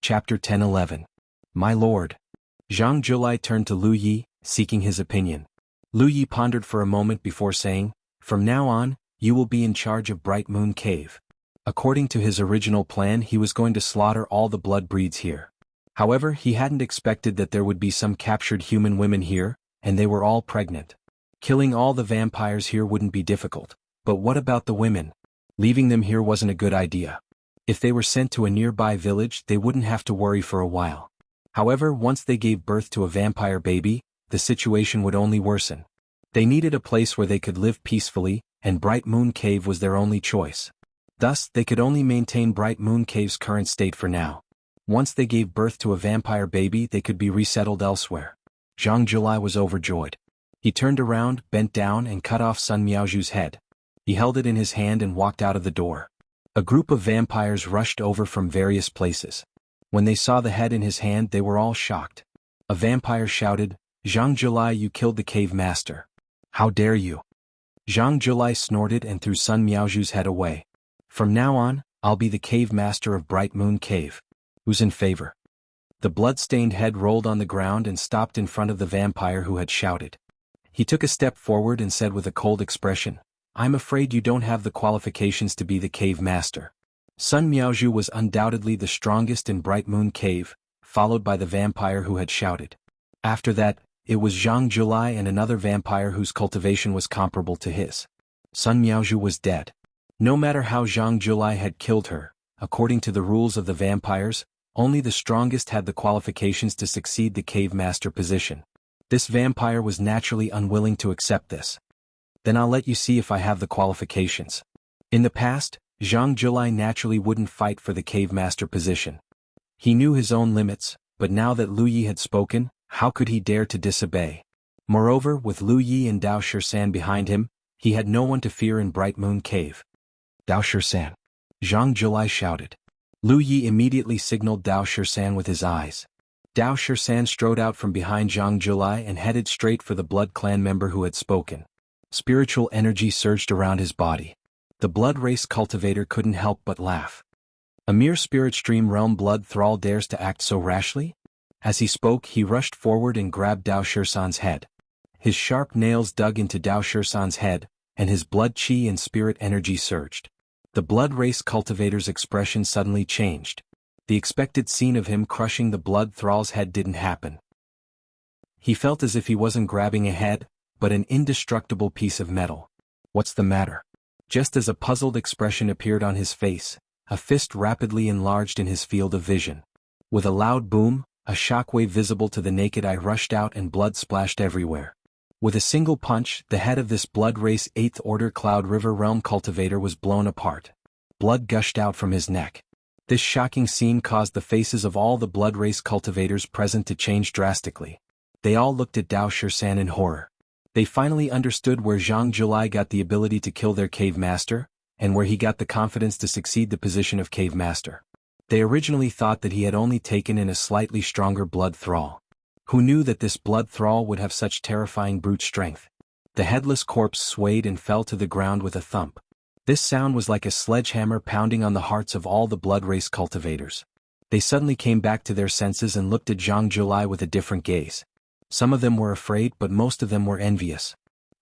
Chapter 10-11. My lord. Zhang Zhulai turned to Lu Yi, seeking his opinion. Lu Yi pondered for a moment before saying, "From now on, you will be in charge of Bright Moon Cave." According to his original plan, he was going to slaughter all the blood breeds here. However, he hadn't expected that there would be some captured human women here, and they were all pregnant. Killing all the vampires here wouldn't be difficult, but what about the women? Leaving them here wasn't a good idea. If they were sent to a nearby village, they wouldn't have to worry for a while. However, once they gave birth to a vampire baby, the situation would only worsen. They needed a place where they could live peacefully, and Bright Moon Cave was their only choice. Thus, they could only maintain Bright Moon Cave's current state for now. Once they gave birth to a vampire baby, they could be resettled elsewhere. Zhang Zhulai was overjoyed. He turned around, bent down, and cut off Sun Miaozhu's head. He held it in his hand and walked out of the door. A group of vampires rushed over from various places. When they saw the head in his hand, they were all shocked. A vampire shouted, "Zhang Zhulai, you killed the cave master. How dare you?" Zhang Zhulai snorted and threw Sun Miaozhu's head away. "From now on, I'll be the cave master of Bright Moon Cave. Who's in favor?" The blood-stained head rolled on the ground and stopped in front of the vampire who had shouted. He took a step forward and said with a cold expression, "I'm afraid you don't have the qualifications to be the cave master." Sun Miaozhu was undoubtedly the strongest in Bright Moon Cave, followed by the vampire who had shouted. After that, it was Zhang Zhulai and another vampire whose cultivation was comparable to his. Sun Miaozhu was dead. No matter how Zhang Zhulai had killed her, according to the rules of the vampires, only the strongest had the qualifications to succeed the cave master position. This vampire was naturally unwilling to accept this. "Then I'll let you see if I have the qualifications." In the past, Zhang Zhulai naturally wouldn't fight for the cave master position. He knew his own limits, but now that Lu Yi had spoken, how could he dare to disobey? Moreover, with Lu Yi and Dao Shisan behind him, he had no one to fear in Bright Moon Cave. "Dao Shisan!" Zhang Zhulai shouted. Lu Yi immediately signaled Dao Shisan with his eyes. Dao Shisan strode out from behind Zhang Zhulai and headed straight for the Blood Clan member who had spoken. Spiritual energy surged around his body. The blood race cultivator couldn't help but laugh. A mere spirit stream realm blood thrall dares to act so rashly? As he spoke, he rushed forward and grabbed Dao Shisan's head. His sharp nails dug into Dao Shisan's head, and his blood chi and spirit energy surged. The blood race cultivator's expression suddenly changed. The expected scene of him crushing the blood thrall's head didn't happen. He felt as if he wasn't grabbing a head, but an indestructible piece of metal. "What's the matter?" Just as a puzzled expression appeared on his face, a fist rapidly enlarged in his field of vision. With a loud boom, a shockwave visible to the naked eye rushed out and blood splashed everywhere. With a single punch, the head of this blood race 8th Order Cloud River Realm cultivator was blown apart. Blood gushed out from his neck. This shocking scene caused the faces of all the blood race cultivators present to change drastically. They all looked at Dao Shisan in horror. They finally understood where Zhang Zhulai got the ability to kill their cave master, and where he got the confidence to succeed the position of cave master. They originally thought that he had only taken in a slightly stronger blood thrall. Who knew that this blood thrall would have such terrifying brute strength? The headless corpse swayed and fell to the ground with a thump. This sound was like a sledgehammer pounding on the hearts of all the blood race cultivators. They suddenly came back to their senses and looked at Zhang Zhulai with a different gaze. Some of them were afraid, but most of them were envious.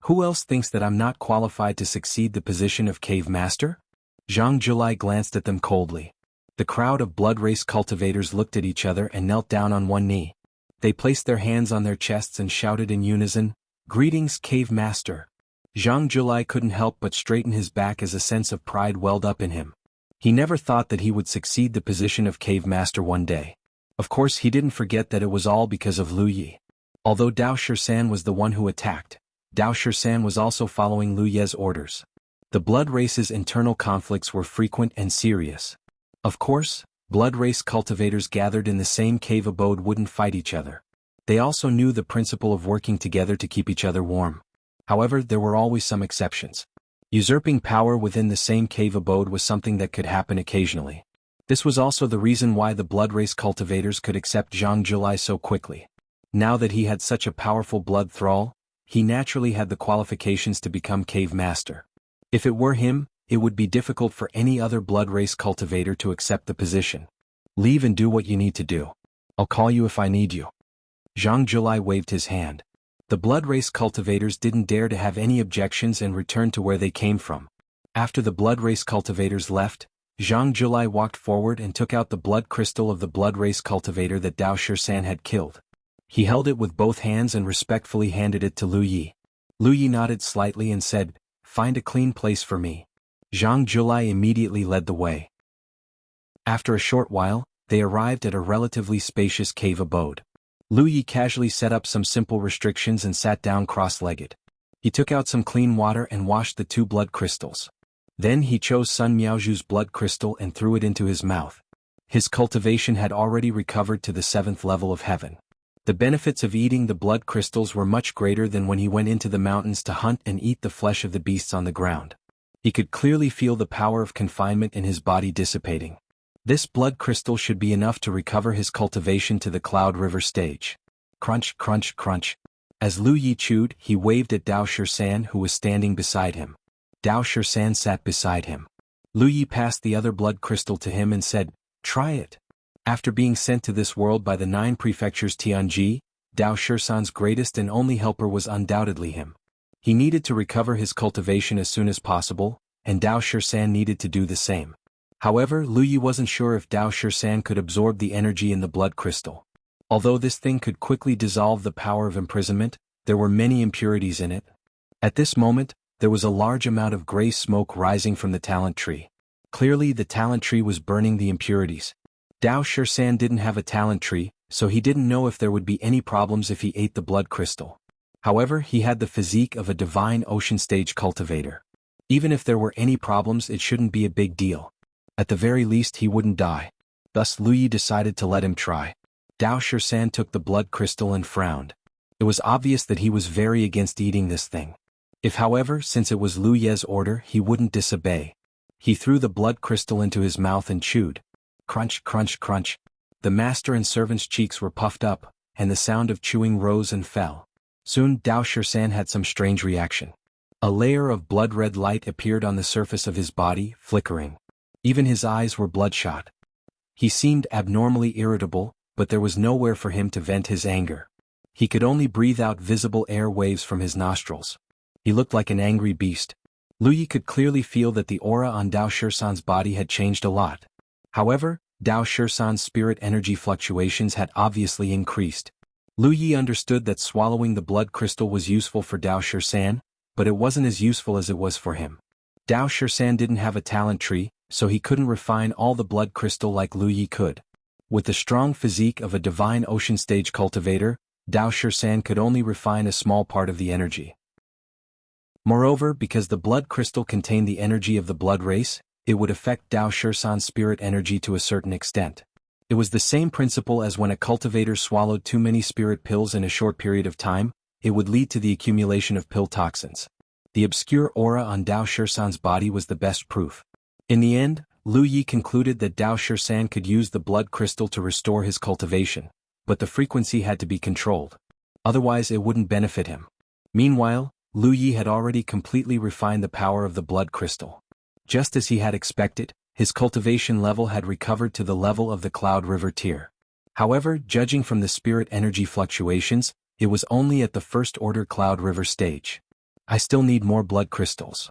"Who else thinks that I'm not qualified to succeed the position of cave master?" Zhang Zhulai glanced at them coldly. The crowd of blood race cultivators looked at each other and knelt down on one knee. They placed their hands on their chests and shouted in unison, "Greetings, cave master." Zhang Zhulai couldn't help but straighten his back as a sense of pride welled up in him. He never thought that he would succeed the position of cave master one day. Of course, he didn't forget that it was all because of Lu Yi. Although Dao Shisan was the one who attacked, Dao Shisan was also following Lu Ye's orders. The blood race's internal conflicts were frequent and serious. Of course, blood race cultivators gathered in the same cave abode wouldn't fight each other. They also knew the principle of working together to keep each other warm. However, there were always some exceptions. Usurping power within the same cave abode was something that could happen occasionally. This was also the reason why the blood race cultivators could accept Zhang Zhulai so quickly. Now that he had such a powerful blood thrall, he naturally had the qualifications to become cave master. If it were him, it would be difficult for any other blood race cultivator to accept the position. Leave and do what you need to do. I'll call you if I need you. Zhang Julai waved his hand. The blood race cultivators didn't dare to have any objections and returned to where they came from. After the blood race cultivators left, Zhang Julai walked forward and took out the blood crystal of the blood race cultivator that Dao Shisan had killed. He held it with both hands and respectfully handed it to Lu Yi. Lu Yi nodded slightly and said, "Find a clean place for me." Zhang Julai immediately led the way. After a short while, they arrived at a relatively spacious cave abode. Lu Yi casually set up some simple restrictions and sat down cross-legged. He took out some clean water and washed the 2 blood crystals. Then he chose Sun Miaozhu's blood crystal and threw it into his mouth. His cultivation had already recovered to the 7th level of heaven. The benefits of eating the blood crystals were much greater than when he went into the mountains to hunt and eat the flesh of the beasts on the ground. He could clearly feel the power of confinement in his body dissipating. This blood crystal should be enough to recover his cultivation to the Cloud River stage. Crunch, crunch, crunch. As Lu Yi chewed, he waved at Dao Shisan, who was standing beside him. Dao Shisan sat beside him. Lu Yi passed the other blood crystal to him and said, "Try it." After being sent to this world by the 9 prefectures Tianji, Dao Shisan's greatest and only helper was undoubtedly him. He needed to recover his cultivation as soon as possible, and Dao Shisan needed to do the same. However, Lu Yi wasn't sure if Dao Shisan could absorb the energy in the blood crystal. Although this thing could quickly dissolve the power of imprisonment, there were many impurities in it. At this moment, there was a large amount of gray smoke rising from the talent tree. Clearly the talent tree was burning the impurities. Dao Shisan didn't have a talent tree, so he didn't know if there would be any problems if he ate the blood crystal. However, he had the physique of a divine ocean stage cultivator. Even if there were any problems, it shouldn't be a big deal. At the very least, he wouldn't die. Thus Lu Yi decided to let him try. Dao Shisan took the blood crystal and frowned. It was obvious that he was very against eating this thing. If however, since it was Lu Ye's order, he wouldn't disobey. He threw the blood crystal into his mouth and chewed. Crunch, crunch, crunch. The master and servant's cheeks were puffed up, and the sound of chewing rose and fell. Soon Dao Shisan had some strange reaction. A layer of blood-red light appeared on the surface of his body, flickering. Even his eyes were bloodshot. He seemed abnormally irritable, but there was nowhere for him to vent his anger. He could only breathe out visible air waves from his nostrils. He looked like an angry beast. Lu Yi could clearly feel that the aura on Dao Shisan's body had changed a lot. However, Dao Shisan's spirit energy fluctuations had obviously increased. Lu Yi understood that swallowing the blood crystal was useful for Dao Shisan, but it wasn't as useful as it was for him. Dao Shisan didn't have a talent tree, so he couldn't refine all the blood crystal like Lu Yi could. With the strong physique of a divine ocean stage cultivator, Dao Shisan could only refine a small part of the energy. Moreover, because the blood crystal contained the energy of the blood race, it would affect Dao Shisan's spirit energy to a certain extent. It was the same principle as when a cultivator swallowed too many spirit pills in a short period of time, it would lead to the accumulation of pill toxins. The obscure aura on Dao Shisan's body was the best proof. In the end, Lu Yi concluded that Dao Shisan could use the blood crystal to restore his cultivation, but the frequency had to be controlled. Otherwise it wouldn't benefit him. Meanwhile, Lu Yi had already completely refined the power of the blood crystal. Just as he had expected, his cultivation level had recovered to the level of the Cloud River tier. However, judging from the spirit energy fluctuations, it was only at the first-order Cloud River stage. I still need more blood crystals.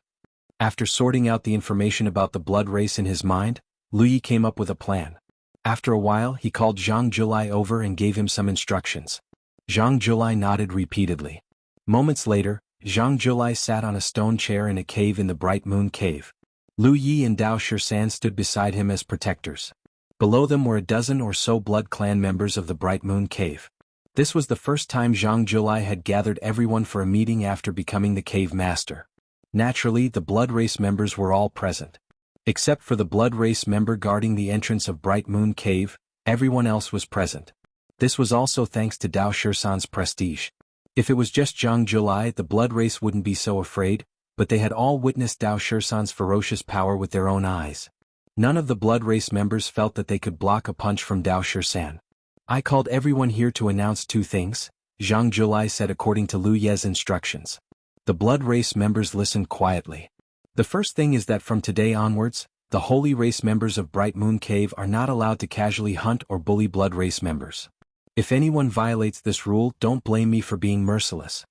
After sorting out the information about the blood race in his mind, Lu Yi came up with a plan. After a while, he called Zhang Julai over and gave him some instructions. Zhang Julai nodded repeatedly. Moments later, Zhang Julai sat on a stone chair in a cave in the Bright Moon Cave. Lu Yi and Dao Shisan stood beside him as protectors. Below them were a dozen or so blood clan members of the Bright Moon Cave. This was the first time Zhang Julai had gathered everyone for a meeting after becoming the cave master. Naturally, the blood race members were all present. Except for the blood race member guarding the entrance of Bright Moon Cave, everyone else was present. This was also thanks to Dao Shisan's prestige. If it was just Zhang Julai, the blood race wouldn't be so afraid, but they had all witnessed Dao Shisan's ferocious power with their own eyes. None of the blood race members felt that they could block a punch from Dao Shisan. I called everyone here to announce 2 things, Zhang Julai said according to Lu Ye's instructions. The blood race members listened quietly. The first thing is that from today onwards, the holy race members of Bright Moon Cave are not allowed to casually hunt or bully blood race members. If anyone violates this rule, don't blame me for being merciless.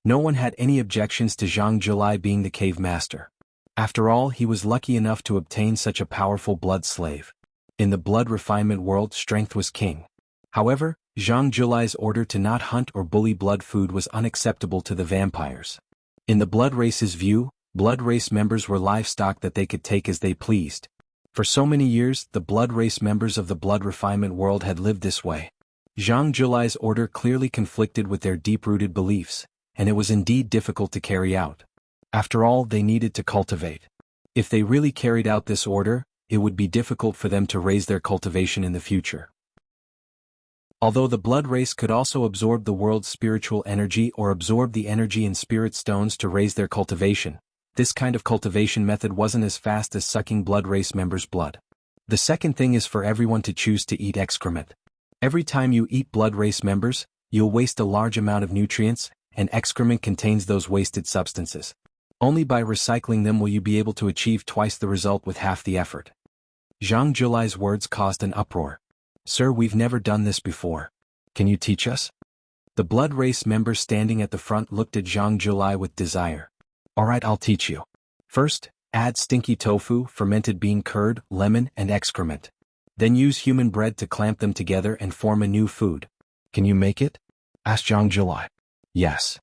No one had any objections to Zhang Julai being the cave master. After all, he was lucky enough to obtain such a powerful blood slave. In the blood refinement world, strength was king. However, Zhang Julai's order to not hunt or bully blood food was unacceptable to the vampires. In the blood race's view, blood race members were livestock that they could take as they pleased. For so many years, the blood race members of the blood refinement world had lived this way. Zhang Julai's order clearly conflicted with their deep-rooted beliefs, and it was indeed difficult to carry out. After all, they needed to cultivate. If they really carried out this order, it would be difficult for them to raise their cultivation in the future. Although the blood race could also absorb the world's spiritual energy or absorb the energy in spirit stones to raise their cultivation, this kind of cultivation method wasn't as fast as sucking blood race members' blood. The second thing is for everyone to choose to eat excrement. Every time you eat blood race members, you'll waste a large amount of nutrients, and excrement contains those wasted substances. Only by recycling them will you be able to achieve twice the result with half the effort. Zhang Julai's words caused an uproar. Sir, we've never done this before. Can you teach us? The blood race member standing at the front looked at Zhang Julai with desire. Alright, I'll teach you. First, add stinky tofu, fermented bean curd, lemon, and excrement. Then use human bread to clamp them together and form a new food. Can you make it? Asked Zhang Julai. Yes.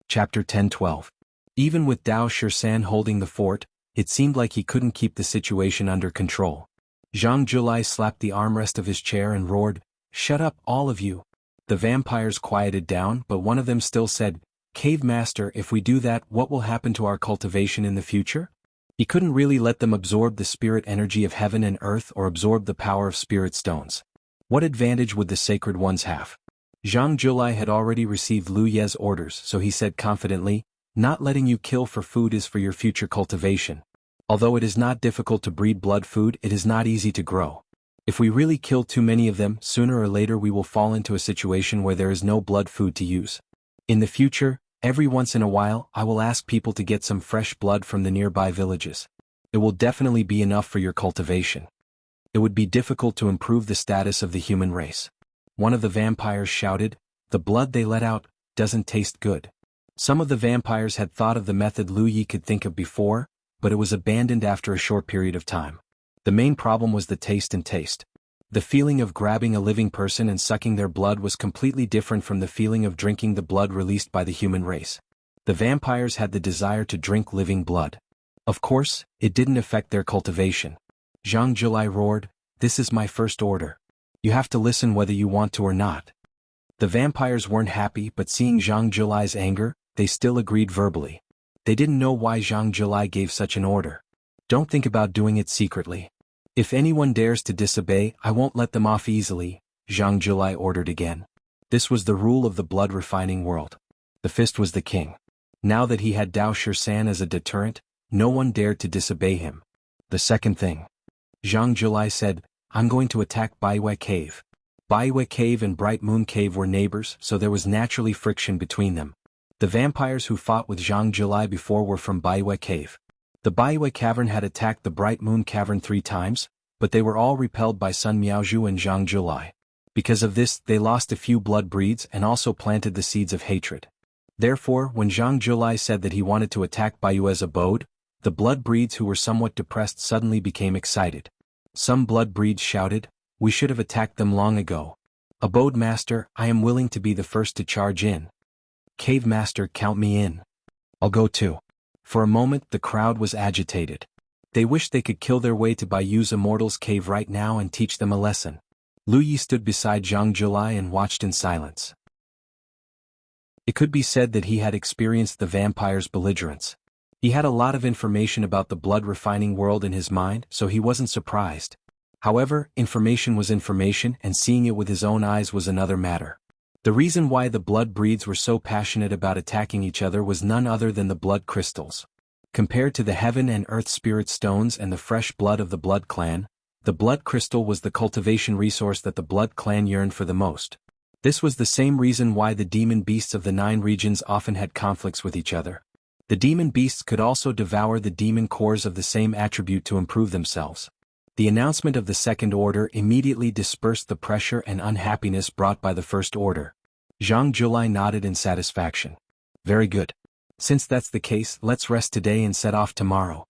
Chapter 10-12. Even with Dao Shirshan holding the fort, it seemed like he couldn't keep the situation under control. Zhang Julai slapped the armrest of his chair and roared, "Shut up, all of you!" The vampires quieted down, but one of them still said, "Cave Master, if we do that, what will happen to our cultivation in the future?" He couldn't really let them absorb the spirit energy of heaven and earth or absorb the power of spirit stones. What advantage would the sacred ones have? Zhang Julai had already received Lu Ye's orders, so he said confidently, "Not letting you kill for food is for your future cultivation. Although it is not difficult to breed blood food, it is not easy to grow. If we really kill too many of them, sooner or later we will fall into a situation where there is no blood food to use. In the future, every once in a while, I will ask people to get some fresh blood from the nearby villages. It will definitely be enough for your cultivation. It would be difficult to improve the status of the human race." One of the vampires shouted, "The blood they let out doesn't taste good." Some of the vampires had thought of the method Lu Yi could think of before, but it was abandoned after a short period of time. The main problem was the taste. The feeling of grabbing a living person and sucking their blood was completely different from the feeling of drinking the blood released by the human race. The vampires had the desire to drink living blood. Of course, it didn't affect their cultivation. Zhang Julai roared, "This is my first order. You have to listen whether you want to or not." The vampires weren't happy, but seeing Zhang Julai's anger, they still agreed verbally. They didn't know why Zhang Julai gave such an order. "Don't think about doing it secretly. If anyone dares to disobey, I won't let them off easily," Zhang Julai ordered again. This was the rule of the blood refining world. The fist was the king. Now that he had Dao Shirshan as a deterrent, no one dared to disobey him. The second thing. Zhang Julai said, "I'm going to attack Baiwei Cave." Baiwei Cave and Bright Moon Cave were neighbors, so there was naturally friction between them. The vampires who fought with Zhang Julai before were from Baiwei Cave. The Baiwei Cavern had attacked the Bright Moon Cavern 3 times, but they were all repelled by Sun Miaozhu and Zhang Julai. Because of this, they lost a few blood breeds and also planted the seeds of hatred. Therefore, when Zhang Julai said that he wanted to attack Baiwei's abode, the blood breeds who were somewhat depressed suddenly became excited. Some blood breeds shouted, "We should have attacked them long ago. Abode Master, I am willing to be the first to charge in. Cave Master, count me in. I'll go too." For a moment the crowd was agitated. They wished they could kill their way to Baiwei's Immortal's cave right now and teach them a lesson. Lu Yi stood beside Zhang Julai and watched in silence. It could be said that he had experienced the vampire's belligerence. He had a lot of information about the blood refining world in his mind, so he wasn't surprised. However, information was information, and seeing it with his own eyes was another matter. The reason why the blood breeds were so passionate about attacking each other was none other than the blood crystals. Compared to the heaven and earth spirit stones and the fresh blood of the blood clan, the blood crystal was the cultivation resource that the blood clan yearned for the most. This was the same reason why the demon beasts of the 9 regions often had conflicts with each other. The demon beasts could also devour the demon cores of the same attribute to improve themselves. The announcement of the Second Order immediately dispersed the pressure and unhappiness brought by the First Order. Zhang Julai nodded in satisfaction. Very good. Since that's the case, let's rest today and set off tomorrow.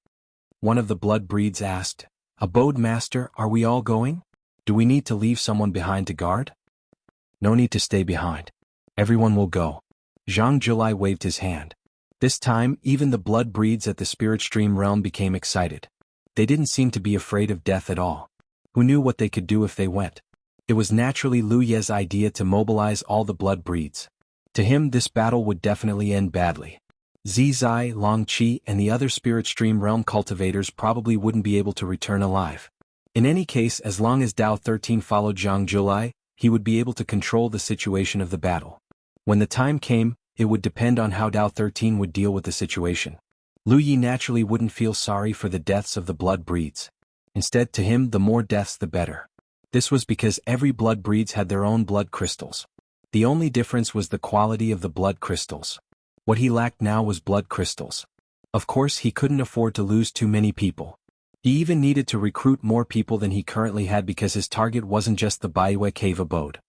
One of the blood breeds asked. Abode Master, are we all going? Do we need to leave someone behind to guard? No need to stay behind. Everyone will go. Zhang Julai waved his hand. This time, even the blood breeds at the spirit stream realm became excited. They didn't seem to be afraid of death at all. Who knew what they could do if they went? It was naturally Lu Ye's idea to mobilize all the blood breeds. To him, this battle would definitely end badly. Zizai, Long Qi, and the other spirit stream realm cultivators probably wouldn't be able to return alive. In any case, as long as Dao 13 followed Zhang Julai, he would be able to control the situation of the battle. When the time came, it would depend on how Dao 13 would deal with the situation. Lu Yi naturally wouldn't feel sorry for the deaths of the blood breeds. Instead, to him, the more deaths the better. This was because every blood breeds had their own blood crystals. The only difference was the quality of the blood crystals. What he lacked now was blood crystals. Of course, he couldn't afford to lose too many people. He even needed to recruit more people than he currently had because his target wasn't just the Baiwei cave abode.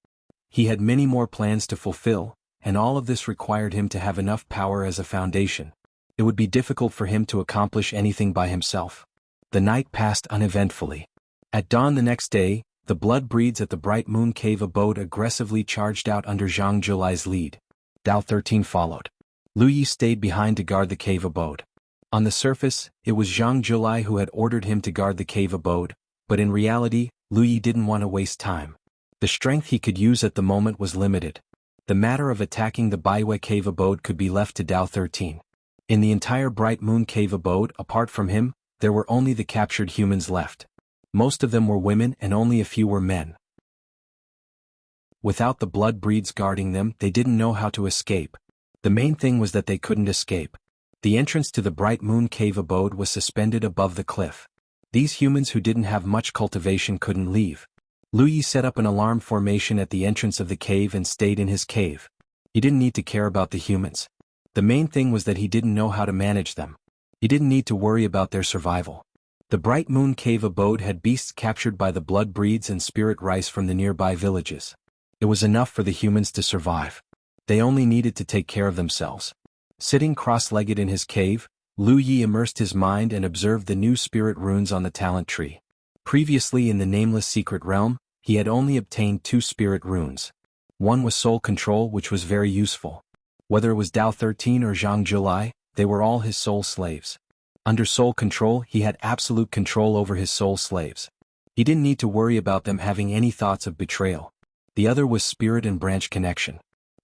He had many more plans to fulfill, and all of this required him to have enough power as a foundation. It would be difficult for him to accomplish anything by himself. The night passed uneventfully. At dawn the next day, the blood breeds at the Bright Moon Cave abode aggressively charged out under Zhang Julai's lead. Dao 13 followed. Lu Yi stayed behind to guard the cave abode. On the surface, it was Zhang Julai who had ordered him to guard the cave abode, but in reality, Lu Yi didn't want to waste time. The strength he could use at the moment was limited. The matter of attacking the Baiwei cave abode could be left to Dao 13. In the entire Bright Moon Cave abode, apart from him, there were only the captured humans left. Most of them were women and only a few were men. Without the blood breeds guarding them, they didn't know how to escape. The main thing was that they couldn't escape. The entrance to the Bright Moon Cave abode was suspended above the cliff. These humans who didn't have much cultivation couldn't leave. Lu Yi set up an alarm formation at the entrance of the cave and stayed in his cave. He didn't need to care about the humans. The main thing was that he didn't know how to manage them. He didn't need to worry about their survival. The Bright Moon Cave abode had beasts captured by the blood breeds and spirit rice from the nearby villages. It was enough for the humans to survive. They only needed to take care of themselves. Sitting cross-legged in his cave, Lu Yi immersed his mind and observed the new spirit runes on the talent tree. Previously in the nameless secret realm, he had only obtained 2 spirit runes. One was soul control, which was very useful. Whether it was Dao 13 or Zhang Julai, they were all his soul slaves. Under soul control, he had absolute control over his soul slaves. He didn't need to worry about them having any thoughts of betrayal. The other was spirit and branch connection.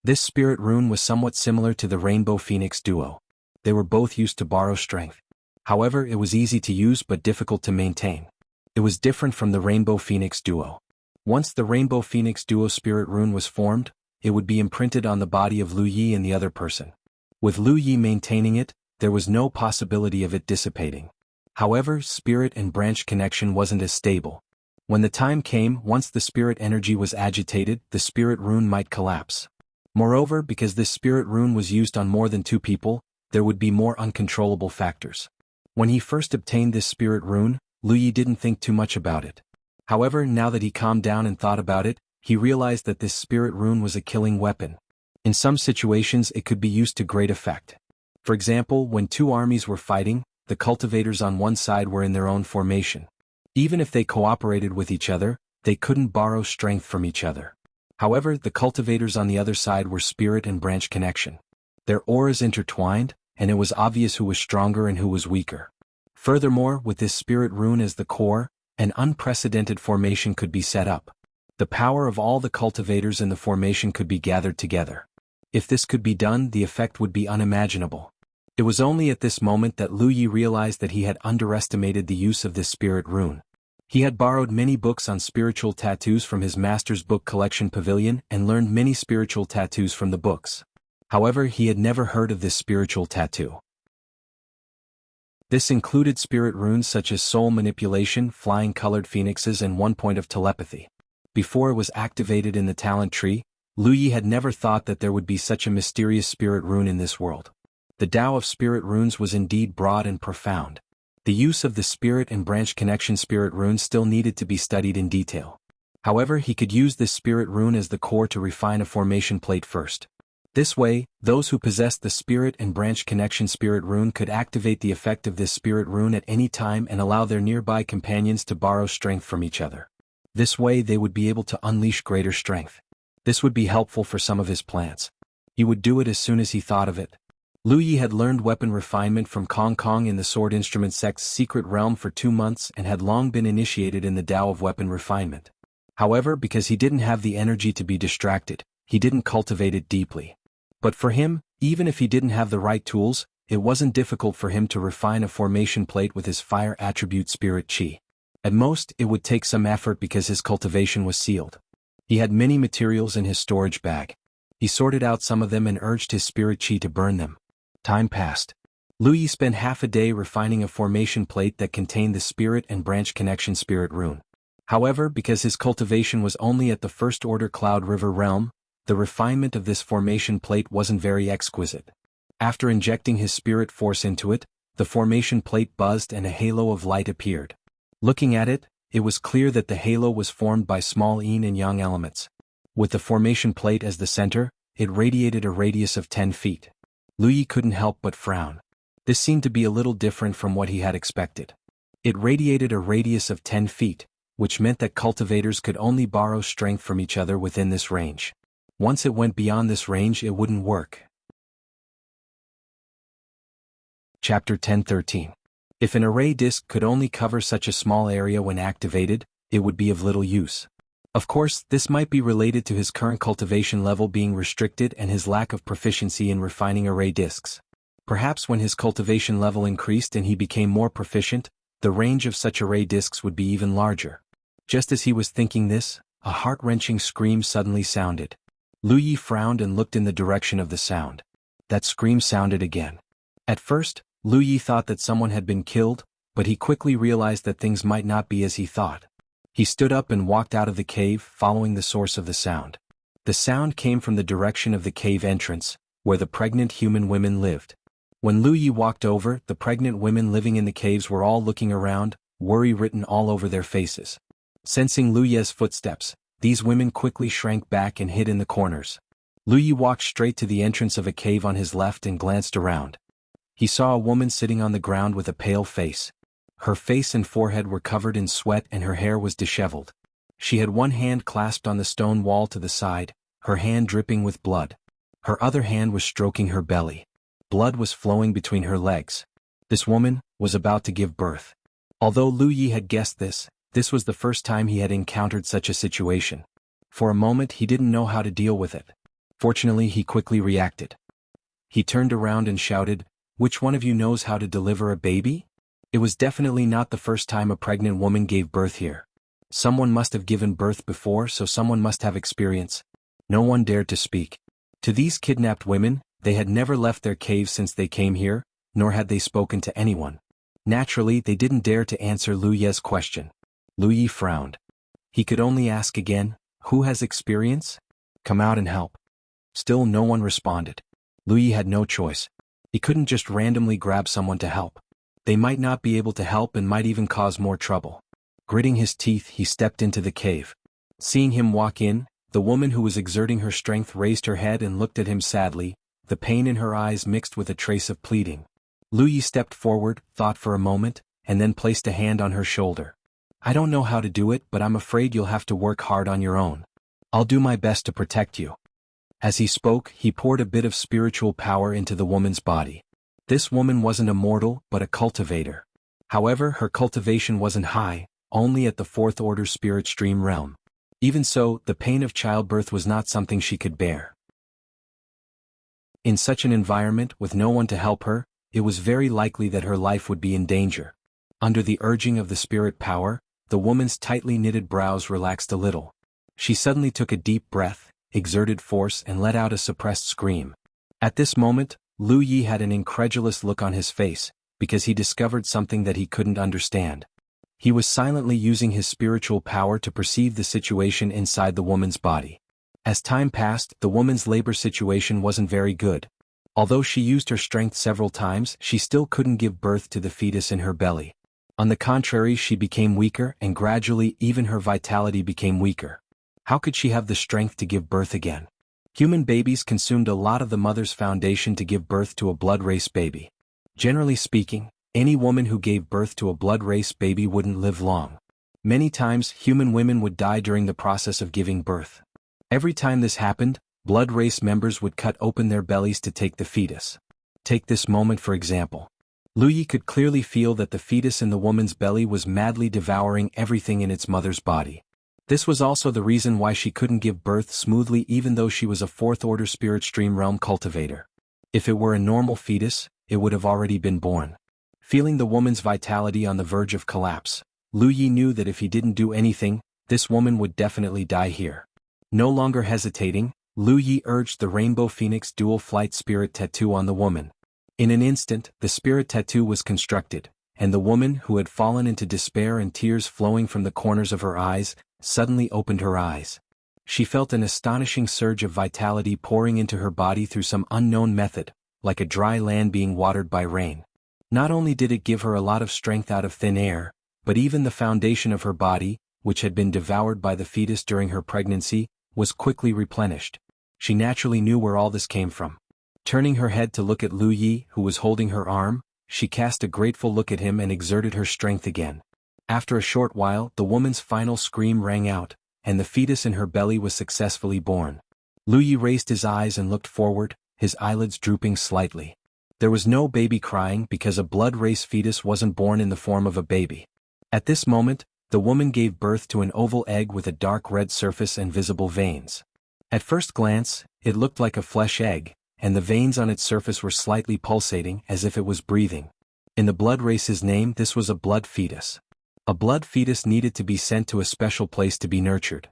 This spirit rune was somewhat similar to the Rainbow Phoenix duo. They were both used to borrow strength. However, it was easy to use but difficult to maintain. It was different from the Rainbow Phoenix duo. Once the Rainbow Phoenix duo spirit rune was formed, it would be imprinted on the body of Lu Yi and the other person. With Lu Yi maintaining it, there was no possibility of it dissipating. However, spirit and branch connection wasn't as stable. When the time came, once the spirit energy was agitated, the spirit rune might collapse. Moreover, because this spirit rune was used on more than 2 people, there would be more uncontrollable factors. When he first obtained this spirit rune, Lu Yi didn't think too much about it. However, now that he calmed down and thought about it, he realized that this spirit rune was a killing weapon. In some situations it could be used to great effect. For example, when 2 armies were fighting, the cultivators on one side were in their own formation. Even if they cooperated with each other, they couldn't borrow strength from each other. However, the cultivators on the other side were spirit and branch connection. Their auras intertwined, and it was obvious who was stronger and who was weaker. Furthermore, with this spirit rune as the core, an unprecedented formation could be set up. The power of all the cultivators in the formation could be gathered together. If this could be done, the effect would be unimaginable. It was only at this moment that Lu Yi realized that he had underestimated the use of this spirit rune. He had borrowed many books on spiritual tattoos from his master's book collection pavilion and learned many spiritual tattoos from the books. However, he had never heard of this spiritual tattoo. This included spirit runes such as soul manipulation, flying colored phoenixes, and 1 point of telepathy. Before it was activated in the talent tree, Lu Yi had never thought that there would be such a mysterious spirit rune in this world. The Tao of spirit runes was indeed broad and profound. The use of the spirit and branch connection spirit rune still needed to be studied in detail. However, he could use this spirit rune as the core to refine a formation plate first. This way, those who possessed the spirit and branch connection spirit rune could activate the effect of this spirit rune at any time and allow their nearby companions to borrow strength from each other. This way they would be able to unleash greater strength. This would be helpful for some of his plans. He would do it as soon as he thought of it. Lu Yi had learned weapon refinement from Kong Kong in the sword instrument sect's secret realm for 2 months and had long been initiated in the Tao of weapon refinement. However, because he didn't have the energy to be distracted, he didn't cultivate it deeply. But for him, even if he didn't have the right tools, it wasn't difficult for him to refine a formation plate with his fire attribute spirit chi. At most, it would take some effort because his cultivation was sealed. He had many materials in his storage bag. He sorted out some of them and urged his spirit chi to burn them. Time passed. Lu Yi spent half a day refining a formation plate that contained the spirit and branch connection spirit rune. However, because his cultivation was only at the first order Cloud River realm, the refinement of this formation plate wasn't very exquisite. After injecting his spirit force into it, the formation plate buzzed and a halo of light appeared. Looking at it, it was clear that the halo was formed by small yin and yang elements. With the formation plate as the center, it radiated a radius of 10 feet. Lu Yi couldn't help but frown. This seemed to be a little different from what he had expected. It radiated a radius of 10 feet, which meant that cultivators could only borrow strength from each other within this range. Once it went beyond this range, it wouldn't work. Chapter 10:13. If an array disc could only cover such a small area when activated, it would be of little use. Of course, this might be related to his current cultivation level being restricted and his lack of proficiency in refining array discs. Perhaps when his cultivation level increased and he became more proficient, the range of such array discs would be even larger. Just as he was thinking this, a heart-wrenching scream suddenly sounded. Lu Yi frowned and looked in the direction of the sound. That scream sounded again. At first, Lu Yi thought that someone had been killed, but he quickly realized that things might not be as he thought. He stood up and walked out of the cave, following the source of the sound. The sound came from the direction of the cave entrance, where the pregnant human women lived. When Lu Yi walked over, the pregnant women living in the caves were all looking around, worry written all over their faces. Sensing Lu Yi's footsteps, these women quickly shrank back and hid in the corners. Lu Yi walked straight to the entrance of a cave on his left and glanced around. He saw a woman sitting on the ground with a pale face. Her face and forehead were covered in sweat and her hair was disheveled. She had one hand clasped on the stone wall to the side, her hand dripping with blood. Her other hand was stroking her belly. Blood was flowing between her legs. This woman was about to give birth. Although Lu Yi had guessed this was the first time he had encountered such a situation. For a moment he didn't know how to deal with it. Fortunately, he quickly reacted. He turned around and shouted, "Which one of you knows how to deliver a baby?" It was definitely not the first time a pregnant woman gave birth here. Someone must have given birth before, so someone must have experience. No one dared to speak. To these kidnapped women, they had never left their caves since they came here, nor had they spoken to anyone. Naturally, they didn't dare to answer Lu Yi's question. Lu Yi frowned. He could only ask again, "Who has experience? Come out and help." Still no one responded. Lu Yi had no choice. He couldn't just randomly grab someone to help. They might not be able to help and might even cause more trouble. Gritting his teeth, he stepped into the cave. Seeing him walk in, the woman who was exerting her strength raised her head and looked at him sadly, the pain in her eyes mixed with a trace of pleading. Lu Yi stepped forward, thought for a moment, and then placed a hand on her shoulder. "I don't know how to do it, but I'm afraid you'll have to work hard on your own. I'll do my best to protect you." As he spoke, he poured a bit of spiritual power into the woman's body. This woman wasn't a mortal, but a cultivator. However, her cultivation wasn't high, only at the 4th order spirit stream realm. Even so, the pain of childbirth was not something she could bear. In such an environment, with no one to help her, it was very likely that her life would be in danger. Under the urging of the spirit power, the woman's tightly knitted brows relaxed a little. She suddenly took a deep breath, exerted force and let out a suppressed scream. At this moment, Lu Yi had an incredulous look on his face, because he discovered something that he couldn't understand. He was silently using his spiritual power to perceive the situation inside the woman's body. As time passed, the woman's labor situation wasn't very good. Although she used her strength several times, she still couldn't give birth to the fetus in her belly. On the contrary, she became weaker, and gradually even her vitality became weaker. How could she have the strength to give birth again? Human babies consumed a lot of the mother's foundation to give birth to a blood race baby. Generally speaking, any woman who gave birth to a blood race baby wouldn't live long. Many times, human women would die during the process of giving birth. Every time this happened, blood race members would cut open their bellies to take the fetus. Take this moment for example. Lu Yi could clearly feel that the fetus in the woman's belly was madly devouring everything in its mother's body. This was also the reason why she couldn't give birth smoothly even though she was a fourth-order spirit stream realm cultivator. If it were a normal fetus, it would have already been born. Feeling the woman's vitality on the verge of collapse, Lu Yi knew that if he didn't do anything, this woman would definitely die here. No longer hesitating, Lu Yi urged the Rainbow Phoenix Dual Flight Spirit Tattoo on the woman. In an instant, the spirit tattoo was constructed, and the woman, who had fallen into despair and tears flowing from the corners of her eyes, suddenly opened her eyes. She felt an astonishing surge of vitality pouring into her body through some unknown method, like a dry land being watered by rain. Not only did it give her a lot of strength out of thin air, but even the foundation of her body, which had been devoured by the fetus during her pregnancy, was quickly replenished. She naturally knew where all this came from. Turning her head to look at Lu Yi, who was holding her arm, she cast a grateful look at him and exerted her strength again. After a short while, the woman's final scream rang out, and the fetus in her belly was successfully born. Lu Yi raised his eyes and looked forward, his eyelids drooping slightly. There was no baby crying because a blood race fetus wasn't born in the form of a baby. At this moment, the woman gave birth to an oval egg with a dark red surface and visible veins. At first glance, it looked like a flesh egg, and the veins on its surface were slightly pulsating as if it was breathing. In the blood race's name, this was a blood fetus. A blood fetus needed to be sent to a special place to be nurtured.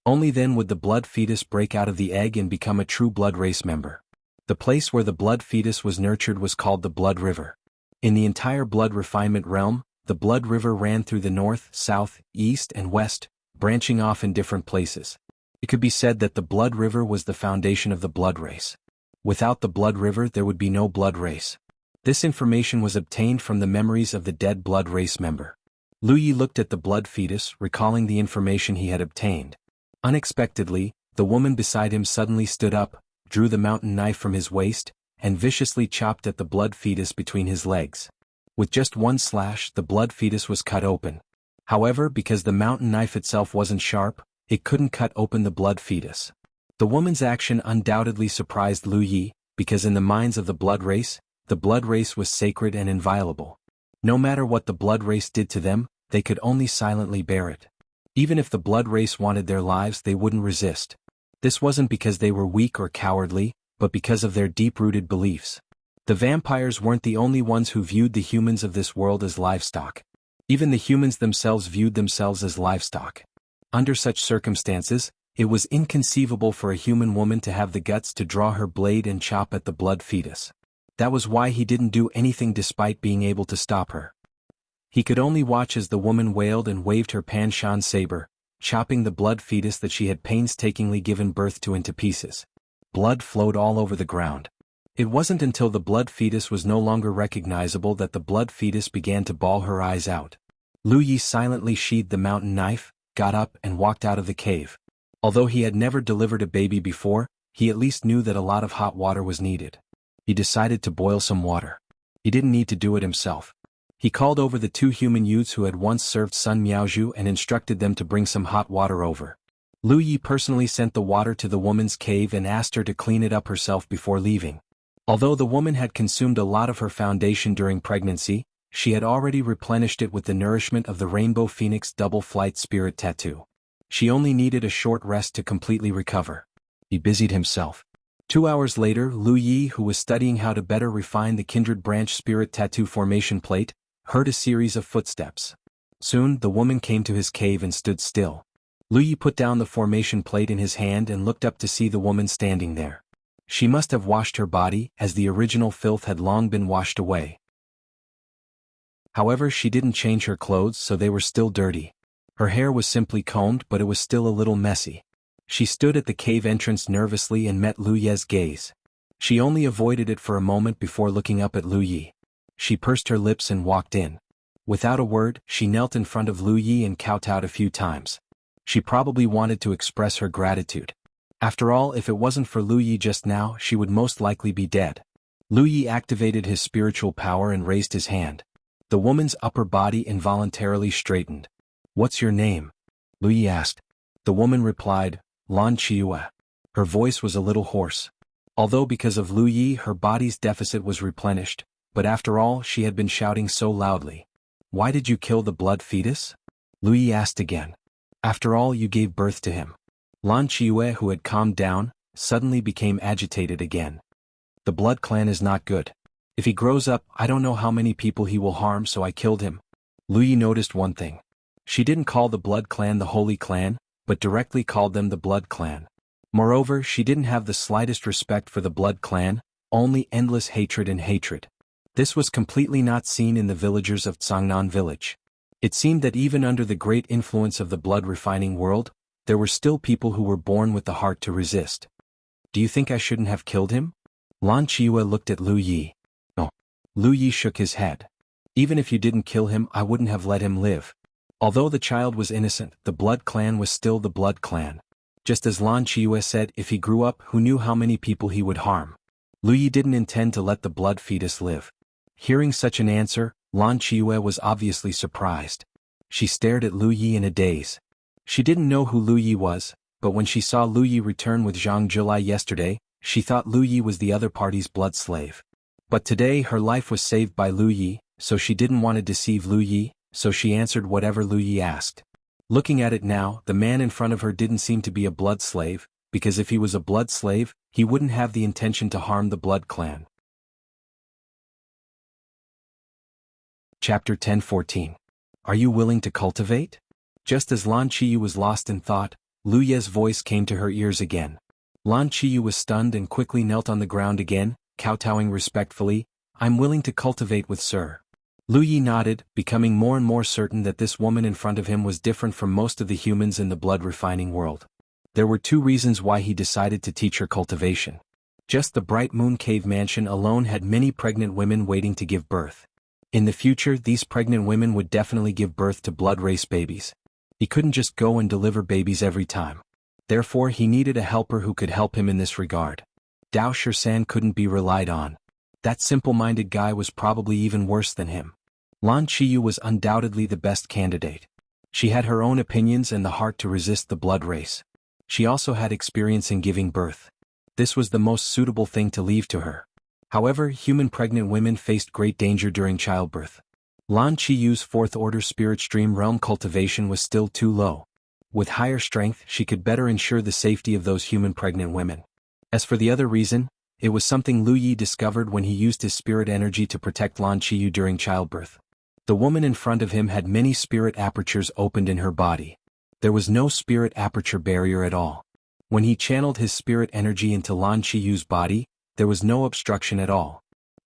Only then would the blood fetus break out of the egg and become a true blood race member. The place where the blood fetus was nurtured was called the blood river. In the entire blood refinement realm, the blood river ran through the north, south, east, and west, branching off in different places. It could be said that the blood river was the foundation of the blood race. Without the blood river, there would be no blood race. This information was obtained from the memories of the dead blood race member. Lu Yi looked at the blood fetus, recalling the information he had obtained. Unexpectedly, the woman beside him suddenly stood up, drew the mountain knife from his waist, and viciously chopped at the blood fetus between his legs. With just one slash, the blood fetus was cut open. However, because the mountain knife itself wasn't sharp, it couldn't cut open the blood fetus. The woman's action undoubtedly surprised Lu Yi, because in the minds of the blood race was sacred and inviolable. No matter what the blood race did to them, they could only silently bear it. Even if the blood race wanted their lives, they wouldn't resist. This wasn't because they were weak or cowardly, but because of their deep-rooted beliefs. The vampires weren't the only ones who viewed the humans of this world as livestock. Even the humans themselves viewed themselves as livestock. Under such circumstances, it was inconceivable for a human woman to have the guts to draw her blade and chop at the blood fetus. That was why he didn't do anything despite being able to stop her. He could only watch as the woman wailed and waved her Panshan saber, chopping the blood fetus that she had painstakingly given birth to into pieces. Blood flowed all over the ground. It wasn't until the blood fetus was no longer recognizable that the blood fetus began to bawl her eyes out. Lu Yi silently sheathed the mountain knife, got up and walked out of the cave. Although he had never delivered a baby before, he at least knew that a lot of hot water was needed. He decided to boil some water. He didn't need to do it himself. He called over the two human youths who had once served Sun Miaozhu and instructed them to bring some hot water over. Lu Yi personally sent the water to the woman's cave and asked her to clean it up herself before leaving. Although the woman had consumed a lot of her foundation during pregnancy, she had already replenished it with the nourishment of the Rainbow Phoenix Double Flight Spirit Tattoo. She only needed a short rest to completely recover. He busied himself. 2 hours later, Lu Yi, who was studying how to better refine the Kindred Branch Spirit Tattoo formation plate, heard a series of footsteps. Soon, the woman came to his cave and stood still. Lu Yi put down the formation plate in his hand and looked up to see the woman standing there. She must have washed her body, as the original filth had long been washed away. However, she didn't change her clothes, so they were still dirty. Her hair was simply combed, but it was still a little messy. She stood at the cave entrance nervously and met Lu Ye's gaze. She only avoided it for a moment before looking up at Lu Yi. She pursed her lips and walked in. Without a word, she knelt in front of Lu Yi and kowtowed a few times. She probably wanted to express her gratitude. After all, if it wasn't for Lu Yi just now, she would most likely be dead. Lu Yi activated his spiritual power and raised his hand. The woman's upper body involuntarily straightened. "What's your name?" Lu Yi asked. The woman replied, "Lan Qiue." Her voice was a little hoarse. Although because of Lu Yi her body's deficit was replenished, but after all she had been shouting so loudly. "Why did you kill the blood fetus?" Lu Yi asked again. "After all, you gave birth to him." Lan Qiue, who had calmed down, suddenly became agitated again. "The blood clan is not good. If he grows up, I don't know how many people he will harm, so I killed him." Lu Yi noticed one thing. She didn't call the blood clan the Holy Clan, but directly called them the blood clan. Moreover, she didn't have the slightest respect for the blood clan, only endless hatred and hatred. This was completely not seen in the villagers of Tsangnan village. It seemed that even under the great influence of the blood refining world, there were still people who were born with the heart to resist. "Do you think I shouldn't have killed him?" Lan Qiue looked at Lu Yi. "No." Lu Yi shook his head. "Even if you didn't kill him, I wouldn't have let him live." Although the child was innocent, the blood clan was still the blood clan. Just as Lan Qiue said, if he grew up, who knew how many people he would harm? Lu Yi didn't intend to let the blood fetus live. Hearing such an answer, Lan Qiue was obviously surprised. She stared at Lu Yi in a daze. She didn't know who Lu Yi was, but when she saw Lu Yi return with Jianghu yesterday, she thought Lu Yi was the other party's blood slave. But today her life was saved by Lu Yi, so she didn't want to deceive Lu Yi, so she answered whatever Lu Yi asked. Looking at it now, the man in front of her didn't seem to be a blood slave, because if he was a blood slave, he wouldn't have the intention to harm the blood clan. Chapter 10:14. Are you willing to cultivate? Just as Lan Qiyu was lost in thought, Lu Ye's voice came to her ears again. Lan Qiyu was stunned and quickly knelt on the ground again, kowtowing respectfully. "I'm willing to cultivate with Sir." Lu Yi nodded, becoming more and more certain that this woman in front of him was different from most of the humans in the blood-refining world. There were two reasons why he decided to teach her cultivation. Just the Bright Moon Cave mansion alone had many pregnant women waiting to give birth. In the future, these pregnant women would definitely give birth to blood race babies. He couldn't just go and deliver babies every time. Therefore, he needed a helper who could help him in this regard. Dao Shisan couldn't be relied on. That simple-minded guy was probably even worse than him. Lan Qiyu was undoubtedly the best candidate. She had her own opinions and the heart to resist the blood race. She also had experience in giving birth. This was the most suitable thing to leave to her. However, human pregnant women faced great danger during childbirth. Lan Qiyu's fourth-order spirit stream realm cultivation was still too low. With higher strength, she could better ensure the safety of those human pregnant women. As for the other reason, it was something Lu Yi discovered when he used his spirit energy to protect Lan Qiyu during childbirth. The woman in front of him had many spirit apertures opened in her body. There was no spirit aperture barrier at all. When he channeled his spirit energy into Lan Qiyu's body, there was no obstruction at all.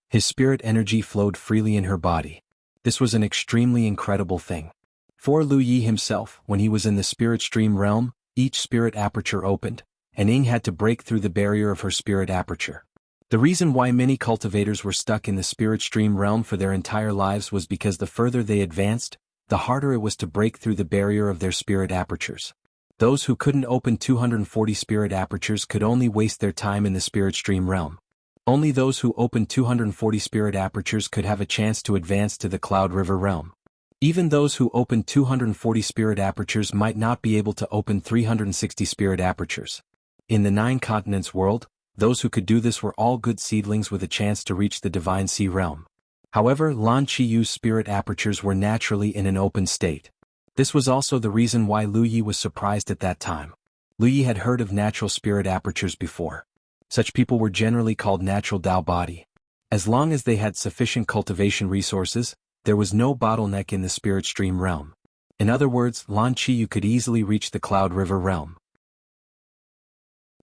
His spirit energy flowed freely in her body. This was an extremely incredible thing. For Lu Yi himself, when he was in the spirit stream realm, each spirit aperture opened, and Ying had to break through the barrier of her spirit aperture. The reason why many cultivators were stuck in the spirit stream realm for their entire lives was because the further they advanced, the harder it was to break through the barrier of their spirit apertures. Those who couldn't open 240 spirit apertures could only waste their time in the spirit stream realm. Only those who opened 240 spirit apertures could have a chance to advance to the Cloud River realm. Even those who opened 240 spirit apertures might not be able to open 360 spirit apertures. In the 9 continents world, those who could do this were all good seedlings with a chance to reach the Divine Sea realm. However, Lan Qiyu's spirit apertures were naturally in an open state. This was also the reason why Lu Yi was surprised at that time. Lu Yi had heard of natural spirit apertures before. Such people were generally called natural Dao body. As long as they had sufficient cultivation resources, there was no bottleneck in the spirit stream realm. In other words, Lan Qiyu could easily reach the Cloud River realm.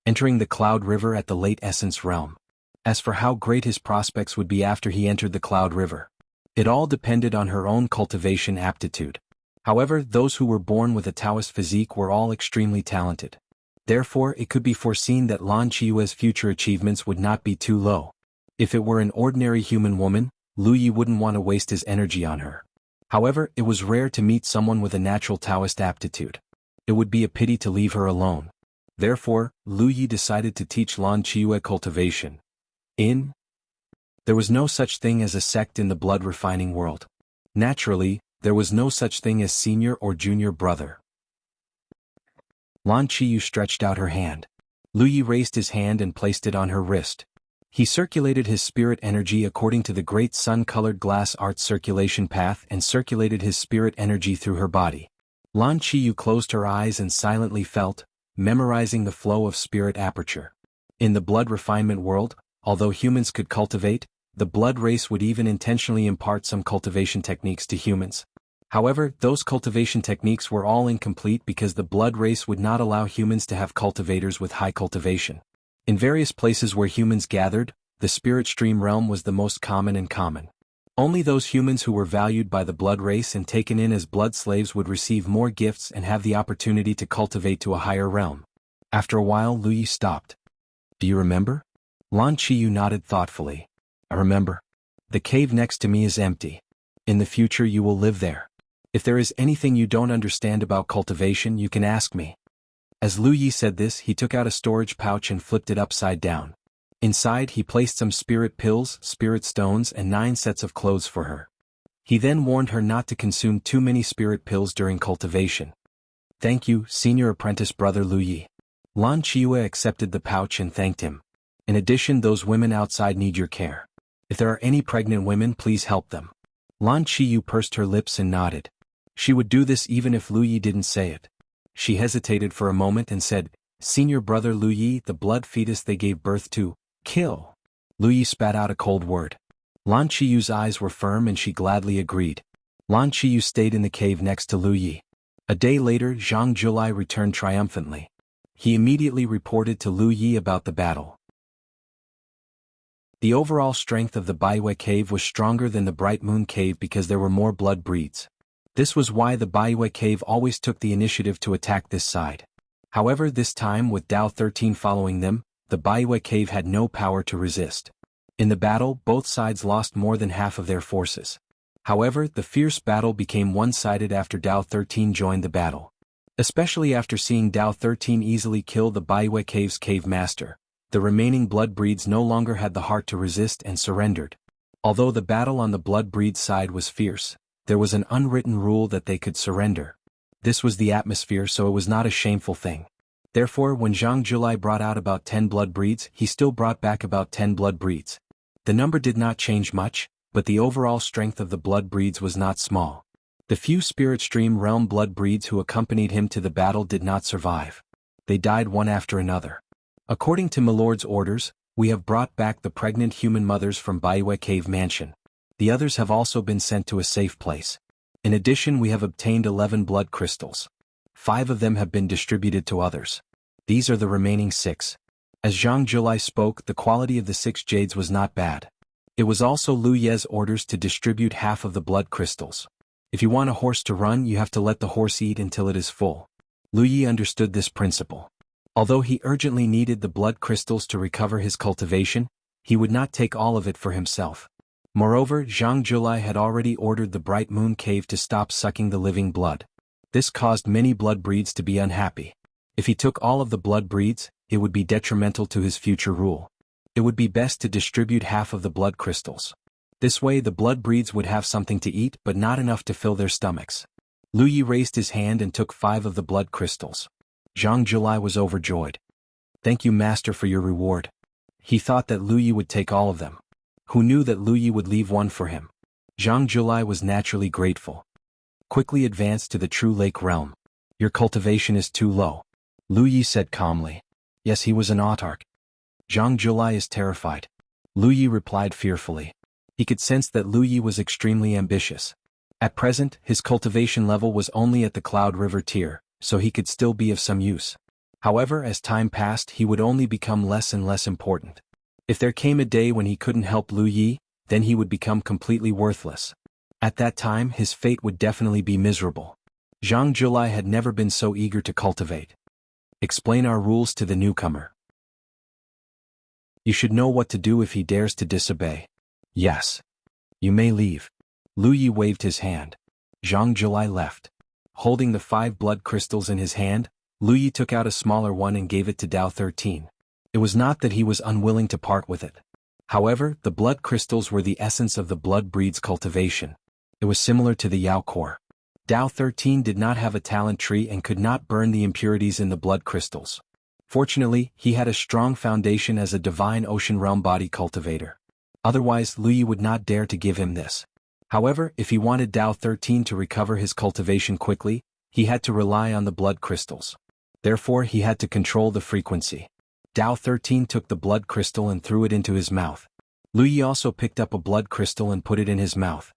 Entering the Cloud River at the late Essence realm. As for how great his prospects would be after he entered the Cloud River, it all depended on her own cultivation aptitude. However, those who were born with a Taoist physique were all extremely talented. Therefore it could be foreseen that Lan Qiue's future achievements would not be too low. If it were an ordinary human woman, Lu Yi wouldn't want to waste his energy on her. However, it was rare to meet someone with a natural Taoist aptitude. It would be a pity to leave her alone. Therefore, Lu Yi decided to teach Lan Qiue cultivation. There was no such thing as a sect in the blood refining world. Naturally, there was no such thing as senior or junior brother. Lan Qiu stretched out her hand. Lu Yi raised his hand and placed it on her wrist. He circulated his spirit energy according to the great sun-colored glass art circulation path and circulated his spirit energy through her body. Lan Qiu closed her eyes and silently felt, memorizing the flow of spirit aperture. In the blood refinement world, although humans could cultivate, the blood race would even intentionally impart some cultivation techniques to humans. However, those cultivation techniques were all incomplete because the blood race would not allow humans to have cultivators with high cultivation. In various places where humans gathered, the spirit stream realm was the most common and common. Only those humans who were valued by the blood race and taken in as blood slaves would receive more gifts and have the opportunity to cultivate to a higher realm. After a while, Lu Yi stopped. Do you remember? Lan Qiu nodded thoughtfully. I remember. The cave next to me is empty. In the future you will live there. If there is anything you don't understand about cultivation, you can ask me. As Lu Yi said this, he took out a storage pouch and flipped it upside down. Inside he placed some spirit pills, spirit stones and 9 sets of clothes for her. He then warned her not to consume too many spirit pills during cultivation. Thank you, senior apprentice brother Lu Yi. Lan Qiue accepted the pouch and thanked him. In addition, those women outside need your care. If there are any pregnant women, please help them. Lan Qiu pursed her lips and nodded. She would do this even if Lu Yi didn't say it. She hesitated for a moment and said, Senior brother Lu Yi, the blood fetus they gave birth to, kill. Lu Yi spat out a cold word. Lan Qiu's eyes were firm and she gladly agreed. Lan Qiu stayed in the cave next to Lu Yi. A day later, Zhang Julai returned triumphantly. He immediately reported to Lu Yi about the battle. The overall strength of the Baiwei cave was stronger than the Bright Moon cave because there were more blood breeds. This was why the Baiwei cave always took the initiative to attack this side. However, this time with Dao 13 following them, the Baiwei cave had no power to resist. In the battle, both sides lost more than half of their forces. However, the fierce battle became one-sided after Dao 13 joined the battle. Especially after seeing Dao 13 easily kill the Baiwei cave's cave master, the remaining blood breeds no longer had the heart to resist and surrendered. Although the battle on the blood breed side was fierce, there was an unwritten rule that they could surrender. This was the atmosphere, so it was not a shameful thing. Therefore, when Zhang Julai brought out about 10 blood breeds, he still brought back about 10 blood breeds. The number did not change much, but the overall strength of the blood breeds was not small. The few spirit stream realm blood breeds who accompanied him to the battle did not survive. They died one after another. According to Milord's orders, we have brought back the pregnant human mothers from Baiwei Cave Mansion. The others have also been sent to a safe place. In addition, we have obtained 11 blood crystals. 5 of them have been distributed to others. These are the remaining 6. As Zhang Julai spoke, the quality of the 6 jades was not bad. It was also Lu Ye's orders to distribute half of the blood crystals. If you want a horse to run, you have to let the horse eat until it is full. Lu Yi understood this principle. Although he urgently needed the blood crystals to recover his cultivation, he would not take all of it for himself. Moreover, Zhang Julai had already ordered the Bright Moon Cave to stop sucking the living blood. This caused many blood breeds to be unhappy. If he took all of the blood breeds, it would be detrimental to his future rule. It would be best to distribute half of the blood crystals. This way the blood breeds would have something to eat but not enough to fill their stomachs. Lu Yi raised his hand and took 5 of the blood crystals. Zhang Julai was overjoyed. Thank you, master, for your reward. He thought that Lu Yi would take all of them. Who knew that Lu Yi would leave one for him? Zhang Julai was naturally grateful. Quickly advanced to the True Lake realm. Your cultivation is too low. Lu Yi said calmly. Yes, he was an autarch. Zhang Julai is terrified. Lu Yi replied fearfully. He could sense that Lu Yi was extremely ambitious. At present, his cultivation level was only at the Cloud River tier, so he could still be of some use. However, as time passed, he would only become less and less important. If there came a day when he couldn't help Lu Yi, then he would become completely worthless. At that time, his fate would definitely be miserable. Zhang Julai had never been so eager to cultivate. Explain our rules to the newcomer. You should know what to do if he dares to disobey. Yes. You may leave. Lu Yi waved his hand. Zhang Zhulai left. Holding the 5 blood crystals in his hand, Lu Yi took out a smaller one and gave it to Dao 13. It was not that he was unwilling to part with it. However, the blood crystals were the essence of the blood breed's cultivation. It was similar to the Yao core. Dao 13 did not have a talent tree and could not burn the impurities in the blood crystals. Fortunately, he had a strong foundation as a divine ocean realm body cultivator. Otherwise, Lu Yi would not dare to give him this. However, if he wanted Dao 13 to recover his cultivation quickly, he had to rely on the blood crystals. Therefore, he had to control the frequency. Dao 13 took the blood crystal and threw it into his mouth. Lu Yi also picked up a blood crystal and put it in his mouth.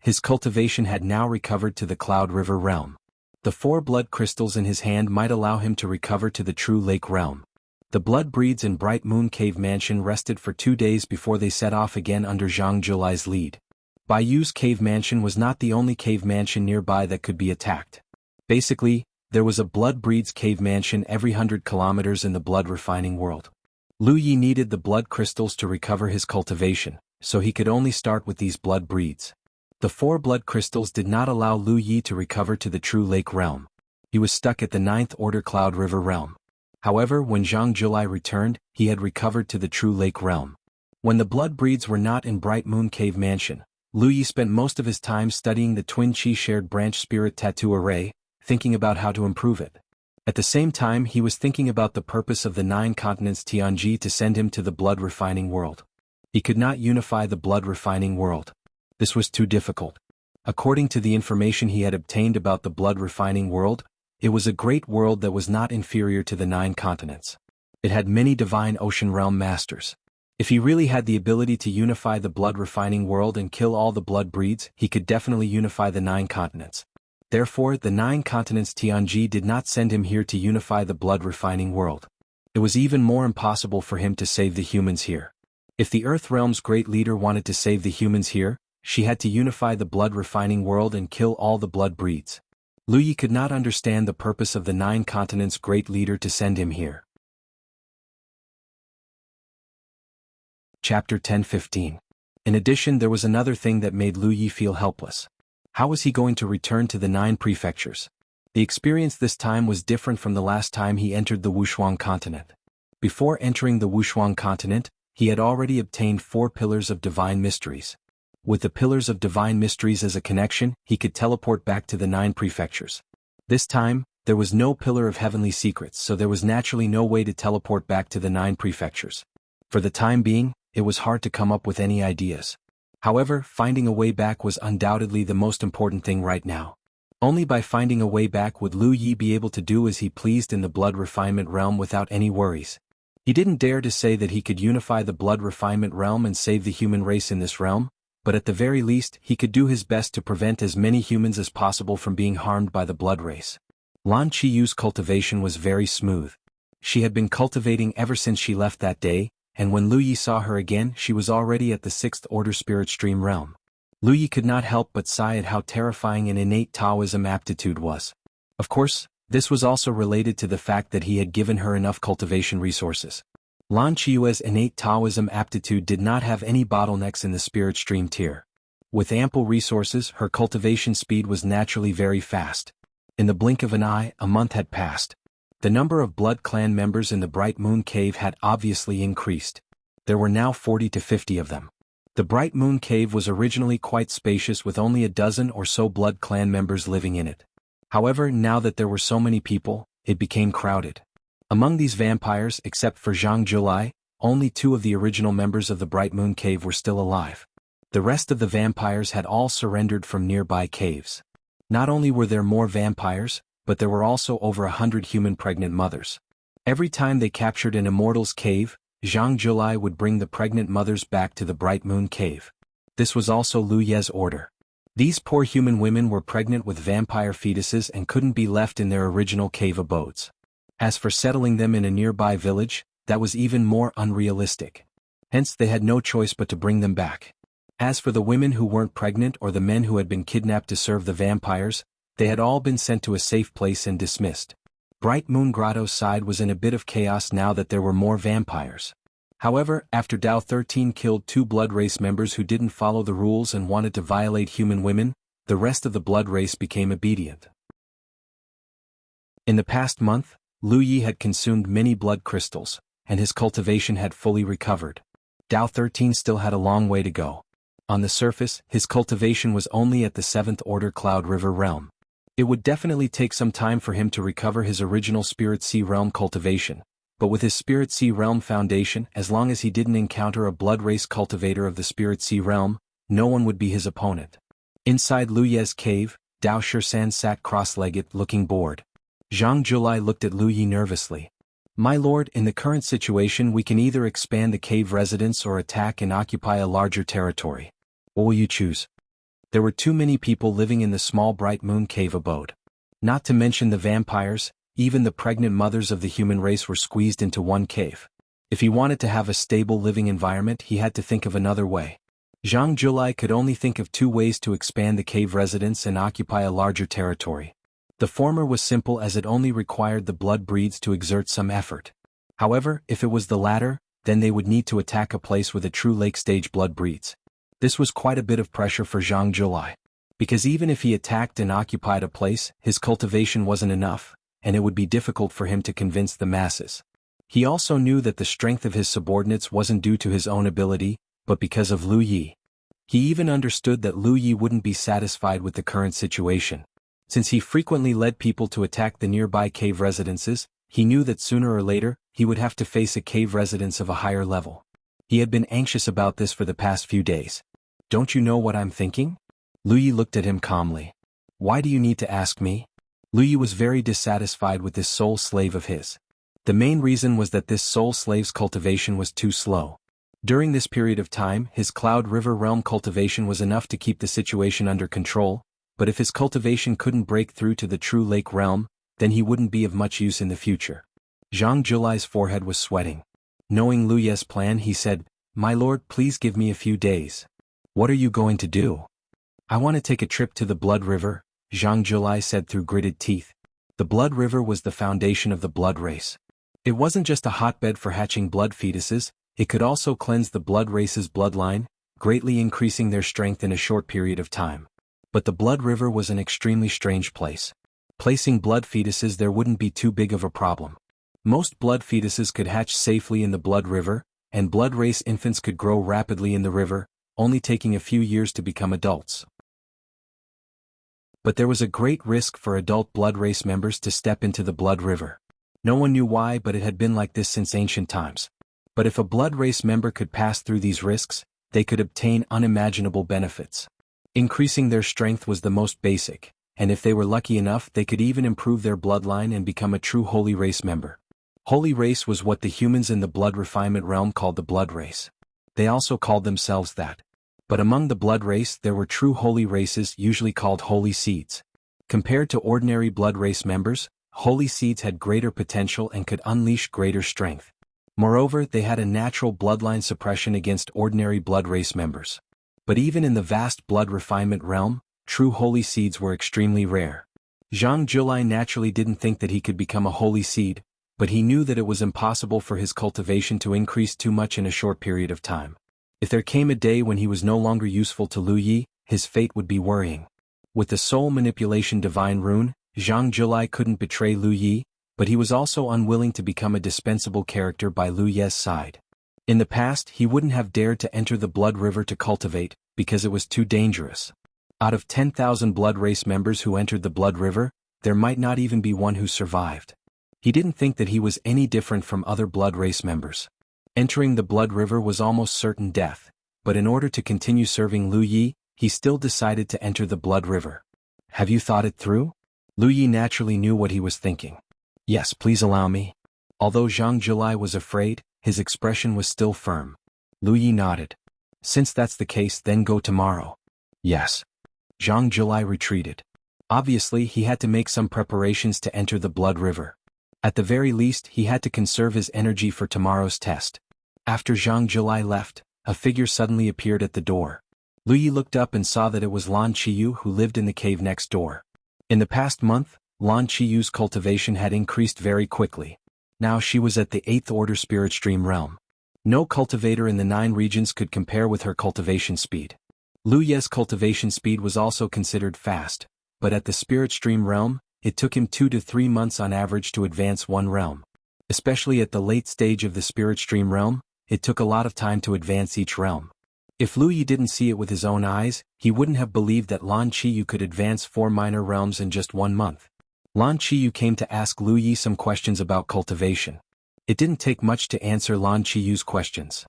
His cultivation had now recovered to the Cloud River realm. The 4 blood crystals in his hand might allow him to recover to the true lake realm. The blood breeds in Bright Moon Cave Mansion rested for 2 days before they set off again under Zhang Zhulai's lead. Bayu's cave mansion was not the only cave mansion nearby that could be attacked. Basically, there was a blood breeds cave mansion every 100 kilometers in the blood refining world. Lu Yi needed the blood crystals to recover his cultivation, so he could only start with these blood breeds. The 4 blood crystals did not allow Lu Yi to recover to the true lake realm. He was stuck at the 9th order Cloud River realm. However, when Zhang Zhulai returned, he had recovered to the true lake realm. When the blood breeds were not in Bright Moon Cave Mansion, Lu Yi spent most of his time studying the Twin Qi Shared Branch Spirit Tattoo Array, thinking about how to improve it. At the same time, he was thinking about the purpose of the 9 continents Tianji to send him to the blood refining world. He could not unify the blood refining world. This was too difficult. According to the information he had obtained about the blood refining world, it was a great world that was not inferior to the 9 continents. It had many divine ocean realm masters. If he really had the ability to unify the blood refining world and kill all the blood breeds, he could definitely unify the 9 continents. Therefore, the 9 continents Tianji did not send him here to unify the blood refining world. It was even more impossible for him to save the humans here. If the Earth Realm's great leader wanted to save the humans here, she had to unify the blood refining world and kill all the blood breeds. Lu Yi could not understand the purpose of the 9 continents' great leader to send him here. Chapter 10-15. In addition, there was another thing that made Lu Yi feel helpless. How was he going to return to the 9 prefectures? The experience this time was different from the last time he entered the Wushuang continent. Before entering the Wushuang continent, he had already obtained 4 pillars of divine mysteries. With the pillars of divine mysteries as a connection, he could teleport back to the 9 prefectures. This time, there was no pillar of heavenly secrets, so there was naturally no way to teleport back to the 9 prefectures. For the time being, it was hard to come up with any ideas. However, finding a way back was undoubtedly the most important thing right now. Only by finding a way back would Lu Yi be able to do as he pleased in the blood refinement realm without any worries. He didn't dare to say that he could unify the blood refinement realm and save the human race in this realm, but at the very least, he could do his best to prevent as many humans as possible from being harmed by the blood race. Lan Qiyu's cultivation was very smooth. She had been cultivating ever since she left that day, and when Lu Yi saw her again, she was already at the 6th order spirit stream realm. Lu Yi could not help but sigh at how terrifying an innate Taoism aptitude was. Of course, this was also related to the fact that he had given her enough cultivation resources. Lan Qiyue's innate Taoism aptitude did not have any bottlenecks in the spirit stream tier. With ample resources, her cultivation speed was naturally very fast. In the blink of an eye, a month had passed. The number of blood clan members in the Bright Moon Cave had obviously increased. There were now 40 to 50 of them. The Bright Moon Cave was originally quite spacious with only a dozen or so blood clan members living in it. However, now that there were so many people, it became crowded. Among these vampires, except for Zhang Zhulai, only 2 of the original members of the Bright Moon Cave were still alive. The rest of the vampires had all surrendered from nearby caves. Not only were there more vampires, but there were also over 100 human pregnant mothers. Every time they captured an immortal's cave, Zhang Zhulai would bring the pregnant mothers back to the Bright Moon Cave. This was also Lu Ye's order. These poor human women were pregnant with vampire fetuses and couldn't be left in their original cave abodes. As for settling them in a nearby village, that was even more unrealistic. Hence they had no choice but to bring them back. As for the women who weren't pregnant or the men who had been kidnapped to serve the vampires, they had all been sent to a safe place and dismissed. Bright Moon Grotto's side was in a bit of chaos now that there were more vampires. However, after Dao 13 killed 2 Blood Race members who didn't follow the rules and wanted to violate human women, the rest of the Blood Race became obedient. In the past month, Lu Yi had consumed many blood crystals, and his cultivation had fully recovered. Dao 13 still had a long way to go. On the surface, his cultivation was only at the 7th order Cloud River realm. It would definitely take some time for him to recover his original Spirit Sea realm cultivation, but with his Spirit Sea realm foundation, as long as he didn't encounter a blood race cultivator of the Spirit Sea realm, no one would be his opponent. Inside Lu Ye's cave, Dao Shisan sat cross-legged, looking bored. Zhang Julai looked at Lu Yi nervously. "My lord, in the current situation we can either expand the cave residence or attack and occupy a larger territory. What will you choose?" There were too many people living in the small Bright Moon cave abode. Not to mention the vampires, even the pregnant mothers of the human race were squeezed into one cave. If he wanted to have a stable living environment, he had to think of another way. Zhang Julai could only think of 2 ways to expand the cave residence and occupy a larger territory. The former was simple as it only required the blood breeds to exert some effort. However, if it was the latter, then they would need to attack a place with a true lake-stage blood breeds. This was quite a bit of pressure for Zhang Julai. Because even if he attacked and occupied a place, his cultivation wasn't enough, and it would be difficult for him to convince the masses. He also knew that the strength of his subordinates wasn't due to his own ability, but because of Lu Yi. He even understood that Lu Yi wouldn't be satisfied with the current situation. Since he frequently led people to attack the nearby cave residences, he knew that sooner or later, he would have to face a cave residence of a higher level. He had been anxious about this for the past few days. "Don't you know what I'm thinking?" Lu Yi looked at him calmly. "Why do you need to ask me?" Lu Yi was very dissatisfied with this soul slave of his. The main reason was that this soul slave's cultivation was too slow. During this period of time, his Cloud River realm cultivation was enough to keep the situation under control, but if his cultivation couldn't break through to the true lake realm, then he wouldn't be of much use in the future. Zhang Julai's forehead was sweating. Knowing Lu Ye's plan, he said, "My lord, please give me a few days." "What are you going to do?" "I want to take a trip to the Blood River," Zhang Julai said through gritted teeth. The Blood River was the foundation of the blood race. It wasn't just a hotbed for hatching blood fetuses, it could also cleanse the blood race's bloodline, greatly increasing their strength in a short period of time. But the Blood River was an extremely strange place. Placing blood fetuses there wouldn't be too big of a problem. Most blood fetuses could hatch safely in the Blood River, and blood race infants could grow rapidly in the river, only taking a few years to become adults. But there was a great risk for adult blood race members to step into the Blood River. No one knew why, but it had been like this since ancient times. But if a blood race member could pass through these risks, they could obtain unimaginable benefits. Increasing their strength was the most basic, and if they were lucky enough they could even improve their bloodline and become a true holy race member. Holy race was what the humans in the blood refinement realm called the blood race. They also called themselves that. But among the blood race there were true holy races usually called holy seeds. Compared to ordinary blood race members, holy seeds had greater potential and could unleash greater strength. Moreover, they had a natural bloodline suppression against ordinary blood race members. But even in the vast blood refinement realm, true holy seeds were extremely rare. Zhang Julai naturally didn't think that he could become a holy seed, but he knew that it was impossible for his cultivation to increase too much in a short period of time. If there came a day when he was no longer useful to Lu Yi, his fate would be worrying. With the soul manipulation divine rune, Zhang Julai couldn't betray Lu Yi, but he was also unwilling to become a dispensable character by Lu Ye's side. In the past, he wouldn't have dared to enter the Blood River to cultivate, because it was too dangerous. Out of 10,000 blood race members who entered the Blood River, there might not even be one who survived. He didn't think that he was any different from other blood race members. Entering the Blood River was almost certain death, but in order to continue serving Lu Yi, he still decided to enter the Blood River. "Have you thought it through?" Lu Yi naturally knew what he was thinking. "Yes, please allow me." Although Zhang Julai was afraid, his expression was still firm. Lu Yi nodded. "Since that's the case, then go tomorrow." "Yes." Zhang Julai retreated. Obviously, he had to make some preparations to enter the Blood River. At the very least, he had to conserve his energy for tomorrow's test. After Zhang Julai left, a figure suddenly appeared at the door. Lu Yi looked up and saw that it was Lan Qiyu who lived in the cave next door. In the past month, Lan Qiyu's cultivation had increased very quickly. Now she was at the 8th order spirit stream realm. No cultivator in the 9 regions could compare with her cultivation speed. Lu Ye's cultivation speed was also considered fast, but at the spirit stream realm, it took him 2 to 3 months on average to advance one realm. Especially at the late stage of the spirit stream realm, it took a lot of time to advance each realm. If Lu Yi didn't see it with his own eyes, he wouldn't have believed that Lan Qiyu could advance 4 minor realms in just 1 month. Lan Qiyu came to ask Lu Yi some questions about cultivation. It didn't take much to answer Lan Qiyu's questions.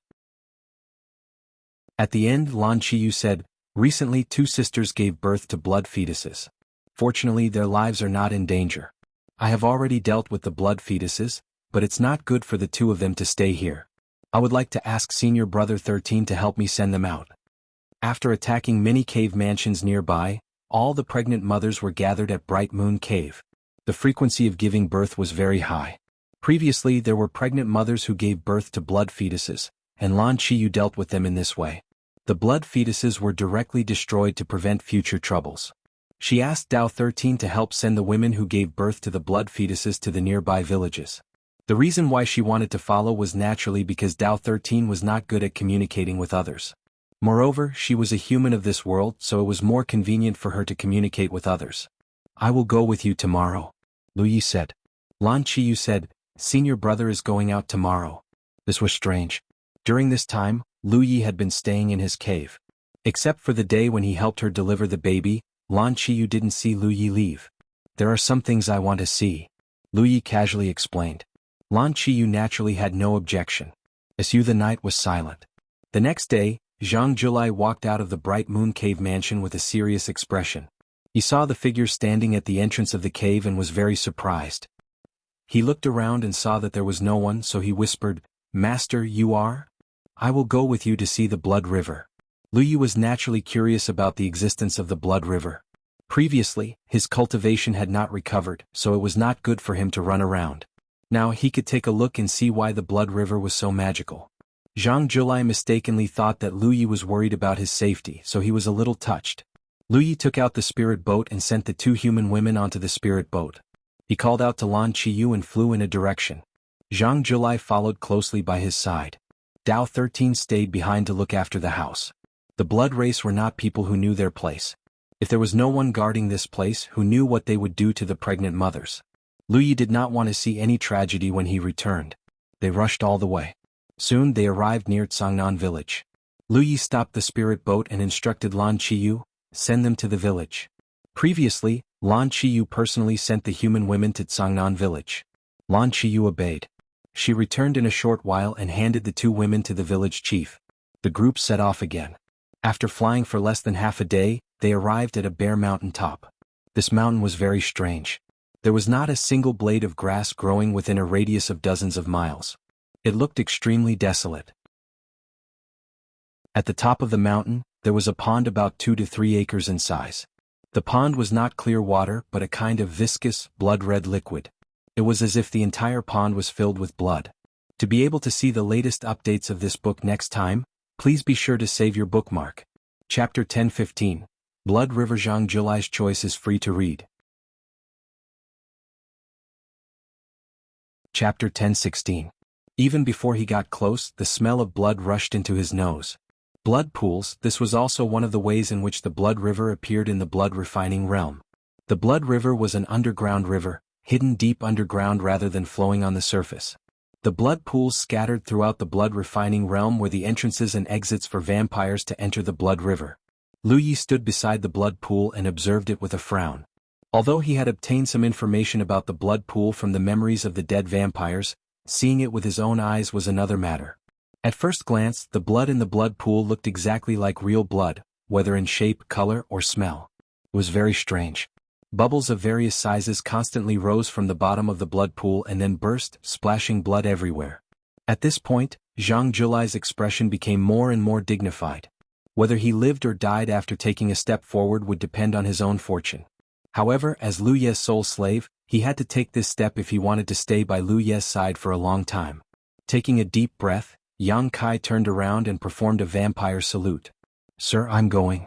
At the end, Lan Qiyu said, "Recently 2 sisters gave birth to blood fetuses. Fortunately, their lives are not in danger. I have already dealt with the blood fetuses, but it's not good for the 2 of them to stay here. I would like to ask Senior Brother 13 to help me send them out." After attacking many cave mansions nearby, all the pregnant mothers were gathered at Bright Moon Cave. The frequency of giving birth was very high. Previously, there were pregnant mothers who gave birth to blood fetuses, and Lan Qiyu dealt with them in this way. The blood fetuses were directly destroyed to prevent future troubles. She asked Dao 13 to help send the women who gave birth to the blood fetuses to the nearby villages. The reason why she wanted to follow was naturally because Dao 13 was not good at communicating with others. Moreover, she was a human of this world, so it was more convenient for her to communicate with others. "I will go with you tomorrow," Lu Yi said. Lan Qiyu said, "Senior Brother is going out tomorrow." This was strange. During this time, Lu Yi had been staying in his cave. Except for the day when he helped her deliver the baby, Lan Qiyu didn't see Lu Yi leave. "There are some things I want to see," Lu Yi casually explained. Lan Qiyu naturally had no objection. The night was silent. The next day, Zhang Julai walked out of the Bright Moon Cave mansion with a serious expression. He saw the figure standing at the entrance of the cave and was very surprised. He looked around and saw that there was no one, so he whispered, "Master, you are? I will go with you to see the Blood River." Lu Yi was naturally curious about the existence of the Blood River. Previously, his cultivation had not recovered, so it was not good for him to run around. Now he could take a look and see why the Blood River was so magical. Zhang Julai mistakenly thought that Lu Yi was worried about his safety, so he was a little touched. Lu Yi took out the spirit boat and sent the 2 human women onto the spirit boat. He called out to Lan Qiyu and flew in a direction. Zhang Julai followed closely by his side. Dao 13 stayed behind to look after the house. The blood race were not people who knew their place. If there was no one guarding this place who knew what they would do to the pregnant mothers. Lu Yi did not want to see any tragedy when he returned. They rushed all the way. Soon they arrived near Tsangnan village. Lu Yi stopped the spirit boat and instructed Lan Qiyu, "Send them to the village." Previously, Lan Qiyu personally sent the human women to Tsangnan village. Lan Qiyu obeyed. She returned in a short while and handed the 2 women to the village chief. The group set off again. After flying for less than half a day, they arrived at a bare mountain top. This mountain was very strange. There was not a single blade of grass growing within a radius of dozens of miles. It looked extremely desolate. At the top of the mountain, there was a pond about 2 to 3 acres in size. The pond was not clear water but a kind of viscous, blood-red liquid. It was as if the entire pond was filled with blood. To be able to see the latest updates of this book next time, please be sure to save your bookmark. Chapter 10-15. Blood River. Zhang Julai's choice is free to read. Chapter 10-16. Even before he got close, the smell of blood rushed into his nose. Blood pools. This was also one of the ways in which the Blood River appeared in the blood refining realm. The Blood River was an underground river, hidden deep underground rather than flowing on the surface. The blood pools scattered throughout the blood refining realm were the entrances and exits for vampires to enter the Blood River. Lu Yi stood beside the blood pool and observed it with a frown. Although he had obtained some information about the blood pool from the memories of the dead vampires, seeing it with his own eyes was another matter. At first glance, the blood in the blood pool looked exactly like real blood, whether in shape, color, or smell. It was very strange. Bubbles of various sizes constantly rose from the bottom of the blood pool and then burst, splashing blood everywhere. At this point, Zhang Julai's expression became more and more dignified. Whether he lived or died after taking a step forward would depend on his own fortune. However, as Lu Ye's sole slave, he had to take this step if he wanted to stay by Lu Ye's side for a long time. Taking a deep breath, Yang Kai turned around and performed a vampire salute. "Sir, I'm going."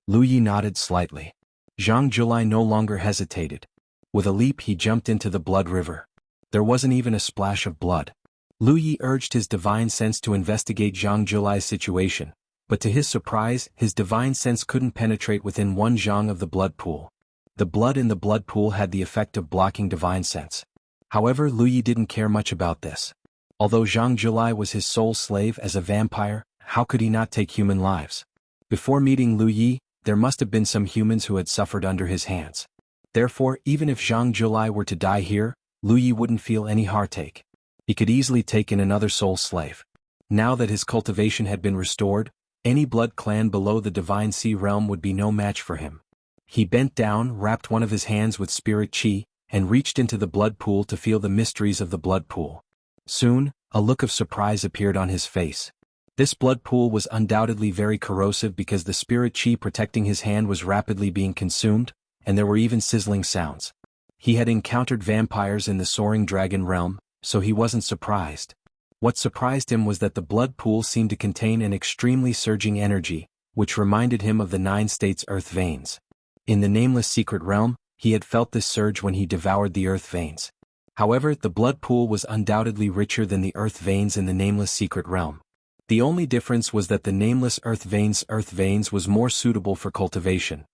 Lu Yi nodded slightly. Zhang Julai no longer hesitated. With a leap he jumped into the blood river. There wasn't even a splash of blood. Lu Yi urged his divine sense to investigate Zhang Julai's situation, but to his surprise, his divine sense couldn't penetrate within 1 zhang of the blood pool. The blood in the blood pool had the effect of blocking divine sense. However, Lu Yi didn't care much about this. Although Zhang Julai was his sole slave as a vampire, how could he not take human lives? Before meeting Lu Yi, there must have been some humans who had suffered under his hands. Therefore, even if Zhang Julai were to die here, Lu Yi wouldn't feel any heartache. He could easily take in another soul slave. Now that his cultivation had been restored, any blood clan below the divine sea realm would be no match for him. He bent down, wrapped one of his hands with spirit chi, and reached into the blood pool to feel the mysteries of the blood pool. Soon, a look of surprise appeared on his face. This blood pool was undoubtedly very corrosive because the spirit chi protecting his hand was rapidly being consumed, and there were even sizzling sounds. He had encountered vampires in the soaring dragon realm, so he wasn't surprised. What surprised him was that the blood pool seemed to contain an extremely surging energy, which reminded him of the 9 states earth veins. In the nameless secret realm, he had felt this surge when he devoured the earth veins. However, the blood pool was undoubtedly richer than the earth veins in the nameless secret realm. The only difference was that the nameless earth veins was more suitable for cultivation.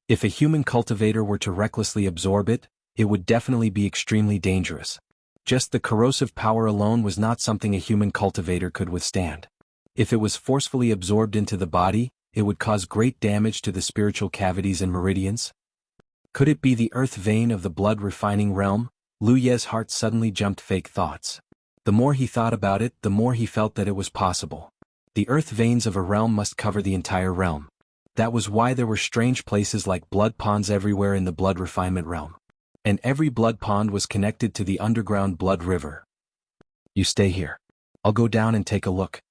If a human cultivator were to recklessly absorb it, it would definitely be extremely dangerous. Just the corrosive power alone was not something a human cultivator could withstand. If it was forcefully absorbed into the body, it would cause great damage to the spiritual cavities and meridians. Could it be the earth vein of the blood refining realm? Lu Ye's heart suddenly jumped fake thoughts. The more he thought about it, the more he felt that it was possible. The earth veins of a realm must cover the entire realm. That was why there were strange places like blood ponds everywhere in the blood refinement realm. And every blood pond was connected to the underground blood river. You stay here. I'll go down and take a look.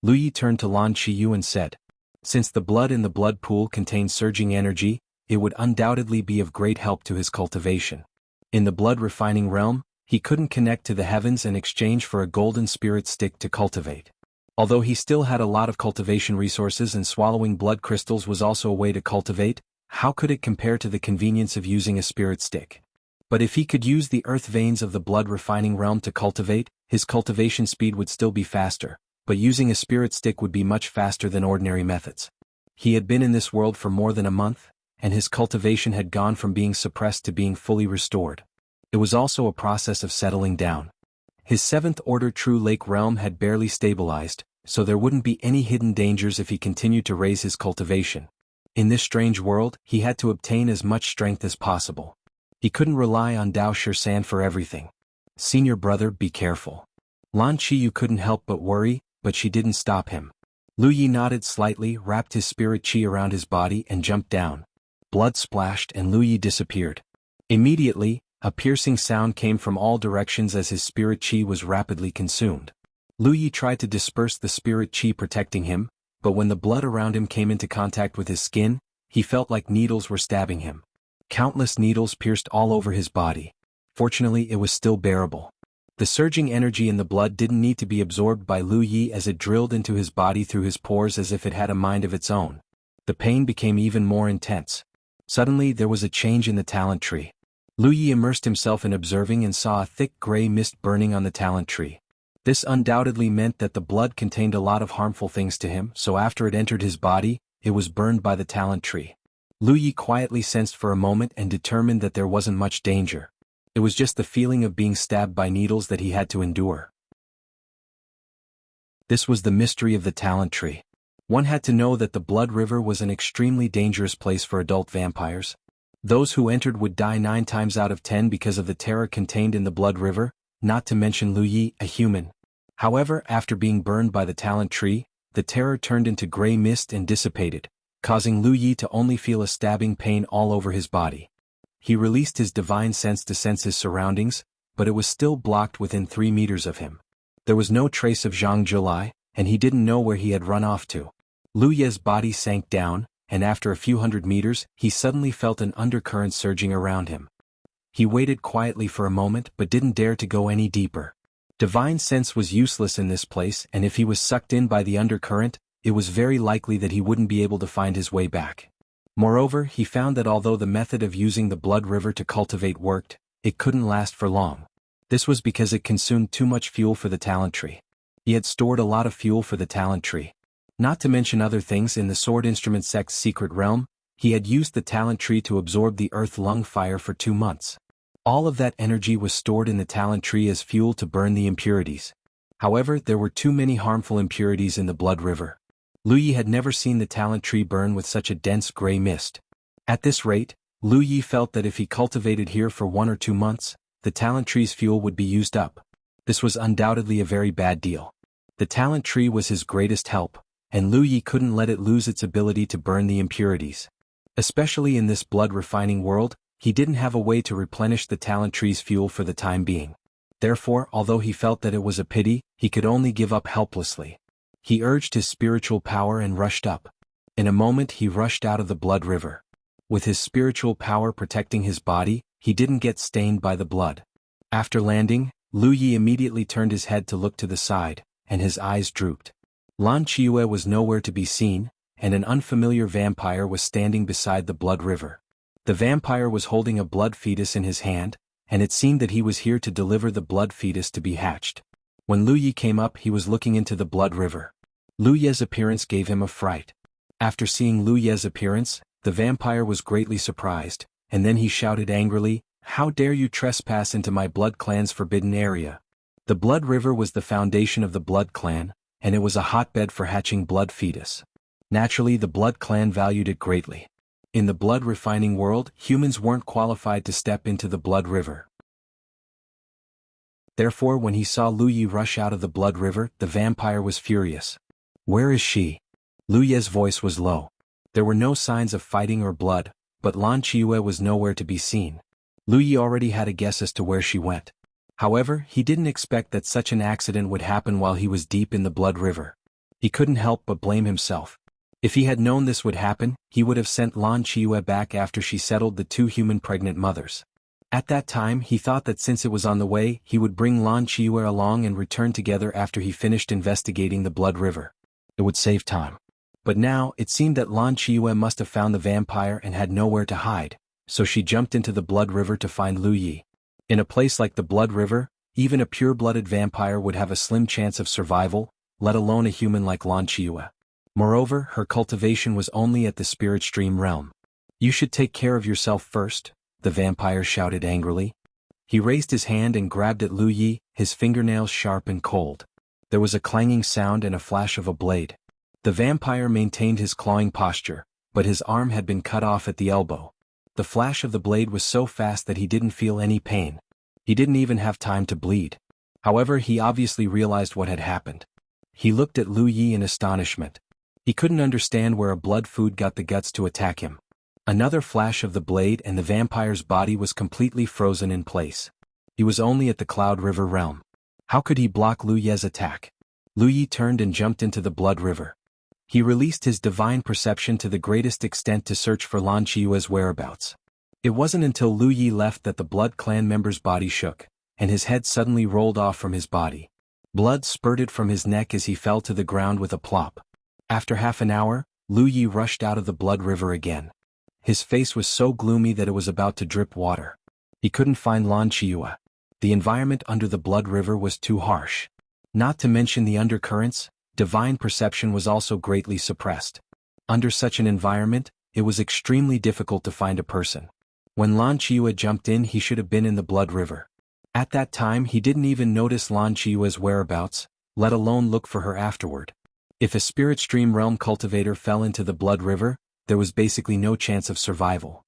Lu Yi turned to Lan Qiyu and said, since the blood in the blood pool contained surging energy, it would undoubtedly be of great help to his cultivation. In the blood refining realm, he couldn't connect to the heavens in exchange for a golden spirit stick to cultivate. Although he still had a lot of cultivation resources and swallowing blood crystals was also a way to cultivate, how could it compare to the convenience of using a spirit stick? But if he could use the earth veins of the blood refining realm to cultivate, his cultivation speed would still be faster, but using a spirit stick would be much faster than ordinary methods. He had been in this world for more than a month, and his cultivation had gone from being suppressed to being fully restored. It was also a process of settling down. His 7th order true lake realm had barely stabilized, so there wouldn't be any hidden dangers if he continued to raise his cultivation. In this strange world, he had to obtain as much strength as possible. He couldn't rely on Dao Shirshan for everything. Senior brother, be careful. Lan Qiyu couldn't help but worry, but she didn't stop him. Lu Yi nodded slightly, wrapped his spirit chi around his body and jumped down. Blood splashed and Lu Yi disappeared. Immediately, a piercing sound came from all directions as his spirit chi was rapidly consumed. Lu Yi tried to disperse the spirit chi protecting him, but when the blood around him came into contact with his skin, he felt like needles were stabbing him. Countless needles pierced all over his body. Fortunately, it was still bearable. The surging energy in the blood didn't need to be absorbed by Lu Yi as it drilled into his body through his pores as if it had a mind of its own. The pain became even more intense. Suddenly, there was a change in the talent tree. Lu Yi immersed himself in observing and saw a thick gray mist burning on the talent tree. This undoubtedly meant that the blood contained a lot of harmful things to him, so after it entered his body, it was burned by the talent tree. Lu Yi quietly sensed for a moment and determined that there wasn't much danger. It was just the feeling of being stabbed by needles that he had to endure. This was the mystery of the talent tree. One had to know that the blood river was an extremely dangerous place for adult vampires. Those who entered would die 9 times out of 10 because of the terror contained in the blood river, not to mention Lu Yi, a human. However, after being burned by the talent tree, the terror turned into gray mist and dissipated, causing Lu Yi to only feel a stabbing pain all over his body. He released his divine sense to sense his surroundings, but it was still blocked within 3 meters of him. There was no trace of Zhang Julai, and he didn't know where he had run off to. Lu Ye's body sank down, and after a few hundred meters, he suddenly felt an undercurrent surging around him. He waited quietly for a moment but didn't dare to go any deeper. Divine sense was useless in this place, and if he was sucked in by the undercurrent, it was very likely that he wouldn't be able to find his way back. Moreover, he found that although the method of using the blood river to cultivate worked, it couldn't last for long. This was because it consumed too much fuel for the talent tree. He had stored a lot of fuel for the talent tree. Not to mention other things in the sword instrument sect's secret realm, he had used the talent tree to absorb the earth lung fire for 2 months. All of that energy was stored in the talent tree as fuel to burn the impurities. However, there were too many harmful impurities in the blood river. Lu Yi had never seen the talent tree burn with such a dense gray mist. At this rate, Lu Yi felt that if he cultivated here for 1 or 2 months, the talent tree's fuel would be used up. This was undoubtedly a very bad deal. The talent tree was his greatest help, and Lu Yi couldn't let it lose its ability to burn the impurities. Especially in this blood-refining world, he didn't have a way to replenish the talent tree's fuel for the time being. Therefore, although he felt that it was a pity, he could only give up helplessly. He urged his spiritual power and rushed up. In a moment he rushed out of the blood river. With his spiritual power protecting his body, he didn't get stained by the blood. After landing, Lu Yi immediately turned his head to look to the side, and his eyes drooped. Lan Qiue was nowhere to be seen, and an unfamiliar vampire was standing beside the blood river. The vampire was holding a blood fetus in his hand, and it seemed that he was here to deliver the blood fetus to be hatched. When Lu Yi came up, he was looking into the blood river. Lu Ye's appearance gave him a fright. After seeing Lu Ye's appearance, the vampire was greatly surprised, and then he shouted angrily, "How dare you trespass into my blood clan's forbidden area?" The blood river was the foundation of the blood clan, and it was a hotbed for hatching blood fetus. Naturally, the blood clan valued it greatly. In the blood refining world, humans weren't qualified to step into the blood river. Therefore, when he saw Lu Yi rush out of the blood river, the vampire was furious. "Where is she?" Lu Ye's voice was low. There were no signs of fighting or blood, but Lan Qiue was nowhere to be seen. Lu Yi already had a guess as to where she went. However, he didn't expect that such an accident would happen while he was deep in the blood river. He couldn't help but blame himself. If he had known this would happen, he would have sent Lan Qiue back after she settled the 2 human pregnant mothers. At that time, he thought that since it was on the way, he would bring Lan Qiue along and return together after he finished investigating the blood river. It would save time. But now, it seemed that Lan Qiue must have found the vampire and had nowhere to hide, so she jumped into the blood river to find Lu Yi. In a place like the blood river, even a pure-blooded vampire would have a slim chance of survival, let alone a human like Lan Qiue. Moreover, her cultivation was only at the spirit stream realm. "You should take care of yourself first," the vampire shouted angrily. He raised his hand and grabbed at Lu Yi, his fingernails sharp and cold. There was a clanging sound and a flash of a blade. The vampire maintained his clawing posture, but his arm had been cut off at the elbow. The flash of the blade was so fast that he didn't feel any pain. He didn't even have time to bleed. However, he obviously realized what had happened. He looked at Lu Yi in astonishment. He couldn't understand where a blood food got the guts to attack him. Another flash of the blade and the vampire's body was completely frozen in place. He was only at the Cloud River realm. How could he block Lu Ye's attack? Lu Yi turned and jumped into the blood river. He released his divine perception to the greatest extent to search for Lan Qiue's whereabouts. It wasn't until Lu Yi left that the blood clan member's body shook, and his head suddenly rolled off from his body. Blood spurted from his neck as he fell to the ground with a plop. After half an hour, Lu Yi rushed out of the blood river again. His face was so gloomy that it was about to drip water. He couldn't find Lan Qiue. The environment under the blood river was too harsh. Not to mention the undercurrents, divine perception was also greatly suppressed. Under such an environment, it was extremely difficult to find a person. When Lan Qiue jumped in, he should have been in the blood river. At that time, he didn't even notice Lan Qiue's whereabouts, let alone look for her afterward. If a spirit stream realm cultivator fell into the blood river, there was basically no chance of survival.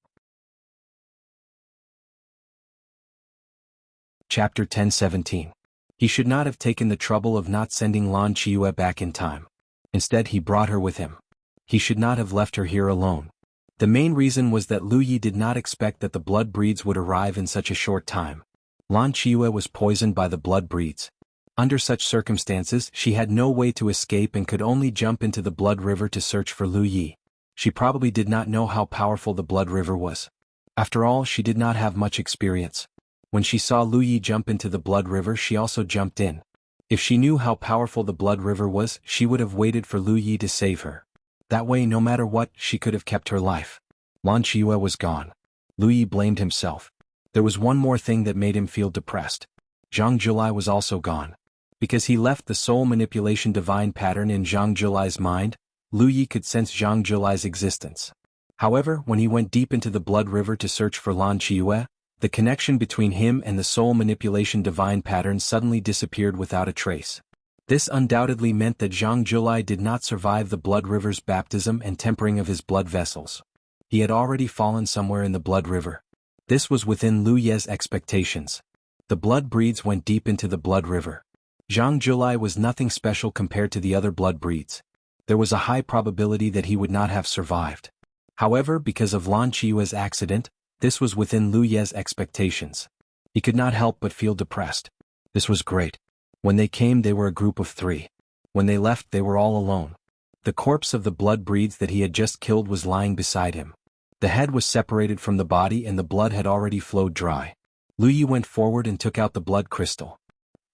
Chapter 10:17. He should not have taken the trouble of not sending Lan Qiue back in time. Instead, he brought her with him. He should not have left her here alone. The main reason was that Lu Yi did not expect that the blood breeds would arrive in such a short time. Lan Qiue was poisoned by the blood breeds. Under such circumstances, she had no way to escape and could only jump into the blood river to search for Lu Yi. She probably did not know how powerful the blood river was. After all, she did not have much experience. When she saw Lu Yi jump into the blood river, she also jumped in. If she knew how powerful the blood river was, she would have waited for Lu Yi to save her. That way, no matter what, she could have kept her life. Lan Qiue was gone. Lu Yi blamed himself. There was one more thing that made him feel depressed. Zhang Julai was also gone. Because he left the soul manipulation divine pattern in Zhang Julai's mind, Lu Yi could sense Zhang Julai's existence. However, when he went deep into the blood river to search for Lan Qiue, the connection between him and the soul manipulation divine pattern suddenly disappeared without a trace. This undoubtedly meant that Zhang Julai did not survive the blood river's baptism and tempering of his blood vessels. He had already fallen somewhere in the blood river. This was within Lu Ye's expectations. The blood breeds went deep into the blood river. Zhang Julai was nothing special compared to the other blood breeds. There was a high probability that he would not have survived. However, because of Lan Qiue's accident, this was within Lu Ye's expectations. He could not help but feel depressed. This was great. When they came they were a group of 3. When they left they were all alone. The corpse of the blood breeds that he had just killed was lying beside him. The head was separated from the body and the blood had already flowed dry. Lu Yi went forward and took out the blood crystal.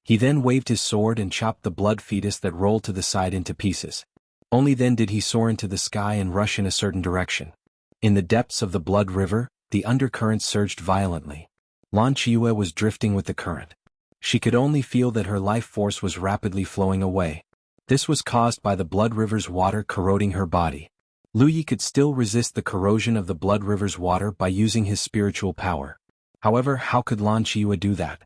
He then waved his sword and chopped the blood fetus that rolled to the side into pieces. Only then did he soar into the sky and rush in a certain direction. In the depths of the blood river, the undercurrent surged violently. Lan Qiue was drifting with the current. She could only feel that her life force was rapidly flowing away. This was caused by the blood river's water corroding her body. Lu Yi could still resist the corrosion of the blood river's water by using his spiritual power. However, how could Lan Qiue do that?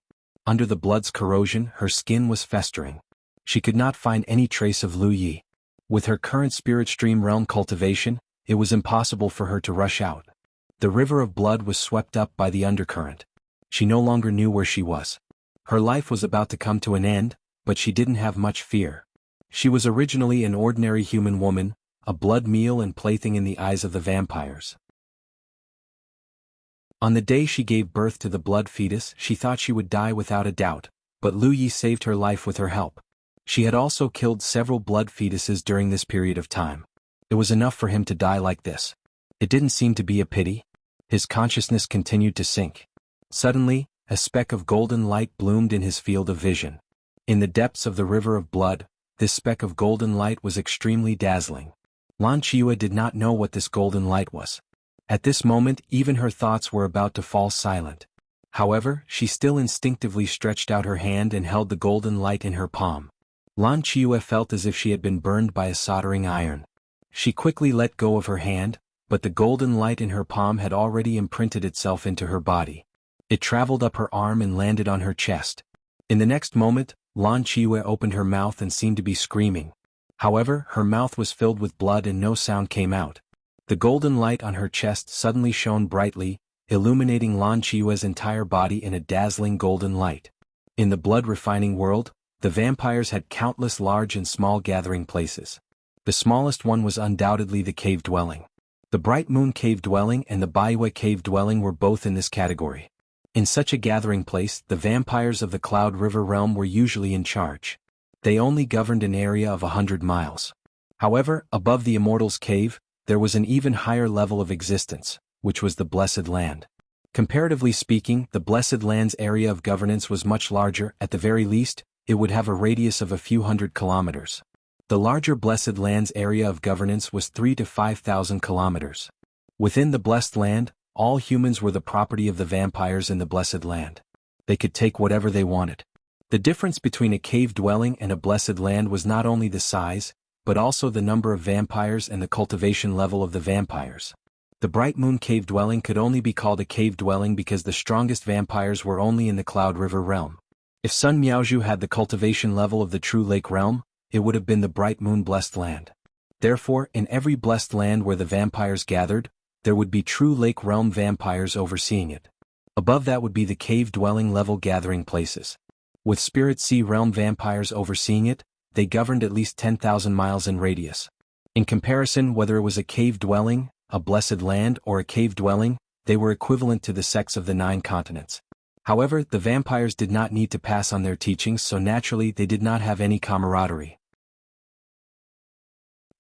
Under the blood's corrosion, her skin was festering. She could not find any trace of Lu Yi. With her current spirit stream realm cultivation, it was impossible for her to rush out. The river of blood was swept up by the undercurrent. She no longer knew where she was. Her life was about to come to an end, but she didn't have much fear. She was originally an ordinary human woman, a blood meal and plaything in the eyes of the vampires. On the day she gave birth to the blood fetus, she thought she would die without a doubt, but Lu Yi saved her life with her help. She had also killed several blood fetuses during this period of time. It was enough for him to die like this. It didn't seem to be a pity. His consciousness continued to sink. Suddenly, a speck of golden light bloomed in his field of vision. In the depths of the river of blood, this speck of golden light was extremely dazzling. Lan Qiue did not know what this golden light was. At this moment, even her thoughts were about to fall silent. However, she still instinctively stretched out her hand and held the golden light in her palm. Lan Qiue felt as if she had been burned by a soldering iron. She quickly let go of her hand, but the golden light in her palm had already imprinted itself into her body. It traveled up her arm and landed on her chest. In the next moment, Lan Qiue opened her mouth and seemed to be screaming. However, her mouth was filled with blood and no sound came out. The golden light on her chest suddenly shone brightly, illuminating Lan Qiue's entire body in a dazzling golden light. In the blood-refining world, the vampires had countless large and small gathering places. The smallest one was undoubtedly the cave dwelling. The Bright Moon Cave Dwelling and the Baiwei Cave Dwelling were both in this category. In such a gathering place, the vampires of the Cloud River realm were usually in charge. They only governed an area of 100 miles. However, above the Immortals' Cave, there was an even higher level of existence, which was the Blessed Land. Comparatively speaking, the Blessed Land's area of governance was much larger. At the very least, it would have a radius of a few hundred kilometers. The larger Blessed Land's area of governance was 3,000 to 5,000 kilometers. Within the Blessed Land, all humans were the property of the vampires in the Blessed Land. They could take whatever they wanted. The difference between a cave dwelling and a Blessed Land was not only the size, but also the number of vampires and the cultivation level of the vampires. The Bright Moon Cave Dwelling could only be called a cave dwelling because the strongest vampires were only in the Cloud River realm. If Sun Miaozhu had the cultivation level of the True Lake realm, it would have been the Bright Moon Blessed Land. Therefore, in every Blessed Land where the vampires gathered, there would be True Lake realm vampires overseeing it. Above that would be the cave dwelling level gathering places. With Spirit Sea realm vampires overseeing it, they governed at least 10,000 miles in radius. In comparison, whether it was a cave dwelling, a Blessed Land, or a cave dwelling, they were equivalent to the sects of the 9 continents. However, the vampires did not need to pass on their teachings, so naturally they did not have any camaraderie.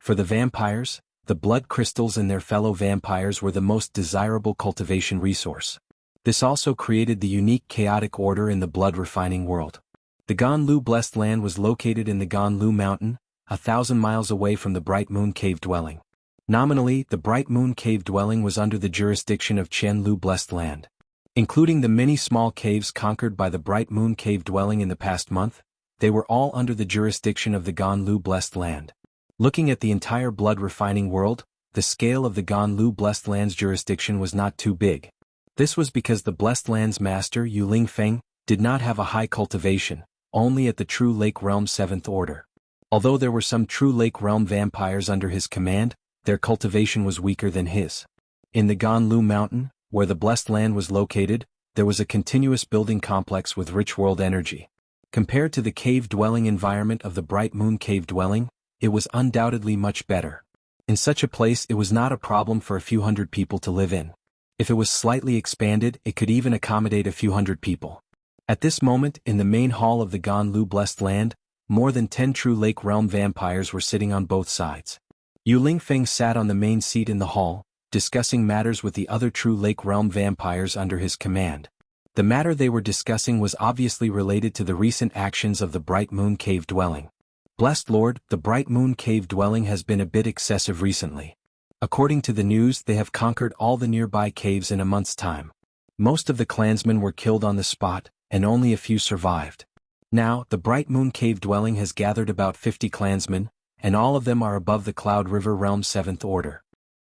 For the vampires, the blood crystals and their fellow vampires were the most desirable cultivation resource. This also created the unique chaotic order in the blood-refining world. The Ganlu Blessed Land was located in the Ganlu Mountain, 1,000 miles away from the Bright Moon Cave Dwelling. Nominally, the Bright Moon Cave dwelling was under the jurisdiction of Qianlu Blessed Land. Including the many small caves conquered by the Bright Moon Cave dwelling in the past month, they were all under the jurisdiction of the Ganlu Blessed Land. Looking at the entire blood refining world, the scale of the Ganlu Blessed Land's jurisdiction was not too big. This was because the Blessed Land's master Yu Lingfeng did not have a high cultivation, only at the True Lake Realm 7th Order. Although there were some True Lake Realm vampires under his command, their cultivation was weaker than his. In the Ganlu Mountain, where the Blessed Land was located, there was a continuous building complex with rich world energy. Compared to the cave-dwelling environment of the Bright Moon Cave dwelling, it was undoubtedly much better. In such a place it was not a problem for a few hundred people to live in. If it was slightly expanded, it could even accommodate a few hundred people. At this moment, in the main hall of the Ganlu Blessed Land, more than 10 True Lake Realm vampires were sitting on both sides. Yu Lingfeng sat on the main seat in the hall, discussing matters with the other True Lake Realm vampires under his command. The matter they were discussing was obviously related to the recent actions of the Bright Moon Cave dwelling. Blessed Lord, the Bright Moon Cave dwelling has been a bit excessive recently. According to the news, they have conquered all the nearby caves in a month's time. Most of the clansmen were killed on the spot, and only a few survived. Now, the Bright Moon Cave dwelling has gathered about 50 clansmen, and all of them are above the Cloud River Realm 7th Order.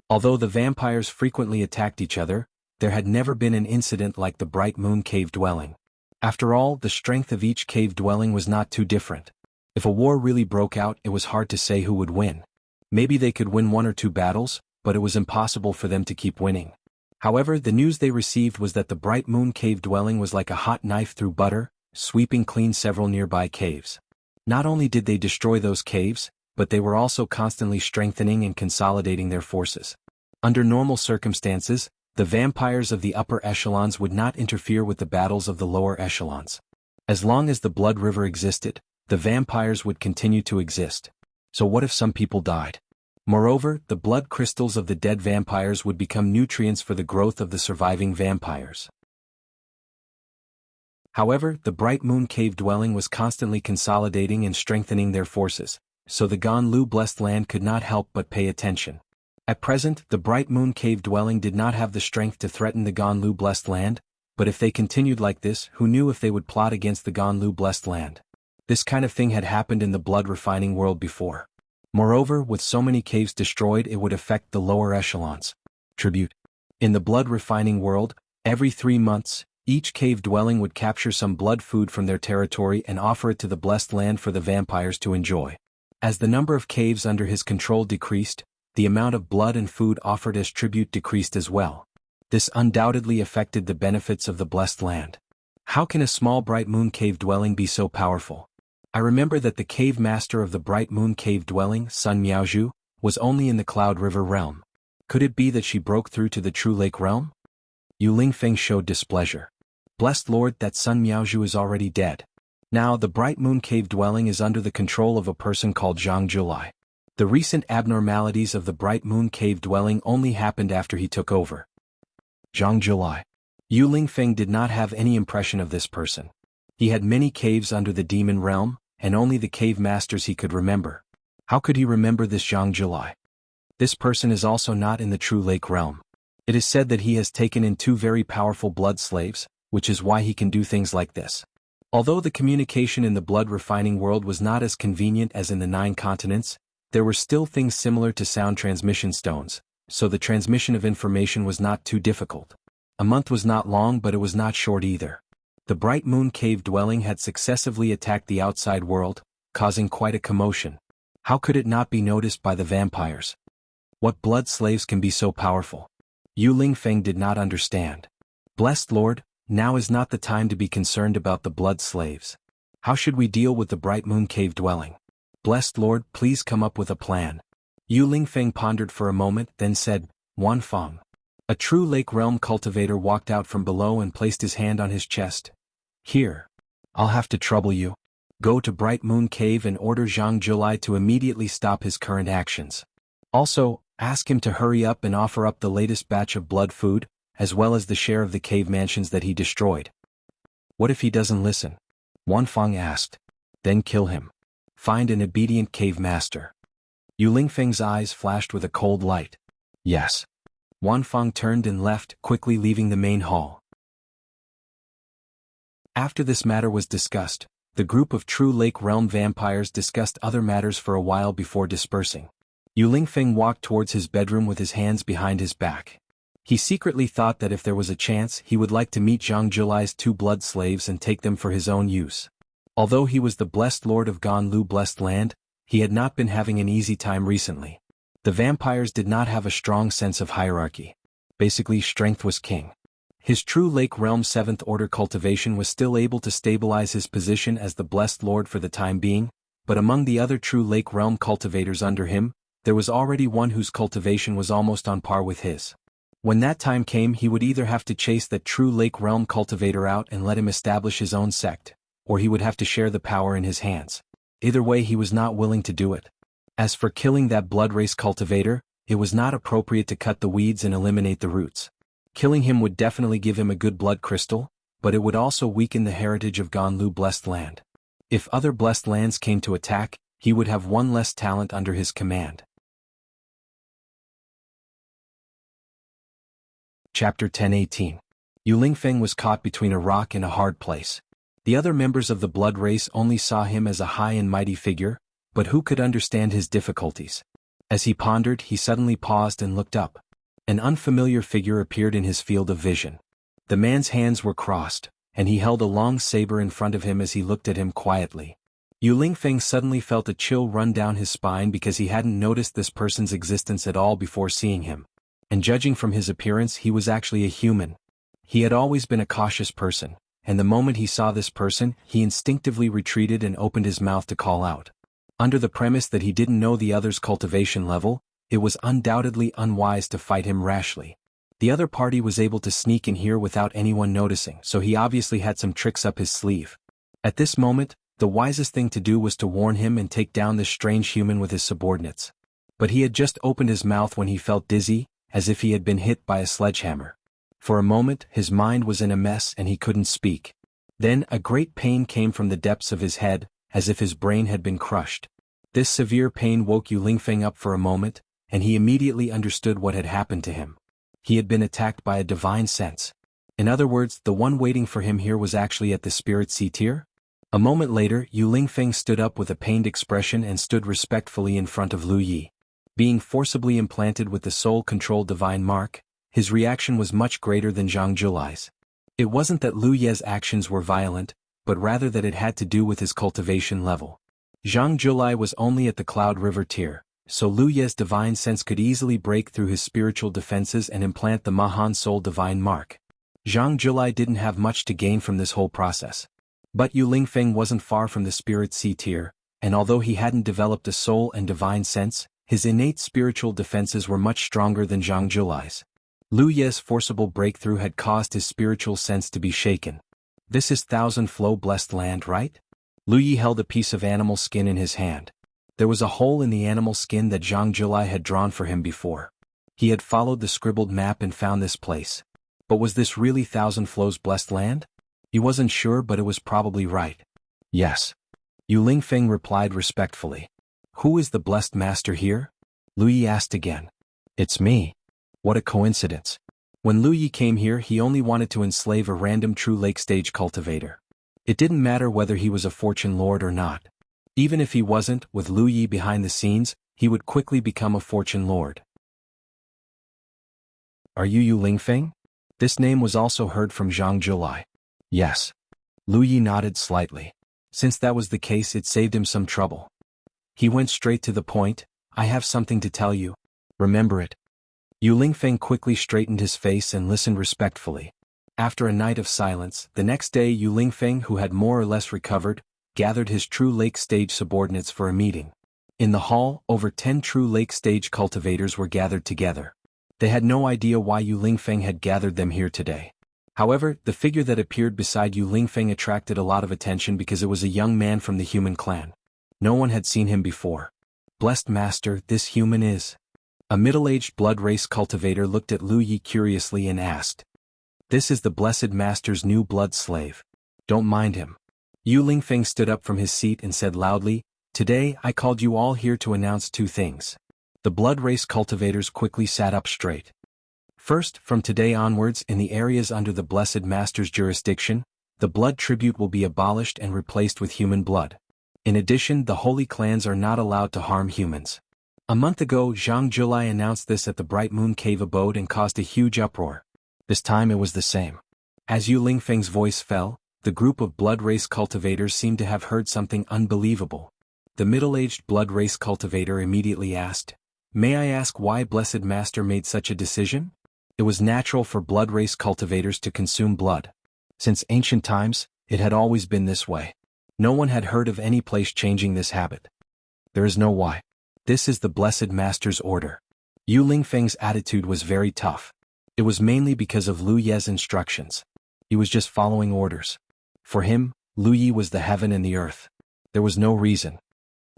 Although the vampires frequently attacked each other, there had never been an incident like the Bright Moon Cave dwelling. After all, the strength of each cave dwelling was not too different. If a war really broke out, it was hard to say who would win. Maybe they could win 1 or 2 battles, but it was impossible for them to keep winning. However, the news they received was that the Bright Moon Cave dwelling was like a hot knife through butter, sweeping clean several nearby caves. Not only did they destroy those caves, but they were also constantly strengthening and consolidating their forces. Under normal circumstances, the vampires of the upper echelons would not interfere with the battles of the lower echelons. As long as the Blood River existed, the vampires would continue to exist. So what if some people died? Moreover, the blood crystals of the dead vampires would become nutrients for the growth of the surviving vampires. However, the Bright Moon Cave dwelling was constantly consolidating and strengthening their forces, so the Ganlu Blessed Land could not help but pay attention. At present, the Bright Moon Cave dwelling did not have the strength to threaten the Ganlu Blessed Land, but if they continued like this, who knew if they would plot against the Ganlu Blessed Land? This kind of thing had happened in the blood refining world before. Moreover, with so many caves destroyed, it would affect the lower echelons. Tribute. In the blood refining world, every 3 months, each cave dwelling would capture some blood food from their territory and offer it to the Blessed Land for the vampires to enjoy. As the number of caves under his control decreased, the amount of blood and food offered as tribute decreased as well. This undoubtedly affected the benefits of the Blessed Land. How can a small Bright Moon Cave dwelling be so powerful? I remember that the cave master of the Bright Moon Cave dwelling, Sun Miaozhu, was only in the Cloud River realm. Could it be that she broke through to the True Lake realm? Yu Lingfeng showed displeasure. Blessed Lord, that Sun Miaozhu is already dead. Now the Bright Moon Cave dwelling is under the control of a person called Jianghu. The recent abnormalities of the Bright Moon Cave dwelling only happened after he took over. Jianghu. Yu Lingfeng did not have any impression of this person. He had many caves under the demon realm, and only the cave masters he could remember. How could he remember this Jianghu? This person is also not in the True Lake realm. It is said that he has taken in 2 very powerful blood slaves, which is why he can do things like this. Although the communication in the blood refining world was not as convenient as in the 9 continents, there were still things similar to sound transmission stones, so the transmission of information was not too difficult. A month was not long, but it was not short either. The Bright Moon Cave dwelling had successively attacked the outside world, causing quite a commotion. How could it not be noticed by the vampires? What blood slaves can be so powerful? Yu Lingfeng did not understand. Blessed Lord, now is not the time to be concerned about the blood slaves. How should we deal with the Bright Moon Cave dwelling? Blessed Lord, please come up with a plan. Yu Lingfeng pondered for a moment, then said, Wanfeng. A True Lake Realm cultivator walked out from below and placed his hand on his chest. Here. I'll have to trouble you. Go to Bright Moon Cave and order Zhang Julai to immediately stop his current actions. Also, ask him to hurry up and offer up the latest batch of blood food, as well as the share of the cave mansions that he destroyed. What if he doesn't listen? Wanfeng asked. Then kill him. Find an obedient cave master. Yu Lingfeng's eyes flashed with a cold light. Yes. Wan Feng turned and left, quickly leaving the main hall. After this matter was discussed, the group of true Lake Realm vampires discussed other matters for a while before dispersing. Yu Lingfeng walked towards his bedroom with his hands behind his back. He secretly thought that if there was a chance he would like to meet Zhang Julai's 2 blood slaves and take them for his own use. Although he was the blessed lord of Ganlu Blessed Land, he had not been having an easy time recently. The vampires did not have a strong sense of hierarchy. Basically, strength was king. His true Lake Realm 7th Order cultivation was still able to stabilize his position as the blessed lord for the time being, but among the other true Lake Realm cultivators under him, there was already one whose cultivation was almost on par with his. When that time came, he would either have to chase that true Lake Realm cultivator out and let him establish his own sect, or he would have to share the power in his hands. Either way, he was not willing to do it. As for killing that blood race cultivator, it was not appropriate to cut the weeds and eliminate the roots. Killing him would definitely give him a good blood crystal, but it would also weaken the heritage of Ganlu Blessed Land. If other blessed lands came to attack, he would have one less talent under his command. Chapter 10:18. Yu Lingfeng was caught between a rock and a hard place. The other members of the blood race only saw him as a high and mighty figure, but who could understand his difficulties? As he pondered, he suddenly paused and looked up. An unfamiliar figure appeared in his field of vision. The man's hands were crossed, and he held a long saber in front of him as he looked at him quietly. Yu Lingfeng suddenly felt a chill run down his spine because he hadn't noticed this person's existence at all before seeing him. And judging from his appearance, he was actually a human. He had always been a cautious person, and the moment he saw this person, he instinctively retreated and opened his mouth to call out. Under the premise that he didn't know the other's cultivation level, it was undoubtedly unwise to fight him rashly. The other party was able to sneak in here without anyone noticing, so he obviously had some tricks up his sleeve. At this moment, the wisest thing to do was to warn him and take down this strange human with his subordinates. But he had just opened his mouth when he felt dizzy, as if he had been hit by a sledgehammer. For a moment, his mind was in a mess and he couldn't speak. Then, a great pain came from the depths of his head, as if his brain had been crushed. This severe pain woke Yu Lingfeng up for a moment, and he immediately understood what had happened to him. He had been attacked by a divine sense. In other words, the one waiting for him here was actually at the spirit sea tier. A moment later, Yu Lingfeng stood up with a pained expression and stood respectfully in front of Lu Yi. Being forcibly implanted with the soul-controlled divine mark, his reaction was much greater than Zhang Julai's. It wasn't that Lu Ye's actions were violent, but rather that it had to do with his cultivation level. Zhang Julai was only at the Cloud River tier, so Lu Ye's divine sense could easily break through his spiritual defenses and implant the Mahan Soul divine mark. Zhang Julai didn't have much to gain from this whole process. But Yu Lingfeng wasn't far from the spirit sea tier, and although he hadn't developed a soul and divine sense, his innate spiritual defenses were much stronger than Zhang Julai's. Lu Ye's forcible breakthrough had caused his spiritual sense to be shaken. This is Thousand Flow Blessed Land, right? Lu Yi held a piece of animal skin in his hand. There was a hole in the animal skin that Zhang Julai had drawn for him before. He had followed the scribbled map and found this place. But was this really Thousand Flows Blessed Land? He wasn't sure, but it was probably right. Yes. Yu Lingfeng replied respectfully. Who is the blessed master here? Lu Yi asked again. It's me. What a coincidence. When Lu Yi came here, he only wanted to enslave a random true lake stage cultivator. It didn't matter whether he was a fortune lord or not. Even if he wasn't, with Lu Yi behind the scenes, he would quickly become a fortune lord. Are you Yu Lingfeng? This name was also heard from Zhang Julai. Yes. Lu Yi nodded slightly. Since that was the case, it saved him some trouble. He went straight to the point. I have something to tell you. Remember it. Yu Lingfeng quickly straightened his face and listened respectfully. After a night of silence, the next day Yu Lingfeng, who had more or less recovered, gathered his true lake stage subordinates for a meeting. In the hall, over 10 true lake stage cultivators were gathered together. They had no idea why Yu Lingfeng had gathered them here today. However, the figure that appeared beside Yu Lingfeng attracted a lot of attention because it was a young man from the human clan. No one had seen him before. Blessed Master, this human is. A middle-aged blood race cultivator looked at Lu Yi curiously and asked. This is the Blessed Master's new blood slave. Don't mind him. Yu Lingfeng stood up from his seat and said loudly, Today I called you all here to announce two things. The blood race cultivators quickly sat up straight. First, from today onwards in the areas under the Blessed Master's jurisdiction, the blood tribute will be abolished and replaced with human blood. In addition, the holy clans are not allowed to harm humans. A month ago, Jianghu announced this at the Bright Moon Cave abode and caused a huge uproar. This time it was the same. As Yu Lingfeng's voice fell, the group of blood race cultivators seemed to have heard something unbelievable. The middle-aged blood race cultivator immediately asked, "May I ask why Blessed Master made such a decision?" It was natural for blood race cultivators to consume blood. Since ancient times, it had always been this way. No one had heard of any place changing this habit. There is no why. This is the Blessed Master's order. Yu Lingfeng's attitude was very tough. It was mainly because of Lu Ye's instructions. He was just following orders. For him, Lu Yi was the heaven and the earth. There was no reason.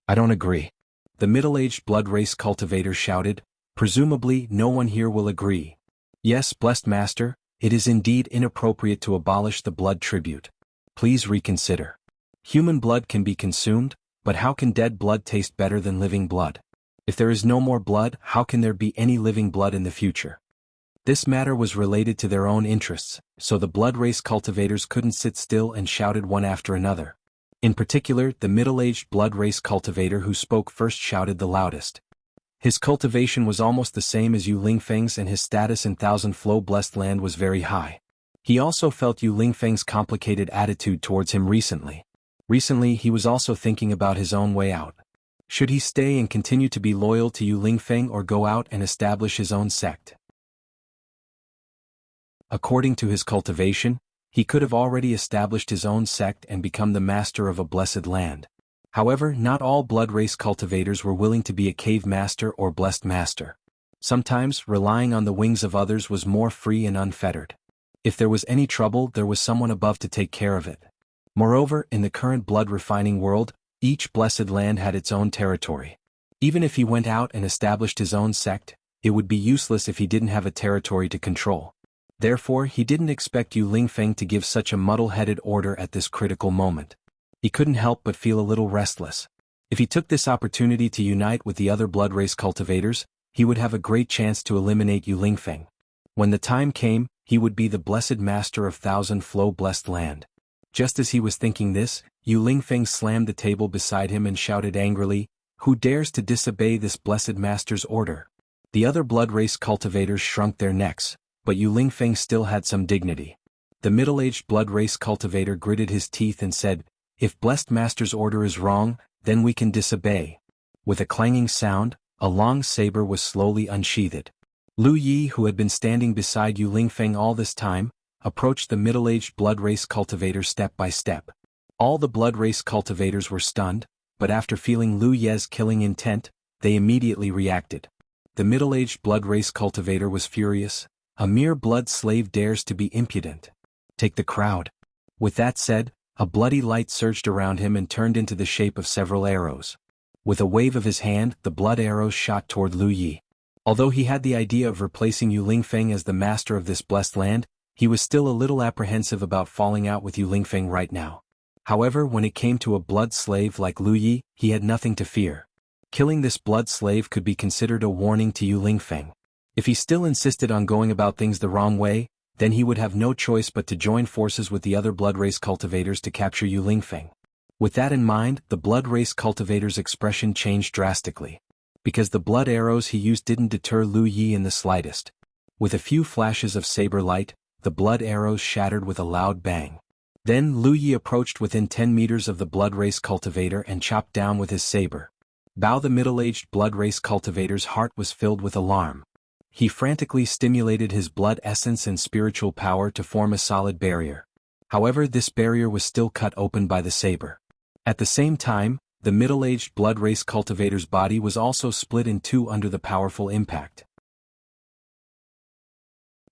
I don't agree. The middle-aged blood race cultivator shouted, "Presumably no one here will agree." "Yes, blessed master, it is indeed inappropriate to abolish the blood tribute. Please reconsider. Human blood can be consumed, but how can dead blood taste better than living blood? If there is no more blood, how can there be any living blood in the future?" This matter was related to their own interests, so the blood race cultivators couldn't sit still and shouted one after another. In particular, the middle-aged blood race cultivator who spoke first shouted the loudest. His cultivation was almost the same as Yu Lingfeng's and his status in Thousand Flow Blessed Land was very high. He also felt Yu Lingfeng's complicated attitude towards him recently. Recently he was also thinking about his own way out. Should he stay and continue to be loyal to Yu Lingfeng or go out and establish his own sect? According to his cultivation, he could have already established his own sect and become the master of a blessed land. However, not all blood race cultivators were willing to be a cave master or blessed master. Sometimes, relying on the wings of others was more free and unfettered. If there was any trouble, there was someone above to take care of it. Moreover, in the current blood-refining world, each blessed land had its own territory. Even if he went out and established his own sect, it would be useless if he didn't have a territory to control. Therefore, he didn't expect Yu Lingfeng to give such a muddle-headed order at this critical moment. He couldn't help but feel a little restless. If he took this opportunity to unite with the other blood race cultivators, he would have a great chance to eliminate Yu Lingfeng. When the time came, he would be the blessed master of Thousand Flow Blessed Land. Just as he was thinking this, Yu Lingfeng slammed the table beside him and shouted angrily, "Who dares to disobey this blessed master's order?" The other blood race cultivators shrunk their necks, but Yu Lingfeng still had some dignity. The middle-aged blood race cultivator gritted his teeth and said, "If blessed master's order is wrong, then we can disobey." With a clanging sound, a long saber was slowly unsheathed. Lu Yi, who had been standing beside Yu Lingfeng all this time, approached the middle-aged blood race cultivator step by step. All the blood race cultivators were stunned, but after feeling Lu Ye's killing intent, they immediately reacted. The middle-aged blood race cultivator was furious. A mere blood slave dares to be impudent. Take the crowd. With that said, a bloody light surged around him and turned into the shape of several arrows. With a wave of his hand, the blood arrows shot toward Lu Yi. Although he had the idea of replacing Yu Lingfeng as the master of this blessed land, he was still a little apprehensive about falling out with Yu Lingfeng right now. However, when it came to a blood slave like Lu Yi, he had nothing to fear. Killing this blood slave could be considered a warning to Yu Lingfeng. If he still insisted on going about things the wrong way, then he would have no choice but to join forces with the other blood race cultivators to capture Yu Lingfeng. With that in mind, the blood race cultivator's expression changed drastically. Because the blood arrows he used didn't deter Lu Yi in the slightest. With a few flashes of saber light, the blood arrows shattered with a loud bang. Then Lu Yi approached within 10 meters of the blood race cultivator and chopped down with his saber. Bao, the middle-aged blood race cultivator's heart was filled with alarm. He frantically stimulated his blood essence and spiritual power to form a solid barrier. However, this barrier was still cut open by the saber. At the same time, the middle-aged blood race cultivator's body was also split in two under the powerful impact.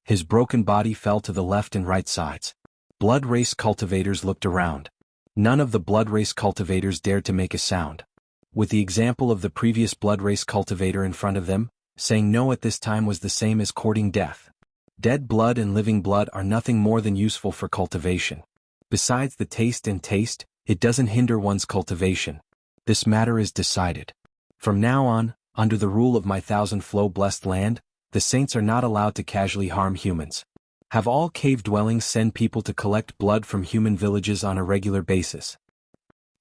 His broken body fell to the left and right sides. Blood race cultivators looked around. None of the blood race cultivators dared to make a sound. With the example of the previous blood race cultivator in front of them, saying no at this time was the same as courting death. Dead blood and living blood are nothing more than useful for cultivation. Besides the taste, it doesn't hinder one's cultivation. This matter is decided. From now on, under the rule of my 1,000-flow blessed land, the saints are not allowed to casually harm humans. Have all cave dwellings send people to collect blood from human villages on a regular basis.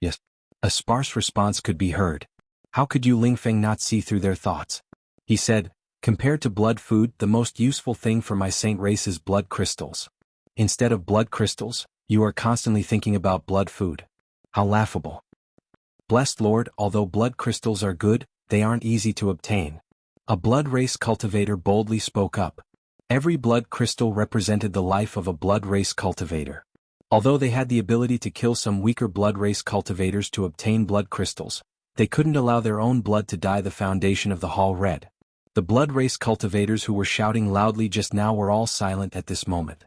Yes. A sparse response could be heard. How could Yu Lingfeng not see through their thoughts? He said, compared to blood food, the most useful thing for my saint race is blood crystals. Instead of blood crystals, you are constantly thinking about blood food. How laughable. Blessed Lord, although blood crystals are good, they aren't easy to obtain. A blood race cultivator boldly spoke up. Every blood crystal represented the life of a blood race cultivator. Although they had the ability to kill some weaker blood race cultivators to obtain blood crystals, they couldn't allow their own blood to dye the foundation of the hall red. The blood race cultivators who were shouting loudly just now were all silent at this moment.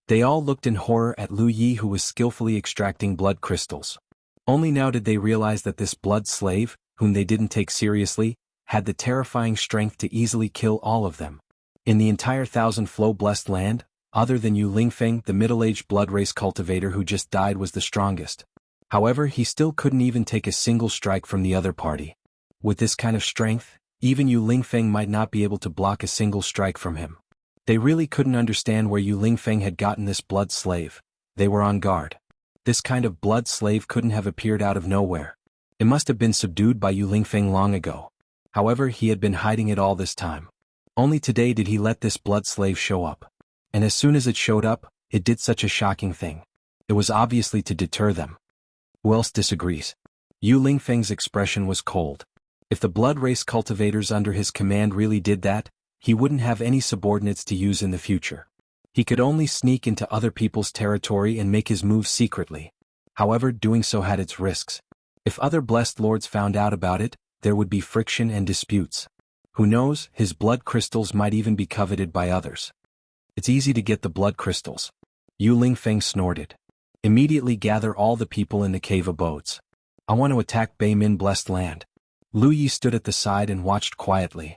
They all looked in horror at Lu Yi, who was skillfully extracting blood crystals. Only now did they realize that this blood slave, whom they didn't take seriously, had the terrifying strength to easily kill all of them. In the entire 1,000-flow blessed land, other than Yu Lingfeng, the middle-aged blood race cultivator who just died was the strongest. However, he still couldn't even take a single strike from the other party. With this kind of strength, even Yu Lingfeng might not be able to block a single strike from him. They really couldn't understand where Yu Lingfeng had gotten this blood slave. They were on guard. This kind of blood slave couldn't have appeared out of nowhere. It must have been subdued by Yu Lingfeng long ago. However, he had been hiding it all this time. Only today did he let this blood slave show up. And as soon as it showed up, it did such a shocking thing. It was obviously to deter them. Who else disagrees? Yu Lingfeng's expression was cold. If the blood race cultivators under his command really did that, he wouldn't have any subordinates to use in the future. He could only sneak into other people's territory and make his moves secretly. However, doing so had its risks. If other blessed lords found out about it, there would be friction and disputes. Who knows, his blood crystals might even be coveted by others. It's easy to get the blood crystals. Yu Lingfeng snorted. Immediately gather all the people in the cave abodes. I want to attack Beimin blessed land. Lu Yi stood at the side and watched quietly.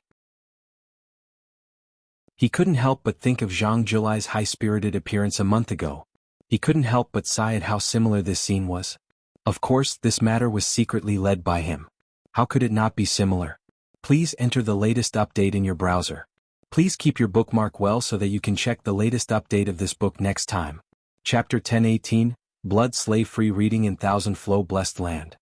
He couldn't help but think of Zhang Julai's high-spirited appearance a month ago. He couldn't help but sigh at how similar this scene was. Of course, this matter was secretly led by him. How could it not be similar? Please enter the latest update in your browser. Please keep your bookmark well so that you can check the latest update of this book next time. Chapter 1018, Blood Slave Free Reading in 1,000-Flow Blessed Land.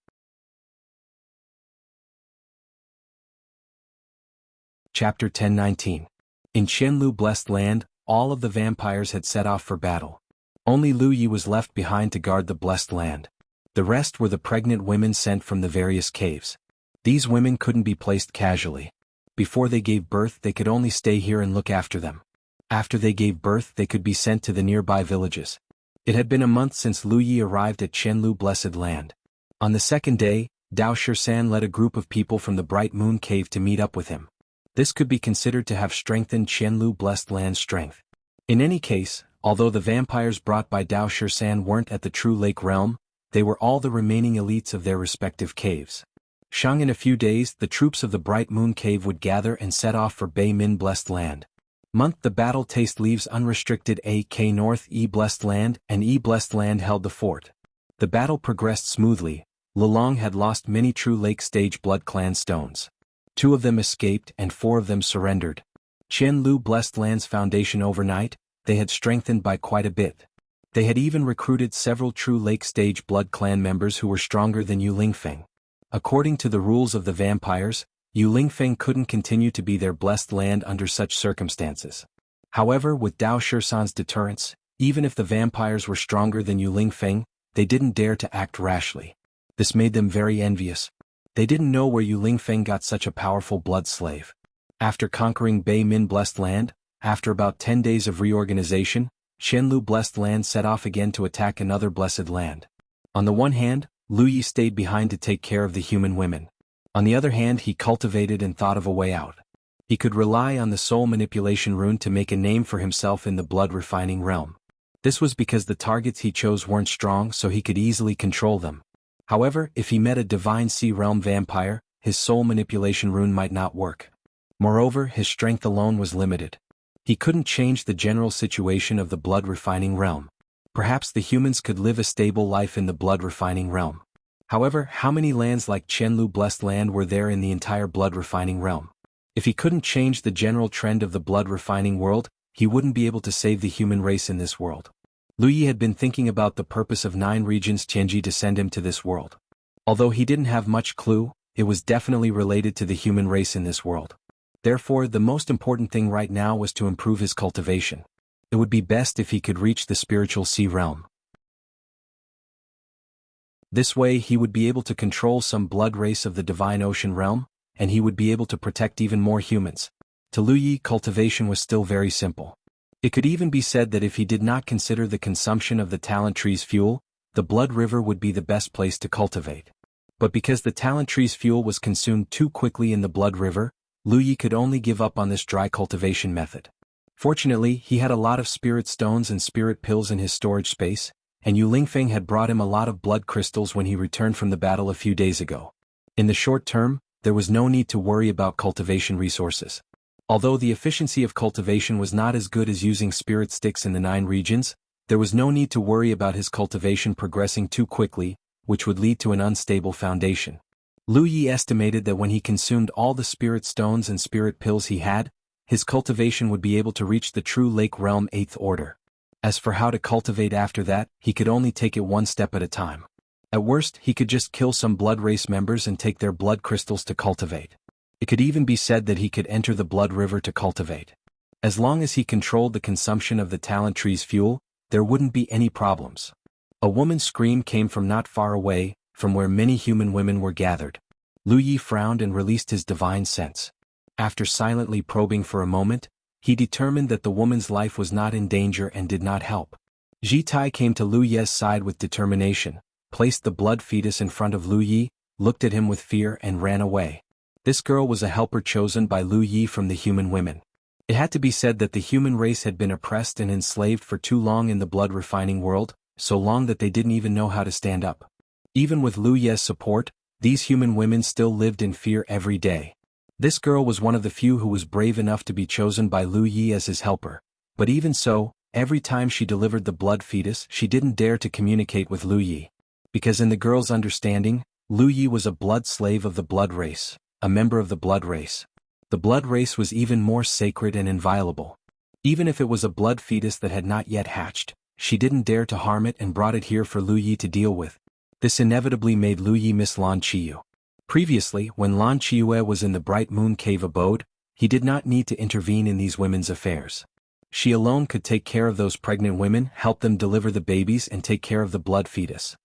Chapter 1019. In Qianlu Blessed Land, all of the vampires had set off for battle. Only Lu Yi was left behind to guard the Blessed Land. The rest were the pregnant women sent from the various caves. These women couldn't be placed casually. Before they gave birth, they could only stay here and look after them. After they gave birth, they could be sent to the nearby villages. It had been a month since Lu Yi arrived at Qianlu Blessed Land. On the second day, Dao Shisan led a group of people from the Bright Moon Cave to meet up with him. This could be considered to have strengthened Qianlu Blessed Land's strength. In any case, although the vampires brought by Dao Shisan weren't at the True Lake realm, they were all the remaining elites of their respective caves. In a few days, the troops of the Bright Moon Cave would gather and set off for Beimin Blessed Land. Month the battle taste leaves unrestricted AK North E Blessed Land and E Blessed Land held the fort. The battle progressed smoothly. Lelong had lost many True Lake Stage Blood Clan stones. 2 of them escaped and 4 of them surrendered. Qianlu Blessed Land's foundation overnight, they had strengthened by quite a bit. They had even recruited several True Lake Stage Blood Clan members who were stronger than Yu Lingfeng. According to the rules of the vampires, Yu Lingfeng couldn't continue to be their blessed land under such circumstances. However, with Dao Shisan's deterrence, even if the vampires were stronger than Yu Lingfeng, they didn't dare to act rashly. This made them very envious. They didn't know where Yu Lingfeng got such a powerful blood slave. After conquering Beimin Blessed Land, after about 10 days of reorganization, Qianlu Blessed Land set off again to attack another blessed land. On the one hand, Lu Yi stayed behind to take care of the human women. On the other hand, he cultivated and thought of a way out. He could rely on the soul manipulation rune to make a name for himself in the blood refining realm. This was because the targets he chose weren't strong, so he could easily control them. However, if he met a divine sea realm vampire, his soul manipulation rune might not work. Moreover, his strength alone was limited. He couldn't change the general situation of the blood refining realm. Perhaps the humans could live a stable life in the blood refining realm. However, how many lands like Qianlu Blessed Land were there in the entire blood refining realm? If he couldn't change the general trend of the blood refining world, he wouldn't be able to save the human race in this world. Lu Yi had been thinking about the purpose of 9 regions Tianji to send him to this world. Although he didn't have much clue, it was definitely related to the human race in this world. Therefore, the most important thing right now was to improve his cultivation. It would be best if he could reach the spiritual sea realm. This way he would be able to control some blood race of the divine ocean realm, and he would be able to protect even more humans. To Lu Yi, cultivation was still very simple. It could even be said that if he did not consider the consumption of the talent tree's fuel, the blood river would be the best place to cultivate. But because the talent tree's fuel was consumed too quickly in the blood river, Lu Yi could only give up on this dry cultivation method. Fortunately, he had a lot of spirit stones and spirit pills in his storage space, and Yu Lingfeng had brought him a lot of blood crystals when he returned from the battle a few days ago. In the short term, there was no need to worry about cultivation resources. Although the efficiency of cultivation was not as good as using spirit sticks in the 9 regions, there was no need to worry about his cultivation progressing too quickly, which would lead to an unstable foundation. Lu Yi estimated that when he consumed all the spirit stones and spirit pills he had, his cultivation would be able to reach the true lake realm 8th order. As for how to cultivate after that, he could only take it one step at a time. At worst, he could just kill some blood race members and take their blood crystals to cultivate. It could even be said that he could enter the blood river to cultivate. As long as he controlled the consumption of the talent tree's fuel, there wouldn't be any problems. A woman's scream came from not far away, from where many human women were gathered. Lu Yi frowned and released his divine sense. After silently probing for a moment, he determined that the woman's life was not in danger and did not help. Ji Tai came to Lu Ye's side with determination, placed the blood fetus in front of Lu Yi, looked at him with fear and ran away. This girl was a helper chosen by Lu Yi from the human women. It had to be said that the human race had been oppressed and enslaved for too long in the blood refining world, so long that they didn't even know how to stand up. Even with Lu Ye's support, these human women still lived in fear every day. This girl was one of the few who was brave enough to be chosen by Lu Yi as his helper, but even so, every time she delivered the blood fetus she didn't dare to communicate with Lu Yi. Because in the girl's understanding, Lu Yi was a blood slave of the blood race, a member of the blood race. The blood race was even more sacred and inviolable. Even if it was a blood fetus that had not yet hatched, she didn't dare to harm it and brought it here for Lu Yi to deal with. This inevitably made Lu Yi miss Lan Qiyu. Previously, when Lan Qiyu was in the Bright Moon Cave abode, he did not need to intervene in these women's affairs. She alone could take care of those pregnant women, help them deliver the babies and take care of the blood fetus.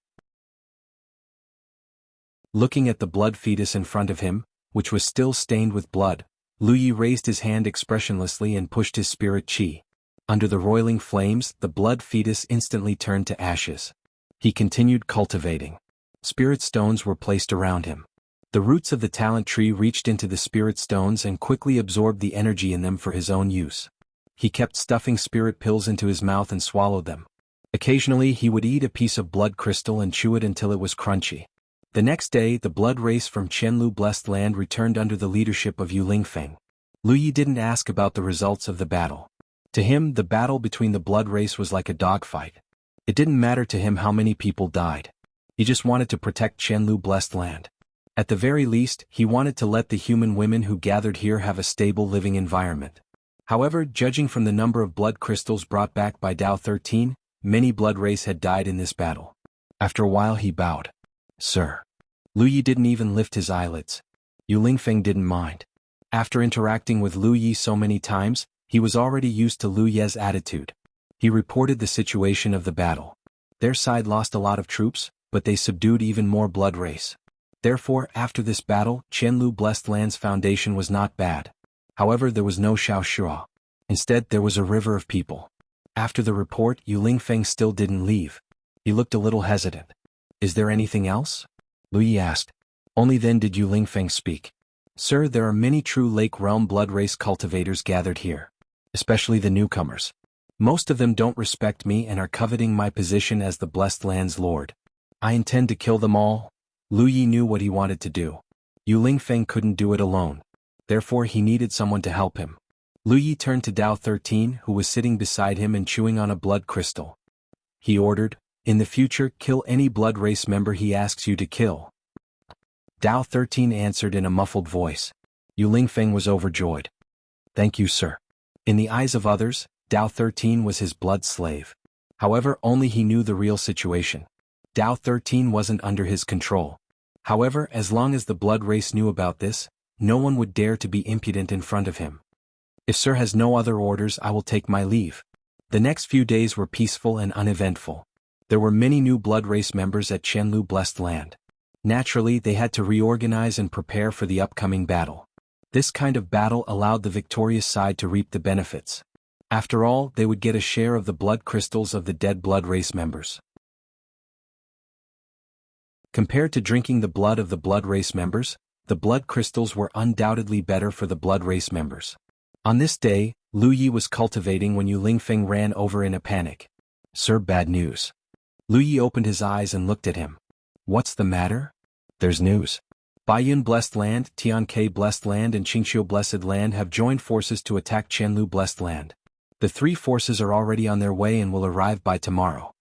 Looking at the blood fetus in front of him, which was still stained with blood, Lu Yi raised his hand expressionlessly and pushed his spirit qi. Under the roiling flames, the blood fetus instantly turned to ashes. He continued cultivating. Spirit stones were placed around him. The roots of the talent tree reached into the spirit stones and quickly absorbed the energy in them for his own use. He kept stuffing spirit pills into his mouth and swallowed them. Occasionally he would eat a piece of blood crystal and chew it until it was crunchy. The next day, the blood race from Qianlu Blessed Land returned under the leadership of Yu Lingfeng. Lu Yi didn't ask about the results of the battle. To him, the battle between the blood race was like a dogfight. It didn't matter to him how many people died. He just wanted to protect Qianlu Blessed Land. At the very least, he wanted to let the human women who gathered here have a stable living environment. However, judging from the number of blood crystals brought back by Dao 13, many blood race had died in this battle. After a while he bowed. Sir. Lu Yi didn't even lift his eyelids. Yu Lingfeng didn't mind. After interacting with Lu Yi so many times, he was already used to Lu Ye's attitude. He reported the situation of the battle. Their side lost a lot of troops, but they subdued even more blood race. Therefore, after this battle, Qianlu Blessed Land's foundation was not bad. However, there was no Xiaoshua. Instead, there was a river of people. After the report, Yu Lingfeng still didn't leave. He looked a little hesitant. Is there anything else? Lu Yi asked. Only then did Yu Lingfeng speak. Sir, there are many true Lake Realm blood race cultivators gathered here. Especially the newcomers. Most of them don't respect me and are coveting my position as the Blessed Land's Lord. I intend to kill them all. Lu Yi knew what he wanted to do. Yu Lingfeng couldn't do it alone. Therefore he needed someone to help him. Lu Yi turned to Dao 13, who was sitting beside him and chewing on a blood crystal. He ordered, In the future, kill any blood race member he asks you to kill. Dao 13 answered in a muffled voice. Yu Lingfeng was overjoyed. Thank you, sir. In the eyes of others, Dao 13 was his blood slave. However, only he knew the real situation. Dao 13 wasn't under his control. However, as long as the blood race knew about this, no one would dare to be impudent in front of him. If sir has no other orders, I will take my leave. The next few days were peaceful and uneventful. There were many new blood race members at Qianlu Blessed Land. Naturally, they had to reorganize and prepare for the upcoming battle. This kind of battle allowed the victorious side to reap the benefits. After all, they would get a share of the blood crystals of the dead blood race members. Compared to drinking the blood of the blood race members, the blood crystals were undoubtedly better for the blood race members. On this day, Lu Yi was cultivating when Yu Lingfeng ran over in a panic. Sir, bad news. Lu Yi opened his eyes and looked at him. What's the matter? There's news. Baiyun Blessed Land, Tianke Blessed Land and Qingqiu Blessed Land have joined forces to attack Qianlu Blessed Land. The three forces are already on their way and will arrive by tomorrow.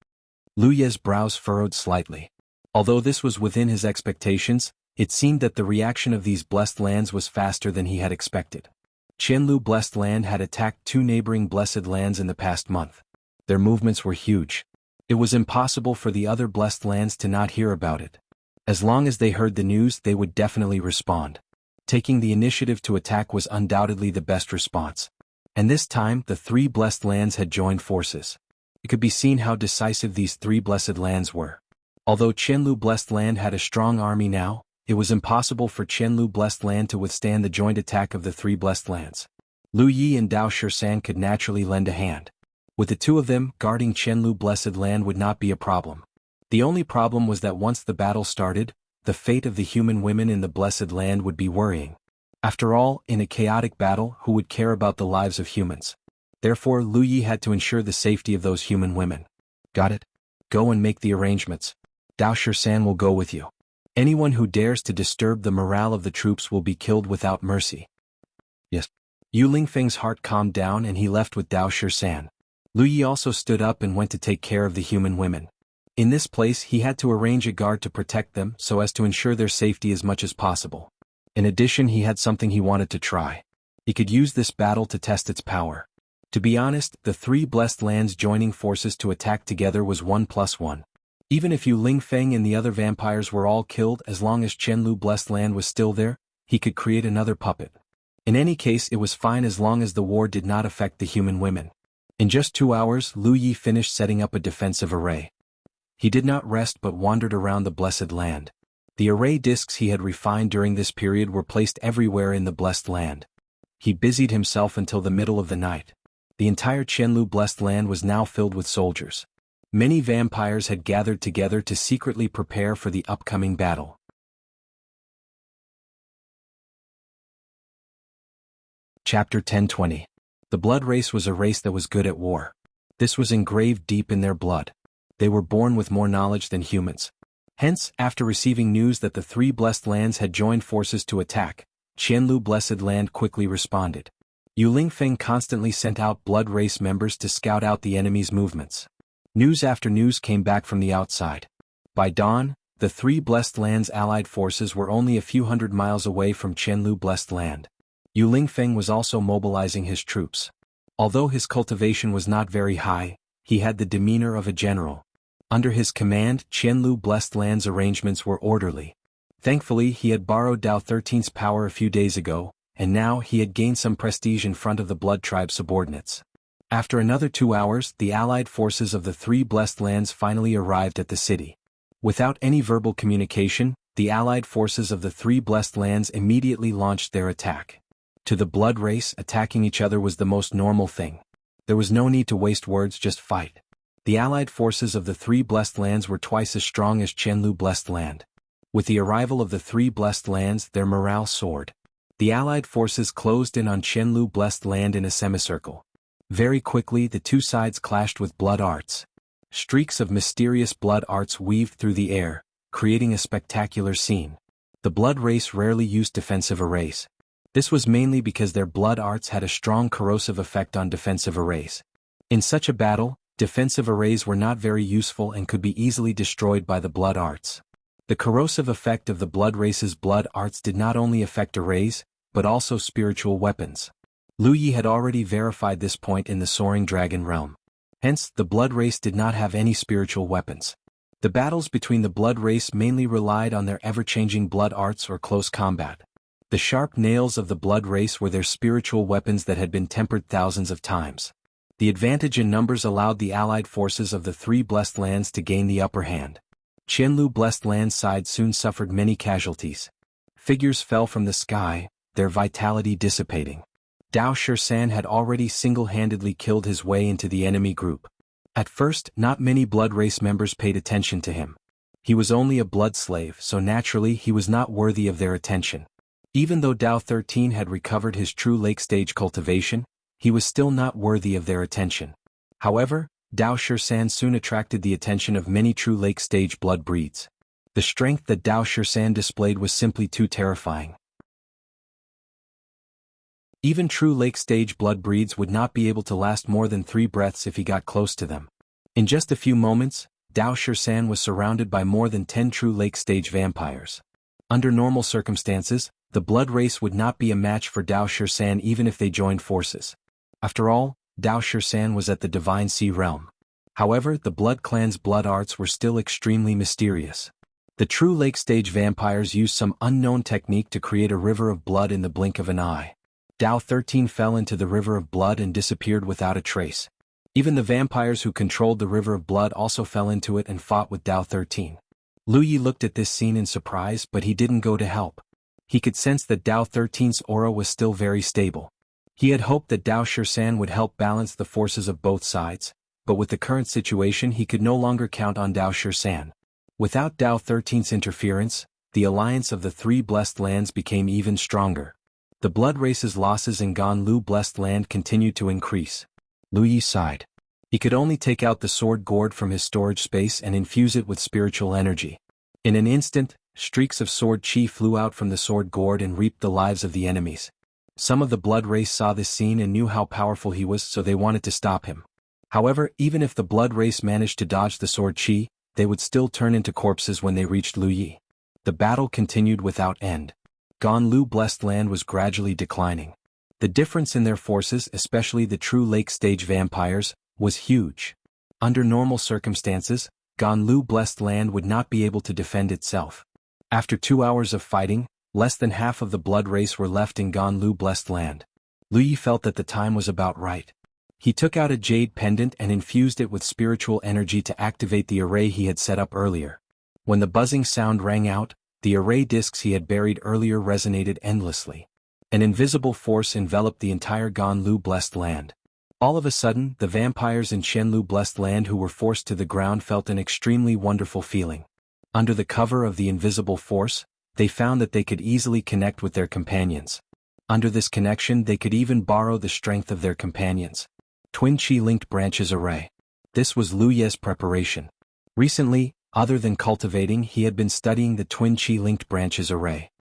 Lu Ye's brows furrowed slightly. Although this was within his expectations, it seemed that the reaction of these blessed lands was faster than he had expected. Qianlu Blessed Land had attacked two neighboring blessed lands in the past month. Their movements were huge. It was impossible for the other blessed lands to not hear about it. As long as they heard the news, they would definitely respond. Taking the initiative to attack was undoubtedly the best response. And this time, the three blessed lands had joined forces. It could be seen how decisive these three blessed lands were. Although Qianlu Blessed Land had a strong army now, it was impossible for Qianlu Blessed Land to withstand the joint attack of the three blessed lands. Lu Yi and Dao Shisan could naturally lend a hand. With the two of them, guarding Qianlu Blessed Land would not be a problem. The only problem was that once the battle started, the fate of the human women in the Blessed Land would be worrying. After all, in a chaotic battle, who would care about the lives of humans? Therefore, Lu Yi had to ensure the safety of those human women. Got it? Go and make the arrangements. Dao Shisan will go with you. Anyone who dares to disturb the morale of the troops will be killed without mercy. Yes. Yu Lingfeng's heart calmed down and he left with Dao Shisan. Lu Yi also stood up and went to take care of the human women. In this place he had to arrange a guard to protect them so as to ensure their safety as much as possible. In addition, he had something he wanted to try. He could use this battle to test its power. To be honest, the three blessed lands joining forces to attack together was 1+1. Even if Yu Lingfeng and the other vampires were all killed, as long as Qianlu Blessed Land was still there, he could create another puppet. In any case, it was fine as long as the war did not affect the human women. In just 2 hours, Lu Yi finished setting up a defensive array. He did not rest but wandered around the Blessed Land. The array discs he had refined during this period were placed everywhere in the Blessed Land. He busied himself until the middle of the night. The entire Qianlu Blessed Land was now filled with soldiers. Many vampires had gathered together to secretly prepare for the upcoming battle. Chapter 10:20. The blood race was a race that was good at war. This was engraved deep in their blood. They were born with more knowledge than humans. Hence, after receiving news that the three blessed lands had joined forces to attack, Qianlu Blessed Land quickly responded. Yu Lingfeng constantly sent out blood race members to scout out the enemy's movements. News after news came back from the outside. By dawn, the three blessed lands' allied forces were only a few hundred miles away from Qianlu Blessed Land. Yu Lingfeng was also mobilizing his troops. Although his cultivation was not very high, he had the demeanor of a general. Under his command, Qianlu Blessed Land's arrangements were orderly. Thankfully, he had borrowed Dao 13's power a few days ago, and now he had gained some prestige in front of the Blood Tribe subordinates. After another 2 hours, the allied forces of the three blessed lands finally arrived at the city. Without any verbal communication, the allied forces of the three blessed lands immediately launched their attack. To the blood race, attacking each other was the most normal thing. There was no need to waste words, just fight. The allied forces of the three blessed lands were twice as strong as Qianlu Blessed Land. With the arrival of the three blessed lands, their morale soared. The allied forces closed in on Qianlu Blessed Land in a semicircle. Very quickly, the two sides clashed with blood arts. Streaks of mysterious blood arts weaved through the air, creating a spectacular scene. The blood race rarely used defensive arrays. This was mainly because their blood arts had a strong corrosive effect on defensive arrays. In such a battle, Defensive arrays were not very useful and could be easily destroyed by the blood arts. The corrosive effect of the blood race's blood arts did not only affect arrays, but also spiritual weapons. Lu Yi had already verified this point in the Soaring Dragon realm. Hence, the blood race did not have any spiritual weapons. The battles between the blood race mainly relied on their ever-changing blood arts or close combat. The sharp nails of the blood race were their spiritual weapons that had been tempered thousands of times. The advantage in numbers allowed the allied forces of the three blessed lands to gain the upper hand. Qianlu blessed land's side soon suffered many casualties. Figures fell from the sky, their vitality dissipating. Dao Shisan had already single-handedly killed his way into the enemy group. At first, not many blood race members paid attention to him. He was only a blood slave, so naturally he was not worthy of their attention. Even though Dao 13 had recovered his true lake-stage cultivation, he was still not worthy of their attention. However, Dao Shisan soon attracted the attention of many true lake-stage blood breeds. The strength that Dao Shisan displayed was simply too terrifying. Even true lake-stage blood breeds would not be able to last more than 3 breaths if he got close to them. In just a few moments, Dao Shisan was surrounded by more than 10 true lake-stage vampires. Under normal circumstances, the blood race would not be a match for Dao Shisan even if they joined forces. After all, Dao Shisan was at the Divine Sea realm. However, the blood clan's blood arts were still extremely mysterious. The true lake-stage vampires used some unknown technique to create a river of blood in the blink of an eye. Dao 13 fell into the river of blood and disappeared without a trace. Even the vampires who controlled the river of blood also fell into it and fought with Dao 13. Lu Yi looked at this scene in surprise, but he didn't go to help. He could sense that Dao 13's aura was still very stable. He had hoped that Dao Shisan would help balance the forces of both sides, but with the current situation he could no longer count on Dao Shisan. Without Dao 13's interference, the alliance of the three blessed lands became even stronger. The blood race's losses in Ganlu blessed land continued to increase. Lu Yi sighed. He could only take out the sword gourd from his storage space and infuse it with spiritual energy. In an instant, streaks of sword chi flew out from the sword gourd and reaped the lives of the enemies. Some of the blood race saw this scene and knew how powerful he was, so they wanted to stop him. However, even if the blood race managed to dodge the sword chi, they would still turn into corpses when they reached Lu Yi. The battle continued without end. Ganlu blessed land was gradually declining. The difference in their forces, especially the true lake-stage vampires, was huge. Under normal circumstances, Ganlu blessed land would not be able to defend itself. After 2 hours of fighting, less than half of the blood race were left in Ganlu blessed land. Lu Yi felt that the time was about right. He took out a jade pendant and infused it with spiritual energy to activate the array he had set up earlier. When the buzzing sound rang out, the array discs he had buried earlier resonated endlessly. An invisible force enveloped the entire Ganlu blessed land. All of a sudden, the vampires in Qianlu blessed land who were forced to the ground felt an extremely wonderful feeling. Under the cover of the invisible force, they found that they could easily connect with their companions. Under this connection they could even borrow the strength of their companions. Twin Chi linked branches array. This was Lu Ye's preparation. Recently, other than cultivating, he had been studying the Twin Chi linked branches array.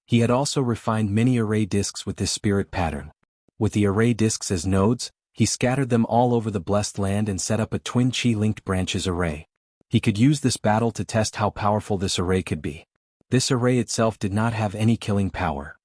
He had also refined many array discs with this spirit pattern. With the array discs as nodes, he scattered them all over the blessed land and set up a Twin Chi linked branches array. He could use this battle to test how powerful this array could be. This array itself did not have any killing power.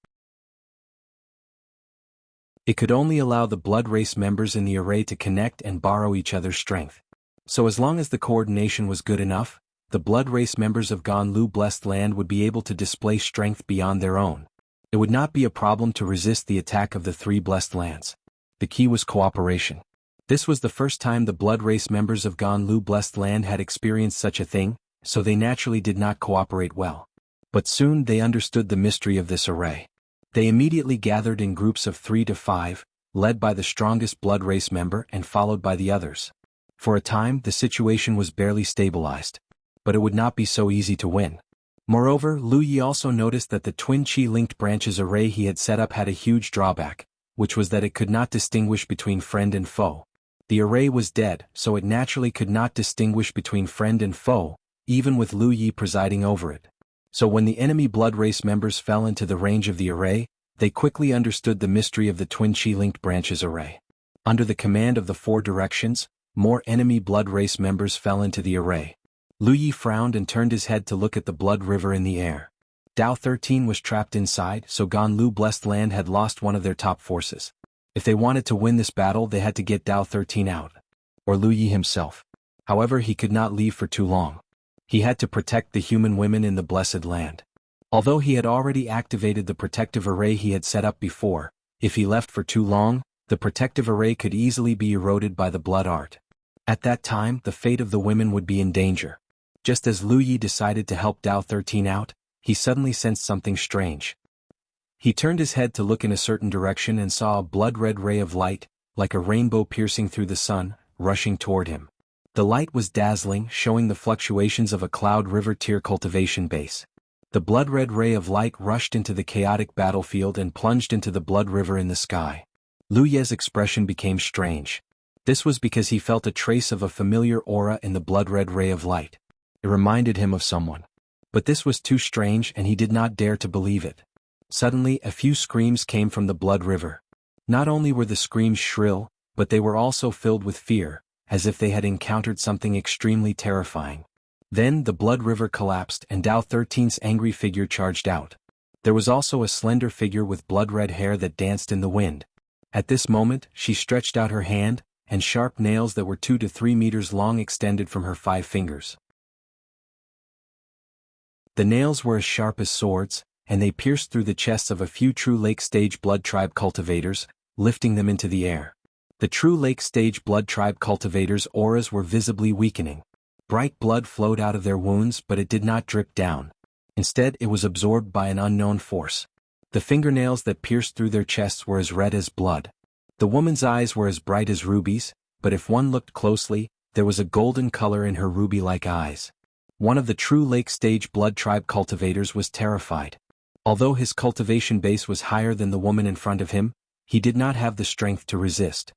It could only allow the blood race members in the array to connect and borrow each other's strength. So as long as the coordination was good enough, the blood race members of Ganlu blessed land would be able to display strength beyond their own. It would not be a problem to resist the attack of the three blessed lands. The key was cooperation. This was the first time the blood race members of Ganlu blessed land had experienced such a thing, so they naturally did not cooperate well. But soon they understood the mystery of this array. They immediately gathered in groups of 3 to 5, led by the strongest blood race member and followed by the others. For a time the situation was barely stabilized. But it would not be so easy to win. Moreover, Lu Yi also noticed that the Twin Chi linked branches array he had set up had a huge drawback, which was that it could not distinguish between friend and foe. The array was dead, so it naturally could not distinguish between friend and foe, even with Lu Yi presiding over it. So when the enemy blood race members fell into the range of the array, they quickly understood the mystery of the Twin Chi linked branches array. Under the command of the 4 directions, More enemy blood race members fell into the array. Lu Yi frowned and turned his head to look at the blood river in the air. Dao 13 was trapped inside, so Ganlu Blessed Land had lost one of their top forces. If they wanted to win this battle, they had to get Dao 13 out. Or Lu Yi himself. However, he could not leave for too long. He had to protect the human women in the Blessed Land. Although he had already activated the protective array he had set up before, if he left for too long, the protective array could easily be eroded by the blood art. At that time, the fate of the women would be in danger. Just as Lu Yi decided to help Dao 13 out, he suddenly sensed something strange. He turned his head to look in a certain direction and saw a blood-red ray of light, like a rainbow piercing through the sun, rushing toward him. The light was dazzling, showing the fluctuations of a Cloud River tier cultivation base. The blood-red ray of light rushed into the chaotic battlefield and plunged into the blood river in the sky. Lu Ye's expression became strange. This was because he felt a trace of a familiar aura in the blood-red ray of light. It reminded him of someone. But this was too strange and he did not dare to believe it. Suddenly, a few screams came from the blood river. Not only were the screams shrill, but they were also filled with fear, as if they had encountered something extremely terrifying. Then the blood river collapsed and Dao 13's angry figure charged out. There was also a slender figure with blood-red hair that danced in the wind. At this moment, she stretched out her hand, and sharp nails that were 2 to 3 meters long extended from her 5 fingers. The nails were as sharp as swords, and they pierced through the chests of a few true Lake Stage Blood Tribe cultivators, lifting them into the air. The true Lake Stage Blood Tribe cultivators' auras were visibly weakening. Bright blood flowed out of their wounds, but it did not drip down. Instead, it was absorbed by an unknown force. The fingernails that pierced through their chests were as red as blood. The woman's eyes were as bright as rubies, but if one looked closely, there was a golden color in her ruby-like eyes. One of the true Lake Stage Blood Tribe cultivators was terrified. Although his cultivation base was higher than the woman in front of him, he did not have the strength to resist.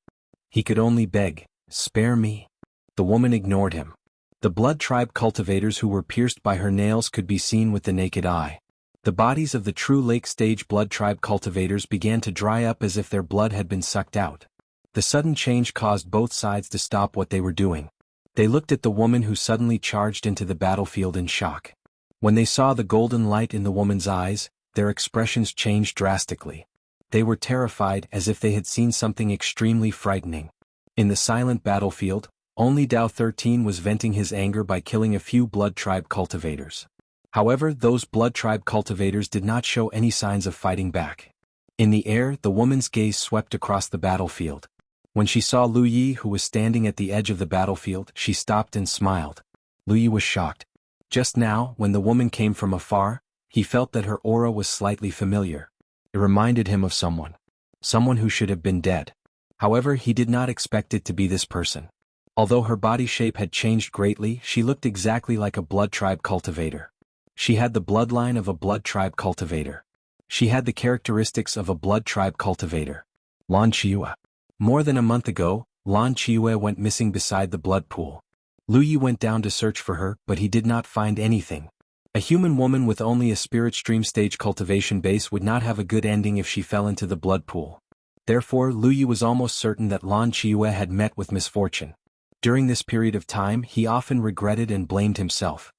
He could only beg, "Spare me." The woman ignored him. The blood tribe cultivators who were pierced by her nails could be seen with the naked eye. The bodies of the true Lake Stage Blood Tribe cultivators began to dry up as if their blood had been sucked out. The sudden change caused both sides to stop what they were doing. They looked at the woman who suddenly charged into the battlefield in shock. When they saw the golden light in the woman's eyes, their expressions changed drastically. They were terrified as if they had seen something extremely frightening. In the silent battlefield, only Dao 13 was venting his anger by killing a few blood tribe cultivators. However, those blood tribe cultivators did not show any signs of fighting back. In the air, the woman's gaze swept across the battlefield. When she saw Lu Yi, who was standing at the edge of the battlefield, she stopped and smiled. Lu Yi was shocked. Just now, when the woman came from afar, he felt that her aura was slightly familiar. It reminded him of someone. Someone who should have been dead. However, he did not expect it to be this person. Although her body shape had changed greatly, she looked exactly like a blood tribe cultivator. She had the bloodline of a blood tribe cultivator. She had the characteristics of a blood tribe cultivator. Lan Qiue. More than a month ago, Lan Qiue went missing beside the blood pool. Lu Yi went down to search for her, but he did not find anything. A human woman with only a spirit stream stage cultivation base would not have a good ending if she fell into the blood pool. Therefore, Lu Yi was almost certain that Lan Qiue had met with misfortune. During this period of time, he often regretted and blamed himself.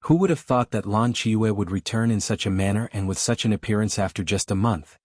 Who would have thought that Lan Qiue would return in such a manner and with such an appearance after just a month?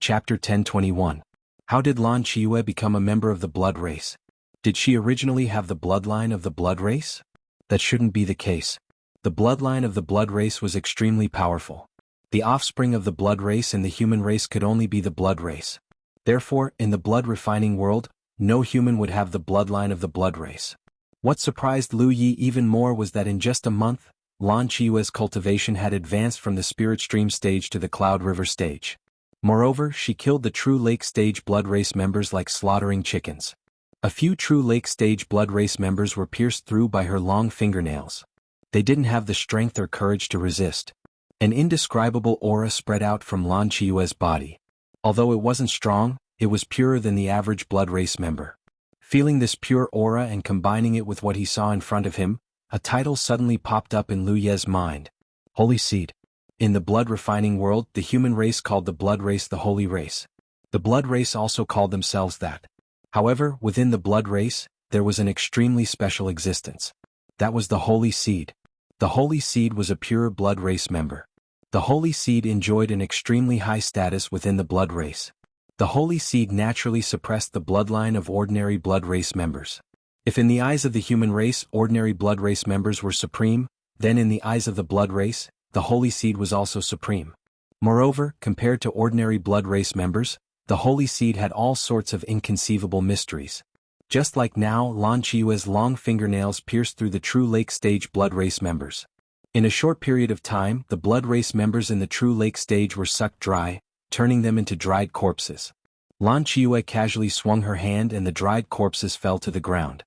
Chapter 1021. How did Lan Qiue become a member of the blood race? Did she originally have the bloodline of the blood race? That shouldn't be the case. The bloodline of the blood race was extremely powerful. The offspring of the blood race and the human race could only be the blood race. Therefore, in the blood refining world, no human would have the bloodline of the blood race. What surprised Lu Yi even more was that in just a month, Lan Qiue's cultivation had advanced from the spirit stream stage to the cloud river stage. Moreover, she killed the true lake stage blood race members like slaughtering chickens. A few true lake stage blood race members were pierced through by her long fingernails. They didn't have the strength or courage to resist. An indescribable aura spread out from Lan Qiue's body. Although it wasn't strong, it was purer than the average blood race member. Feeling this pure aura and combining it with what he saw in front of him, a title suddenly popped up in Lu Ye's mind. Holy Seed. In the blood refining world, the human race called the blood race the holy race. The blood race also called themselves that. However, within the blood race, there was an extremely special existence. That was the Holy Seed. The Holy Seed was a pure blood race member. The Holy Seed enjoyed an extremely high status within the blood race. The Holy Seed naturally suppressed the bloodline of ordinary blood race members. If in the eyes of the human race ordinary blood race members were supreme, then in the eyes of the blood race, the Holy Seed was also supreme. Moreover, compared to ordinary blood race members, the Holy Seed had all sorts of inconceivable mysteries. Just like now, Lan Chiyue's long fingernails pierced through the true lake stage blood race members. In a short period of time, the blood race members in the true lake stage were sucked dry, turning them into dried corpses. Lan Chiyue casually swung her hand and the dried corpses fell to the ground.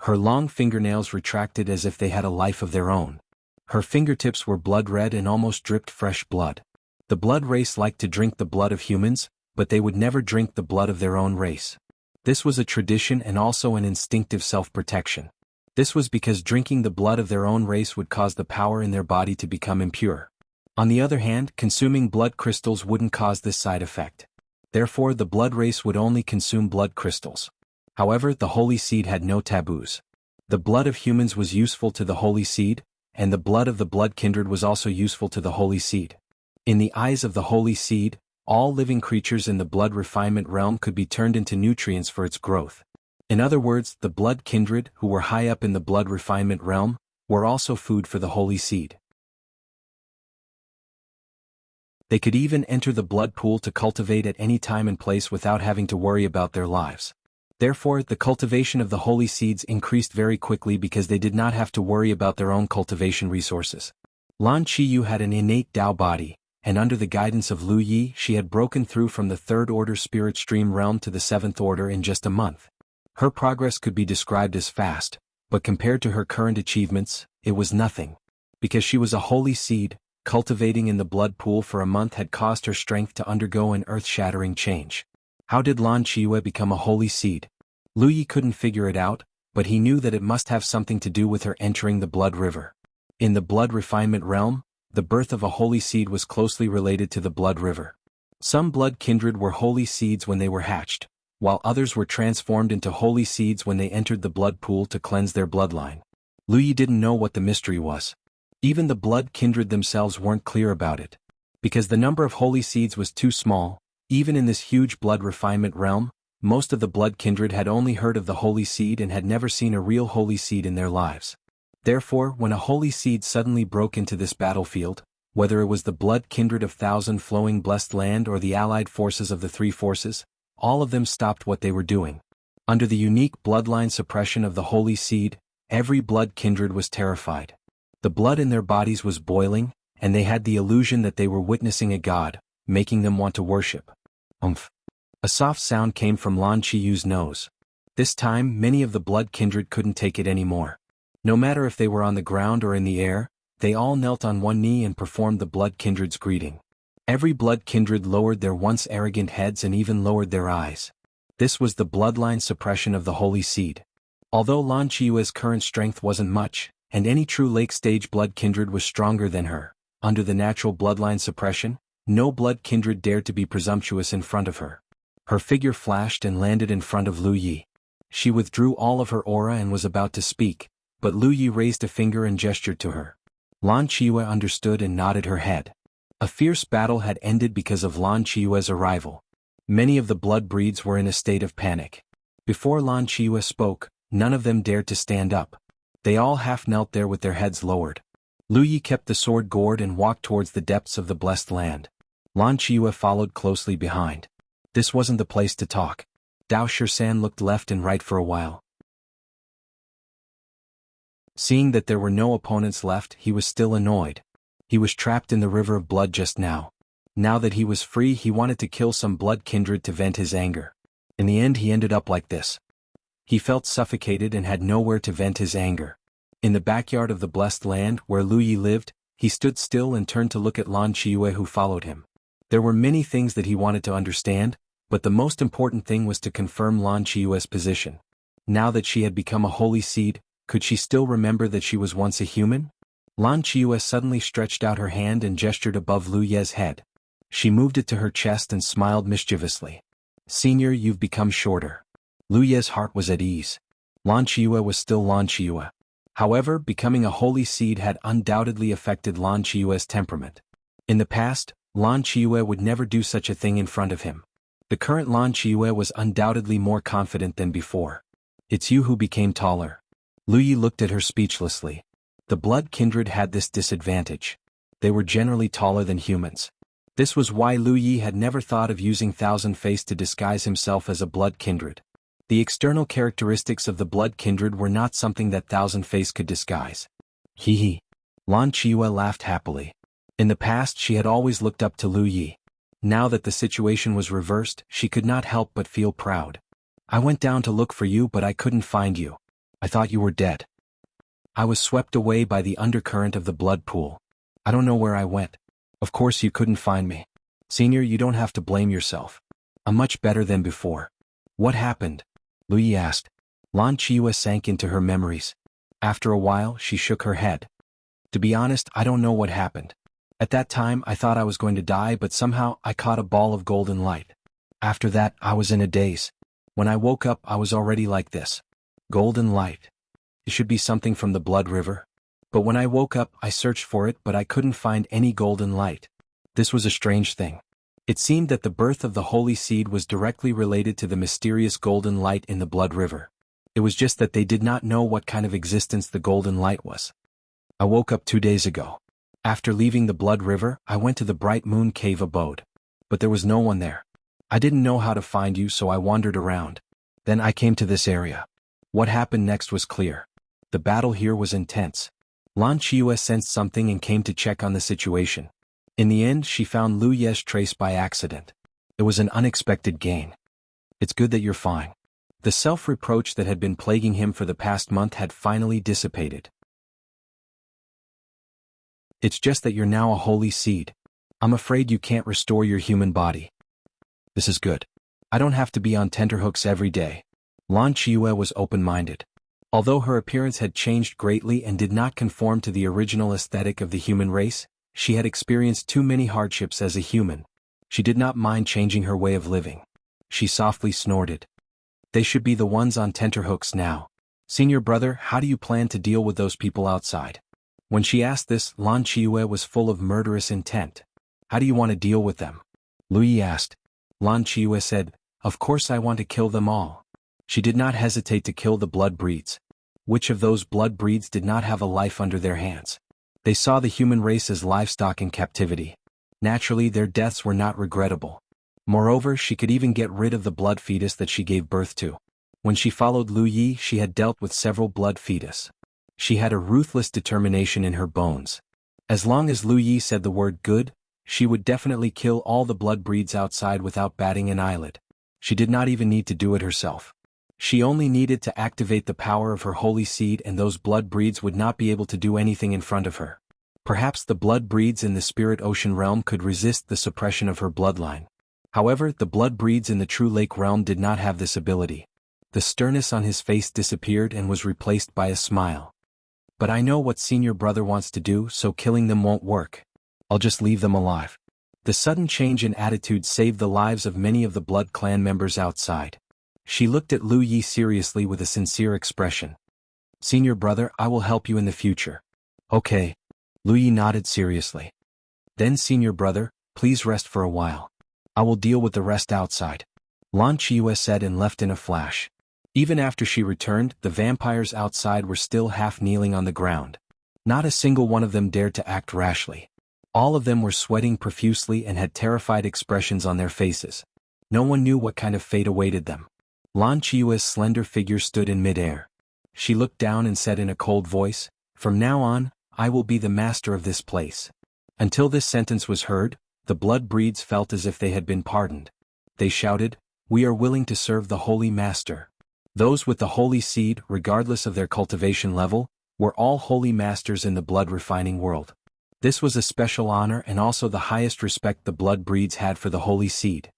Her long fingernails retracted as if they had a life of their own. Her fingertips were blood-red and almost dripped fresh blood. The blood race liked to drink the blood of humans, but they would never drink the blood of their own race. This was a tradition and also an instinctive self-protection. This was because drinking the blood of their own race would cause the power in their body to become impure. On the other hand, consuming blood crystals wouldn't cause this side effect. Therefore, the blood race would only consume blood crystals. However, the Holy Seed had no taboos. The blood of humans was useful to the Holy Seed, and the blood of the blood kindred was also useful to the Holy Seed. In the eyes of the Holy Seed, all living creatures in the blood refinement realm could be turned into nutrients for its growth. In other words, the blood kindred, who were high up in the blood refinement realm, were also food for the Holy Seed. They could even enter the blood pool to cultivate at any time and place without having to worry about their lives. Therefore, the cultivation of the Holy Seeds increased very quickly because they did not have to worry about their own cultivation resources. Lan Qiyu had an innate Tao body, and under the guidance of Lu Yi she had broken through from the third-order spirit stream realm to the seventh order in just a month. Her progress could be described as fast, but compared to her current achievements, it was nothing. Because she was a Holy Seed, cultivating in the blood pool for a month had caused her strength to undergo an earth-shattering change. How did Lan Qiyu become a Holy Seed? Lu Yi couldn't figure it out, but he knew that it must have something to do with her entering the blood river. In the blood refinement realm, the birth of a Holy Seed was closely related to the blood river. Some blood kindred were Holy Seeds when they were hatched, while others were transformed into Holy Seeds when they entered the blood pool to cleanse their bloodline. Lu Yi didn't know what the mystery was. Even the blood kindred themselves weren't clear about it. Because the number of Holy Seeds was too small, even in this huge blood refinement realm, most of the blood kindred had only heard of the Holy Seed and had never seen a real Holy Seed in their lives. Therefore, when a Holy Seed suddenly broke into this battlefield, whether it was the blood kindred of Thousand Flowing Blessed Land or the allied forces of the Three Forces, all of them stopped what they were doing. Under the unique bloodline suppression of the Holy Seed, every blood kindred was terrified. The blood in their bodies was boiling, and they had the illusion that they were witnessing a god, making them want to worship. Umph. A soft sound came from Lan Qiyu's nose. This time, many of the blood kindred couldn't take it anymore. No matter if they were on the ground or in the air, they all knelt on one knee and performed the blood kindred's greeting. Every blood kindred lowered their once arrogant heads and even lowered their eyes. This was the bloodline suppression of the Holy Seed. Although Lan Qiyue's current strength wasn't much, and any true lake-stage blood kindred was stronger than her, under the natural bloodline suppression, no blood kindred dared to be presumptuous in front of her. Her figure flashed and landed in front of Lu Yi. She withdrew all of her aura and was about to speak, but Lu Yi raised a finger and gestured to her. Lan Qiyue understood and nodded her head. A fierce battle had ended because of Lan Qiyue's arrival. Many of the blood breeds were in a state of panic. Before Lan Qiyue spoke, none of them dared to stand up. They all half knelt there with their heads lowered. Lu Yi kept the sword gourd and walked towards the depths of the blessed land. Lan Qiyue followed closely behind. This wasn't the place to talk. Dao Shisan looked left and right for a while. Seeing that there were no opponents left, he was still annoyed. He was trapped in the river of blood just now. Now that he was free, he wanted to kill some blood kindred to vent his anger. In the end, he ended up like this. He felt suffocated and had nowhere to vent his anger. In the backyard of the blessed land, where Lu Yi lived, he stood still and turned to look at Lan Qiyue who followed him. There were many things that he wanted to understand, but the most important thing was to confirm Lan Qiyue's position. Now that she had become a Holy Seed, could she still remember that she was once a human? Lan Qiyue suddenly stretched out her hand and gestured above Lu Ye's head. She moved it to her chest and smiled mischievously. Senior, you've become shorter. Lu Ye's heart was at ease. Lan Qiyu was still Lan Qiyu. However, becoming a holy seed had undoubtedly affected Lan Qiyu's temperament. In the past, Lan Qiyu would never do such a thing in front of him. The current Lan Qiyu was undoubtedly more confident than before. It's you who became taller. Lu Yi looked at her speechlessly. The blood kindred had this disadvantage. They were generally taller than humans. This was why Lu Yi had never thought of using Thousand Face to disguise himself as a blood kindred. The external characteristics of the blood kindred were not something that Thousand Face could disguise. Hee hee. Lan Qiyu laughed happily. In the past she had always looked up to Lu Yi. Now that the situation was reversed, she could not help but feel proud. I went down to look for you but I couldn't find you. I thought you were dead. I was swept away by the undercurrent of the blood pool. I don't know where I went. Of course you couldn't find me. Senior, you don't have to blame yourself. I'm much better than before. What happened? Lu Yi asked. Lan Qiyu sank into her memories. After a while, she shook her head. To be honest, I don't know what happened. At that time, I thought I was going to die, but somehow I caught a ball of golden light. After that, I was in a daze. When I woke up, I was already like this. Golden light. It should be something from the blood river. But when I woke up, I searched for it, but I couldn't find any golden light. This was a strange thing. It seemed that the birth of the holy seed was directly related to the mysterious golden light in the blood river. It was just that they did not know what kind of existence the golden light was. I woke up 2 days ago. After leaving the blood river, I went to the bright moon cave abode. But there was no one there. I didn't know how to find you, so I wandered around. Then I came to this area. What happened next was clear. The battle here was intense. Lan Qiyu sensed something and came to check on the situation. In the end, she found Lu Ye's trace by accident. It was an unexpected gain. It's good that you're fine. The self-reproach that had been plaguing him for the past month had finally dissipated. It's just that you're now a holy seed. I'm afraid you can't restore your human body. This is good. I don't have to be on tenterhooks every day. Lan Qiyu was open-minded. Although her appearance had changed greatly and did not conform to the original aesthetic of the human race, she had experienced too many hardships as a human. She did not mind changing her way of living. She softly snorted. They should be the ones on tenterhooks now. Senior brother, how do you plan to deal with those people outside? When she asked this, Lan Qiyu was full of murderous intent. How do you want to deal with them? Lu Yi asked. Lan Qiyu said, of course I want to kill them all. She did not hesitate to kill the blood breeds. Which of those blood breeds did not have a life under their hands? They saw the human race as livestock in captivity. Naturally, their deaths were not regrettable. Moreover, she could even get rid of the blood fetus that she gave birth to. When she followed Lu Yi, she had dealt with several blood fetus. She had a ruthless determination in her bones. As long as Lu Yi said the word good, she would definitely kill all the blood breeds outside without batting an eyelid. She did not even need to do it herself. She only needed to activate the power of her holy seed, and those blood breeds would not be able to do anything in front of her. Perhaps the blood breeds in the spirit ocean realm could resist the suppression of her bloodline. However, the blood breeds in the true lake realm did not have this ability. The sternness on his face disappeared and was replaced by a smile. But I know what senior brother wants to do, so killing them won't work. I'll just leave them alive. The sudden change in attitude saved the lives of many of the blood clan members outside. She looked at Lu Yi seriously with a sincere expression. Senior brother, I will help you in the future. Okay. Lu Yi nodded seriously. Then senior brother, please rest for a while. I will deal with the rest outside. Lan Qiyu said and left in a flash. Even after she returned, the vampires outside were still half kneeling on the ground. Not a single one of them dared to act rashly. All of them were sweating profusely and had terrified expressions on their faces. No one knew what kind of fate awaited them. Lan Qiyu's slender figure stood in midair. She looked down and said in a cold voice, from now on, I will be the master of this place. Until this sentence was heard, the blood breeds felt as if they had been pardoned. They shouted, we are willing to serve the holy master. Those with the holy seed, regardless of their cultivation level, were all holy masters in the blood refining world. This was a special honor and also the highest respect the blood breeds had for the holy seed.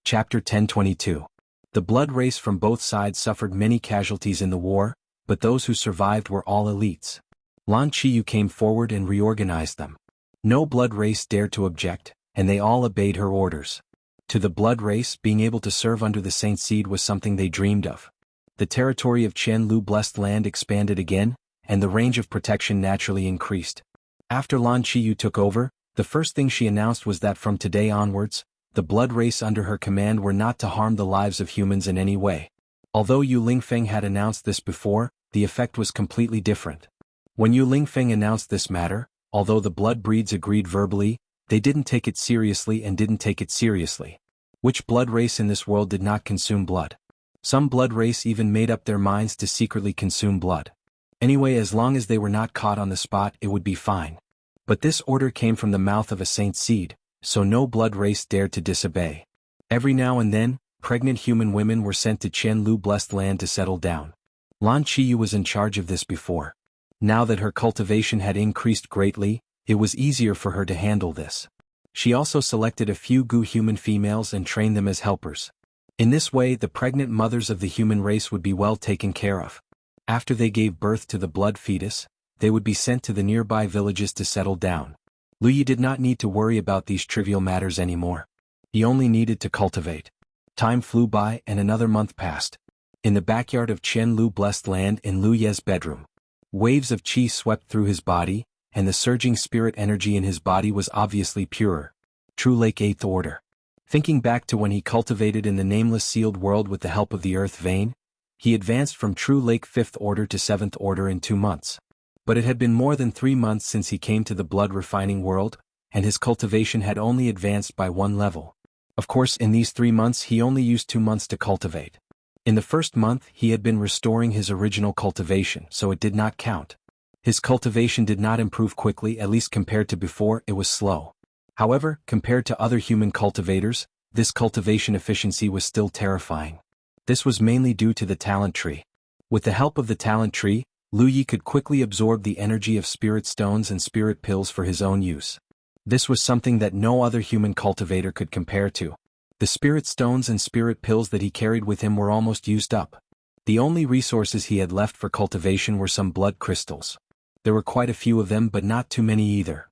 Chapter 1022. The blood race from both sides suffered many casualties in the war, but those who survived were all elites. Lan Qiyu came forward and reorganized them. No blood race dared to object, and they all obeyed her orders. To the blood race, being able to serve under the Saint Seed was something they dreamed of. The territory of Qianlu Blessed Land expanded again, and the range of protection naturally increased. After Lan Qiyu took over, the first thing she announced was that from today onwards, the blood race under her command were not to harm the lives of humans in any way. Although Yu Lingfeng had announced this before, the effect was completely different. When Yu Lingfeng announced this matter, although the blood breeds agreed verbally, they didn't take it seriously and didn't take it seriously. Which blood race in this world did not consume blood? Some blood race even made up their minds to secretly consume blood. Anyway, as long as they were not caught on the spot, it would be fine. But this order came from the mouth of a Saint Seed, so no blood race dared to disobey. Every now and then, pregnant human women were sent to Qianlu Blessed Land to settle down. Lan Qiyu was in charge of this before. Now that her cultivation had increased greatly, it was easier for her to handle this. She also selected a few Gu human females and trained them as helpers. In this way, the pregnant mothers of the human race would be well taken care of. After they gave birth to the blood fetus, they would be sent to the nearby villages to settle down. Lu Yi did not need to worry about these trivial matters anymore. He only needed to cultivate. Time flew by and another month passed. In the backyard of Qianlu Blessed Land in Lu Ye's bedroom, waves of qi swept through his body, and the surging spirit energy in his body was obviously purer. True Lake 8th Order. Thinking back to when he cultivated in the nameless sealed world with the help of the earth vein, he advanced from True Lake 5th Order to 7th Order in 2 months. But it had been more than 3 months since he came to the blood refining world, and his cultivation had only advanced by 1 level. Of course, in these 3 months he only used 2 months to cultivate. In the first month he had been restoring his original cultivation, so it did not count. His cultivation did not improve quickly, at least compared to before, it was slow. However, compared to other human cultivators, this cultivation efficiency was still terrifying. This was mainly due to the talent tree. With the help of the talent tree, Lu Yi could quickly absorb the energy of spirit stones and spirit pills for his own use. This was something that no other human cultivator could compare to. The spirit stones and spirit pills that he carried with him were almost used up. The only resources he had left for cultivation were some blood crystals. There were quite a few of them, but not too many either.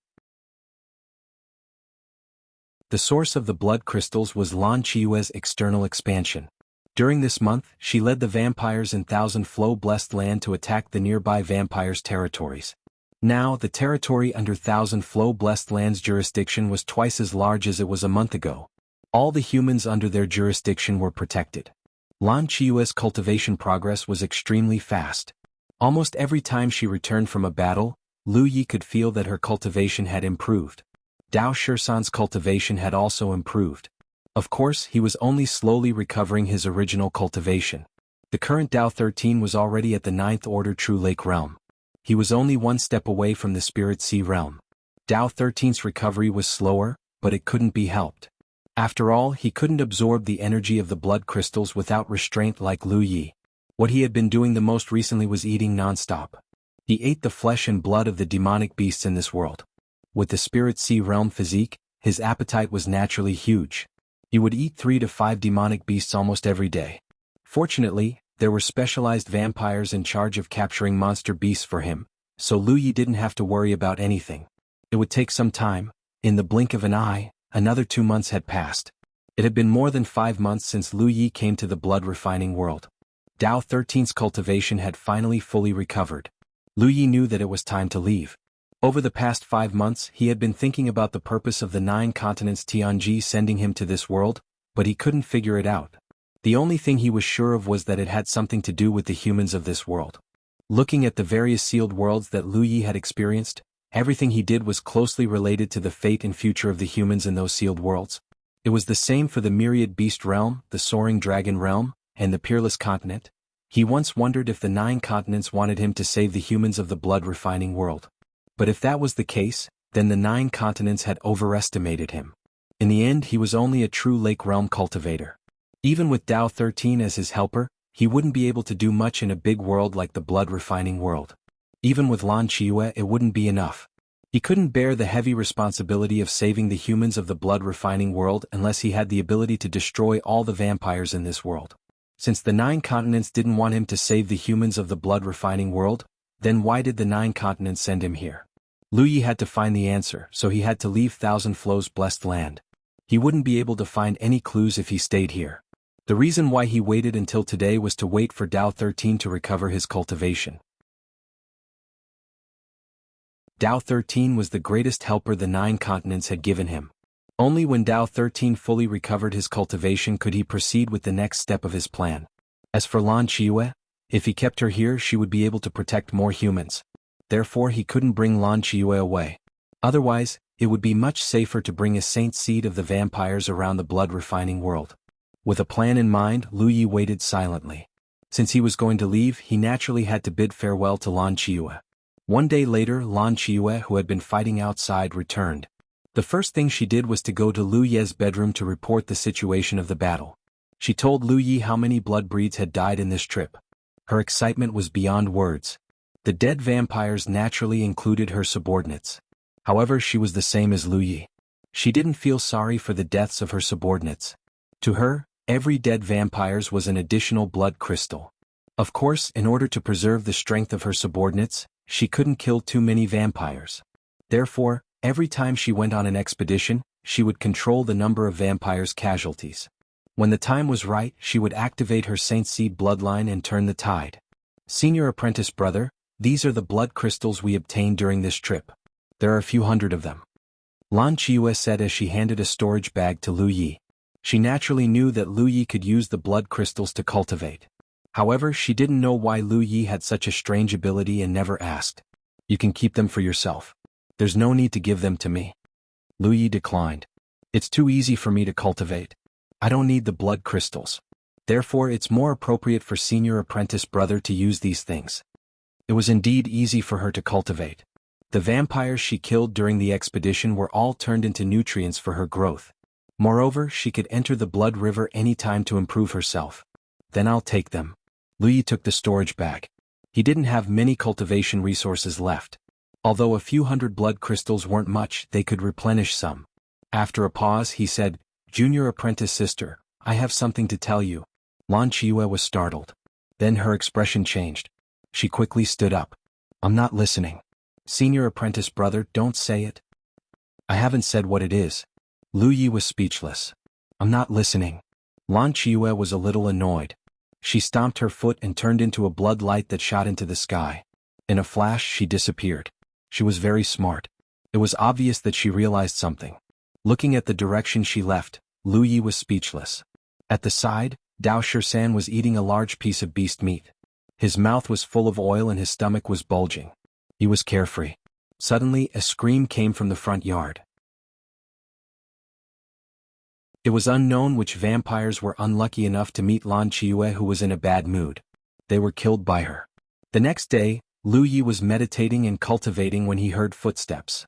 The source of the blood crystals was Lan Qiyue's external expansion. During this month, she led the vampires in Thousand Flow Blessed Land to attack the nearby vampires' territories. Now, the territory under Thousand Flow Blessed Land's jurisdiction was twice as large as it was a month ago. All the humans under their jurisdiction were protected. Lan Qiyue's cultivation progress was extremely fast. Almost every time she returned from a battle, Lu Yi could feel that her cultivation had improved. Dao Shisan's cultivation had also improved. Of course, he was only slowly recovering his original cultivation. The current Dao 13 was already at the 9th Order True Lake realm. He was only 1 step away from the Spirit Sea realm. Dao 13's recovery was slower, but it couldn't be helped. After all, he couldn't absorb the energy of the blood crystals without restraint like Lu Yi. What he had been doing the most recently was eating non-stop. He ate the flesh and blood of the demonic beasts in this world. With the Spirit Sea realm physique, his appetite was naturally huge. He would eat 3 to 5 demonic beasts almost every day. Fortunately, there were specialized vampires in charge of capturing monster beasts for him, so Lu Yi didn't have to worry about anything. It would take some time. In the blink of an eye, another 2 months had passed. It had been more than 5 months since Lu Yi came to the blood refining world. Dao 13's cultivation had finally fully recovered. Lu Yi knew that it was time to leave. Over the past 5 months he had been thinking about the purpose of the 9 continents Tianji sending him to this world, but he couldn't figure it out. The only thing he was sure of was that it had something to do with the humans of this world. Looking at the various sealed worlds that Lu Yi had experienced, everything he did was closely related to the fate and future of the humans in those sealed worlds. It was the same for the Myriad Beast realm, the Soaring Dragon realm, and the Peerless Continent. He once wondered if the 9 continents wanted him to save the humans of the blood refining world. But if that was the case, then the 9 continents had overestimated him. In the end, he was only a true lake realm cultivator. Even with Dao 13 as his helper, he wouldn't be able to do much in a big world like the blood refining world. Even with Lan Qiyue, it wouldn't be enough. He couldn't bear the heavy responsibility of saving the humans of the blood refining world unless he had the ability to destroy all the vampires in this world. Since the 9 continents didn't want him to save the humans of the blood refining world, then why did the 9 continents send him here? Lu Yi had to find the answer, so he had to leave Thousand Flows' blessed land. He wouldn't be able to find any clues if he stayed here. The reason why he waited until today was to wait for Tao 13 to recover his cultivation. Tao 13 was the greatest helper the 9 continents had given him. Only when Tao 13 fully recovered his cultivation could he proceed with the next step of his plan. As for Lan Qiyu, if he kept her here she would be able to protect more humans. Therefore he couldn't bring Lan Qiyu away. Otherwise, it would be much safer to bring a saint seed of the vampires around the blood-refining world. With a plan in mind, Lu Yi waited silently. Since he was going to leave, he naturally had to bid farewell to Lan Qiyu. One day later, Lan Qiyu, who had been fighting outside, returned. The first thing she did was to go to Lu Ye's bedroom to report the situation of the battle. She told Lu Yi how many blood breeds had died in this trip. Her excitement was beyond words. The dead vampires naturally included her subordinates. However, she was the same as Lu Yi. She didn't feel sorry for the deaths of her subordinates. To her, every dead vampire was an additional blood crystal. Of course, in order to preserve the strength of her subordinates, she couldn't kill too many vampires. Therefore, every time she went on an expedition, she would control the number of vampires' casualties. When the time was right, she would activate her Saint Seed bloodline and turn the tide. Senior apprentice brother, these are the blood crystals we obtained during this trip. There are a few hundred of them. Lan Qiyu said as she handed a storage bag to Lu Yi. She naturally knew that Lu Yi could use the blood crystals to cultivate. However, she didn't know why Lu Yi had such a strange ability and never asked. You can keep them for yourself. There's no need to give them to me. Lu Yi declined. It's too easy for me to cultivate. I don't need the blood crystals. Therefore, it's more appropriate for senior apprentice brother to use these things. It was indeed easy for her to cultivate. The vampires she killed during the expedition were all turned into nutrients for her growth. Moreover, she could enter the blood river any time to improve herself. Then I'll take them. Lu Yi took the storage bag. He didn't have many cultivation resources left. Although a few hundred blood crystals weren't much, they could replenish some. After a pause, he said, Junior apprentice sister, I have something to tell you. Lan Qiyu was startled. Then her expression changed. She quickly stood up. I'm not listening. Senior apprentice brother, don't say it. I haven't said what it is. Lu Yi was speechless. I'm not listening. Lan Qiyu was a little annoyed. She stomped her foot and turned into a blood light that shot into the sky. In a flash, she disappeared. She was very smart. It was obvious that she realized something. Looking at the direction she left, Lu Yi was speechless. At the side, Dao Shisan was eating a large piece of beast meat. His mouth was full of oil and his stomach was bulging. He was carefree. Suddenly, a scream came from the front yard. It was unknown which vampires were unlucky enough to meet Lan Qiyu, who was in a bad mood. They were killed by her. The next day, Lu Yi was meditating and cultivating when he heard footsteps.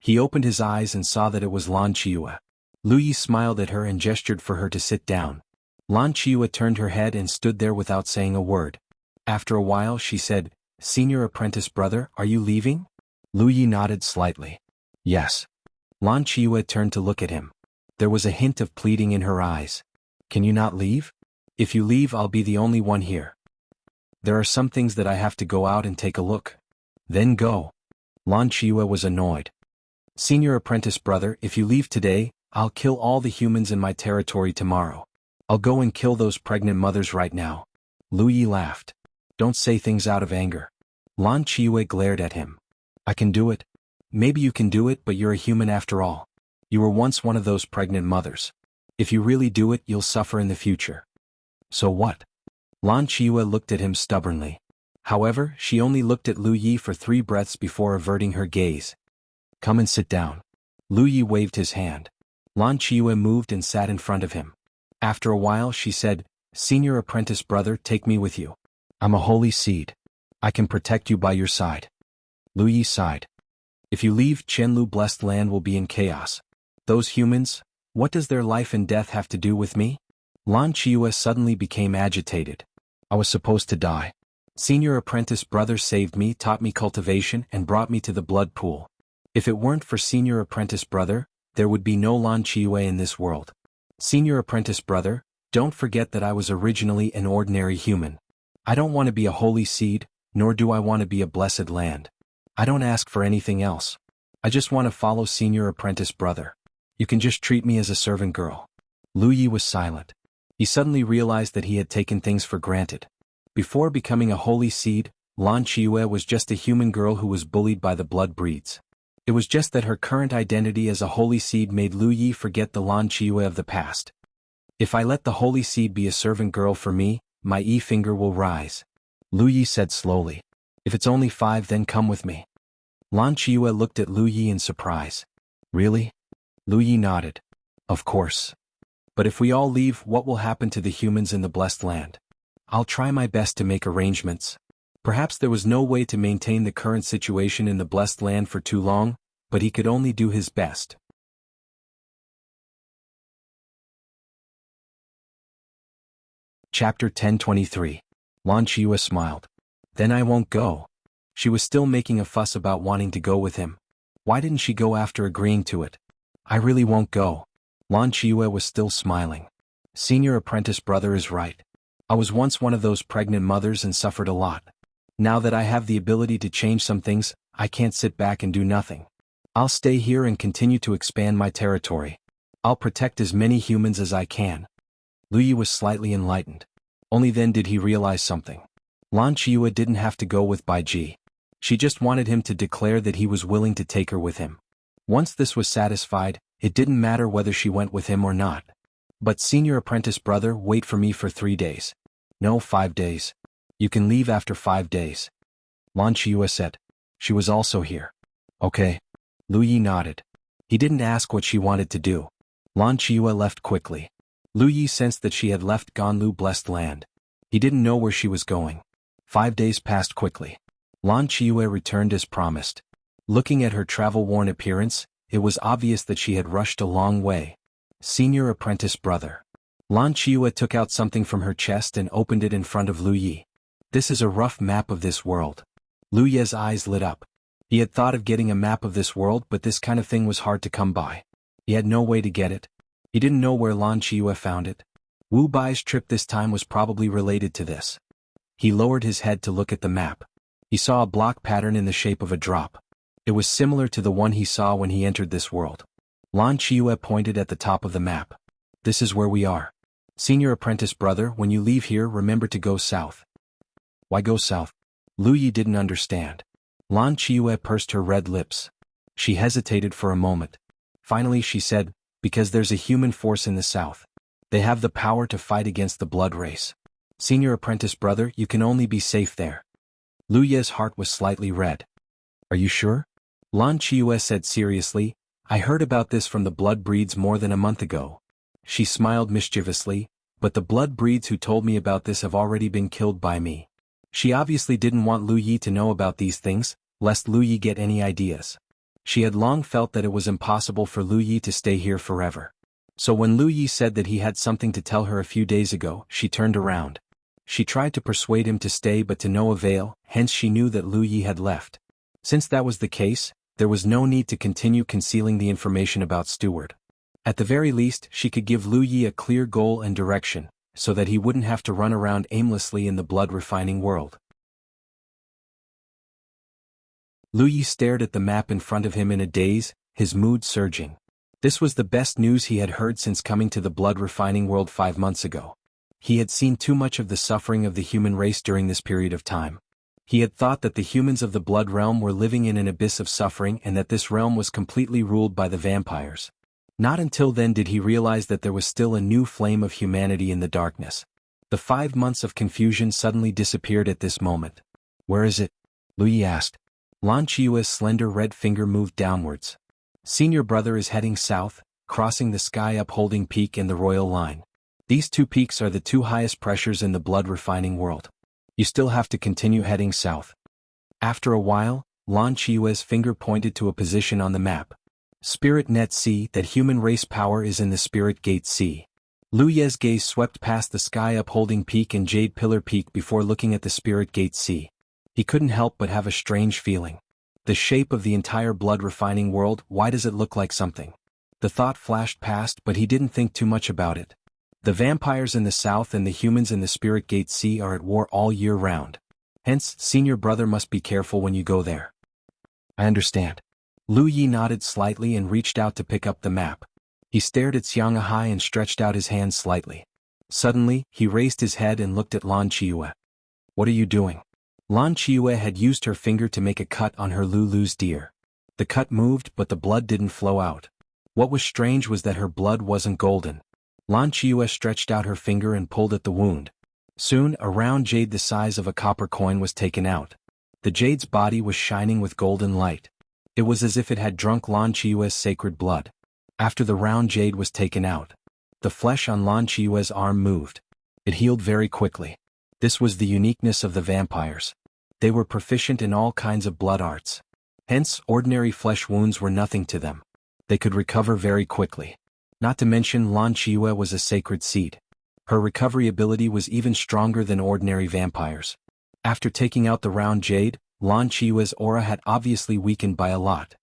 He opened his eyes and saw that it was Lan Qiyu. Lu Yi smiled at her and gestured for her to sit down. Lan Qiyu turned her head and stood there without saying a word. After a while she said, Senior apprentice brother, are you leaving? Lu Yi nodded slightly. Yes. Lan Qiyu turned to look at him. There was a hint of pleading in her eyes. Can you not leave? If you leave, I'll be the only one here. There are some things that I have to go out and take a look. Then go. Lan Qiyu was annoyed. Senior apprentice brother, if you leave today, I'll kill all the humans in my territory tomorrow. I'll go and kill those pregnant mothers right now. Lu Yi laughed. Don't say things out of anger. Lan Qiyu glared at him. I can do it. Maybe you can do it, but you're a human after all. You were once one of those pregnant mothers. If you really do it, you'll suffer in the future. So what? Lan Qiyu looked at him stubbornly. However, she only looked at Lu Yi for 3 breaths before averting her gaze. Come and sit down. Lu Yi waved his hand. Lan Qiyu moved and sat in front of him. After a while she said, Senior apprentice brother, take me with you. I'm a holy seed. I can protect you by your side. Lu Yi sighed. If you leave, Qianlu blessed land will be in chaos. Those humans, what does their life and death have to do with me? Lan Qiyu suddenly became agitated. I was supposed to die. Senior apprentice brother saved me, taught me cultivation, and brought me to the blood pool. If it weren't for senior apprentice brother, there would be no Lan Qiyu in this world. Senior apprentice brother, don't forget that I was originally an ordinary human. I don't want to be a holy seed, nor do I want to be a blessed land. I don't ask for anything else. I just want to follow senior apprentice brother. You can just treat me as a servant girl." Lu Yi was silent. He suddenly realized that he had taken things for granted. Before becoming a holy seed, Lan Qiue was just a human girl who was bullied by the blood breeds. It was just that her current identity as a holy seed made Lu Yi forget the Lan Qiue of the past. "If I let the holy seed be a servant girl for me, my finger will rise," Lu Yi said slowly. "If it's only 5, then come with me." Lan Qiue looked at Lu Yi in surprise. "Really?" Lu Yi nodded. "Of course. But if we all leave, what will happen to the humans in the blessed land? I'll try my best to make arrangements." Perhaps there was no way to maintain the current situation in the blessed land for too long, but he could only do his best. Chapter 1023. Lan Qiue smiled. "Then I won't go." She was still making a fuss about wanting to go with him. Why didn't she go after agreeing to it? "I really won't go." Lan Qiue was still smiling. "Senior apprentice brother is right. I was once one of those pregnant mothers and suffered a lot. Now that I have the ability to change some things, I can't sit back and do nothing. I'll stay here and continue to expand my territory. I'll protect as many humans as I can." Lu Yi was slightly enlightened. Only then did he realize something. Lan Qiue didn't have to go with Bai Ji. She just wanted him to declare that he was willing to take her with him. Once this was satisfied, it didn't matter whether she went with him or not. "But senior apprentice brother, wait for me for 3 days. No, 5 days. You can leave after 5 days." Lan Qiue said. She was also here. "Okay." Lu Yi nodded. He didn't ask what she wanted to do. Lan Qiue left quickly. Lu Yi sensed that she had left Ganlu blessed land. He didn't know where she was going. 5 days passed quickly. Lan Qiue returned as promised. Looking at her travel-worn appearance, it was obvious that she had rushed a long way. "Senior apprentice brother." Lan Qiue took out something from her chest and opened it in front of Lu Yi. "This is a rough map of this world." Lu Yi's eyes lit up. He had thought of getting a map of this world, but this kind of thing was hard to come by. He had no way to get it. He didn't know where Lan Qiue found it. Wu Bai's trip this time was probably related to this. He lowered his head to look at the map. He saw a block pattern in the shape of a drop. It was similar to the one he saw when he entered this world. Lan Qiue pointed at the top of the map. "This is where we are. Senior apprentice brother, when you leave here, remember to go south." "Why go south?" Lu Yi didn't understand. Lan Qiue pursed her red lips. She hesitated for a moment. Finally she said, "Because there's a human force in the south. They have the power to fight against the blood race. Senior apprentice brother, you can only be safe there." Lu Yi's heart was slightly red. "Are you sure?" Lan Qiue said seriously, "I heard about this from the blood breeds more than a month ago." She smiled mischievously, "But the blood breeds who told me about this have already been killed by me." She obviously didn't want Lu Yi to know about these things, lest Lu Yi get any ideas. She had long felt that it was impossible for Lu Yi to stay here forever. So when Lu Yi said that he had something to tell her a few days ago, she turned around. She tried to persuade him to stay, but to no avail, hence she knew that Lu Yi had left. Since that was the case, there was no need to continue concealing the information about Steward. At the very least, she could give Lu Yi a clear goal and direction, so that he wouldn't have to run around aimlessly in the blood-refining world. Lu Yi stared at the map in front of him in a daze, his mood surging. This was the best news he had heard since coming to the blood-refining world 5 months ago. He had seen too much of the suffering of the human race during this period of time. He had thought that the humans of the blood realm were living in an abyss of suffering and that this realm was completely ruled by the vampires. Not until then did he realize that there was still a new flame of humanity in the darkness. The 5 months of confusion suddenly disappeared at this moment. "Where is it?" Lu Yi asked. Lan Qiue's slender red finger moved downwards. "Senior brother is heading south, crossing the sky-upholding peak and the royal line. These 2 peaks are the 2 highest pressures in the blood-refining world. You still have to continue heading south." After a while, Lan Qiue's finger pointed to a position on the map. "Spirit Net Sea, that human race power is in the Spirit Gate Sea." Lu Yi's gaze swept past the sky-upholding peak and Jade Pillar Peak before looking at the Spirit Gate Sea. He couldn't help but have a strange feeling. The shape of the entire blood-refining world, why does it look like something? The thought flashed past, but he didn't think too much about it. The vampires in the south and the humans in the Spirit Gate Sea are at war all year round. Hence, senior brother must be careful when you go there. I understand. Lu Yi nodded slightly and reached out to pick up the map. He stared at Xianghai and stretched out his hand slightly. Suddenly, he raised his head and looked at Lan Qiue. What are you doing? Lan Qiue had used her finger to make a cut on her Lulu's deer. The cut moved, but the blood didn't flow out. What was strange was that her blood wasn't golden. Lan Qiue stretched out her finger and pulled at the wound. Soon, a round jade the size of a copper coin was taken out. The jade's body was shining with golden light. It was as if it had drunk Lan Qiue's sacred blood. After the round jade was taken out, the flesh on Lan Qiue's arm moved. It healed very quickly. This was the uniqueness of the vampires. They were proficient in all kinds of blood arts. Hence, ordinary flesh wounds were nothing to them. They could recover very quickly. Not to mention Lan Qiue was a sacred seed. Her recovery ability was even stronger than ordinary vampires. After taking out the round jade, Lan Qiue's aura had obviously weakened by a lot.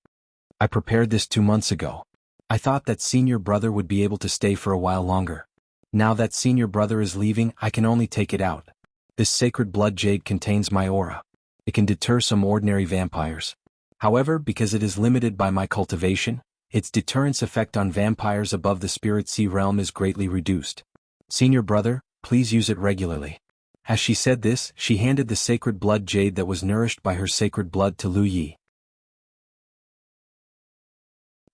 I prepared this 2 months ago. I thought that senior brother would be able to stay for a while longer. Now that senior brother is leaving, I can only take it out. This sacred blood jade contains my aura. It can deter some ordinary vampires. However, because it is limited by my cultivation, its deterrence effect on vampires above the Spirit Sea realm is greatly reduced. Senior brother, please use it regularly. As she said this, she handed the sacred blood jade that was nourished by her sacred blood to Lu Yi.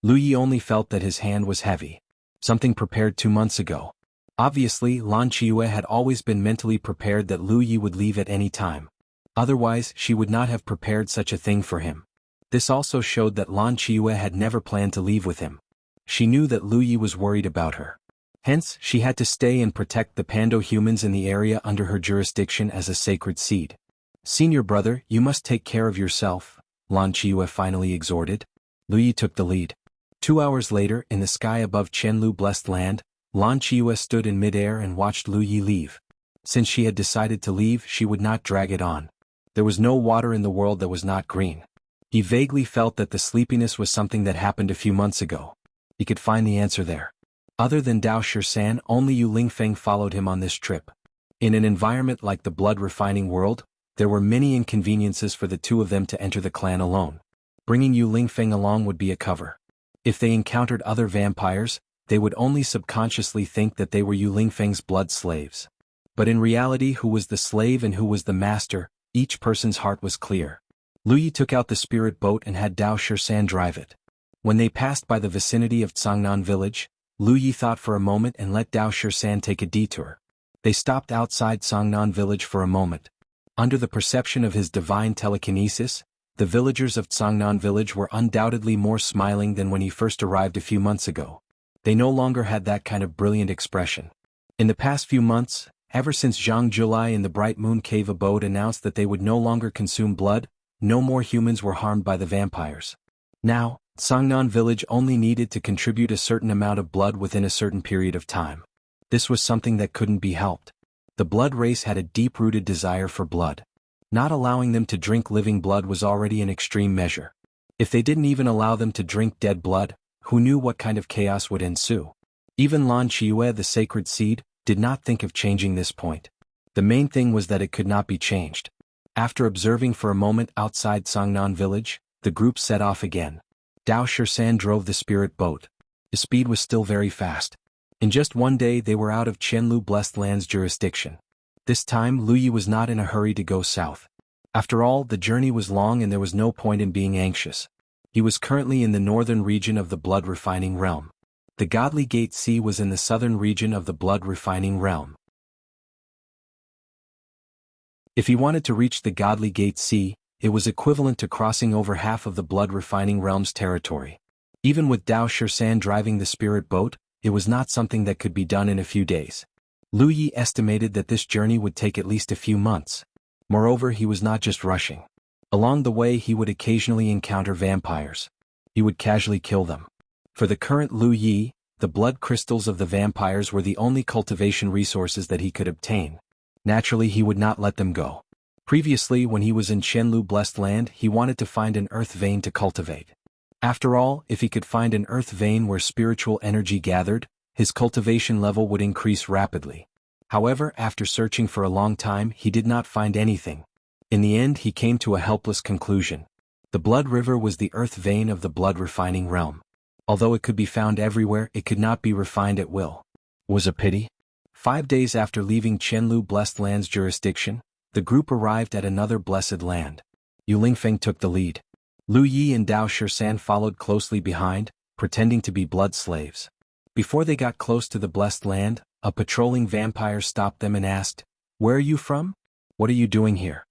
Lu Yi only felt that his hand was heavy. Something prepared 2 months ago. Obviously, Lan Qiue had always been mentally prepared that Lu Yi would leave at any time. Otherwise, she would not have prepared such a thing for him. This also showed that Lan Qiue had never planned to leave with him. She knew that Lu Yi was worried about her. Hence, she had to stay and protect the Pando humans in the area under her jurisdiction as a sacred seed. Senior brother, you must take care of yourself, Lan Qiue finally exhorted. Lu Yi took the lead. 2 hours later, in the sky above Qianlu Blessed Land, Lan Qiue stood in midair and watched Lu Yi leave. Since she had decided to leave, she would not drag it on. There was no water in the world that was not green. He vaguely felt that the sleepiness was something that happened a few months ago. He could find the answer there. Other than Dao Shisan, only Yu Lingfeng followed him on this trip. In an environment like the blood-refining world, there were many inconveniences for the two of them to enter the clan alone. Bringing Yu Lingfeng along would be a cover. If they encountered other vampires, they would only subconsciously think that they were Yu Lingfeng's blood slaves. But in reality, who was the slave and who was the master, each person's heart was clear. Lu Yi took out the spirit boat and had Dao Shisan drive it. When they passed by the vicinity of Cangnan village, Lu Yi thought for a moment and let Dao Shisan take a detour. They stopped outside Cangnan village for a moment. Under the perception of his divine telekinesis, the villagers of Cangnan village were undoubtedly more smiling than when he first arrived a few months ago. They no longer had that kind of brilliant expression. In the past few months, ever since Zhang Julai in the Bright Moon Cave abode announced that they would no longer consume blood, no more humans were harmed by the vampires. Now, Cangnan village only needed to contribute a certain amount of blood within a certain period of time. This was something that couldn't be helped. The blood race had a deep-rooted desire for blood. Not allowing them to drink living blood was already an extreme measure. If they didn't even allow them to drink dead blood, who knew what kind of chaos would ensue? Even Lan Qiue, the sacred seed, did not think of changing this point. The main thing was that it could not be changed. After observing for a moment outside Cangnan village, the group set off again. Dao Shisan drove the spirit boat. The speed was still very fast. In just one day they were out of Qianlu Blessed Land's jurisdiction. This time Lu Yi was not in a hurry to go south. After all, the journey was long and there was no point in being anxious. He was currently in the northern region of the blood-refining realm. The Godly Gate Sea was in the southern region of the blood-refining realm. If he wanted to reach the Godly Gate Sea, it was equivalent to crossing over half of the blood-refining realm's territory. Even with Dao Shisan driving the spirit boat, it was not something that could be done in a few days. Lu Yi estimated that this journey would take at least a few months. Moreover, he was not just rushing. Along the way he would occasionally encounter vampires. He would casually kill them. For the current Lu Yi, the blood crystals of the vampires were the only cultivation resources that he could obtain. Naturally, he would not let them go. Previously, when he was in Qianlu Blessed Land, he wanted to find an earth vein to cultivate. After all, if he could find an earth vein where spiritual energy gathered, his cultivation level would increase rapidly. However, after searching for a long time, he did not find anything. In the end, he came to a helpless conclusion. The blood river was the earth vein of the blood refining realm. Although it could be found everywhere, it could not be refined at will. Was a pity. 5 days after leaving Qianlu Blessed Land's jurisdiction, the group arrived at another blessed land. Yu Lingfeng took the lead. Lu Yi and Dao Shisan followed closely behind, pretending to be blood slaves. Before they got close to the blessed land, a patrolling vampire stopped them and asked, "Where are you from? What are you doing here?"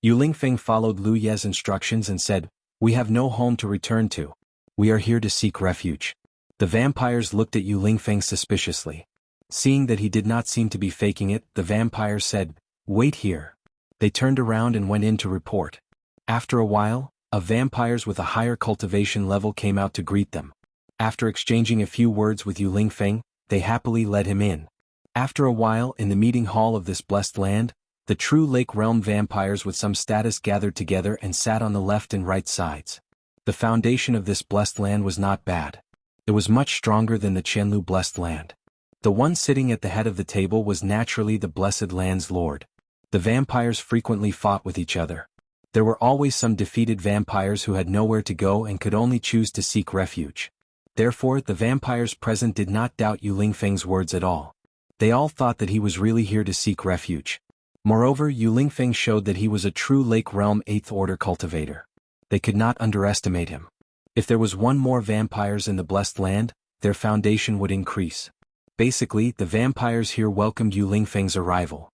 Yu Lingfeng followed Lu Ye's instructions and said, "We have no home to return to. We are here to seek refuge." The vampires looked at Yu Lingfeng suspiciously. Seeing that he did not seem to be faking it, the vampire said, "Wait here." They turned around and went in to report. After a while, vampires with a higher cultivation level came out to greet them. After exchanging a few words with Yu Lingfeng, they happily led him in. After a while, in the meeting hall of this blessed land, the true Lake Realm vampires with some status gathered together and sat on the left and right sides. The foundation of this blessed land was not bad. It was much stronger than the Qianlu blessed land. The one sitting at the head of the table was naturally the blessed land's lord. The vampires frequently fought with each other. There were always some defeated vampires who had nowhere to go and could only choose to seek refuge. Therefore, the vampires present did not doubt Yu Lingfeng's words at all. They all thought that he was really here to seek refuge. Moreover, Yu Lingfeng showed that he was a true Lake Realm 8th Order cultivator. They could not underestimate him. If there was one more vampires in the blessed land, their foundation would increase. Basically, the vampires here welcomed Yu Lingfeng's arrival.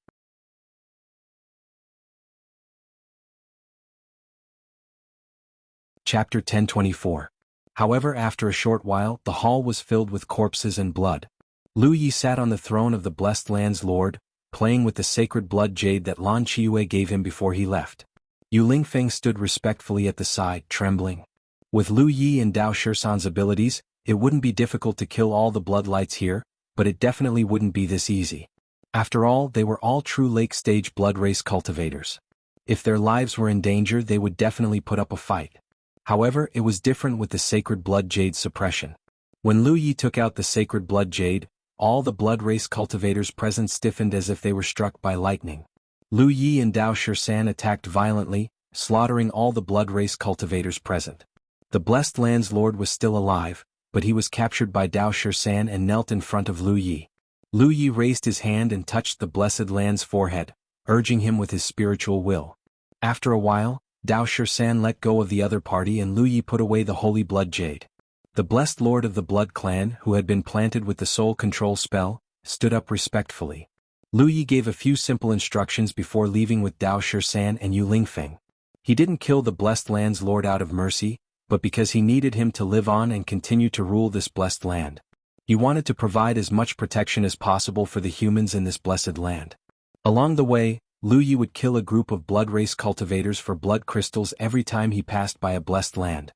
Chapter 1024. However, after a short while, the hall was filled with corpses and blood. Lu Yi sat on the throne of the blessed land's lord, playing with the sacred blood jade that Lan Qiue gave him before he left. Yu Lingfeng stood respectfully at the side, trembling. With Lu Yi and Dao Shisan's abilities, it wouldn't be difficult to kill all the bloodlights here, but it definitely wouldn't be this easy. After all, they were all true lake stage blood race cultivators. If their lives were in danger, they would definitely put up a fight. However, it was different with the sacred blood jade suppression. When Lu Yi took out the sacred blood jade, all the blood race cultivators present stiffened as if they were struck by lightning. Lu Yi and Dao Shisan attacked violently, slaughtering all the blood race cultivators present. The blessed land's lord was still alive, but he was captured by Dao Shisan and knelt in front of Lu Yi. Lu Yi raised his hand and touched the blessed land's forehead, urging him with his spiritual will. After a while, Dao Shisan let go of the other party and Lu Yi put away the holy blood jade. The blessed lord of the blood clan, who had been planted with the soul control spell, stood up respectfully. Lu Yi gave a few simple instructions before leaving with Dao Shisan and Yu Lingfeng. He didn't kill the blessed land's lord out of mercy, but because he needed him to live on and continue to rule this blessed land. He wanted to provide as much protection as possible for the humans in this blessed land. Along the way, Lu Yi would kill a group of blood race cultivators for blood crystals every time he passed by a blessed land.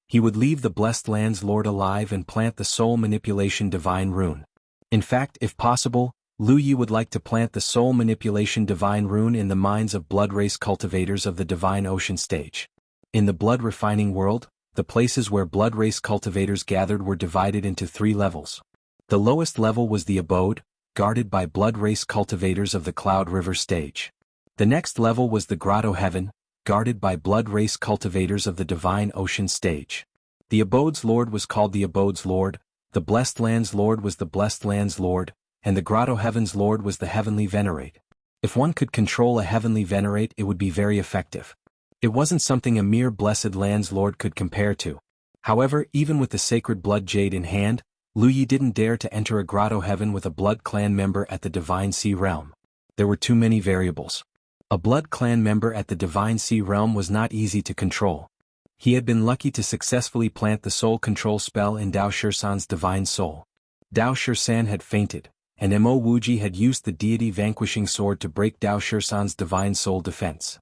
He would leave the blessed land's lord alive and plant the soul manipulation divine rune. In fact, if possible, Lu Yi would like to plant the soul manipulation divine rune in the minds of blood race cultivators of the divine ocean stage. In the blood refining world, the places where blood race cultivators gathered were divided into 3 levels. The lowest level was the abode, guarded by blood race cultivators of the Cloud River stage. The next level was the grotto heaven, guarded by blood race cultivators of the divine ocean stage. The abode's lord was called the abode's lord, the blessed land's lord was the blessed land's lord, and the grotto heaven's lord was the heavenly venerate. If one could control a heavenly venerate, it would be very effective. It wasn't something a mere blessed land's lord could compare to. However, even with the sacred blood jade in hand, Lu Yi didn't dare to enter a grotto heaven with a blood clan member at the divine sea realm. There were too many variables. A blood clan member at the divine sea realm was not easy to control. He had been lucky to successfully plant the soul control spell in Dao Shisan's divine soul. Dao Shisan had fainted, and Mo Wuji had used the deity vanquishing sword to break Dao Shisan's divine soul defense.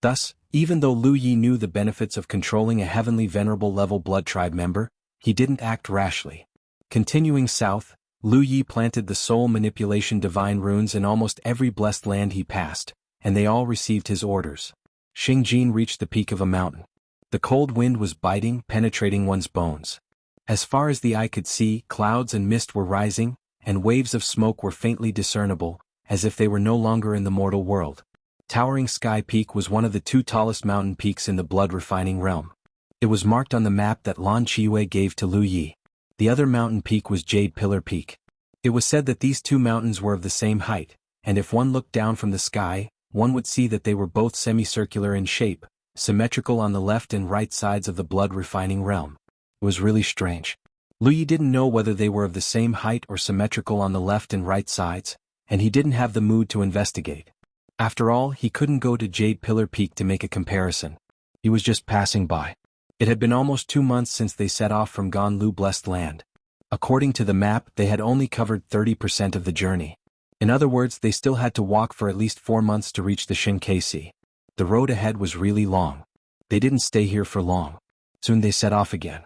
Thus, even though Lu Yi knew the benefits of controlling a heavenly venerable level blood tribe member, he didn't act rashly. Continuing south, Lu Yi planted the soul manipulation divine runes in almost every blessed land he passed, and they all received his orders. Xingjin reached the peak of a mountain. The cold wind was biting, penetrating one's bones. As far as the eye could see, clouds and mist were rising, and waves of smoke were faintly discernible, as if they were no longer in the mortal world. Towering Sky Peak was one of the two tallest mountain peaks in the blood-refining realm. It was marked on the map that Lan Qiwei gave to Lu Yi. The other mountain peak was Jade Pillar Peak. It was said that these two mountains were of the same height, and if one looked down from the sky, one would see that they were both semicircular in shape, symmetrical on the left and right sides of the blood-refining realm. It was really strange. Lu Yi didn't know whether they were of the same height or symmetrical on the left and right sides, and he didn't have the mood to investigate. After all, he couldn't go to Jade Pillar Peak to make a comparison. He was just passing by. It had been almost 2 months since they set off from Ganlu Blessed Land. According to the map, they had only covered 30% of the journey. In other words, they still had to walk for at least 4 months to reach the Shinkei Sea. The road ahead was really long. They didn't stay here for long. Soon they set off again.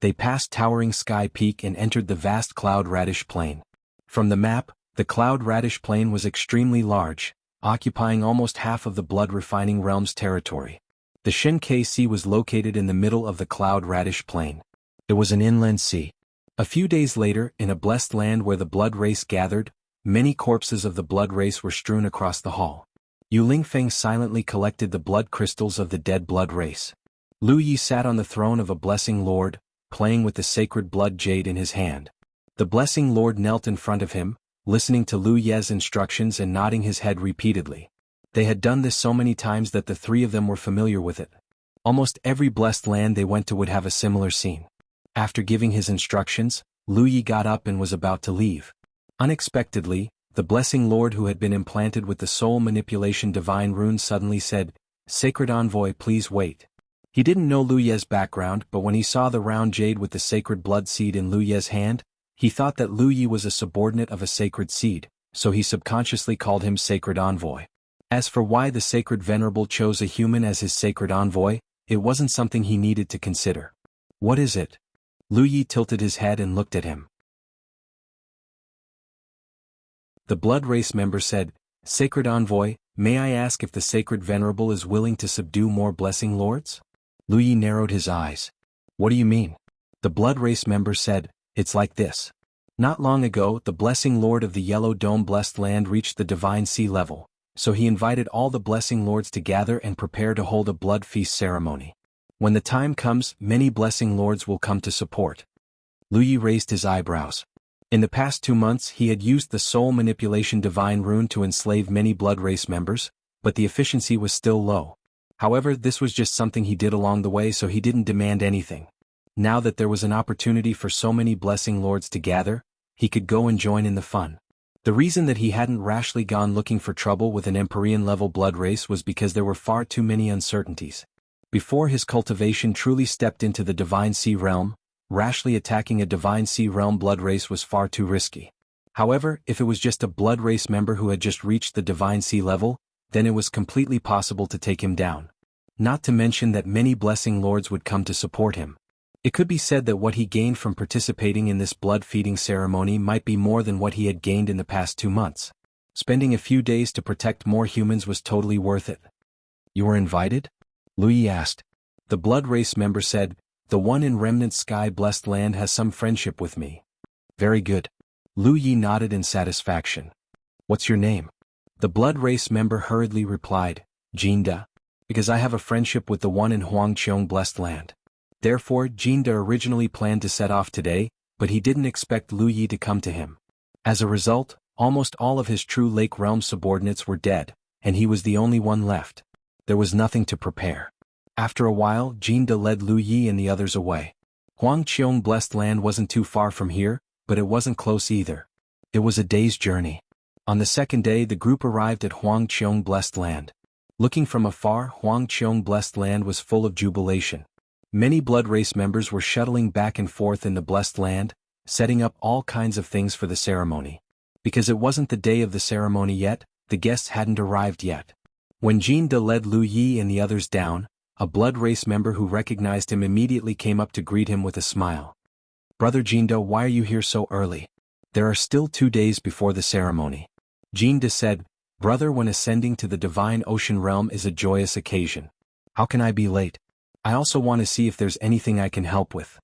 They passed Towering Sky Peak and entered the vast Cloud Radish Plain. From the map, the Cloud Radish Plain was extremely large, occupying almost half of the blood-refining realm's territory. The Shinkei Sea was located in the middle of the Cloud Radish Plain. It was an inland sea. A few days later, in a blessed land where the blood race gathered, many corpses of the blood race were strewn across the hall. Yu Lingfeng silently collected the blood crystals of the dead blood race. Lu Yi sat on the throne of a blessing lord, playing with the sacred blood jade in his hand. The blessing lord knelt in front of him, listening to Lu Ye's instructions and nodding his head repeatedly. They had done this so many times that the three of them were familiar with it. Almost every blessed land they went to would have a similar scene. After giving his instructions, Lu Yi got up and was about to leave. Unexpectedly, the blessing lord who had been implanted with the soul manipulation divine rune suddenly said, "Sacred envoy, please wait." He didn't know Lu Ye's background, but when he saw the round jade with the sacred blood seed in Lu Ye's hand, he thought that Lu Yi was a subordinate of a sacred seed, so he subconsciously called him Sacred Envoy. As for why the Sacred Venerable chose a human as his Sacred Envoy, it wasn't something he needed to consider. "What is it?" Lu Yi tilted his head and looked at him. The blood race member said, "Sacred Envoy, may I ask if the Sacred Venerable is willing to subdue more blessing lords?" Lu Yi narrowed his eyes. "What do you mean?" The blood race member said, "It's like this. Not long ago, the blessing lord of the Yellow Dome blessed land reached the divine sea level, so he invited all the blessing lords to gather and prepare to hold a blood feast ceremony. When the time comes, many blessing lords will come to support." Lu Yi raised his eyebrows. In the past 2 months he had used the soul manipulation divine rune to enslave many blood race members, but the efficiency was still low. However, this was just something he did along the way, so he didn't demand anything. Now that there was an opportunity for so many blessing lords to gather, he could go and join in the fun. The reason that he hadn't rashly gone looking for trouble with an Empyrean-level blood race was because there were far too many uncertainties. Before his cultivation truly stepped into the Divine Sea realm, rashly attacking a Divine Sea realm blood race was far too risky. However, if it was just a blood race member who had just reached the Divine Sea level, then it was completely possible to take him down. Not to mention that many blessing lords would come to support him. It could be said that what he gained from participating in this blood-feeding ceremony might be more than what he had gained in the past 2 months. Spending a few days to protect more humans was totally worth it. "You were invited?" Lu Yi asked. The blood race member said, "The one in Remnant Sky Blessed Land has some friendship with me." "Very good." Lu Yi nodded in satisfaction. "What's your name?" The blood race member hurriedly replied, "Jinda. Because I have a friendship with the one in Huangqiong Blessed Land." Therefore, Jinda originally planned to set off today, but he didn't expect Lu Yi to come to him. As a result, almost all of his true Lake Realm subordinates were dead, and he was the only one left. There was nothing to prepare. After a while, Jinda led Lu Yi and the others away. Huangqiong Blessed Land wasn't too far from here, but it wasn't close either. It was a day's journey. On the second day, the group arrived at Huangqiong Blessed Land. Looking from afar, Huangqiong Blessed Land was full of jubilation. Many blood race members were shuttling back and forth in the blessed land, setting up all kinds of things for the ceremony. Because it wasn't the day of the ceremony yet, the guests hadn't arrived yet. When Jinda led Lu Yi and the others down, a blood race member who recognized him immediately came up to greet him with a smile. "Brother Jinda, why are you here so early? There are still 2 days before the ceremony." Jinda said, "Brother, when ascending to the divine ocean realm is a joyous occasion. How can I be late? I also want to see if there's anything I can help with."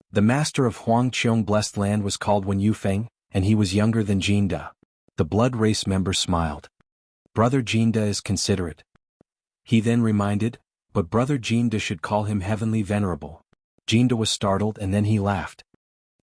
The master of Huangqiong Blessed Land was called Wen Yufeng, and he was younger than Jinda. The blood race member smiled. Brother Jinda is considerate. He then reminded, but Brother Jinda should call him Heavenly Venerable. Jinda was startled and then he laughed.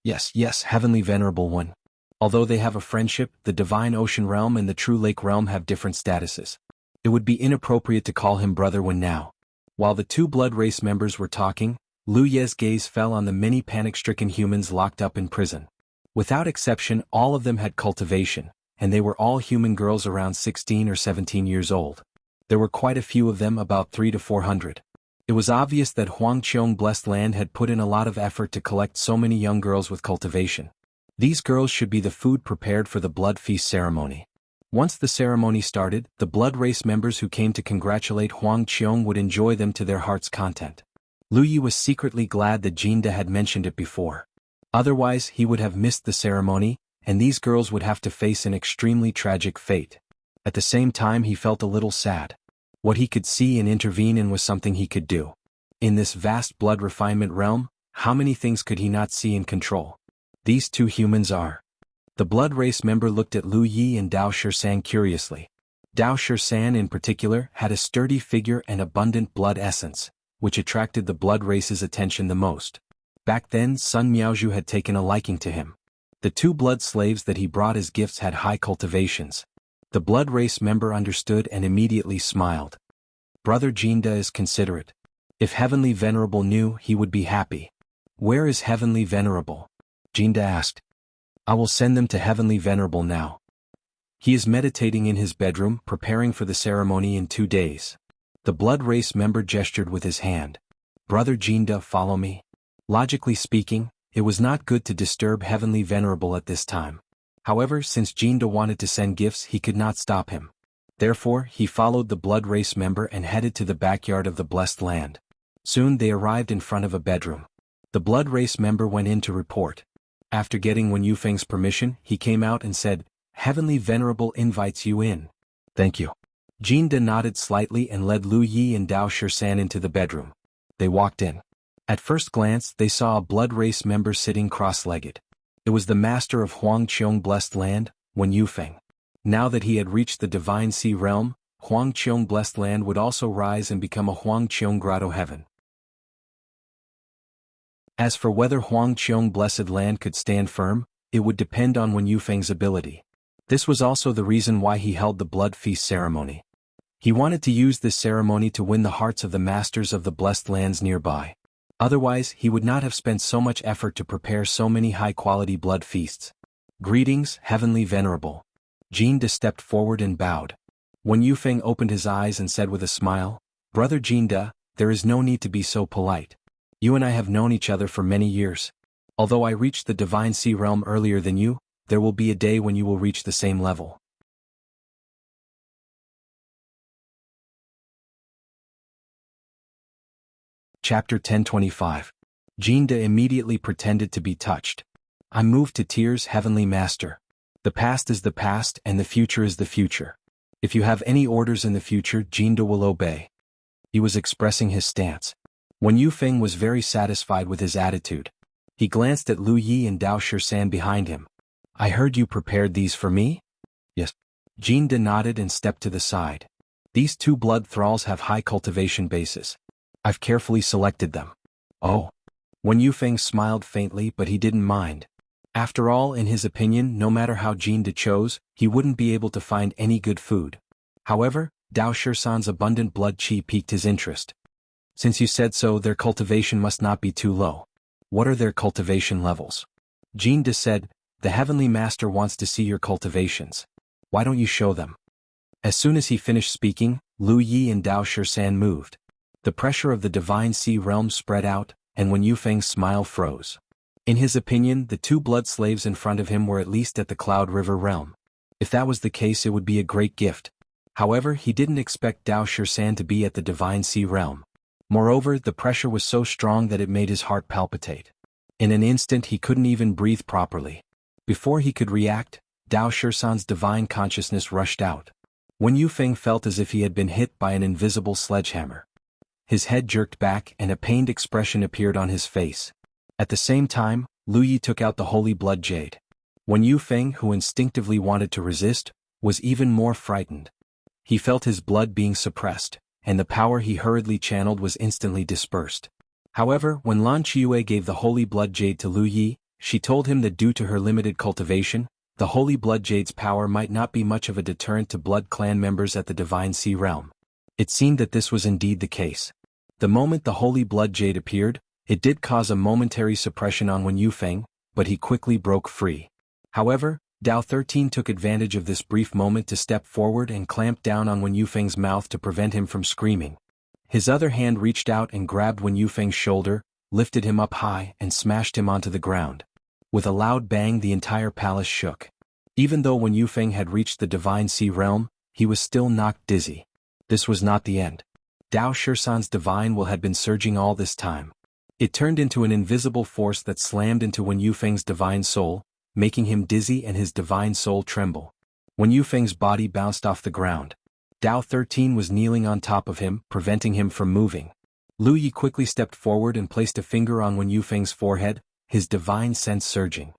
Yes, Heavenly Venerable One. Although they have a friendship, the Divine Ocean Realm and the True Lake Realm have different statuses. It would be inappropriate to call him Brother One now. While the two blood race members were talking, Lu Ye's gaze fell on the many panic-stricken humans locked up in prison. Without exception, all of them had cultivation, and they were all human girls around 16 or 17 years old. There were quite a few of them, about 300 to 400. It was obvious that Huangqiong Blessed Land had put in a lot of effort to collect so many young girls with cultivation. These girls should be the food prepared for the blood feast ceremony. Once the ceremony started, the blood race members who came to congratulate Huangqiong would enjoy them to their heart's content. Lu Yi was secretly glad that Jinda had mentioned it before. Otherwise, he would have missed the ceremony, and these girls would have to face an extremely tragic fate. At the same time, he felt a little sad. What he could see and intervene in was something he could do. In this vast blood refinement realm, how many things could he not see and control? These two humans are. The blood race member looked at Lu Yi and Dao Shisan curiously. Dao Shisan in particular had a sturdy figure and abundant blood essence, which attracted the blood race's attention the most. Back then, Sun Miaozhu had taken a liking to him. The two blood slaves that he brought as gifts had high cultivations. The blood race member understood and immediately smiled. Brother Jinda is considerate. If Heavenly Venerable knew, he would be happy. Where is Heavenly Venerable? Jinda asked. I will send them to Heavenly Venerable now. He is meditating in his bedroom, preparing for the ceremony in 2 days. The blood race member gestured with his hand. Brother Jinda, follow me. Logically speaking, it was not good to disturb Heavenly Venerable at this time. However, since Jinda wanted to send gifts, he could not stop him. Therefore, he followed the blood race member and headed to the backyard of the blessed land. Soon they arrived in front of a bedroom. The blood race member went in to report. After getting Wen Yufeng's permission, he came out and said, Heavenly Venerable invites you in. Thank you. Jinda nodded slightly and led Lu Yi and Dao Shisan into the bedroom. They walked in. At first glance, they saw a blood race member sitting cross-legged. It was the master of Huangqiong Blessed Land, Wen Yufeng. Now that he had reached the Divine Sea Realm, Huangqiong Blessed Land would also rise and become a Huangqiong Grotto Heaven. As for whether Huangqiong Blessed Land could stand firm, it would depend on Wen Yufeng's ability. This was also the reason why he held the blood feast ceremony. He wanted to use this ceremony to win the hearts of the masters of the blessed lands nearby. Otherwise, he would not have spent so much effort to prepare so many high-quality blood feasts. Greetings, Heavenly Venerable. Jinda stepped forward and bowed. Wen Yufeng opened his eyes and said with a smile, Brother Jinda, there is no need to be so polite. You and I have known each other for many years. Although I reached the Divine Sea Realm earlier than you, there will be a day when you will reach the same level. Chapter 1025. Jinda immediately pretended to be touched. I'm moved to tears, Heavenly Master. The past is the past and the future is the future. If you have any orders in the future, Jinda will obey. He was expressing his stance. Wen Yufeng was very satisfied with his attitude. He glanced at Lu Yi and Dao Shisan behind him. I heard you prepared these for me? Yes. Jinda nodded and stepped to the side. These two blood thralls have high cultivation bases. I've carefully selected them. Oh. Wen Yufeng smiled faintly, but he didn't mind. After all, in his opinion, no matter how Jinda chose, he wouldn't be able to find any good food. However, Dao Shisan's abundant blood qi piqued his interest. Since you said so, their cultivation must not be too low. What are their cultivation levels? Jinda said, the Heavenly Master wants to see your cultivations. Why don't you show them? As soon as he finished speaking, Lu Yi and Dao Shisan moved. The pressure of the Divine Sea Realm spread out, and Wen Yufeng's smile froze. In his opinion, the two blood slaves in front of him were at least at the Cloud River realm. If that was the case, it would be a great gift. However, he didn't expect Dao Shisan to be at the Divine Sea Realm. Moreover, the pressure was so strong that it made his heart palpitate. In an instant he couldn't even breathe properly. Before he could react, Dao Shisan's divine consciousness rushed out. Wen Yufeng felt as if he had been hit by an invisible sledgehammer. His head jerked back and a pained expression appeared on his face. At the same time, Lu Yi took out the holy blood jade. Wen Yufeng, who instinctively wanted to resist, was even more frightened. He felt his blood being suppressed, and the power he hurriedly channeled was instantly dispersed. However, when Lan Qiue gave the holy blood jade to Lu Yi, she told him that due to her limited cultivation, the holy blood jade's power might not be much of a deterrent to blood clan members at the Divine Sea realm. It seemed that this was indeed the case. The moment the holy blood jade appeared, it did cause a momentary suppression on Wen Yufeng, but he quickly broke free. However, Dao 13 took advantage of this brief moment to step forward and clamp down on Wen Yufeng's mouth to prevent him from screaming. His other hand reached out and grabbed Wen Yufeng's shoulder, lifted him up high and smashed him onto the ground. With a loud bang, the entire palace shook. Even though Wen Yufeng had reached the Divine Sea realm, he was still knocked dizzy. This was not the end. Dao Shisan's divine will had been surging all this time. It turned into an invisible force that slammed into Wen Yufeng's divine soul, making him dizzy and his divine soul tremble. Wen Yufeng's body bounced off the ground. Dao 13 was kneeling on top of him, preventing him from moving. Lu Yi quickly stepped forward and placed a finger on Wen Yufeng's forehead, his divine sense surging.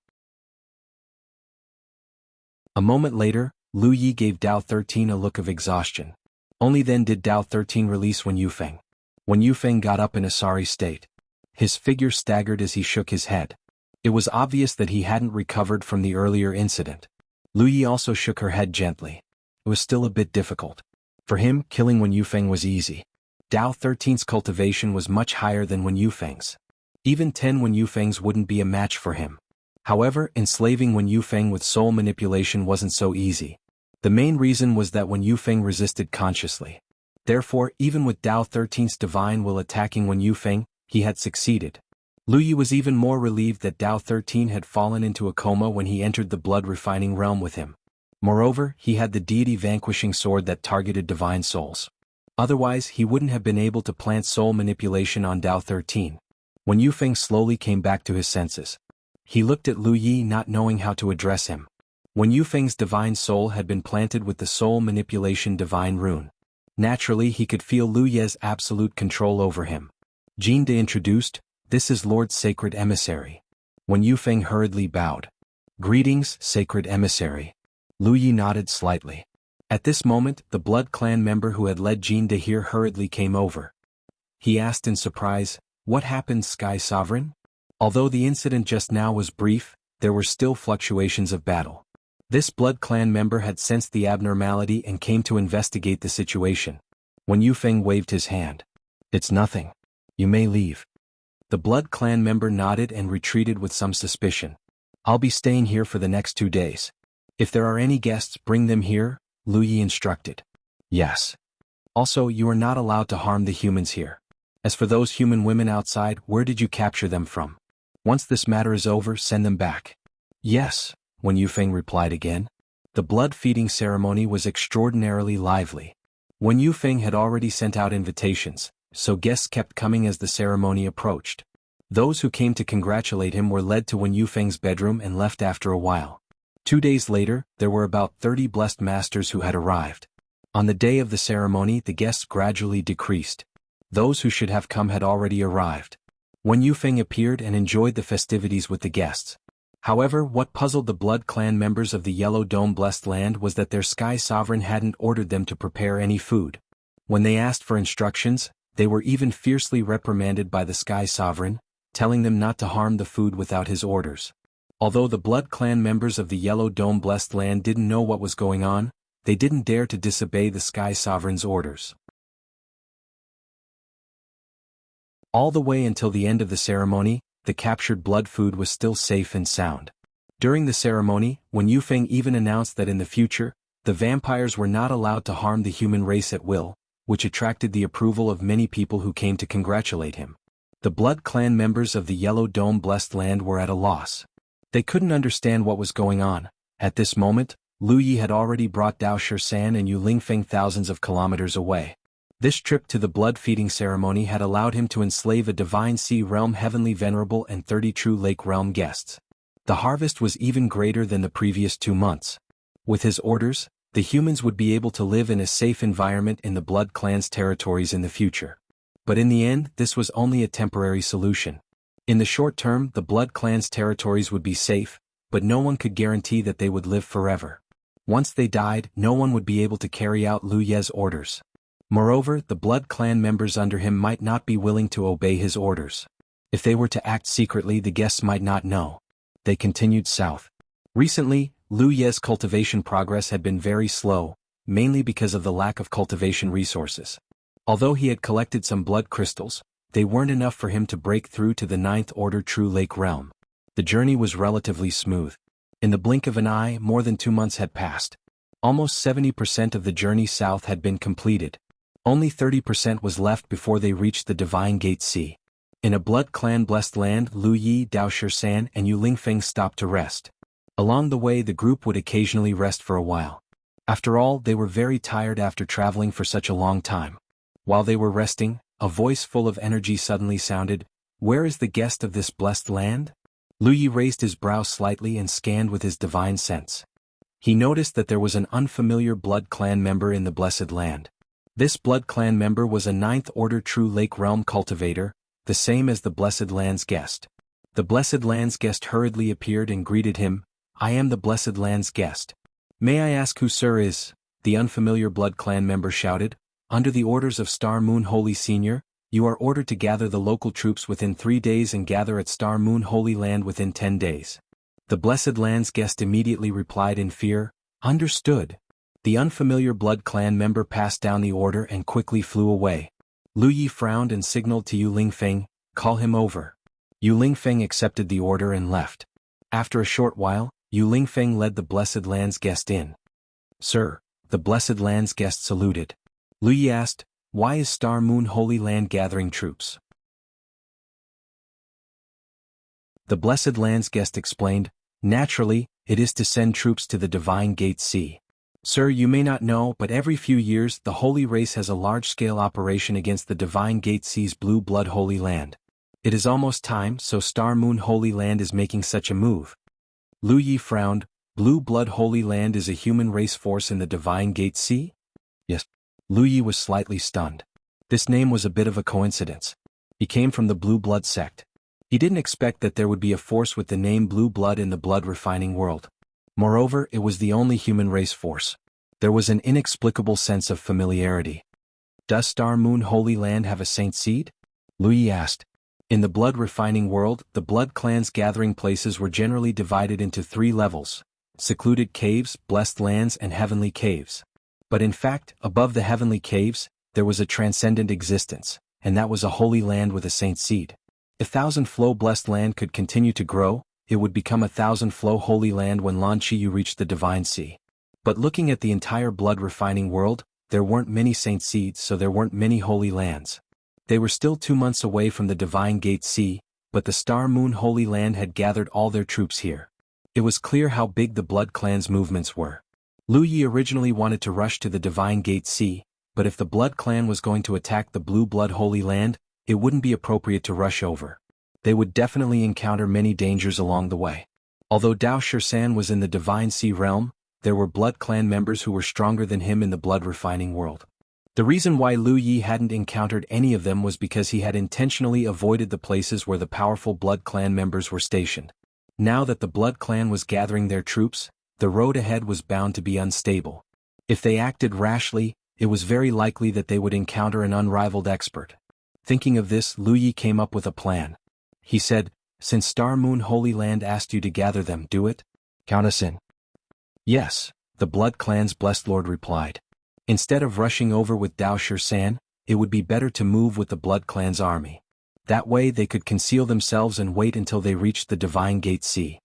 A moment later, Lu Yi gave Dao 13 a look of exhaustion. Only then did Dao 13 release Wen Yufeng. Wen Yufeng got up in a sorry state. His figure staggered as he shook his head. It was obvious that he hadn't recovered from the earlier incident. Lu Yi also shook her head gently. It was still a bit difficult. For him, killing Wen Yufeng was easy. Dao 13's cultivation was much higher than Wen Yufeng's. Even 10 Wen Yufengs wouldn't be a match for him. However, enslaving Wen Yufeng with soul manipulation wasn't so easy. The main reason was that Wen Yufeng resisted consciously. Therefore, even with Dao 13's divine will attacking Wen Yufeng, he had succeeded. Lu Yi was even more relieved that Dao 13 had fallen into a coma when he entered the blood-refining realm with him. Moreover, he had the deity-vanquishing sword that targeted divine souls. Otherwise, he wouldn't have been able to plant soul manipulation on Dao 13. Wen Yufeng slowly came back to his senses. He looked at Lu Yi, not knowing how to address him. Wen Yufeng's divine soul had been planted with the soul manipulation divine rune. Naturally, he could feel Lu Yi's absolute control over him. Jin introduced, "This is Lord's sacred emissary." Wen Yufeng hurriedly bowed. "Greetings, sacred emissary." Lu Yi nodded slightly. At this moment, the blood clan member who had led Jin here hurriedly came over. He asked in surprise, "What happened, Sky Sovereign?" Although the incident just now was brief, there were still fluctuations of battle. This blood clan member had sensed the abnormality and came to investigate the situation. Wen Yufeng waved his hand. "It's nothing. You may leave." The blood clan member nodded and retreated with some suspicion. "I'll be staying here for the next 2 days. If there are any guests, bring them here," Lu Yi instructed. "Yes. Also, you are not allowed to harm the humans here. As for those human women outside, where did you capture them from? Once this matter is over, send them back." "Yes," Wen Yufeng replied again. The blood-feeding ceremony was extraordinarily lively. Wen Yufeng had already sent out invitations, so guests kept coming as the ceremony approached. Those who came to congratulate him were led to Wen Yufeng's bedroom and left after a while. 2 days later, there were about 30 blessed masters who had arrived. On the day of the ceremony, the guests gradually decreased. Those who should have come had already arrived. Wen Yufeng appeared and enjoyed the festivities with the guests. However, what puzzled the blood clan members of the Yellow Dome blessed land was that their Sky Sovereign hadn't ordered them to prepare any food. When they asked for instructions, they were even fiercely reprimanded by the Sky Sovereign, telling them not to harm the food without his orders. Although the blood clan members of the Yellow Dome blessed land didn't know what was going on, they didn't dare to disobey the Sky Sovereign's orders. All the way until the end of the ceremony, the captured blood food was still safe and sound. During the ceremony, Wen Yufeng even announced that in the future, the vampires were not allowed to harm the human race at will, which attracted the approval of many people who came to congratulate him. The blood clan members of the Yellow Dome blessed land were at a loss. They couldn't understand what was going on. At this moment, Lu Yi had already brought Dao Shisan and Yu Lingfeng thousands of kilometers away. This trip to the blood-feeding ceremony had allowed him to enslave a divine sea realm heavenly venerable and 30 true lake realm guests. The harvest was even greater than the previous 2 months. With his orders, the humans would be able to live in a safe environment in the blood clan's territories in the future. But in the end, this was only a temporary solution. In the short term, the blood clan's territories would be safe, but no one could guarantee that they would live forever. Once they died, no one would be able to carry out Liu Ye's orders. Moreover, the blood clan members under him might not be willing to obey his orders. If they were to act secretly, the guests might not know. They continued south. Recently, Liu Ye's cultivation progress had been very slow, mainly because of the lack of cultivation resources. Although he had collected some blood crystals, they weren't enough for him to break through to the 9th Order True Lake realm. The journey was relatively smooth. In the blink of an eye, more than 2 months had passed. Almost 70% of the journey south had been completed. Only 30% was left before they reached the Divine Gate Sea. In a blood clan blessed land, Lu Yi, Dao Shisan, and Yu Lingfeng stopped to rest. Along the way, the group would occasionally rest for a while. After all, they were very tired after traveling for such a long time. While they were resting, a voice full of energy suddenly sounded, "Where is the guest of this blessed land?" Lu Yi raised his brow slightly and scanned with his divine sense. He noticed that there was an unfamiliar blood clan member in the blessed land. This blood clan member was a 9th Order True Lake Realm cultivator, the same as the blessed land's guest. The blessed land's guest hurriedly appeared and greeted him. "I am the blessed land's guest. May I ask who Sir is?" the unfamiliar blood clan member shouted. "Under the orders of Star Moon Holy Senior, you are ordered to gather the local troops within 3 days and gather at Star Moon Holy Land within 10 days. The blessed land's guest immediately replied in fear, "Understood." The unfamiliar blood clan member passed down the order and quickly flew away. Lu Yi frowned and signaled to Yu Lingfeng, "Call him over." Yu Lingfeng accepted the order and left. After a short while, Yu Lingfeng led the blessed land's guest in. "Sir," the blessed land's guest saluted. Lu Yi asked, "Why is Star Moon Holy Land gathering troops?" The blessed land's guest explained, "Naturally, it is to send troops to the Divine Gate Sea. Sir, you may not know, but every few years the Holy Race has a large-scale operation against the Divine Gate Sea's Blue Blood Holy Land. It is almost time, so Star Moon Holy Land is making such a move." Lu Yi frowned. "Blue Blood Holy Land is a human race force in the Divine Gate Sea?" "Yes." Lu Yi was slightly stunned. This name was a bit of a coincidence. He came from the Blue Blood sect. He didn't expect that there would be a force with the name Blue Blood in the blood refining world. Moreover, it was the only human race force. There was an inexplicable sense of familiarity. "Does Star Moon Holy Land have a saint seed?" Lu Yi asked. In the blood refining world, the blood clans' gathering places were generally divided into 3 levels: secluded caves, blessed lands, and heavenly caves. But in fact, above the heavenly caves, there was a transcendent existence, and that was a holy land with a saint seed. If 1,000-flow blessed land could continue to grow, it would become a 1,000-flow holy land when Lan Qiyu reached the divine sea. But looking at the entire blood refining world, there weren't many saint seeds, so there weren't many holy lands. They were still 2 months away from the Divine Gate Sea, but the Star Moon Holy Land had gathered all their troops here. It was clear how big the blood clan's movements were. Lu Yi originally wanted to rush to the Divine Gate Sea, but if the blood clan was going to attack the Blue Blood Holy Land, it wouldn't be appropriate to rush over. They would definitely encounter many dangers along the way. Although Dao Shisan was in the Divine Sea realm, there were blood clan members who were stronger than him in the blood refining world. The reason why Lu Yi hadn't encountered any of them was because he had intentionally avoided the places where the powerful blood clan members were stationed. Now that the blood clan was gathering their troops, the road ahead was bound to be unstable. If they acted rashly, it was very likely that they would encounter an unrivaled expert. Thinking of this, Lu Yi came up with a plan. He said, "Since Star Moon Holy Land asked you to gather them, do it? Count us in." "Yes," the blood clan's blessed lord replied. Instead of rushing over with Dao Shisan, it would be better to move with the blood clan's army. That way they could conceal themselves and wait until they reached the Divine Gate Sea.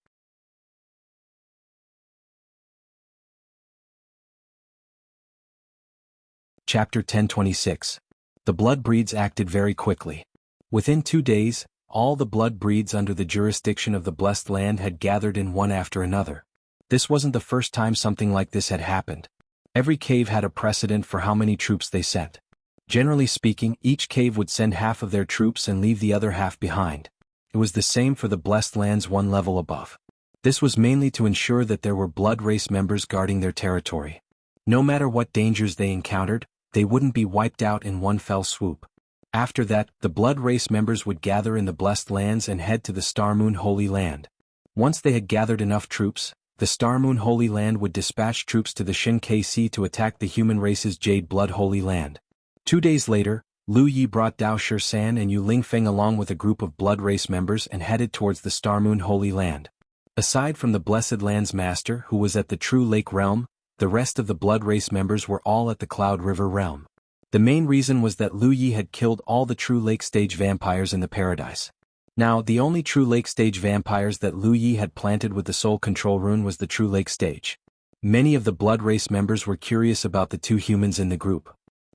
Chapter 1026. The blood breeds acted very quickly. Within 2 days, all the blood breeds under the jurisdiction of the Blessed Land had gathered in one after another. This wasn't the first time something like this had happened. Every cave had a precedent for how many troops they sent. Generally speaking, each cave would send half of their troops and leave the other half behind. It was the same for the Blessed Lands one level above. This was mainly to ensure that there were blood race members guarding their territory. No matter what dangers they encountered, they wouldn't be wiped out in one fell swoop. After that, the blood race members would gather in the Blessed Lands and head to the Star Moon Holy Land. Once they had gathered enough troops, the Star Moon Holy Land would dispatch troops to the Shin Sea to attack the human race's Jade Blood Holy Land. 2 days later, Lu Yi brought Dao Shisan and Yu Lingfeng along with a group of Blood Race members and headed towards the Star Moon Holy Land. Aside from the Blessed Land's master who was at the True Lake Realm, the rest of the Blood Race members were all at the Cloud River Realm. The main reason was that Lu Yi had killed all the True Lake Stage vampires in the Paradise. Now, the only True Lake Stage vampires that Lu Yi had planted with the Soul Control Rune was the True Lake Stage. Many of the Blood Race members were curious about the 2 humans in the group.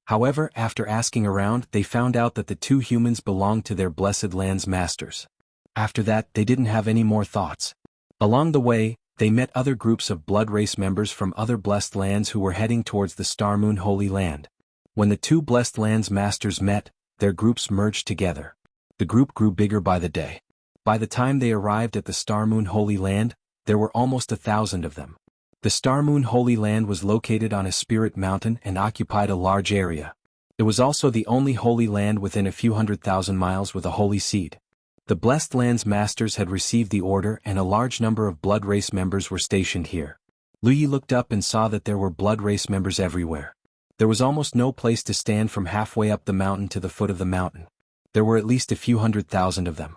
However, after asking around, they found out that the 2 humans belonged to their Blessed Land's masters. After that, they didn't have any more thoughts. Along the way, they met other groups of Blood Race members from other Blessed Lands who were heading towards the Star Moon Holy Land. When the 2 Blessed Lands masters met, their groups merged together. The group grew bigger by the day. By the time they arrived at the Star Moon Holy Land, there were almost 1,000 of them. The Star Moon Holy Land was located on a spirit mountain and occupied a large area. It was also the only holy land within a few 100,000 miles with a holy seed. The Blessed Land's masters had received the order and a large number of Blood Race members were stationed here. Lu Yi looked up and saw that there were Blood Race members everywhere. There was almost no place to stand from halfway up the mountain to the foot of the mountain. There were at least a few 100,000 of them.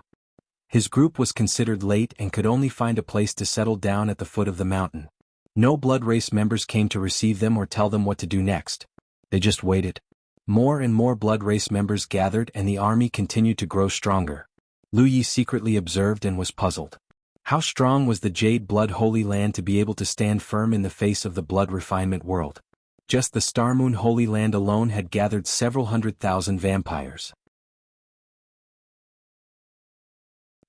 His group was considered late and could only find a place to settle down at the foot of the mountain. No Blood Race members came to receive them or tell them what to do next. They just waited. More and more Blood Race members gathered and the army continued to grow stronger. Lu Yi secretly observed and was puzzled. How strong was the Jade Blood Holy Land to be able to stand firm in the face of the blood refinement world? Just the Star Moon Holy Land alone had gathered several 100,000 vampires.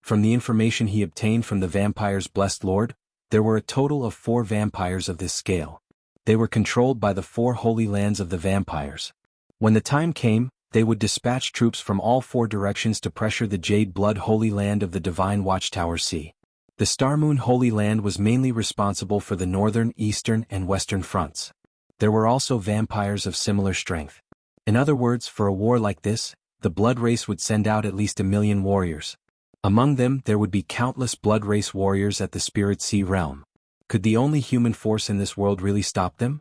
From the information he obtained from the vampire's blessed lord, there were a total of 4 vampires of this scale. They were controlled by the 4 holy lands of the vampires. When the time came, they would dispatch troops from all 4 directions to pressure the Jade Blood Holy Land of the Divine Watchtower Sea. The Star Moon Holy Land was mainly responsible for the northern, eastern, and western fronts. There were also vampires of similar strength. In other words, for a war like this, the Blood Race would send out at least 1 million warriors. Among them, there would be countless Blood Race warriors at the Spirit Sea realm. Could the only human force in this world really stop them?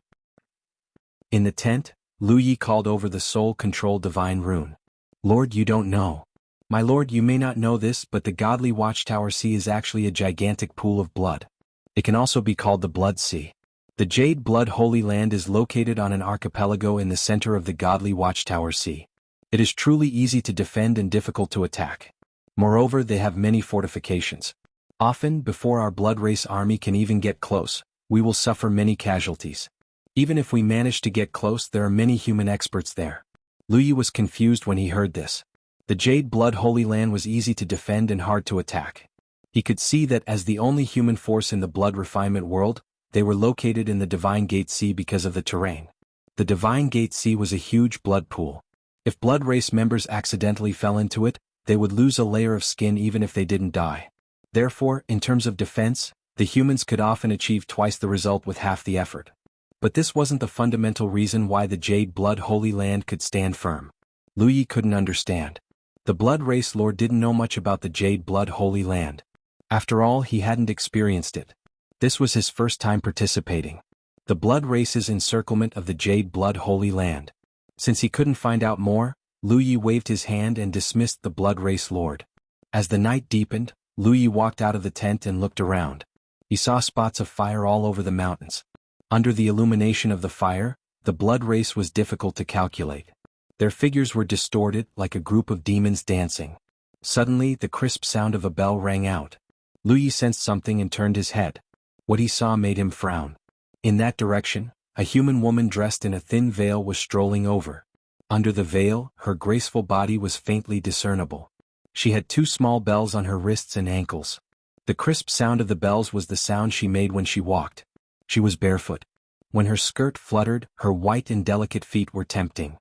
In the tent, Lu Yi called over the Soul Control Divine Rune. Lord, you don't know. My lord, you may not know this, but the Godly Watchtower Sea is actually a gigantic pool of blood. It can also be called the Blood Sea. The Jade Blood Holy Land is located on an archipelago in the center of the Godly Watchtower Sea. It is truly easy to defend and difficult to attack. Moreover, they have many fortifications. Often, before our Blood Race army can even get close, we will suffer many casualties. Even if we manage to get close, there are many human experts there. Lu Yi was confused when he heard this. The Jade Blood Holy Land was easy to defend and hard to attack. He could see that as the only human force in the blood refinement world, they were located in the Divine Gate Sea because of the terrain. The Divine Gate Sea was a huge blood pool. If Blood Race members accidentally fell into it, they would lose a layer of skin even if they didn't die. Therefore, in terms of defense, the humans could often achieve twice the result with half the effort. But this wasn't the fundamental reason why the Jade Blood Holy Land could stand firm. Lu Yi couldn't understand. The Blood Race Lord didn't know much about the Jade Blood Holy Land. After all, he hadn't experienced it. This was his first time participating. The Blood Race's encirclement of the Jade Blood Holy Land. Since he couldn't find out more, Lu Yi waved his hand and dismissed the Blood Race Lord. As the night deepened, Lu Yi walked out of the tent and looked around. He saw spots of fire all over the mountains. Under the illumination of the fire, the Blood Race was difficult to calculate. Their figures were distorted like a group of demons dancing. Suddenly, the crisp sound of a bell rang out. Lu Yi sensed something and turned his head. What he saw made him frown. In that direction, a human woman dressed in a thin veil was strolling over. Under the veil, her graceful body was faintly discernible. She had 2 small bells on her wrists and ankles. The crisp sound of the bells was the sound she made when she walked. She was barefoot. When her skirt fluttered, her white and delicate feet were tempting.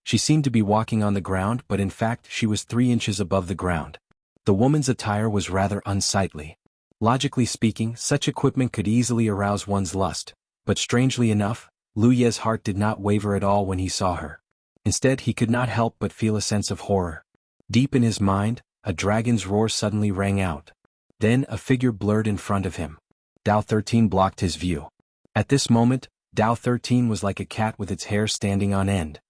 She seemed to be walking on the ground, but in fact she was 3 inches above the ground. The woman's attire was rather unsightly. Logically speaking, such equipment could easily arouse one's lust, but strangely enough, Lu Ye's heart did not waver at all when he saw her. Instead, he could not help but feel a sense of horror. Deep in his mind, a dragon's roar suddenly rang out. Then a figure blurred in front of him. Dao 13 blocked his view. At this moment, Dao 13 was like a cat with its hair standing on end.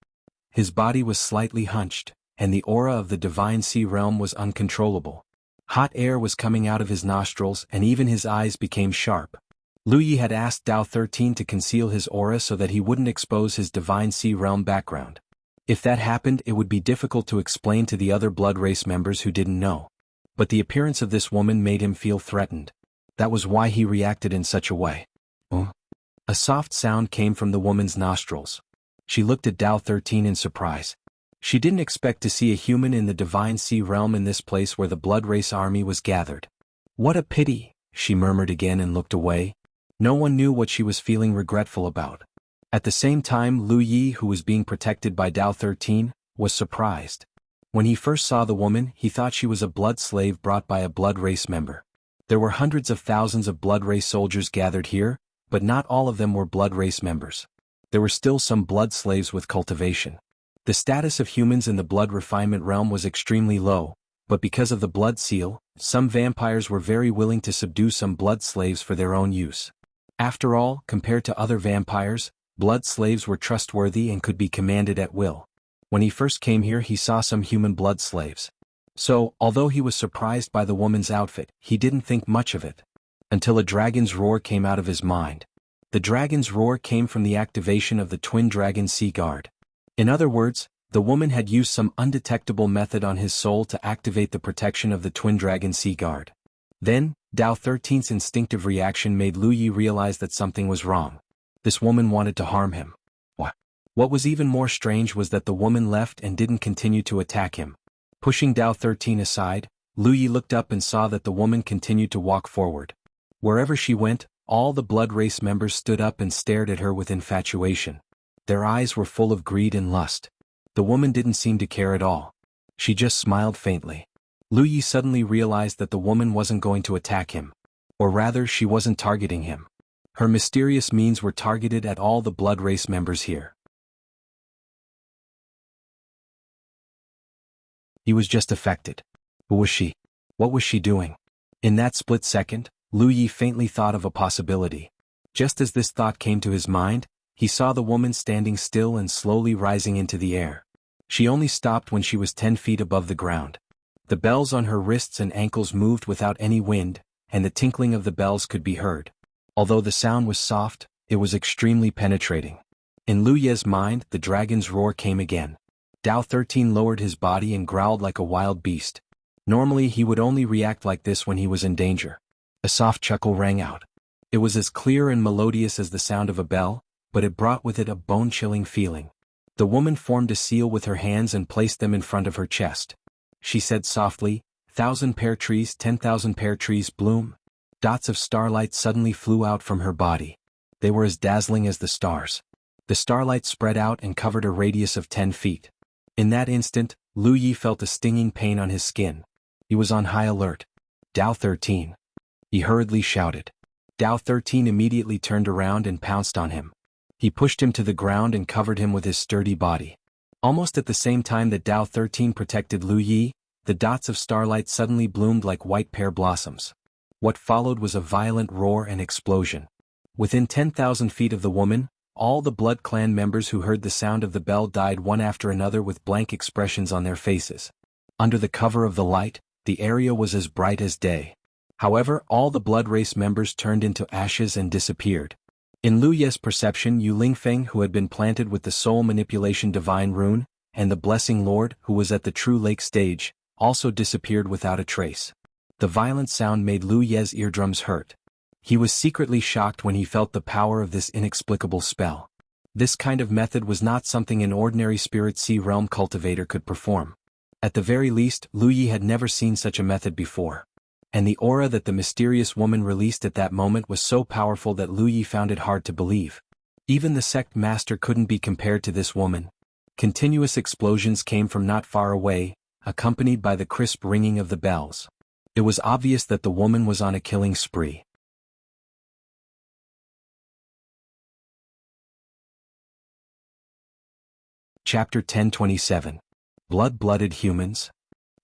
His body was slightly hunched, and the aura of the divine sea realm was uncontrollable. Hot air was coming out of his nostrils and even his eyes became sharp. Lu Yi had asked Dao 13 to conceal his aura so that he wouldn't expose his divine sea realm background. If that happened, it would be difficult to explain to the other blood race members who didn't know. But the appearance of this woman made him feel threatened. That was why he reacted in such a way. A soft sound came from the woman's nostrils. She looked at Dao 13 in surprise. She didn't expect to see a human in the divine sea realm in this place where the blood race army was gathered. What a pity, she murmured again and looked away. No one knew what she was feeling regretful about. At the same time, Lu Yi, who was being protected by Dao 13, was surprised. When he first saw the woman, he thought she was a blood slave brought by a blood race member. There were hundreds of thousands of blood race soldiers gathered here, but not all of them were blood race members. There were still some blood slaves with cultivation. The status of humans in the blood refinement realm was extremely low, but because of the blood seal, some vampires were very willing to subdue some blood slaves for their own use. After all, compared to other vampires, blood slaves were trustworthy and could be commanded at will. When he first came here, he saw some human blood slaves. So, although he was surprised by the woman's outfit, he didn't think much of it. Until a dragon's roar came out of his mind. The dragon's roar came from the activation of the Twin Dragon Sea Guard. In other words, the woman had used some undetectable method on his soul to activate the protection of the Twin Dragon Sea Guard. Then, Dao 13's instinctive reaction made Lu Yi realize that something was wrong. This woman wanted to harm him. What was even more strange was that the woman left and didn't continue to attack him. Pushing Dao 13 aside, Lu Yi looked up and saw that the woman continued to walk forward. Wherever she went, all the blood race members stood up and stared at her with infatuation. Their eyes were full of greed and lust. The woman didn't seem to care at all. She just smiled faintly. Lu Yi suddenly realized that the woman wasn't going to attack him. Or rather, she wasn't targeting him. Her mysterious means were targeted at all the blood race members here. He was just affected. Who was she? What was she doing? In that split second, Lu Yi faintly thought of a possibility. Just as this thought came to his mind, he saw the woman standing still and slowly rising into the air. She only stopped when she was 10 feet above the ground. The bells on her wrists and ankles moved without any wind, and the tinkling of the bells could be heard. Although the sound was soft, it was extremely penetrating. In Lu Ye's mind, the dragon's roar came again. Dao 13 lowered his body and growled like a wild beast. Normally he would only react like this when he was in danger. A soft chuckle rang out. It was as clear and melodious as the sound of a bell, but it brought with it a bone-chilling feeling. The woman formed a seal with her hands and placed them in front of her chest. She said softly, 1,000 pear trees, 10,000 pear trees bloom. Dots of starlight suddenly flew out from her body. They were as dazzling as the stars. The starlight spread out and covered a radius of 10 feet. In that instant, Lu Yi felt a stinging pain on his skin. He was on high alert. Dao 13. He hurriedly shouted. Dao 13 immediately turned around and pounced on him. He pushed him to the ground and covered him with his sturdy body. Almost at the same time that Dao 13 protected Lu Yi, the dots of starlight suddenly bloomed like white pear blossoms. What followed was a violent roar and explosion. Within 10,000 feet of the woman, all the Blood Clan members who heard the sound of the bell died one after another with blank expressions on their faces. Under the cover of the light, the area was as bright as day. However, all the blood race members turned into ashes and disappeared. In Lu Ye's perception, Yu Lingfeng, who had been planted with the soul manipulation divine rune, and the Blessing Lord, who was at the True Lake stage, also disappeared without a trace. The violent sound made Lu Ye's eardrums hurt. He was secretly shocked when he felt the power of this inexplicable spell. This kind of method was not something an ordinary Spirit Sea Realm cultivator could perform. At the very least, Lu Yi had never seen such a method before. And the aura that the mysterious woman released at that moment was so powerful that Lu Yi found it hard to believe. Even the sect master couldn't be compared to this woman. Continuous explosions came from not far away, accompanied by the crisp ringing of the bells. It was obvious that the woman was on a killing spree. Chapter 1027. Blood-blooded humans.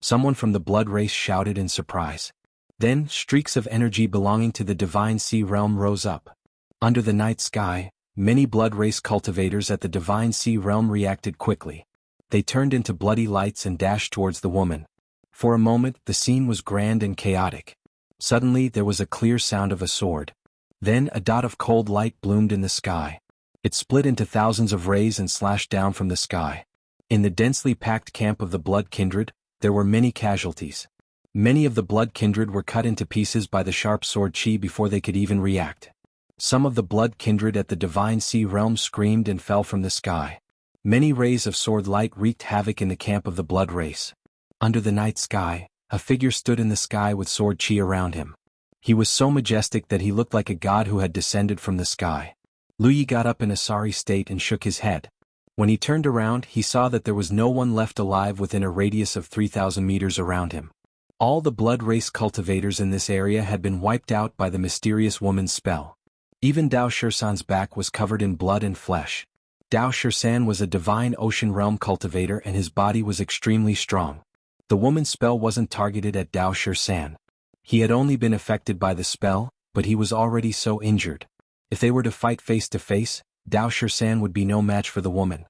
Someone from the blood race shouted in surprise. Then, streaks of energy belonging to the divine sea realm rose up. Under the night sky, many blood race cultivators at the divine sea realm reacted quickly. They turned into bloody lights and dashed towards the woman. For a moment, the scene was grand and chaotic. Suddenly, there was a clear sound of a sword. Then, a dot of cold light bloomed in the sky. It split into thousands of rays and slashed down from the sky. In the densely packed camp of the blood kindred, there were many casualties. Many of the blood kindred were cut into pieces by the sharp sword chi before they could even react. Some of the blood kindred at the divine sea realm screamed and fell from the sky. Many rays of sword light wreaked havoc in the camp of the blood race. Under the night sky, a figure stood in the sky with sword chi around him. He was so majestic that he looked like a god who had descended from the sky. Lu Yi got up in a sorry state and shook his head. When he turned around, he saw that there was no one left alive within a radius of 3,000 meters around him. All the blood race cultivators in this area had been wiped out by the mysterious woman's spell. Even Dao Shursan's back was covered in blood and flesh. Dao Shursan was a divine ocean realm cultivator and his body was extremely strong. The woman's spell wasn't targeted at Dao Shursan. He had only been affected by the spell, but he was already so injured. If they were to fight face to face, Dao Shursan would be no match for the woman.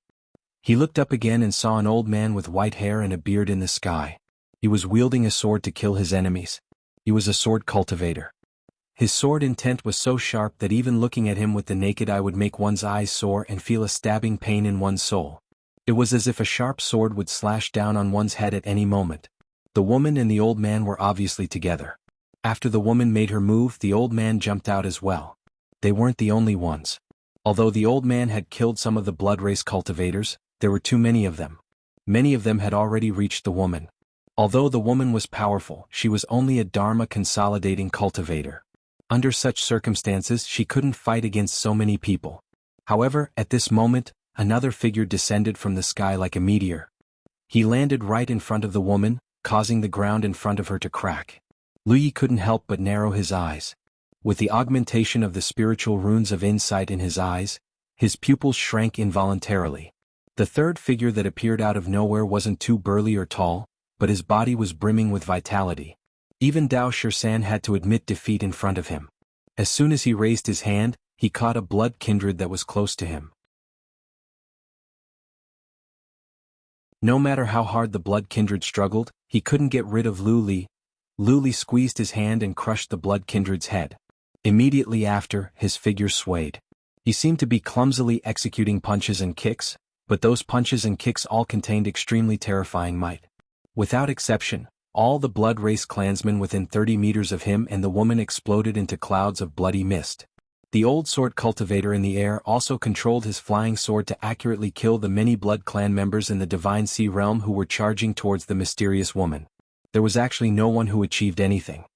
He looked up again and saw an old man with white hair and a beard in the sky. He was wielding a sword to kill his enemies. He was a sword cultivator. His sword intent was so sharp that even looking at him with the naked eye would make one's eyes sore and feel a stabbing pain in one's soul. It was as if a sharp sword would slash down on one's head at any moment. The woman and the old man were obviously together. After the woman made her move, the old man jumped out as well. They weren't the only ones. Although the old man had killed some of the blood race cultivators, there were too many of them. Many of them had already reached the woman. Although the woman was powerful, she was only a Dharma consolidating cultivator. Under such circumstances, she couldn't fight against so many people. However, at this moment, another figure descended from the sky like a meteor. He landed right in front of the woman, causing the ground in front of her to crack. Lu Yi couldn't help but narrow his eyes. With the augmentation of the spiritual runes of insight in his eyes, his pupils shrank involuntarily. The third figure that appeared out of nowhere wasn't too burly or tall, but his body was brimming with vitality. Even Dao Shursan had to admit defeat in front of him. As soon as he raised his hand, he caught a blood kindred that was close to him. No matter how hard the blood kindred struggled, he couldn't get rid of Lu Li. Lu Li squeezed his hand and crushed the blood kindred's head. Immediately after, his figure swayed. He seemed to be clumsily executing punches and kicks, but those punches and kicks all contained extremely terrifying might. Without exception, all the blood race clansmen within 30 meters of him and the woman exploded into clouds of bloody mist. The old sword cultivator in the air also controlled his flying sword to accurately kill the many blood clan members in the divine sea realm who were charging towards the mysterious woman. There was actually no one who achieved anything.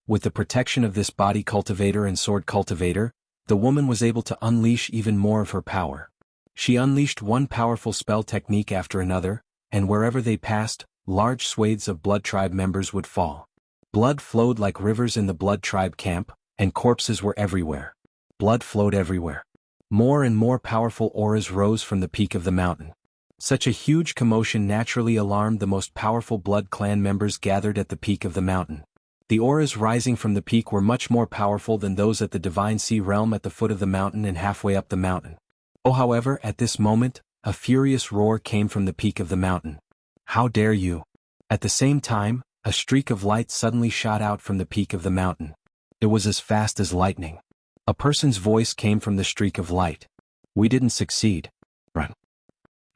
With the protection of this body cultivator and sword cultivator, the woman was able to unleash even more of her power. She unleashed one powerful spell technique after another, and wherever they passed, large swathes of blood tribe members would fall. Blood flowed like rivers in the blood tribe camp, and corpses were everywhere. Blood flowed everywhere. More and more powerful auras rose from the peak of the mountain. Such a huge commotion naturally alarmed the most powerful blood clan members gathered at the peak of the mountain. The auras rising from the peak were much more powerful than those at the divine sea realm at the foot of the mountain and halfway up the mountain. However, at this moment, a furious roar came from the peak of the mountain. "How dare you!" At the same time, a streak of light suddenly shot out from the peak of the mountain. It was as fast as lightning. A person's voice came from the streak of light. "We didn't succeed. Run."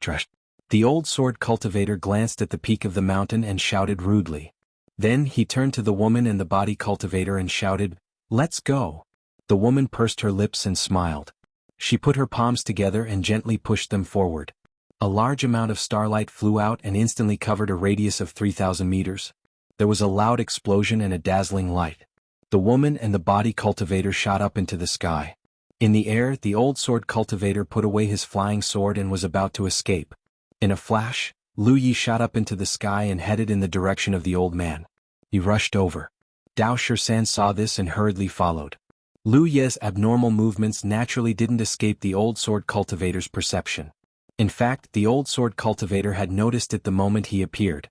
Trash. The old sword cultivator glanced at the peak of the mountain and shouted rudely. Then he turned to the woman and the body cultivator and shouted, "Let's go." The woman pursed her lips and smiled. She put her palms together and gently pushed them forward. A large amount of starlight flew out and instantly covered a radius of 3,000 meters. There was a loud explosion and a dazzling light. The woman and the body cultivator shot up into the sky. In the air, the old sword cultivator put away his flying sword and was about to escape. In a flash, Lu Yi shot up into the sky and headed in the direction of the old man. He rushed over. Dao Shursan saw this and hurriedly followed. Lu Yi's abnormal movements naturally didn't escape the old sword cultivator's perception. In fact, the old sword cultivator had noticed it the moment he appeared.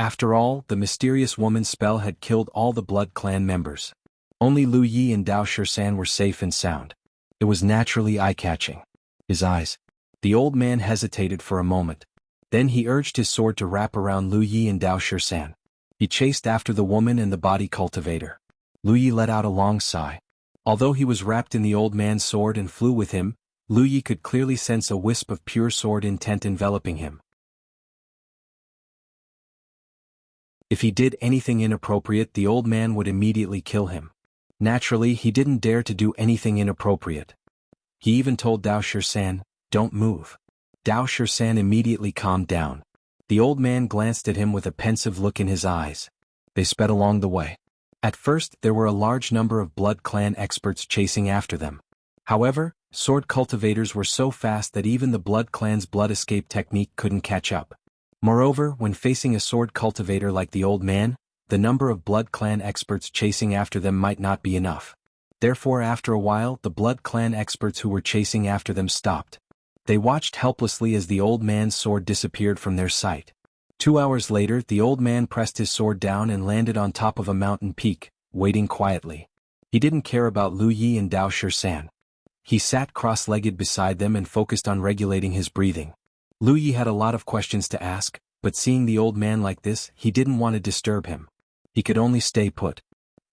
After all, the mysterious woman's spell had killed all the Blood Clan members. Only Lu Yi and Dao Shisan were safe and sound. It was naturally eye-catching. His eyes. The old man hesitated for a moment. Then he urged his sword to wrap around Lu Yi and Dao Shisan. He chased after the woman and the body cultivator. Lu Yi let out a long sigh. Although he was wrapped in the old man's sword and flew with him, Lu Yi could clearly sense a wisp of pure sword intent enveloping him. If he did anything inappropriate, the old man would immediately kill him. Naturally, he didn't dare to do anything inappropriate. He even told Dao Shisan, "Don't move." Dao Shisan immediately calmed down. The old man glanced at him with a pensive look in his eyes. They sped along the way. At first, there were a large number of Blood Clan experts chasing after them. However, sword cultivators were so fast that even the Blood Clan's blood escape technique couldn't catch up. Moreover, when facing a sword cultivator like the old man, the number of Blood Clan experts chasing after them might not be enough. Therefore, after a while, the Blood Clan experts who were chasing after them stopped. They watched helplessly as the old man's sword disappeared from their sight. 2 hours later, the old man pressed his sword down and landed on top of a mountain peak, waiting quietly. He didn't care about Lu Yi and Dao Shisan. He sat cross-legged beside them and focused on regulating his breathing. Lu Yi had a lot of questions to ask, but seeing the old man like this, he didn't want to disturb him. He could only stay put.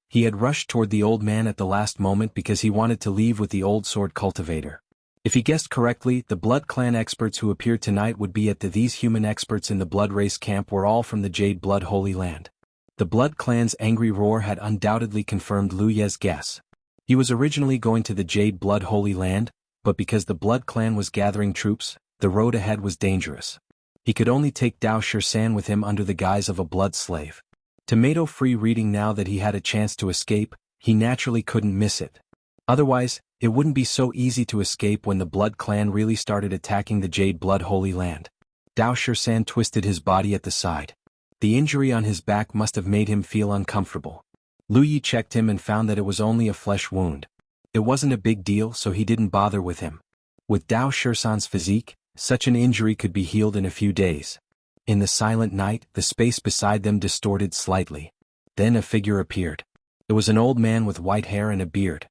He had rushed toward the old man at the last moment because he wanted to leave with the old sword cultivator. If he guessed correctly, the Blood Clan experts who appeared tonight would be at these human experts in the Blood Race camp were all from the Jade Blood Holy Land. The Blood Clan's angry roar had undoubtedly confirmed Lu Ye's guess. He was originally going to the Jade Blood Holy Land, but because the Blood Clan was gathering troops, the road ahead was dangerous. He could only take Dao Shisan with him under the guise of a blood slave. Tomato-free reading. Now that he had a chance to escape, he naturally couldn't miss it. Otherwise, it wouldn't be so easy to escape when the Blood Clan really started attacking the Jade Blood Holy Land. Dao Shisan twisted his body at the side. The injury on his back must have made him feel uncomfortable. Lu Yi checked him and found that it was only a flesh wound. It wasn't a big deal, so he didn't bother with him. With Dao Shisan's physique, such an injury could be healed in a few days. In the silent night, the space beside them distorted slightly. Then a figure appeared. It was an old man with white hair and a beard.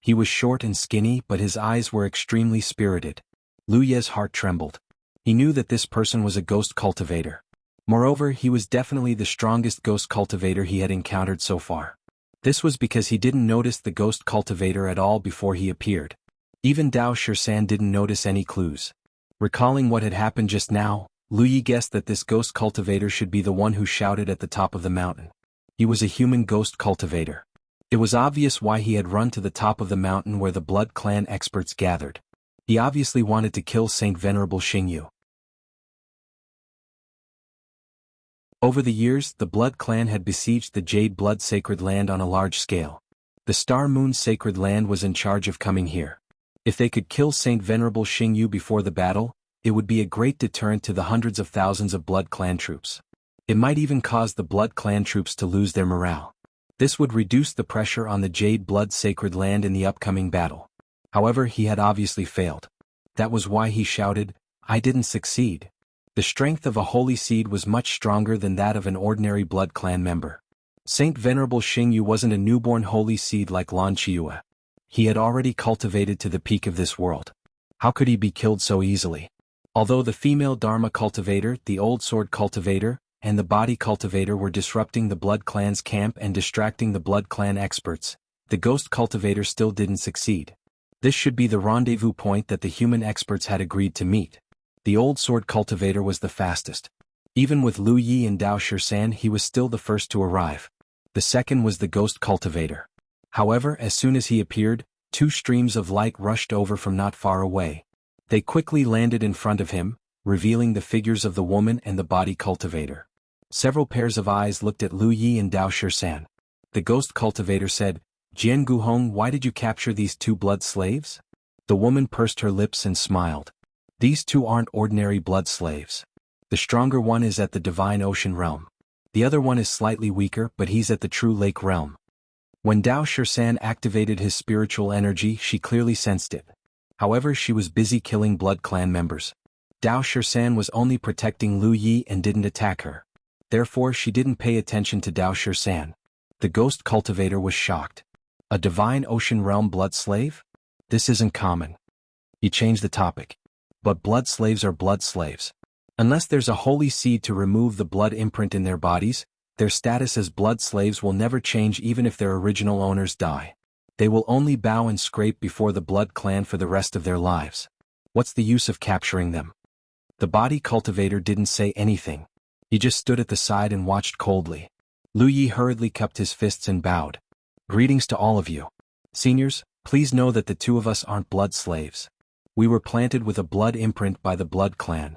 He was short and skinny, but his eyes were extremely spirited. Lu Ye's heart trembled. He knew that this person was a ghost cultivator. Moreover, he was definitely the strongest ghost cultivator he had encountered so far. This was because he didn't notice the ghost cultivator at all before he appeared. Even Dao Shisan didn't notice any clues. Recalling what had happened just now, Lu Yi guessed that this ghost cultivator should be the one who shouted at the top of the mountain. He was a human ghost cultivator. It was obvious why he had run to the top of the mountain where the Blood Clan experts gathered. He obviously wanted to kill Saint Venerable Xingyu. Over the years, the Blood Clan had besieged the Jade Blood Sacred Land on a large scale. The Star Moon Sacred Land was in charge of coming here. If they could kill Saint Venerable Xingyu before the battle, it would be a great deterrent to the hundreds of thousands of Blood Clan troops. It might even cause the Blood Clan troops to lose their morale. This would reduce the pressure on the Jade Blood Sacred Land in the upcoming battle. However, he had obviously failed. That was why he shouted, "I didn't succeed." The strength of a holy seed was much stronger than that of an ordinary Blood Clan member. Saint Venerable Xingyu wasn't a newborn holy seed like Lan Qiue. He had already cultivated to the peak of this world. How could he be killed so easily? Although the female Dharma cultivator, the old sword cultivator, and the body cultivator were disrupting the Blood Clan's camp and distracting the Blood Clan experts, the ghost cultivator still didn't succeed. This should be the rendezvous point that the human experts had agreed to meet. The old sword cultivator was the fastest. Even with Lu Yi and Dao Shisan, he was still the first to arrive. The second was the ghost cultivator. However, as soon as he appeared, two streams of light rushed over from not far away. They quickly landed in front of him, revealing the figures of the woman and the body cultivator. Several pairs of eyes looked at Lu Yi and Dao Shisan. The ghost cultivator said, "Jianghu, why did you capture these two blood slaves?" The woman pursed her lips and smiled. "These two aren't ordinary blood slaves. The stronger one is at the Divine Ocean realm. The other one is slightly weaker, but he's at the True Lake realm." When Dao Shisan activated his spiritual energy, she clearly sensed it. However, she was busy killing Blood Clan members. Dao Shisan was only protecting Lu Yi and didn't attack her. Therefore she didn't pay attention to Dao Shisan. The ghost cultivator was shocked. A divine ocean realm blood slave? This isn't common. He changed the topic. But blood slaves are blood slaves. Unless there's a holy seed to remove the blood imprint in their bodies, their status as blood slaves will never change even if their original owners die. They will only bow and scrape before the blood clan for the rest of their lives. What's the use of capturing them? The body cultivator didn't say anything. He just stood at the side and watched coldly. Lu Yi hurriedly cupped his fists and bowed. Greetings to all of you. Seniors, please know that the two of us aren't blood slaves. We were planted with a blood imprint by the blood clan.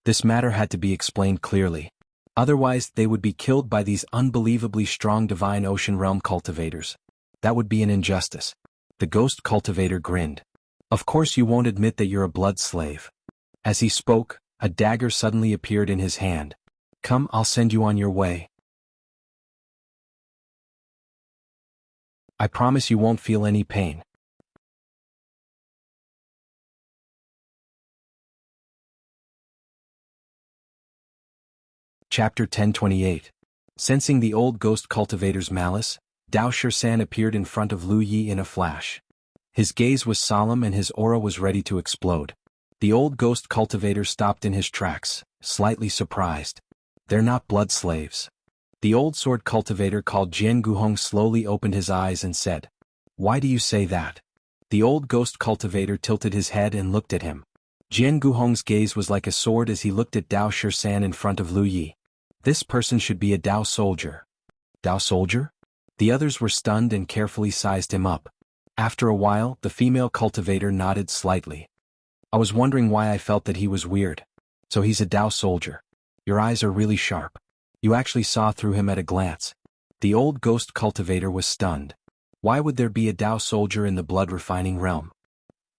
This matter had to be explained clearly. Otherwise, they would be killed by these unbelievably strong divine ocean realm cultivators. That would be an injustice. The ghost cultivator grinned. Of course you won't admit that you're a blood slave. As he spoke, a dagger suddenly appeared in his hand. Come, I'll send you on your way. I promise you won't feel any pain. Chapter 1028. Sensing the old ghost cultivator's malice, Dao Shisan appeared in front of Lu Yi in a flash. His gaze was solemn and his aura was ready to explode. The old ghost cultivator stopped in his tracks, slightly surprised. They're not blood slaves. The old sword cultivator called Jianghu slowly opened his eyes and said, Why do you say that? The old ghost cultivator tilted his head and looked at him. Jianghu gaze was like a sword as he looked at Dao Shisan in front of Lu Yi. This person should be a Dao soldier. Dao soldier? The others were stunned and carefully sized him up. After a while, the female cultivator nodded slightly. I was wondering why I felt that he was weird. So he's a Dao soldier. Your eyes are really sharp. You actually saw through him at a glance. The old ghost cultivator was stunned. Why would there be a Dao soldier in the blood refining realm?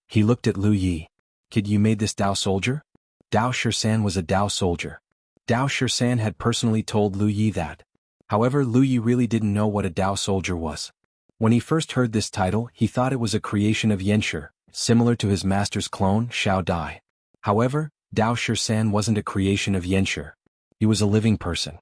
He looked at Lu Yi. Kid, you made this Dao soldier? Dao Shisan was a Dao soldier. Dao Shisan had personally told Lu Yi that. However, Lu Yi really didn't know what a Dao soldier was. When he first heard this title, he thought it was a creation of Yanshi, similar to his master's clone, Xiao Dai. However, Dao Shisan wasn't a creation of Yanshi. He was a living person.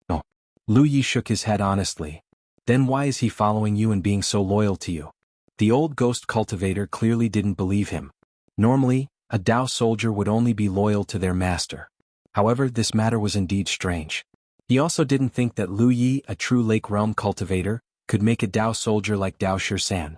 Oh. Lu Yi shook his head honestly. Then why is he following you and being so loyal to you? The old ghost cultivator clearly didn't believe him. Normally, a Dao soldier would only be loyal to their master. However, this matter was indeed strange. He also didn't think that Lu Yi, a true lake realm cultivator, could make a Dao soldier like Dao Shisan.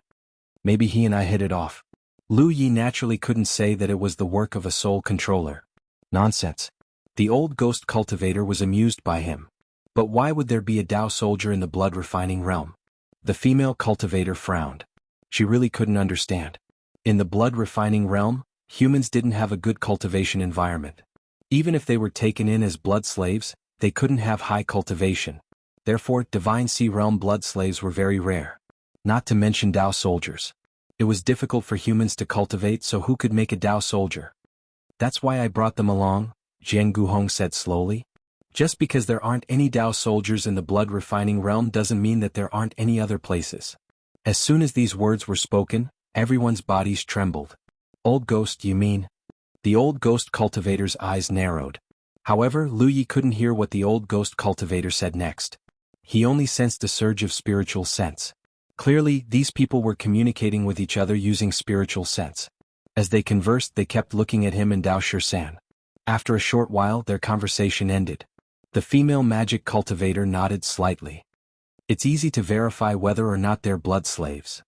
Maybe he and I hit it off. Lu Yi naturally couldn't say that it was the work of a soul controller. Nonsense. The old ghost cultivator was amused by him. But why would there be a Dao soldier in the blood refining realm? The female cultivator frowned. She really couldn't understand. In the blood refining realm, humans didn't have a good cultivation environment. Even if they were taken in as blood slaves, they couldn't have high cultivation. Therefore, divine sea realm blood slaves were very rare. Not to mention Dao soldiers. It was difficult for humans to cultivate, so who could make a Dao soldier? That's why I brought them along, Jianghu said slowly. Just because there aren't any Dao soldiers in the blood refining realm doesn't mean that there aren't any other places. As soon as these words were spoken, everyone's bodies trembled. Old ghost, you mean? The old ghost cultivator's eyes narrowed. However, Lu Yi couldn't hear what the old ghost cultivator said next. He only sensed a surge of spiritual sense. Clearly, these people were communicating with each other using spiritual sense. As they conversed, they kept looking at him and Dao Shisan. After a short while, their conversation ended. The female magic cultivator nodded slightly. It's easy to verify whether or not they're blood slaves.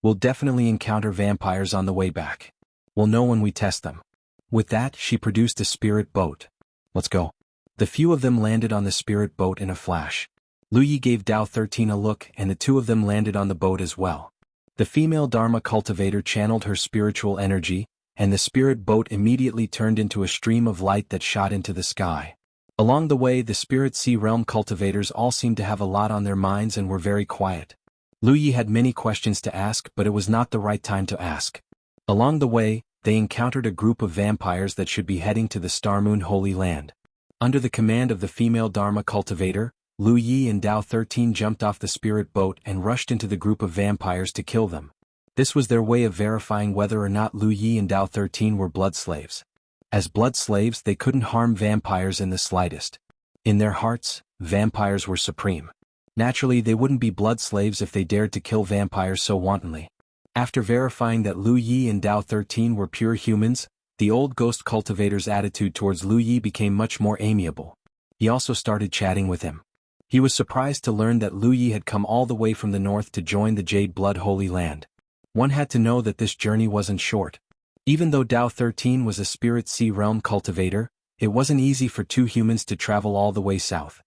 We'll definitely encounter vampires on the way back. We'll know when we test them. With that, she produced a spirit boat. Let's go. The few of them landed on the spirit boat in a flash. Lu Yi gave Dao 13 a look and the two of them landed on the boat as well. The female Dharma cultivator channeled her spiritual energy, and the spirit boat immediately turned into a stream of light that shot into the sky. Along the way, the spirit sea realm cultivators all seemed to have a lot on their minds and were very quiet. Lu Yi had many questions to ask, but it was not the right time to ask. Along the way, they encountered a group of vampires that should be heading to the Star Moon Holy Land. Under the command of the female Dharma cultivator, Lu Yi and Dao 13 jumped off the spirit boat and rushed into the group of vampires to kill them. This was their way of verifying whether or not Lu Yi and Dao 13 were blood slaves. As blood slaves, they couldn't harm vampires in the slightest. In their hearts, vampires were supreme. Naturally, they wouldn't be blood slaves if they dared to kill vampires so wantonly. After verifying that Lu Yi and Dao 13 were pure humans, the old ghost cultivator's attitude towards Lu Yi became much more amiable. He also started chatting with him. He was surprised to learn that Lu Yi had come all the way from the north to join the Jade Blood Holy Land. One had to know that this journey wasn't short. Even though Dao 13 was a Spirit Sea Realm cultivator, it wasn't easy for two humans to travel all the way south.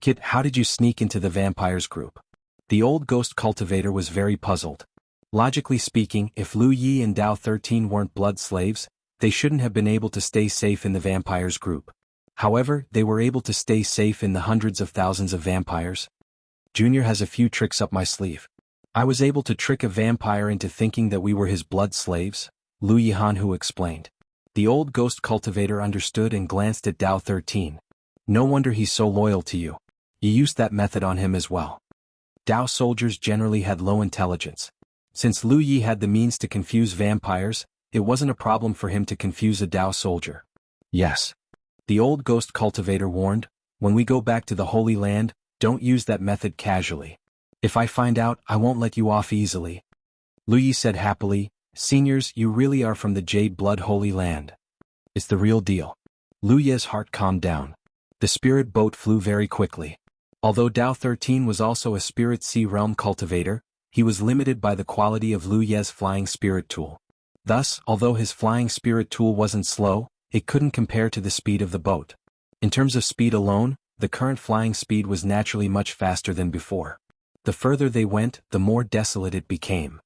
Kit, how did you sneak into the vampires group? The old ghost cultivator was very puzzled. Logically speaking, if Lu Yi and Dao 13 weren't blood slaves, they shouldn't have been able to stay safe in the vampires group. However, they were able to stay safe in the hundreds of thousands of vampires. Junior has a few tricks up my sleeve. I was able to trick a vampire into thinking that we were his blood slaves, Lu Yihanhu explained. The old ghost cultivator understood and glanced at Dao 13. No wonder he's so loyal to you. You used that method on him as well. Dao soldiers generally had low intelligence. Since Lu Yi had the means to confuse vampires, it wasn't a problem for him to confuse a Dao soldier. Yes. The old ghost cultivator warned, when we go back to the Holy Land, don't use that method casually. If I find out, I won't let you off easily. Lu Yi said happily, seniors, you really are from the Jade Blood Holy Land. It's the real deal. Lu Ye's heart calmed down. The spirit boat flew very quickly. Although Dao 13 was also a Spirit Sea Realm cultivator, he was limited by the quality of Lu Ye's flying spirit tool. Thus, although his flying spirit tool wasn't slow, it couldn't compare to the speed of the boat. In terms of speed alone, the current flying speed was naturally much faster than before. The further they went, the more desolate it became.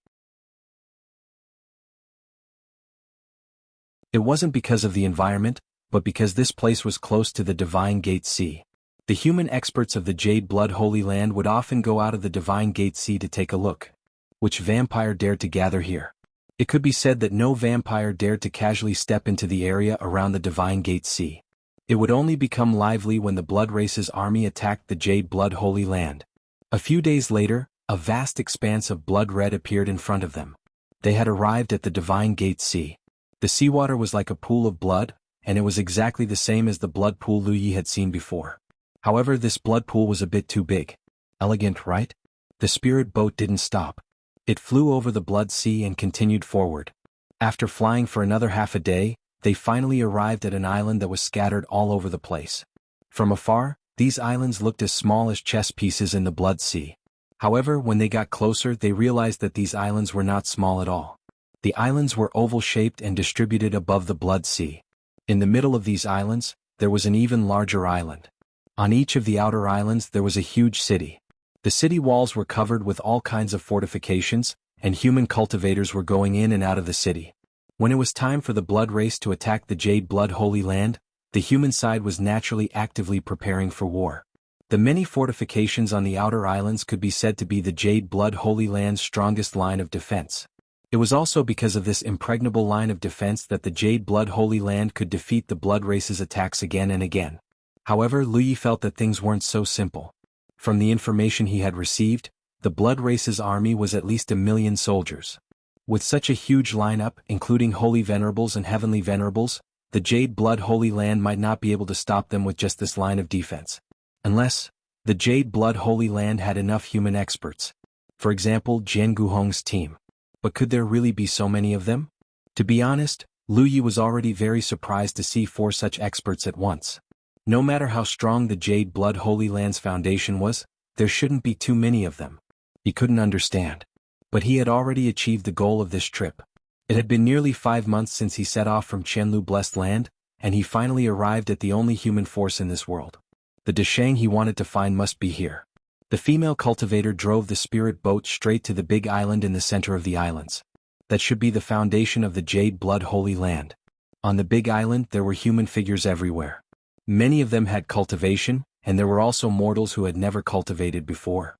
It wasn't because of the environment, but because this place was close to the Divine Gate Sea. The human experts of the Jade Blood Holy Land would often go out of the Divine Gate Sea to take a look. Which vampire dared to gather here? It could be said that no vampire dared to casually step into the area around the Divine Gate Sea. It would only become lively when the Blood Race's army attacked the Jade Blood Holy Land. A few days later, a vast expanse of blood red appeared in front of them. They had arrived at the Divine Gate Sea. The seawater was like a pool of blood, and it was exactly the same as the blood pool Lu Yi had seen before. However, this blood pool was a bit too big. Elegant, right? The spirit boat didn't stop. It flew over the blood sea and continued forward. After flying for another half a day, they finally arrived at an island that was scattered all over the place. From afar, these islands looked as small as chess pieces in the blood sea. However, when they got closer, they realized that these islands were not small at all. The islands were oval-shaped and distributed above the blood sea. In the middle of these islands, there was an even larger island. On each of the outer islands there was a huge city. The city walls were covered with all kinds of fortifications, and human cultivators were going in and out of the city. When it was time for the Blood Race to attack the Jade Blood Holy Land, the human side was naturally actively preparing for war. The many fortifications on the outer islands could be said to be the Jade Blood Holy Land's strongest line of defense. It was also because of this impregnable line of defense that the Jade Blood Holy Land could defeat the Blood Race's attacks again and again. However, Lu Yi felt that things weren't so simple. From the information he had received, the Blood Race's army was at least 1 million soldiers. With such a huge lineup, including Holy Venerables and Heavenly Venerables, the Jade Blood Holy Land might not be able to stop them with just this line of defense. Unless, the Jade Blood Holy Land had enough human experts. For example, Jianghu Hong's team. But could there really be so many of them? To be honest, Lu Yi was already very surprised to see 4 such experts at once. No matter how strong the Jade Blood Holy Land's foundation was, there shouldn't be too many of them. He couldn't understand. But he had already achieved the goal of this trip. It had been nearly 5 months since he set off from Qianlu Blessed Land, and he finally arrived at the only human force in this world. The Deshang he wanted to find must be here. The female cultivator drove the spirit boat straight to the big island in the center of the islands. That should be the foundation of the Jade Blood Holy Land. On the big island there were human figures everywhere. Many of them had cultivation, and there were also mortals who had never cultivated before.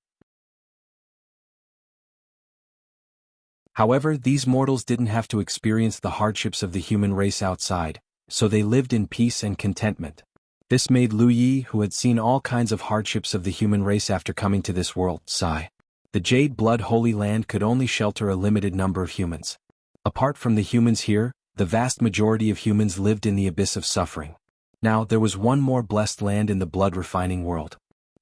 However, these mortals didn't have to experience the hardships of the human race outside, so they lived in peace and contentment. This made Lu Yi, who had seen all kinds of hardships of the human race after coming to this world, sigh. The Jade Blood Holy Land could only shelter a limited number of humans. Apart from the humans here, the vast majority of humans lived in the abyss of suffering. Now there was one more blessed land in the blood-refining world.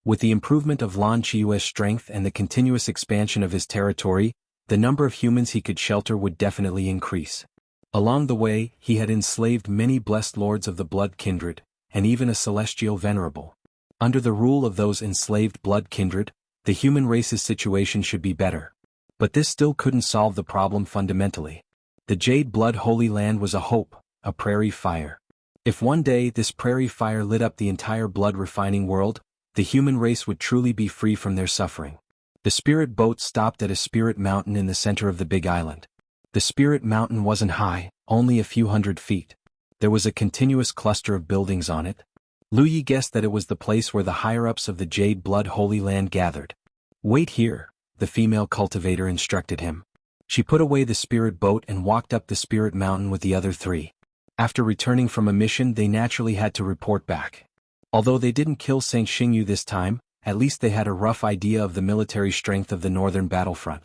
With the improvement of Lan Qiue's strength and the continuous expansion of his territory, the number of humans he could shelter would definitely increase. Along the way, he had enslaved many blessed lords of the blood kindred, and even a celestial venerable. Under the rule of those enslaved blood kindred, the human race's situation should be better. But this still couldn't solve the problem fundamentally. The Jade Blood Holy Land was a hope, a prairie fire. If one day this prairie fire lit up the entire blood-refining world, the human race would truly be free from their suffering. The spirit boat stopped at a spirit mountain in the center of the big island. The spirit mountain wasn't high, only a few hundred feet. There was a continuous cluster of buildings on it. Lu Yi guessed that it was the place where the higher-ups of the Jade Blood Holy Land gathered. "Wait here," the female cultivator instructed him. She put away the spirit boat and walked up the spirit mountain with the other three. After returning from a mission, they naturally had to report back. Although they didn't kill Saint Xingyu this time, at least they had a rough idea of the military strength of the northern battlefront.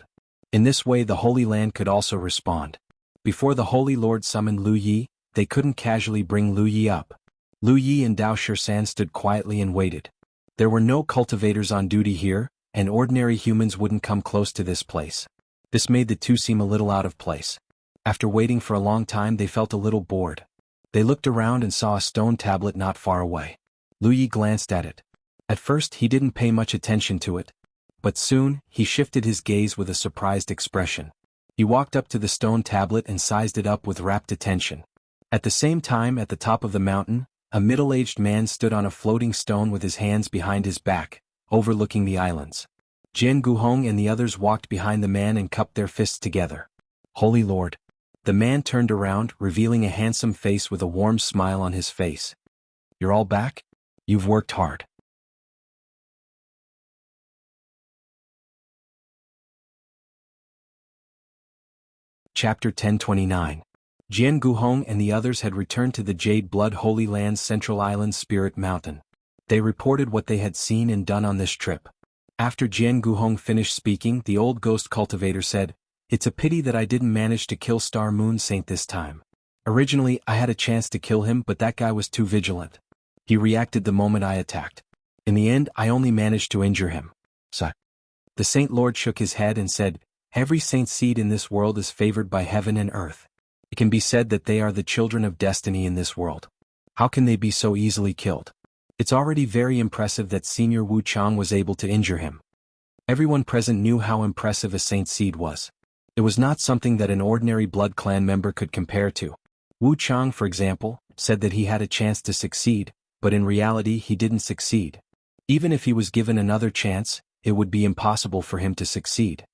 In this way the Holy Land could also respond. Before the Holy Lord summoned Lu Yi, they couldn't casually bring Lu Yi up. Lu Yi and Dao Shisan stood quietly and waited. There were no cultivators on duty here, and ordinary humans wouldn't come close to this place. This made the two seem a little out of place. After waiting for a long time, they felt a little bored. They looked around and saw a stone tablet not far away. Lu Yi glanced at it. At first he didn't pay much attention to it. But soon, he shifted his gaze with a surprised expression. He walked up to the stone tablet and sized it up with rapt attention. At the same time, at the top of the mountain, a middle-aged man stood on a floating stone with his hands behind his back, overlooking the islands. Jianghu and the others walked behind the man and cupped their fists together. "Holy Lord." The man turned around, revealing a handsome face with a warm smile on his face. "You're all back? You've worked hard." Chapter 1029. Jianghu and the others had returned to the Jade Blood Holy Land's central island Spirit Mountain. They reported what they had seen and done on this trip. After Jianghu finished speaking, the old ghost cultivator said, "It's a pity that I didn't manage to kill Star Moon Saint this time. Originally, I had a chance to kill him, but that guy was too vigilant. He reacted the moment I attacked. In the end, I only managed to injure him." So, the Saint Lord shook his head and said, "Every saint seed in this world is favored by heaven and earth. It can be said that they are the children of destiny in this world. How can they be so easily killed? It's already very impressive that Senior Wu Chang was able to injure him." Everyone present knew how impressive a saint seed was. It was not something that an ordinary blood clan member could compare to. Wu Chang, for example, said that he had a chance to succeed, but in reality he didn't succeed. Even if he was given another chance, it would be impossible for him to succeed.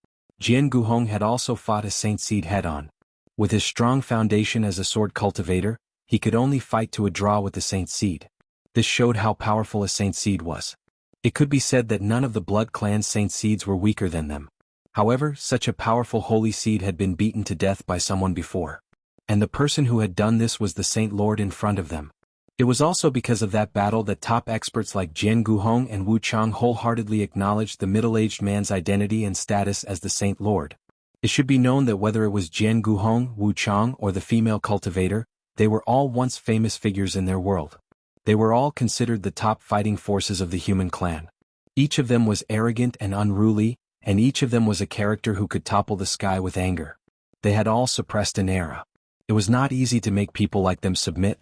Jianghu had also fought a saint seed head-on. With his strong foundation as a sword cultivator, he could only fight to a draw with the saint seed. This showed how powerful a saint seed was. It could be said that none of the blood clan's saint seeds were weaker than them. However, such a powerful holy seed had been beaten to death by someone before. And the person who had done this was the Saint Lord in front of them. It was also because of that battle that top experts like Jianghu and Wu Chang wholeheartedly acknowledged the middle-aged man's identity and status as the Saint Lord. It should be known that whether it was Jianghu, Wu Chang, or the female cultivator, they were all once famous figures in their world. They were all considered the top fighting forces of the human clan. Each of them was arrogant and unruly, and each of them was a character who could topple the sky with anger. They had all suppressed an era. It was not easy to make people like them submit.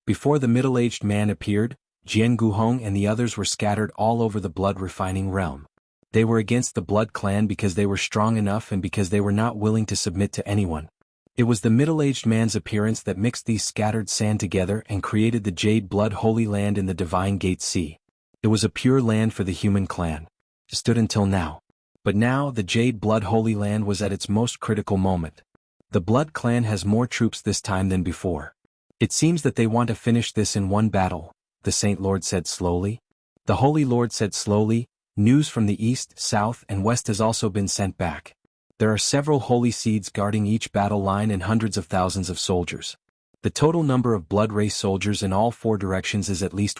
Before the middle-aged man appeared, Jianghu and the others were scattered all over the blood-refining realm. They were against the blood clan because they were strong enough and because they were not willing to submit to anyone. It was the middle-aged man's appearance that mixed these scattered sand together and created the Jade Blood Holy Land in the Divine Gate Sea. It was a pure land for the human clan. It stood until now. But now the Jade Blood Holy Land was at its most critical moment. The Blood Clan has more troops this time than before. It seems that they want to finish this in one battle, the Saint Lord said slowly. The Holy Lord said slowly, "News from the east, south, and west has also been sent back. There are several holy seeds guarding each battle line and hundreds of thousands of soldiers. The total number of blood race soldiers in all four directions is at least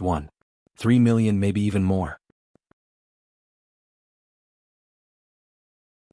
3 million, maybe even more."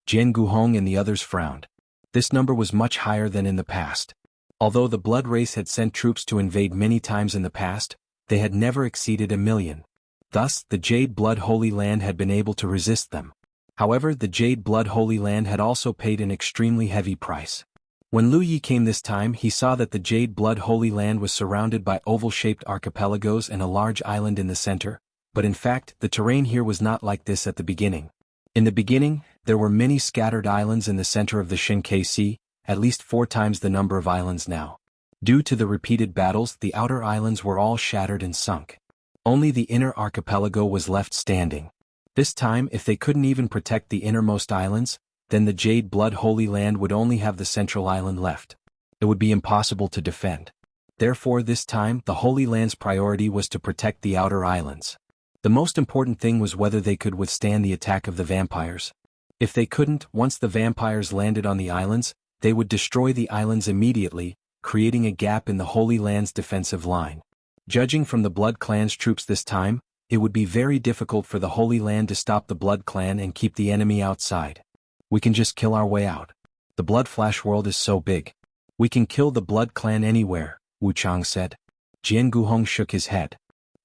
Jianghu and the others frowned. This number was much higher than in the past. Although the Blood Race had sent troops to invade many times in the past, they had never exceeded 1,000,000. Thus, the Jade Blood Holy Land had been able to resist them. However, the Jade Blood Holy Land had also paid an extremely heavy price. When Lu Yi came this time, he saw that the Jade Blood Holy Land was surrounded by oval-shaped archipelagos and a large island in the center, but in fact, the terrain here was not like this at the beginning. In the beginning, there were many scattered islands in the center of the Shinkei Sea, at least 4 times the number of islands now. Due to the repeated battles, the outer islands were all shattered and sunk. Only the inner archipelago was left standing. This time, if they couldn't even protect the innermost islands, then the Jade Blood Holy Land would only have the central island left. It would be impossible to defend. Therefore, this time, the Holy Land's priority was to protect the outer islands. The most important thing was whether they could withstand the attack of the vampires. If they couldn't, once the vampires landed on the islands, they would destroy the islands immediately, creating a gap in the Holy Land's defensive line. Judging from the Blood Clan's troops this time, it would be very difficult for the Holy Land to stop the Blood Clan and keep the enemy outside. We can just kill our way out. The Blood Flash world is so big. We can kill the Blood Clan anywhere, Wu Chang said. Jianghu shook his head.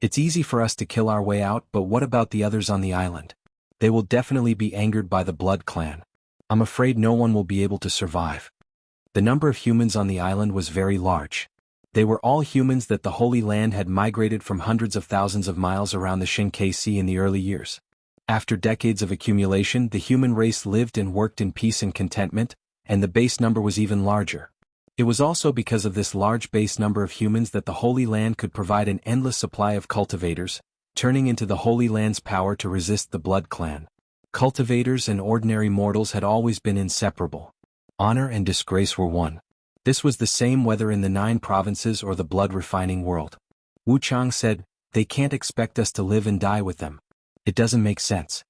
It's easy for us to kill our way out, but what about the others on the island? They will definitely be angered by the Blood Clan. I'm afraid no one will be able to survive. The number of humans on the island was very large. They were all humans that the Holy Land had migrated from hundreds of thousands of miles around the Shinkei Sea in the early years. After decades of accumulation, the human race lived and worked in peace and contentment, and the base number was even larger. It was also because of this large base number of humans that the Holy Land could provide an endless supply of cultivators, turning into the Holy Land's power to resist the Blood Clan. Cultivators and ordinary mortals had always been inseparable. Honor and disgrace were one. This was the same whether in the 9 provinces or the blood refining world. Wu Chang said, they can't expect us to live and die with them. It doesn't make sense.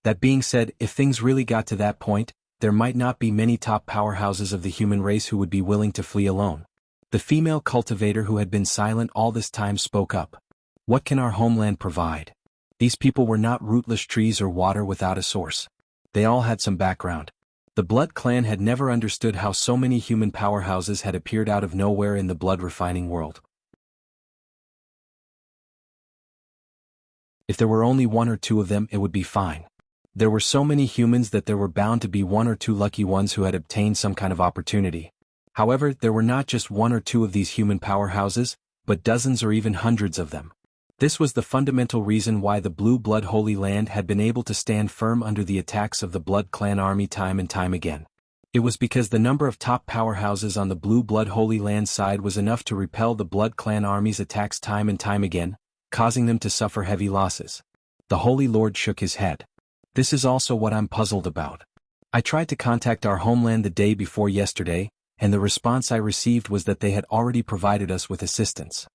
That being said, if things really got to that point, there might not be many top powerhouses of the human race who would be willing to flee alone. The female cultivator who had been silent all this time spoke up. What can our homeland provide? These people were not rootless trees or water without a source. They all had some background. The Blood Clan had never understood how so many human powerhouses had appeared out of nowhere in the blood refining world. If there were only 1 or 2 of them, it would be fine. There were so many humans that there were bound to be 1 or 2 lucky ones who had obtained some kind of opportunity. However, there were not just 1 or 2 of these human powerhouses, but dozens or even hundreds of them. This was the fundamental reason why the Blue Blood Holy Land had been able to stand firm under the attacks of the Blood Clan army time and time again. It was because the number of top powerhouses on the Blue Blood Holy Land side was enough to repel the Blood Clan army's attacks time and time again, causing them to suffer heavy losses. The Holy Lord shook his head. This is also what I'm puzzled about. I tried to contact our homeland the day before yesterday, and the response I received was that they had already provided us with assistance.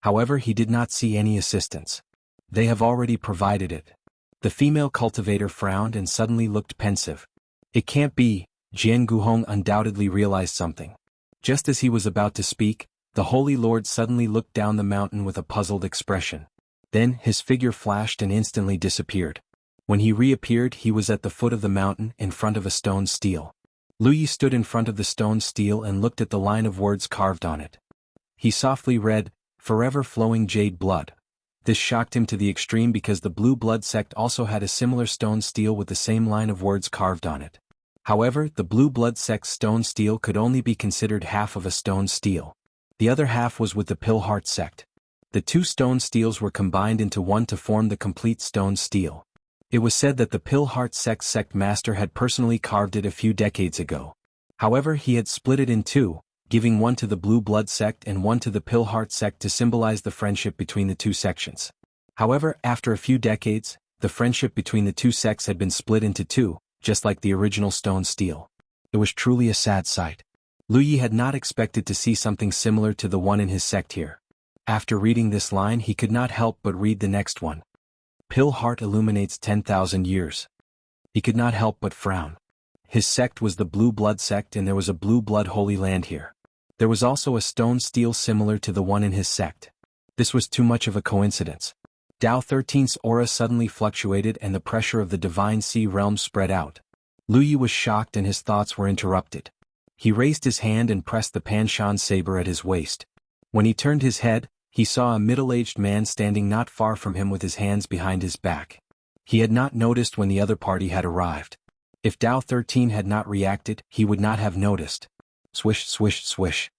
However, he did not see any assistance. They have already provided it. The female cultivator frowned and suddenly looked pensive. It can't be. Jianghu undoubtedly realized something. Just as he was about to speak, the Holy Lord suddenly looked down the mountain with a puzzled expression. Then, his figure flashed and instantly disappeared. When he reappeared, he was at the foot of the mountain, in front of a stone stele. Lu Yi stood in front of the stone stele and looked at the line of words carved on it. He softly read, "Forever flowing jade blood." This shocked him to the extreme because the Blue Blood sect also had a similar stone stele with the same line of words carved on it. However, the Blue Blood sect's stone stele could only be considered half of a stone stele. The other half was with the Pillheart sect. The 2 stone steles were combined into one to form the complete stone stele. It was said that the Pillheart sect's sect master had personally carved it a few decades ago. However, he had split it in 2, giving one to the Blue Blood sect and one to the Pillheart sect to symbolize the friendship between the 2 sections. However, after a few decades, the friendship between the 2 sects had been split into 2, just like the original stone stele. It was truly a sad sight. Lu Yi had not expected to see something similar to the one in his sect here. After reading this line, he could not help but read the next one. Pillheart illuminates 10,000 years. He could not help but frown. His sect was the Blue Blood sect and there was a Blue Blood Holy Land here. There was also a stone stele similar to the one in his sect. This was too much of a coincidence. Tao 13's aura suddenly fluctuated and the pressure of the Divine Sea realm spread out. Lu Yi was shocked and his thoughts were interrupted. He raised his hand and pressed the Panshan saber at his waist. When he turned his head, he saw a middle-aged man standing not far from him with his hands behind his back. He had not noticed when the other party had arrived. If Dao 13 had not reacted, he would not have noticed. Swish, swish, swish.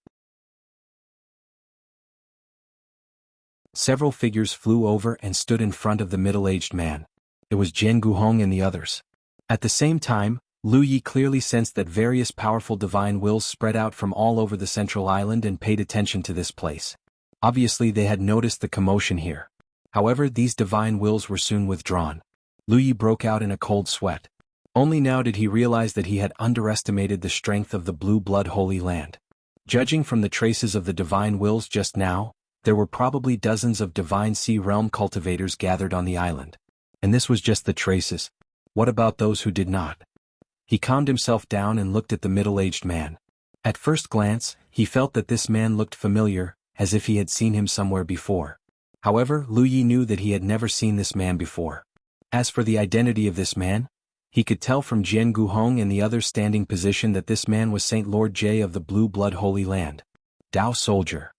Several figures flew over and stood in front of the middle-aged man. It was Jianghu and the others. At the same time, Lu Yi clearly sensed that various powerful divine wills spread out from all over the central island and paid attention to this place. Obviously they had noticed the commotion here. However, these divine wills were soon withdrawn. Lu Yi broke out in a cold sweat. Only now did he realize that he had underestimated the strength of the Blue Blood Holy Land. Judging from the traces of the divine wills just now, there were probably dozens of divine sea realm cultivators gathered on the island. And this was just the traces. What about those who did not? He calmed himself down and looked at the middle-aged man. At first glance, he felt that this man looked familiar, as if he had seen him somewhere before. However, Lu Yi knew that he had never seen this man before. As for the identity of this man, he could tell from Jianghu and the other standing position that this man was Saint Lord J of the Blue Blood Holy Land. Dao Soldier.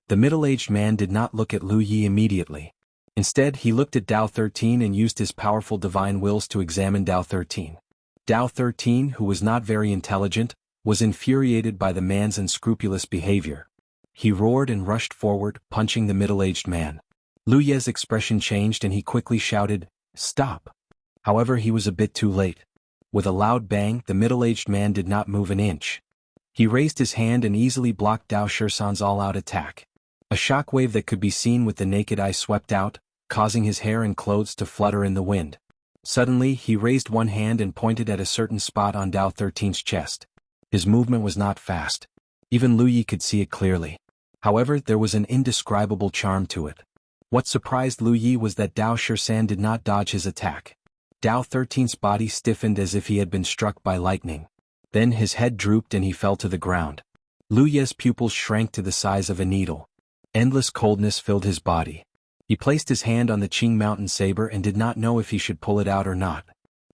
The middle-aged man did not look at Lu Yi immediately. Instead, he looked at Dao 13 and used his powerful divine wills to examine Dao 13. Dao 13, who was not very intelligent, was infuriated by the man's unscrupulous behavior. He roared and rushed forward, punching the middle-aged man. Lu Ye's expression changed and he quickly shouted, "Stop!" However, he was a bit too late. With a loud bang, the middle-aged man did not move an inch. He raised his hand and easily blocked Dao Shisan's all-out attack. A shockwave that could be seen with the naked eye swept out, causing his hair and clothes to flutter in the wind. Suddenly, he raised one hand and pointed at a certain spot on Dao 13's chest. His movement was not fast. Even Lu Yi could see it clearly. However, there was an indescribable charm to it. What surprised Lu Yi was that Dao Shisan did not dodge his attack. Dao 13's body stiffened as if he had been struck by lightning. Then his head drooped and he fell to the ground. Lu Ye's pupils shrank to the size of a needle. Endless coldness filled his body. He placed his hand on the Qing Mountain saber and did not know if he should pull it out or not.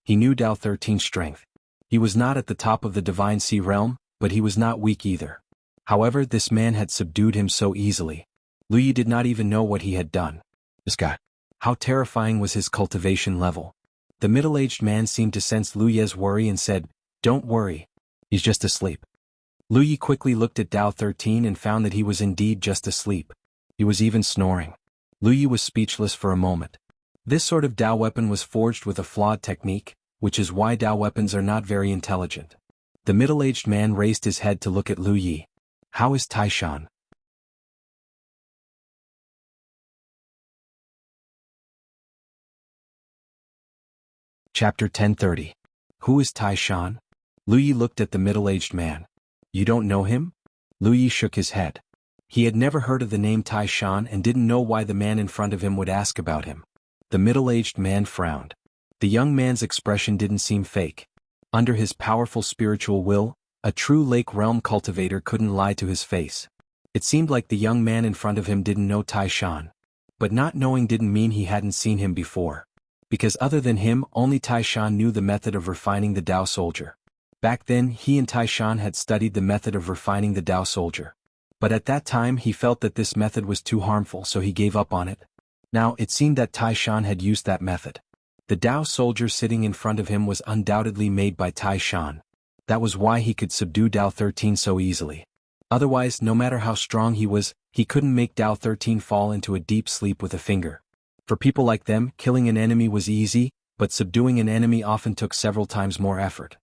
He knew Dao 13's strength. He was not at the top of the Divine Sea Realm, but he was not weak either. However, this man had subdued him so easily. Lu Yi did not even know what he had done. This guy. How terrifying was his cultivation level. The middle-aged man seemed to sense Lu Ye's worry and said, "Don't worry. He's just asleep." Lu Yi quickly looked at Dao 13 and found that he was indeed just asleep. He was even snoring. Lu Yi was speechless for a moment. This sort of Dao weapon was forged with a flawed technique, which is why Dao weapons are not very intelligent. The middle-aged man raised his head to look at Lu Yi. "How is Taishan?" Chapter 1030. Who is Taishan? Lu Yi looked at the middle-aged man. "You don't know him?" Lu Yi shook his head. He had never heard of the name Taishan and didn't know why the man in front of him would ask about him. The middle-aged man frowned. The young man's expression didn't seem fake. Under his powerful spiritual will, a true Lake Realm cultivator couldn't lie to his face. It seemed like the young man in front of him didn't know Taishan. But not knowing didn't mean he hadn't seen him before. Because other than him, only Taishan knew the method of refining the Dao Soldier. Back then, he and Taishan had studied the method of refining the Dao Soldier. But at that time he felt that this method was too harmful, so he gave up on it. Now, it seemed that Taishan had used that method. The Dao Soldier sitting in front of him was undoubtedly made by Taishan. That was why he could subdue Dao 13 so easily. Otherwise, no matter how strong he was, he couldn't make Dao 13 fall into a deep sleep with a finger. For people like them, killing an enemy was easy, but subduing an enemy often took several times more effort.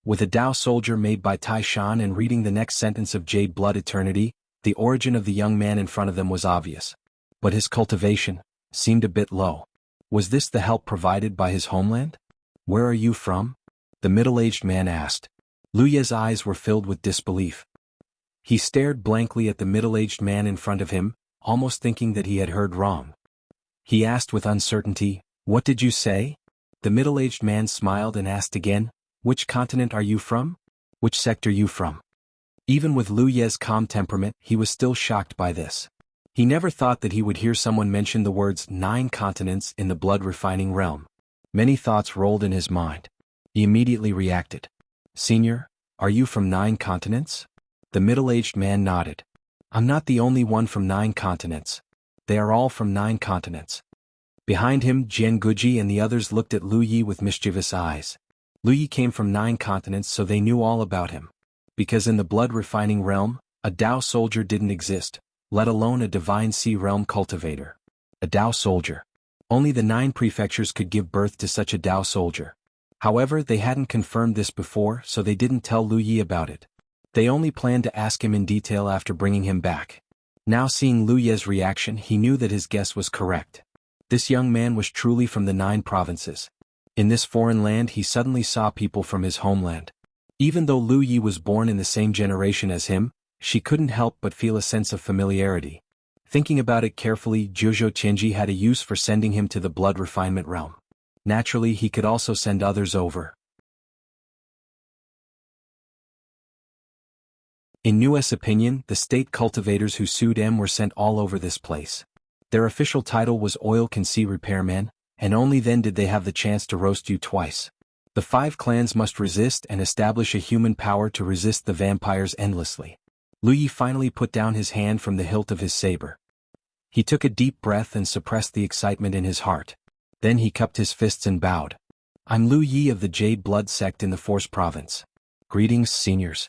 With a Dao Soldier made by Taishan and reading the next sentence of Jade Blood Eternity, the origin of the young man in front of them was obvious. But his cultivation seemed a bit low. Was this the help provided by his homeland? "Where are you from?" the middle-aged man asked. Lu Ye's eyes were filled with disbelief. He stared blankly at the middle-aged man in front of him, almost thinking that he had heard wrong. He asked with uncertainty, "What did you say?" The middle-aged man smiled and asked again, "Which continent are you from? Which sector you from?" Even with Lu Ye's calm temperament, he was still shocked by this. He never thought that he would hear someone mention the words 9 continents in the blood-refining realm. Many thoughts rolled in his mind. He immediately reacted. "Senior, Are you from 9 continents? The middle-aged man nodded. I'm not the only one from 9 continents. They are all from 9 continents. Behind him, Jianghu and the others looked at Lu Yi with mischievous eyes. Lu Yi came from 9 continents, so they knew all about him. Because in the blood-refining realm, a Dao soldier didn't exist, let alone a divine sea realm cultivator. A Dao soldier. Only the 9 prefectures could give birth to such a Dao soldier. However, they hadn't confirmed this before, so they didn't tell Lu Yi about it. They only planned to ask him in detail after bringing him back. Now seeing Lu Yi's reaction, he knew that his guess was correct. This young man was truly from the 9 provinces. In this foreign land he suddenly saw people from his homeland. Even though Lu Yi was born in the same generation as him, she couldn't help but feel a sense of familiarity. Thinking about it carefully, Zhuzhou Tianji had a use for sending him to the blood refinement realm. Naturally, he could also send others over. In Nu's opinion, the state cultivators who sued M were sent all over this place. Their official title was Oil Can See Repairman, and only then did they have the chance to roast you twice. The 5 clans must resist and establish a human power to resist the vampires endlessly. Lu Yi finally put down his hand from the hilt of his saber. He took a deep breath and suppressed the excitement in his heart. Then he cupped his fists and bowed. I'm Lu Yi of the Jade Blood sect in the Force province. Greetings, seniors.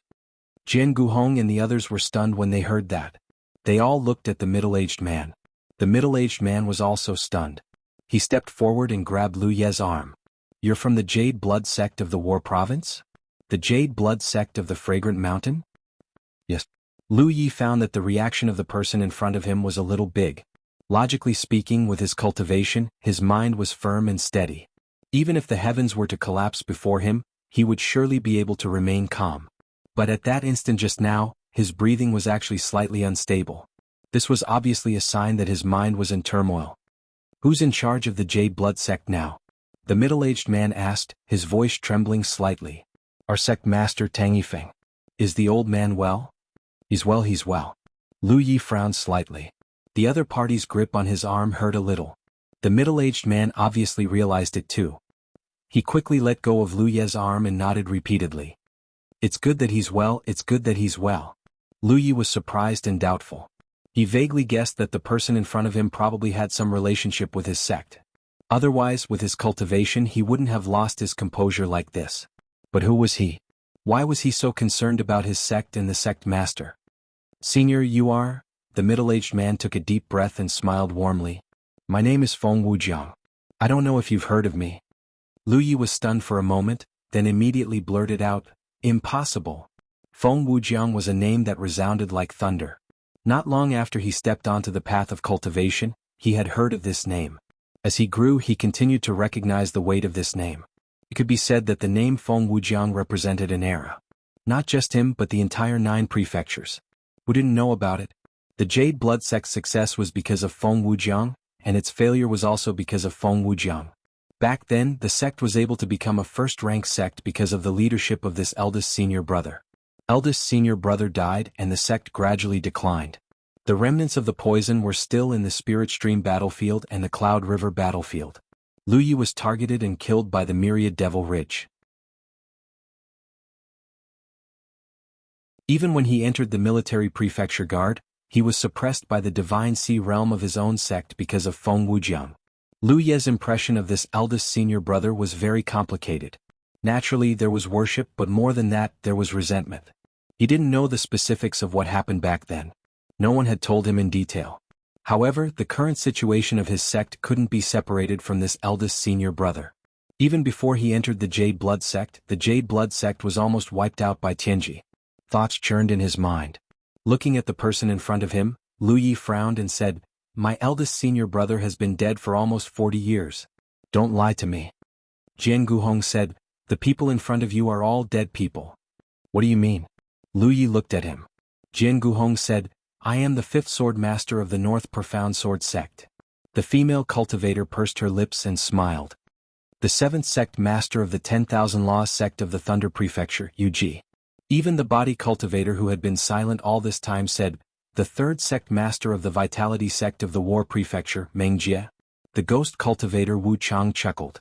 Jianghu and the others were stunned when they heard that. They all looked at the middle-aged man. The middle-aged man was also stunned. He stepped forward and grabbed Lu Yi's arm. You're from the Jade Blood sect of the War province? The Jade Blood sect of the Fragrant Mountain? Yes. Lu Yi found that the reaction of the person in front of him was a little big. Logically speaking, with his cultivation, his mind was firm and steady. Even if the heavens were to collapse before him, he would surely be able to remain calm. But at that instant just now, his breathing was actually slightly unstable. This was obviously a sign that his mind was in turmoil. Who's in charge of the Jade Blood sect now? The middle-aged man asked, his voice trembling slightly. Our sect master Tang Yifeng. Is the old man well? He's well. Lu Yi frowned slightly. The other party's grip on his arm hurt a little. The middle-aged man obviously realized it too. He quickly let go of Lu Yi's arm and nodded repeatedly. It's good that he's well, it's good that he's well. Lu Yi was surprised and doubtful. He vaguely guessed that the person in front of him probably had some relationship with his sect. Otherwise, with his cultivation he wouldn't have lost his composure like this. But who was he? Why was he so concerned about his sect and the sect master? Senior, you are? The middle-aged man took a deep breath and smiled warmly. My name is Feng Wujiang. I don't know if you've heard of me. Lu Yi was stunned for a moment, then immediately blurted out, Impossible. Feng Wujiang was a name that resounded like thunder. Not long after he stepped onto the path of cultivation, he had heard of this name. As he grew, he continued to recognize the weight of this name. It could be said that the name Feng Wujiang represented an era. Not just him but the entire 9 prefectures. Who didn't know about it? The Jade Blood sect's success was because of Feng Wujiang, and its failure was also because of Feng Wujiang. Back then, the sect was able to become a first-rank sect because of the leadership of this eldest senior brother. Eldest senior brother died and the sect gradually declined. The remnants of the poison were still in the Spirit Stream battlefield and the Cloud River battlefield. Lu Yi was targeted and killed by the Myriad Devil Ridge. Even when he entered the military prefecture guard, he was suppressed by the divine sea realm of his own sect because of Feng Wujiang. Lu Yi's impression of this eldest senior brother was very complicated. Naturally, there was worship, but more than that, there was resentment. He didn't know the specifics of what happened back then. No one had told him in detail. However, the current situation of his sect couldn't be separated from this eldest senior brother. Even before he entered the Jade Blood sect, the Jade Blood sect was almost wiped out by Tianji. Thoughts churned in his mind. Looking at the person in front of him, Lu Yi frowned and said, My eldest senior brother has been dead for almost 40 years. Don't lie to me. Jianghu said, The people in front of you are all dead people. What do you mean? Lu Yi looked at him. Jianghu said, I am the 5th sword master of the North Profound Sword sect. The female cultivator pursed her lips and smiled. The 7th sect master of the 10,000 Laws sect of the Thunder Prefecture, UG. Even the body cultivator who had been silent all this time said, The 3rd sect master of the Vitality sect of the War Prefecture, Mengjie. The ghost cultivator Wu Chang chuckled.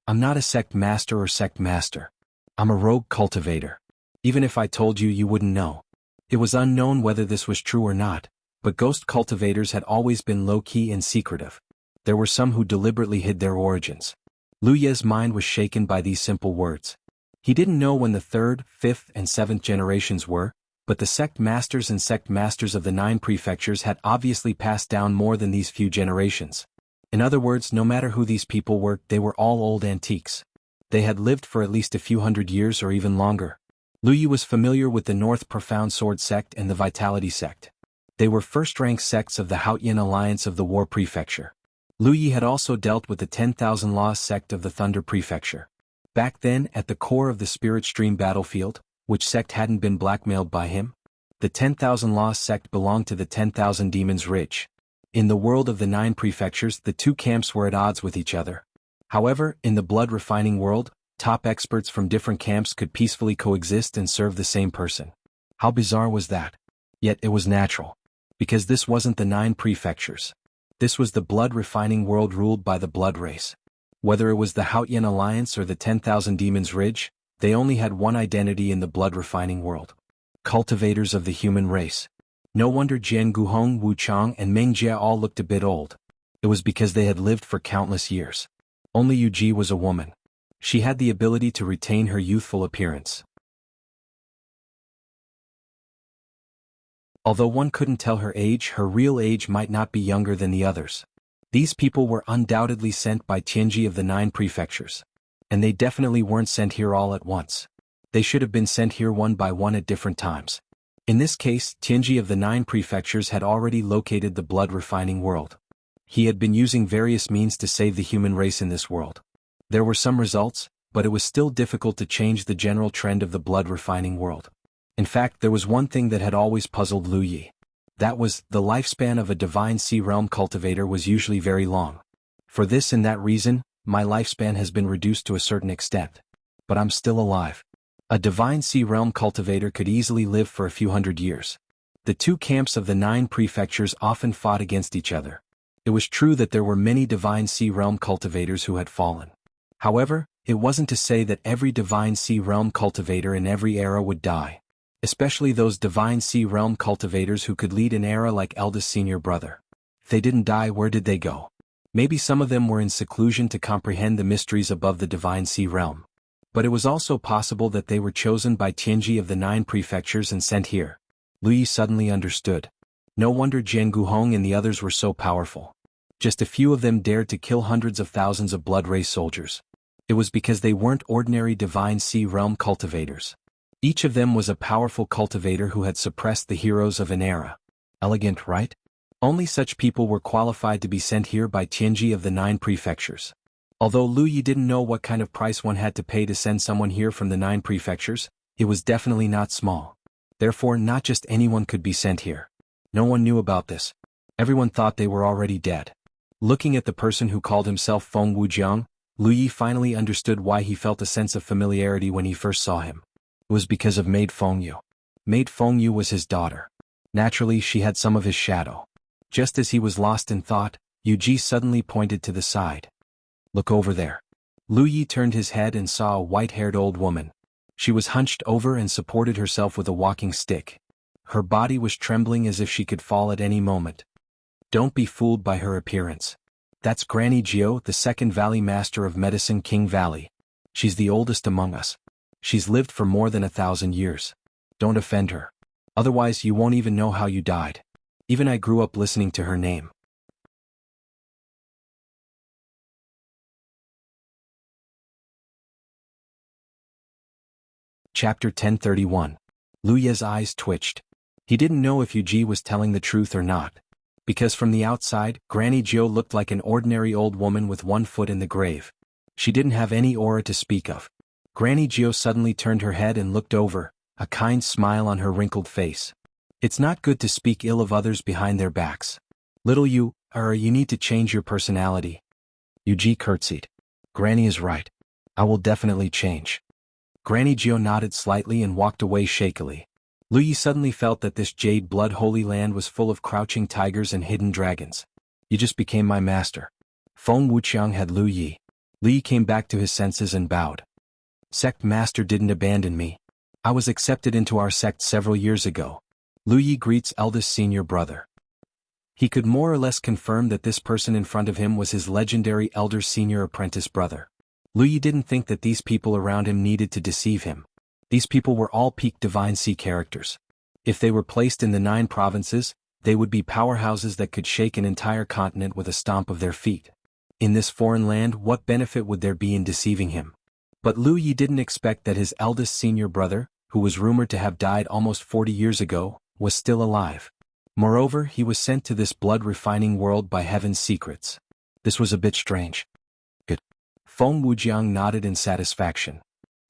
I'm not a sect master or sect master. I'm a rogue cultivator. Even if I told you, you wouldn't know. It was unknown whether this was true or not, but ghost cultivators had always been low-key and secretive. There were some who deliberately hid their origins. Lu Ye's mind was shaken by these simple words. He didn't know when the 3rd, 5th, and 7th generations were, but the sect masters and sect masters of the 9 prefectures had obviously passed down more than these few generations. In other words, no matter who these people were, they were all old antiques. They had lived for at least a few hundred years or even longer. Lu Yi was familiar with the North Profound Sword sect and the Vitality sect. They were first-rank sects of the Haotian Alliance of the War Prefecture. Lu Yi had also dealt with the 10,000 Laws sect of the Thunder Prefecture. Back then, at the core of the Spirit Stream battlefield, which sect hadn't been blackmailed by him? The 10,000 Laws sect belonged to the 10,000 Demons Ridge. In the world of the 9 prefectures, the two camps were at odds with each other. However, in the blood-refining world, top experts from different camps could peacefully coexist and serve the same person. How bizarre was that? Yet it was natural. Because this wasn't the 9 prefectures. This was the blood-refining world ruled by the blood race. Whether it was the Haotian Alliance or the 10,000 Demons Ridge, they only had one identity in the blood-refining world. Cultivators of the human race. No wonder Jianghu, Hong, Wuchang, and Meng Jie all looked a bit old. It was because they had lived for countless years. Only Yu Ji was a woman. She had the ability to retain her youthful appearance. Although one couldn't tell her age, her real age might not be younger than the others. These people were undoubtedly sent by Tianji of the 9 prefectures. And they definitely weren't sent here all at once. They should have been sent here one by one at different times. In this case, Tianji of the 9 prefectures had already located the blood-refining world. He had been using various means to save the human race in this world. There were some results, but it was still difficult to change the general trend of the blood-refining world. In fact, there was one thing that had always puzzled Lu Yi. That was, the lifespan of a Divine Sea Realm cultivator was usually very long. For this and that reason, my lifespan has been reduced to a certain extent. But I'm still alive. A Divine Sea Realm cultivator could easily live for a few hundred years. The two camps of the 9 prefectures often fought against each other. It was true that there were many Divine Sea Realm cultivators who had fallen. However, it wasn't to say that every Divine Sea Realm cultivator in every era would die. Especially those Divine Sea Realm cultivators who could lead an era like eldest senior brother. If they didn't die, where did they go? Maybe some of them were in seclusion to comprehend the mysteries above the Divine Sea Realm. But it was also possible that they were chosen by Tianji of the 9 prefectures and sent here. Lu Yi suddenly understood. No wonder Jianghu Hong and the others were so powerful. Just a few of them dared to kill hundreds of thousands of blood race soldiers. It was because they weren't ordinary Divine Sea Realm cultivators. Each of them was a powerful cultivator who had suppressed the heroes of an era. Elegant, right? Only such people were qualified to be sent here by Tianji of the 9 prefectures. Although Lu Yi didn't know what kind of price one had to pay to send someone here from the 9 prefectures, it was definitely not small. Therefore, not just anyone could be sent here. No one knew about this. Everyone thought they were already dead. Looking at the person who called himself Feng Wujiang, Lu Yi finally understood why he felt a sense of familiarity when he first saw him. It was because of Maid Fengyu. Maid Fengyu was his daughter. Naturally, she had some of his shadow. Just as he was lost in thought, Yu Ji suddenly pointed to the side. Look over there. Lu Yi turned his head and saw a white-haired old woman. She was hunched over and supported herself with a walking stick. Her body was trembling as if she could fall at any moment. Don't be fooled by her appearance. That's Granny Jiao, the second Valley Master of Medicine King Valley. She's the oldest among us. She's lived for more than 1,000 years. Don't offend her. Otherwise you won't even know how you died. Even I grew up listening to her name. Chapter 1031. Lu Ye's eyes twitched. He didn't know if Yu Ji was telling the truth or not. Because from the outside, Granny Jiao looked like an ordinary old woman with one foot in the grave. She didn't have any aura to speak of. Granny Jiao suddenly turned her head and looked over, a kind smile on her wrinkled face. It's not good to speak ill of others behind their backs. Little you need to change your personality. Yu Ji curtsied. Granny is right. I will definitely change. Granny Jiao nodded slightly and walked away shakily. Lu Yi suddenly felt that this jade blood holy land was full of crouching tigers and hidden dragons. You just became my master. Feng Wuqiang had Lu Yi. Lu Yi came back to his senses and bowed. Sect master didn't abandon me. I was accepted into our sect several years ago. Lu Yi greets eldest senior brother. He could more or less confirm that this person in front of him was his legendary elder senior apprentice brother. Lu Yi didn't think that these people around him needed to deceive him. These people were all peak Divine Sea characters. If they were placed in the 9 provinces, they would be powerhouses that could shake an entire continent with a stomp of their feet. In this foreign land, what benefit would there be in deceiving him? But Lu Yi didn't expect that his eldest senior brother, who was rumored to have died almost 40 years ago, was still alive. Moreover, he was sent to this blood-refining world by heaven's secrets. This was a bit strange. Good. Feng Wujiang nodded in satisfaction.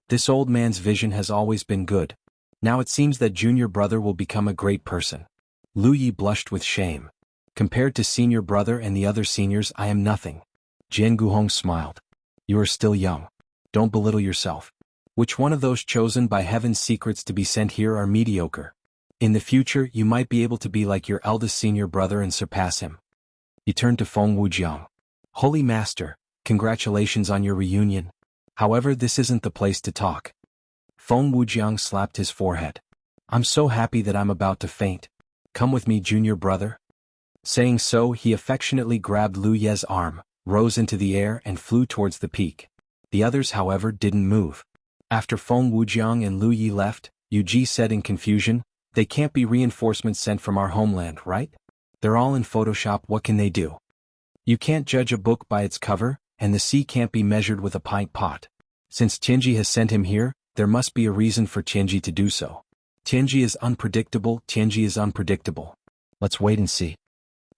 This old man's vision has always been good. Now it seems that junior brother will become a great person. Lu Yi blushed with shame. Compared to senior brother and the other seniors, I am nothing. Jianghu smiled. You are still young. Don't belittle yourself. Which one of those chosen by heaven's secrets to be sent here are mediocre? In the future, you might be able to be like your eldest senior brother and surpass him. He turned to Feng Wujiang. Holy Master, congratulations on your reunion. However, this isn't the place to talk. Feng Wujiang slapped his forehead. I'm so happy that I'm about to faint. Come with me, junior brother. Saying so, he affectionately grabbed Lu Ye's arm, rose into the air and flew towards the peak. The others, however, didn't move. After Feng Wujiang and Lu Yi left, Yu Ji said in confusion, they can't be reinforcements sent from our homeland, right? They're all in Photoshop, what can they do? You can't judge a book by its cover, and the sea can't be measured with a pint pot. Since Tianji has sent him here, there must be a reason for Tianji to do so. Tianji is unpredictable, Tianji is unpredictable. Let's wait and see.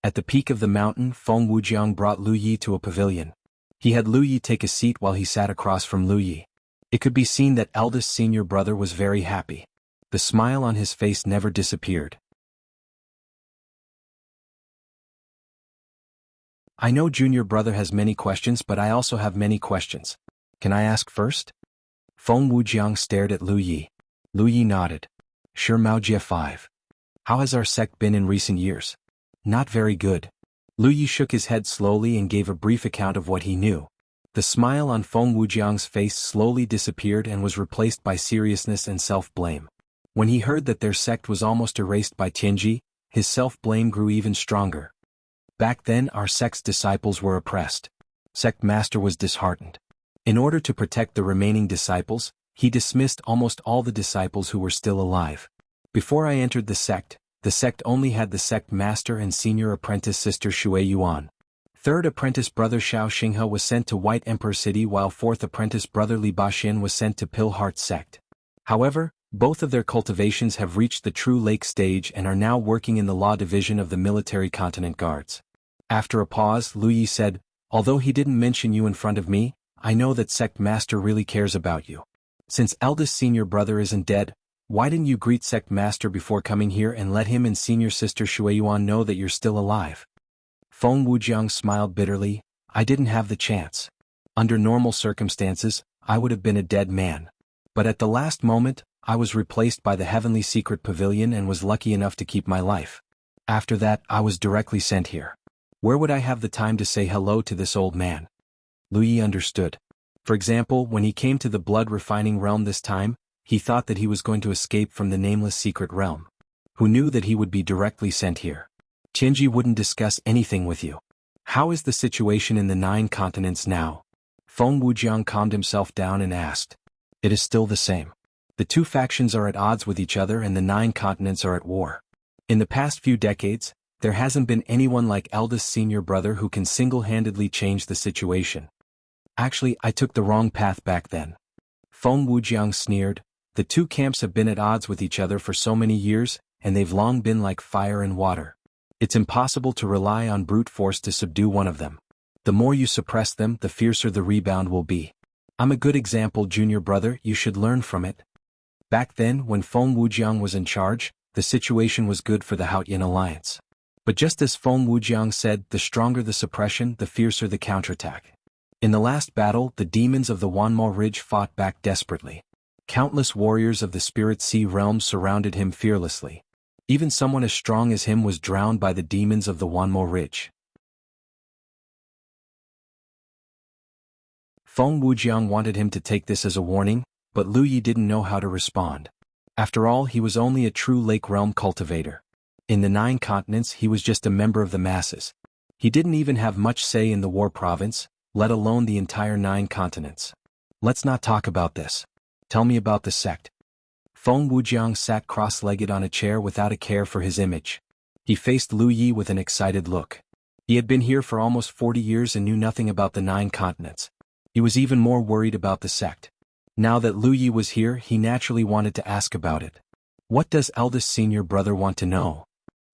At the peak of the mountain, Feng Wujiang brought Lu Yi to a pavilion. He had Lu Yi take a seat while he sat across from Lu Yi. It could be seen that eldest senior brother was very happy. The smile on his face never disappeared. I know junior brother has many questions, but I also have many questions. Can I ask first? Feng Wujiang stared at Lu Yi. Lu Yi nodded. Sure, Maojie 5. How has our sect been in recent years? Not very good. Lu Yi shook his head slowly and gave a brief account of what he knew. The smile on Feng Wujiang's face slowly disappeared and was replaced by seriousness and self-blame. When he heard that their sect was almost erased by Tianji, his self-blame grew even stronger. Back then, our sect's disciples were oppressed. Sect master was disheartened. In order to protect the remaining disciples, he dismissed almost all the disciples who were still alive. Before I entered the sect only had the sect master and senior apprentice sister Shui Yuan. Third apprentice brother Xiao Xinghe was sent to White Emperor City, while fourth apprentice brother Li Baxin was sent to Pill Heart sect. However, both of their cultivations have reached the true lake stage and are now working in the law division of the military continent guards. After a pause, Lu Yi said, although he didn't mention you in front of me, I know that sect master really cares about you. Since eldest senior brother isn't dead, why didn't you greet sect master before coming here and let him and senior sister Shueyuan know that you're still alive? Feng Wujiang smiled bitterly. I didn't have the chance. Under normal circumstances, I would have been a dead man. But at the last moment, I was replaced by the Heavenly Secret Pavilion and was lucky enough to keep my life. After that, I was directly sent here. Where would I have the time to say hello to this old man? Lu Yi understood. For example, when he came to the blood-refining realm this time, he thought that he was going to escape from the nameless secret realm. Who knew that he would be directly sent here? Tianji wouldn't discuss anything with you. How is the situation in the 9 continents now? Feng Wujiang calmed himself down and asked. It is still the same. The 2 factions are at odds with each other and the 9 continents are at war. In the past few decades, there hasn't been anyone like eldest senior brother who can single-handedly change the situation. Actually, I took the wrong path back then. Feng Wujiang sneered. The 2 camps have been at odds with each other for so many years, and they've long been like fire and water. It's impossible to rely on brute force to subdue one of them. The more you suppress them, the fiercer the rebound will be. I'm a good example, junior brother, you should learn from it. Back then, when Feng Wujiang was in charge, the situation was good for the Haotian alliance. But just as Feng Wujiang said, the stronger the suppression, the fiercer the counterattack. In the last battle, the demons of the Wanmo Ridge fought back desperately. Countless warriors of the Spirit Sea realm surrounded him fearlessly. Even someone as strong as him was drowned by the demons of the Wanmo Ridge. Feng Wujiang wanted him to take this as a warning, but Lu Yi didn't know how to respond. After all, he was only a true Lake Realm cultivator. In the 9 continents he was just a member of the masses. He didn't even have much say in the War Province, let alone the entire 9 continents. Let's not talk about this. Tell me about the sect. Feng Wujiang sat cross-legged on a chair without a care for his image. He faced Lu Yi with an excited look. He had been here for almost 40 years and knew nothing about the 9 continents. He was even more worried about the sect. Now that Lu Yi was here, he naturally wanted to ask about it. What does eldest senior brother want to know?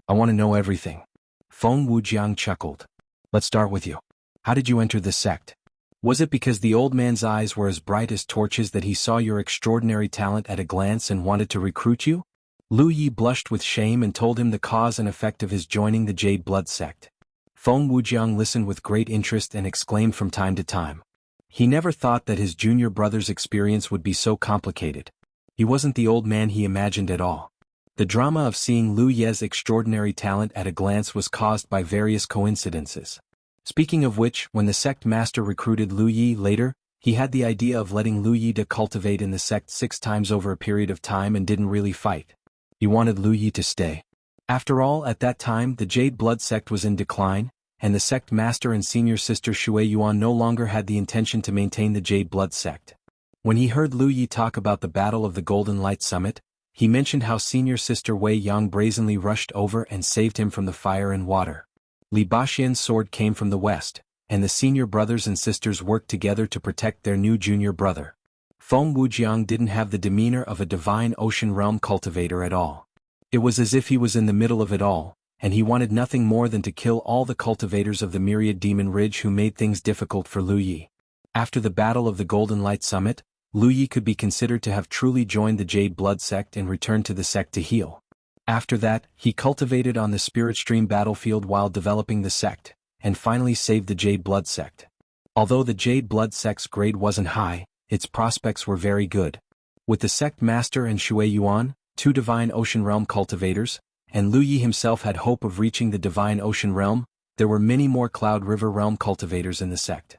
I want to know everything. Feng Wujiang chuckled. Let's start with you. How did you enter the sect? Was it because the old man's eyes were as bright as torches that he saw your extraordinary talent at a glance and wanted to recruit you? Lu Yi blushed with shame and told him the cause and effect of his joining the Jade Blood sect. Feng Wujiang listened with great interest and exclaimed from time to time. He never thought that his junior brother's experience would be so complicated. He wasn't the old man he imagined at all. The drama of seeing Lu Ye's extraordinary talent at a glance was caused by various coincidences. Speaking of which, when the sect master recruited Lu Yi later, he had the idea of letting Lu Yi to cultivate in the sect 6 times over a period of time and didn't really fight. He wanted Lu Yi to stay. After all, at that time the Jade Blood sect was in decline, and the sect master and senior sister Shui Yuan no longer had the intention to maintain the Jade Blood sect. When he heard Lu Yi talk about the Battle of the Golden Light Summit, he mentioned how senior sister Wei Yang brazenly rushed over and saved him from the fire and water. Li Baxian's sword came from the west, and the senior brothers and sisters worked together to protect their new junior brother. Feng Wujiang didn't have the demeanor of a divine ocean realm cultivator at all. It was as if he was in the middle of it all, and he wanted nothing more than to kill all the cultivators of the myriad demon ridge who made things difficult for Lu Yi. After the Battle of the Golden Light Summit, Lu Yi could be considered to have truly joined the Jade Blood sect and returned to the sect to heal. After that, he cultivated on the Spirit Stream battlefield while developing the sect, and finally saved the Jade Blood sect. Although the Jade Blood sect's grade wasn't high, its prospects were very good. With the sect master and Shui Yuan, 2 divine ocean realm cultivators, and Lu Yi himself had hope of reaching the divine ocean realm, there were many more Cloud River realm cultivators in the sect.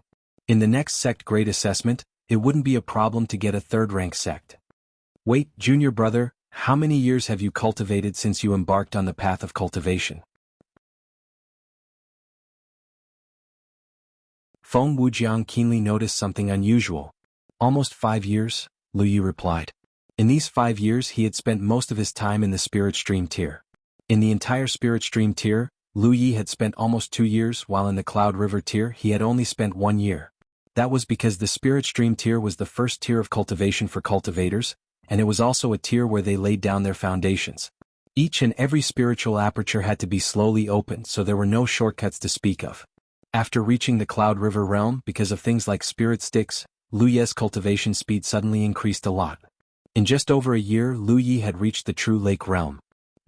In the next sect grade assessment, it wouldn't be a problem to get a 3rd-rank sect. Wait, junior brother, how many years have you cultivated since you embarked on the path of cultivation? Feng Wujiang keenly noticed something unusual. Almost 5 years, Lu Yi replied. In these 5 years he had spent most of his time in the Spirit Stream tier. In the entire Spirit Stream tier, Lu Yi had spent almost 2 years, while in the Cloud River tier he had only spent 1 year. That was because the Spirit Stream tier was the first tier of cultivation for cultivators, and it was also a tier where they laid down their foundations. Each and every spiritual aperture had to be slowly opened, so there were no shortcuts to speak of. After reaching the Cloud River realm, because of things like spirit sticks, Lu Yi's cultivation speed suddenly increased a lot. In just over a year, Lu Yi had reached the True Lake realm.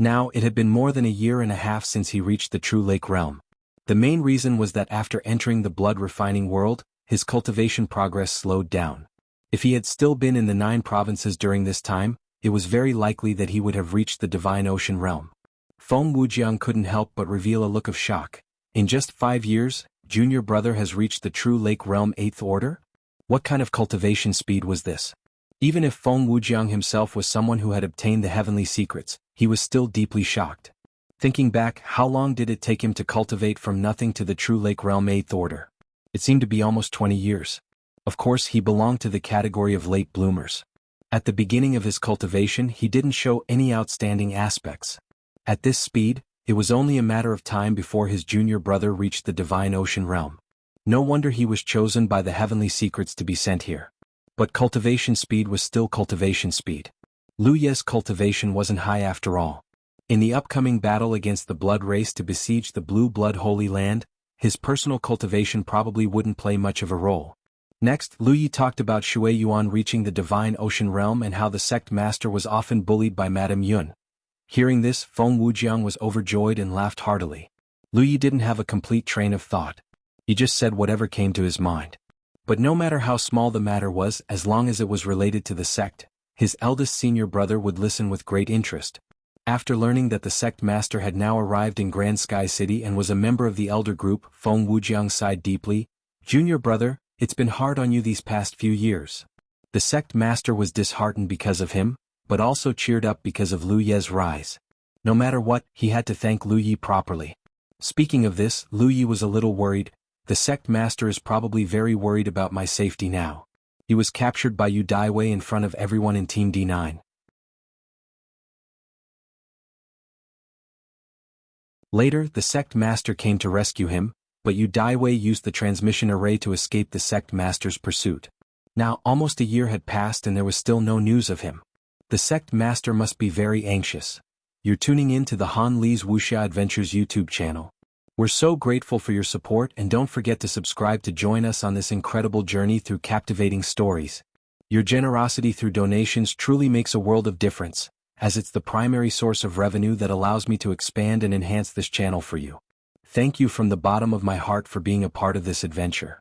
Now, it had been more than a year and a half since he reached the True Lake realm. The main reason was that after entering the blood refining world, his cultivation progress slowed down. If he had still been in the 9 provinces during this time, it was very likely that he would have reached the divine ocean realm. Feng Wujiang couldn't help but reveal a look of shock. In just 5 years, junior brother has reached the True Lake realm 8th order? What kind of cultivation speed was this? Even if Feng Wujiang himself was someone who had obtained the heavenly secrets, he was still deeply shocked. Thinking back, how long did it take him to cultivate from nothing to the True Lake realm 8th order? It seemed to be almost 20 years. Of course, he belonged to the category of late bloomers. At the beginning of his cultivation he didn't show any outstanding aspects. At this speed, it was only a matter of time before his junior brother reached the divine ocean realm. No wonder he was chosen by the heavenly secrets to be sent here. But cultivation speed was still cultivation speed. Lu Ye's cultivation wasn't high after all. In the upcoming battle against the blood race to besiege the Blue Blood Holy Land, his personal cultivation probably wouldn't play much of a role. Next, Lu Yi talked about Shui Yuan reaching the divine ocean realm and how the sect master was often bullied by Madame Yun. Hearing this, Feng Wujiang was overjoyed and laughed heartily. Lu Yi didn't have a complete train of thought. He just said whatever came to his mind. But no matter how small the matter was, as long as it was related to the sect, his eldest senior brother would listen with great interest. After learning that the sect master had now arrived in Grand Sky City and was a member of the elder group, Feng Wujiang sighed deeply. Junior brother, it's been hard on you these past few years. The sect master was disheartened because of him, but also cheered up because of Lu Ye's rise. No matter what, he had to thank Lu Yi properly. Speaking of this, Lu Yi was a little worried. The sect master is probably very worried about my safety now. He was captured by Yu Daiwei in front of everyone in Team D9. Later, the sect master came to rescue him, but Yu Daiwei used the transmission array to escape the sect master's pursuit. Now, almost a year had passed and there was still no news of him. The sect master must be very anxious. You're tuning in to the Han Li's Wuxia Adventures YouTube channel. We're so grateful for your support, and don't forget to subscribe to join us on this incredible journey through captivating stories. Your generosity through donations truly makes a world of difference, as it's the primary source of revenue that allows me to expand and enhance this channel for you. Thank you from the bottom of my heart for being a part of this adventure.